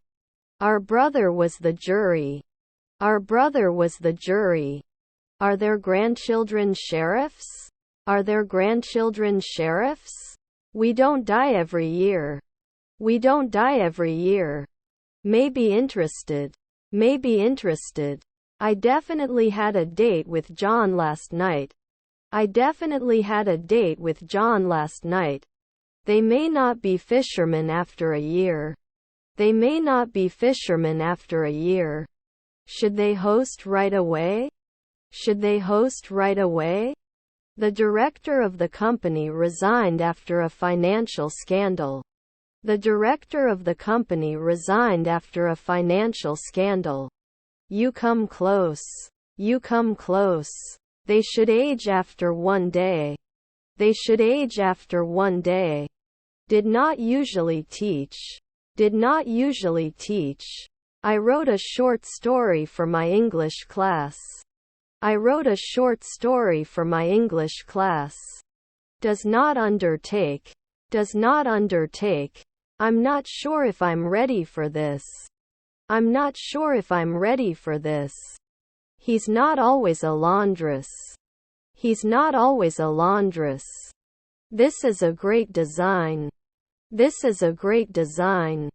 Our brother was the jury. Our brother was the jury. Are their grandchildren sheriffs? Are their grandchildren sheriffs? We don't die every year. We don't die every year. May be interested. May be interested. I definitely had a date with John last night. I definitely had a date with John last night. They may not be fishermen after a year. They may not be fishermen after a year. Should they host right away? Should they host right away? The director of the company resigned after a financial scandal. The director of the company resigned after a financial scandal. You come close. You come close. They should age after 1 day. They should age after 1 day. Did not usually teach. Did not usually teach. I wrote a short story for my English class. I wrote a short story for my English class. Does not undertake. Does not undertake. I'm not sure if I'm ready for this. I'm not sure if I'm ready for this. He's not always a laundress. He's not always a laundress. This is a great design. This is a great design.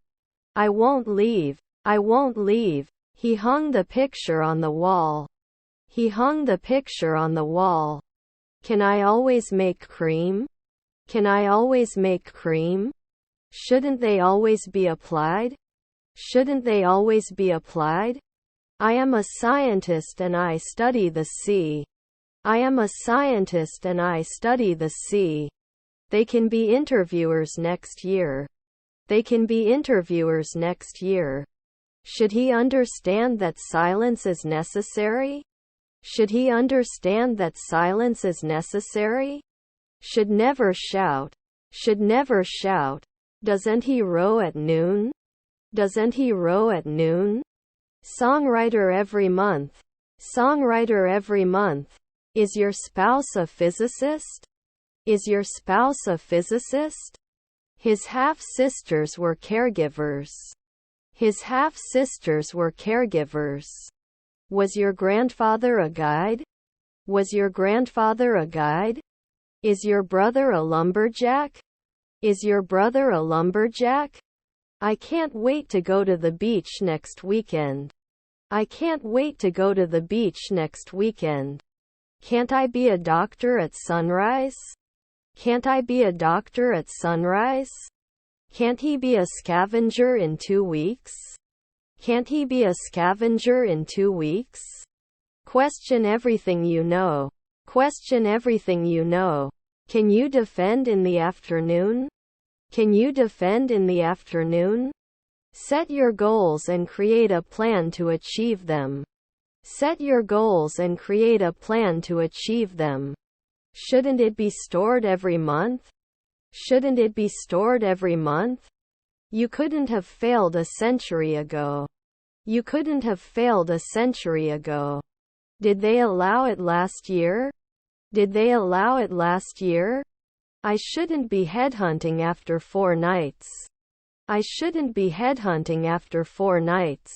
I won't leave. I won't leave. He hung the picture on the wall. He hung the picture on the wall. Can I always make cream? Can I always make cream? Shouldn't they always be applied? Shouldn't they always be applied? I am a scientist and I study the sea. I am a scientist and I study the sea. They can be interviewers next year. They can be interviewers next year. Should he understand that silence is necessary? Should he understand that silence is necessary? Should never shout. Should never shout. Doesn't he row at noon? Doesn't he row at noon? Songwriter every month. Songwriter every month. Is your spouse a physicist? Is your spouse a physicist? His half-sisters were caregivers. His half-sisters were caregivers. Was your grandfather a guide? Was your grandfather a guide? Is your brother a lumberjack? Is your brother a lumberjack? I can't wait to go to the beach next weekend. I can't wait to go to the beach next weekend. Can't I be a doctor at sunrise? Can't I be a doctor at sunrise? Can't he be a scavenger in 2 weeks? Can't he be a scavenger in 2 weeks? Question everything you know. Question everything you know. Can you defend in the afternoon? Can you defend in the afternoon? Set your goals and create a plan to achieve them. Set your goals and create a plan to achieve them. Shouldn't it be stored every month? Shouldn't it be stored every month? You couldn't have failed a century ago. You couldn't have failed a century ago. Did they allow it last year? Did they allow it last year? I shouldn't be headhunting after 4 nights. I shouldn't be headhunting after 4 nights.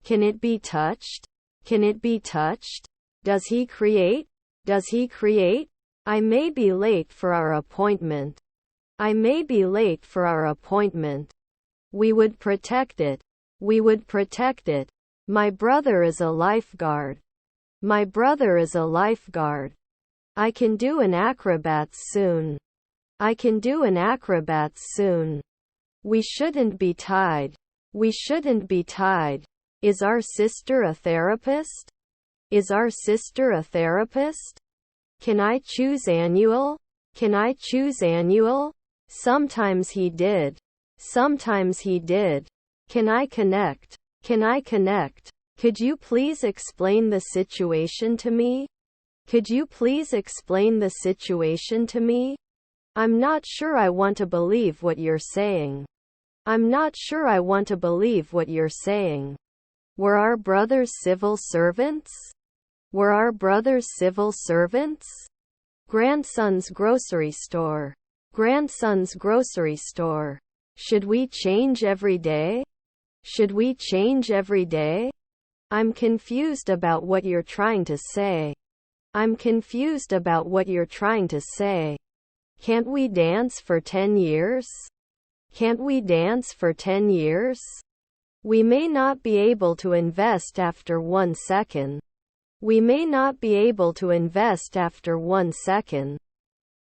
Can it be touched? Can it be touched? Does he create? Does he create? I may be late for our appointment. I may be late for our appointment. We would protect it. We would protect it. My brother is a lifeguard. My brother is a lifeguard. I can do an acrobat soon. I can do an acrobat soon. We shouldn't be tied. We shouldn't be tied. Is our sister a therapist? Is our sister a therapist? Can I choose annual? Can I choose annual? Sometimes he did. Sometimes he did. Can I connect? Can I connect? Could you please explain the situation to me? Could you please explain the situation to me? I'm not sure I want to believe what you're saying. I'm not sure I want to believe what you're saying. Were our brothers civil servants? Were our brothers civil servants? Grandson's grocery store. Grandson's grocery store. Should we change every day? Should we change every day? I'm confused about what you're trying to say. I'm confused about what you're trying to say. Can't we dance for 10 years? Can't we dance for 10 years? We may not be able to invest after 1 second. We may not be able to invest after 1 second.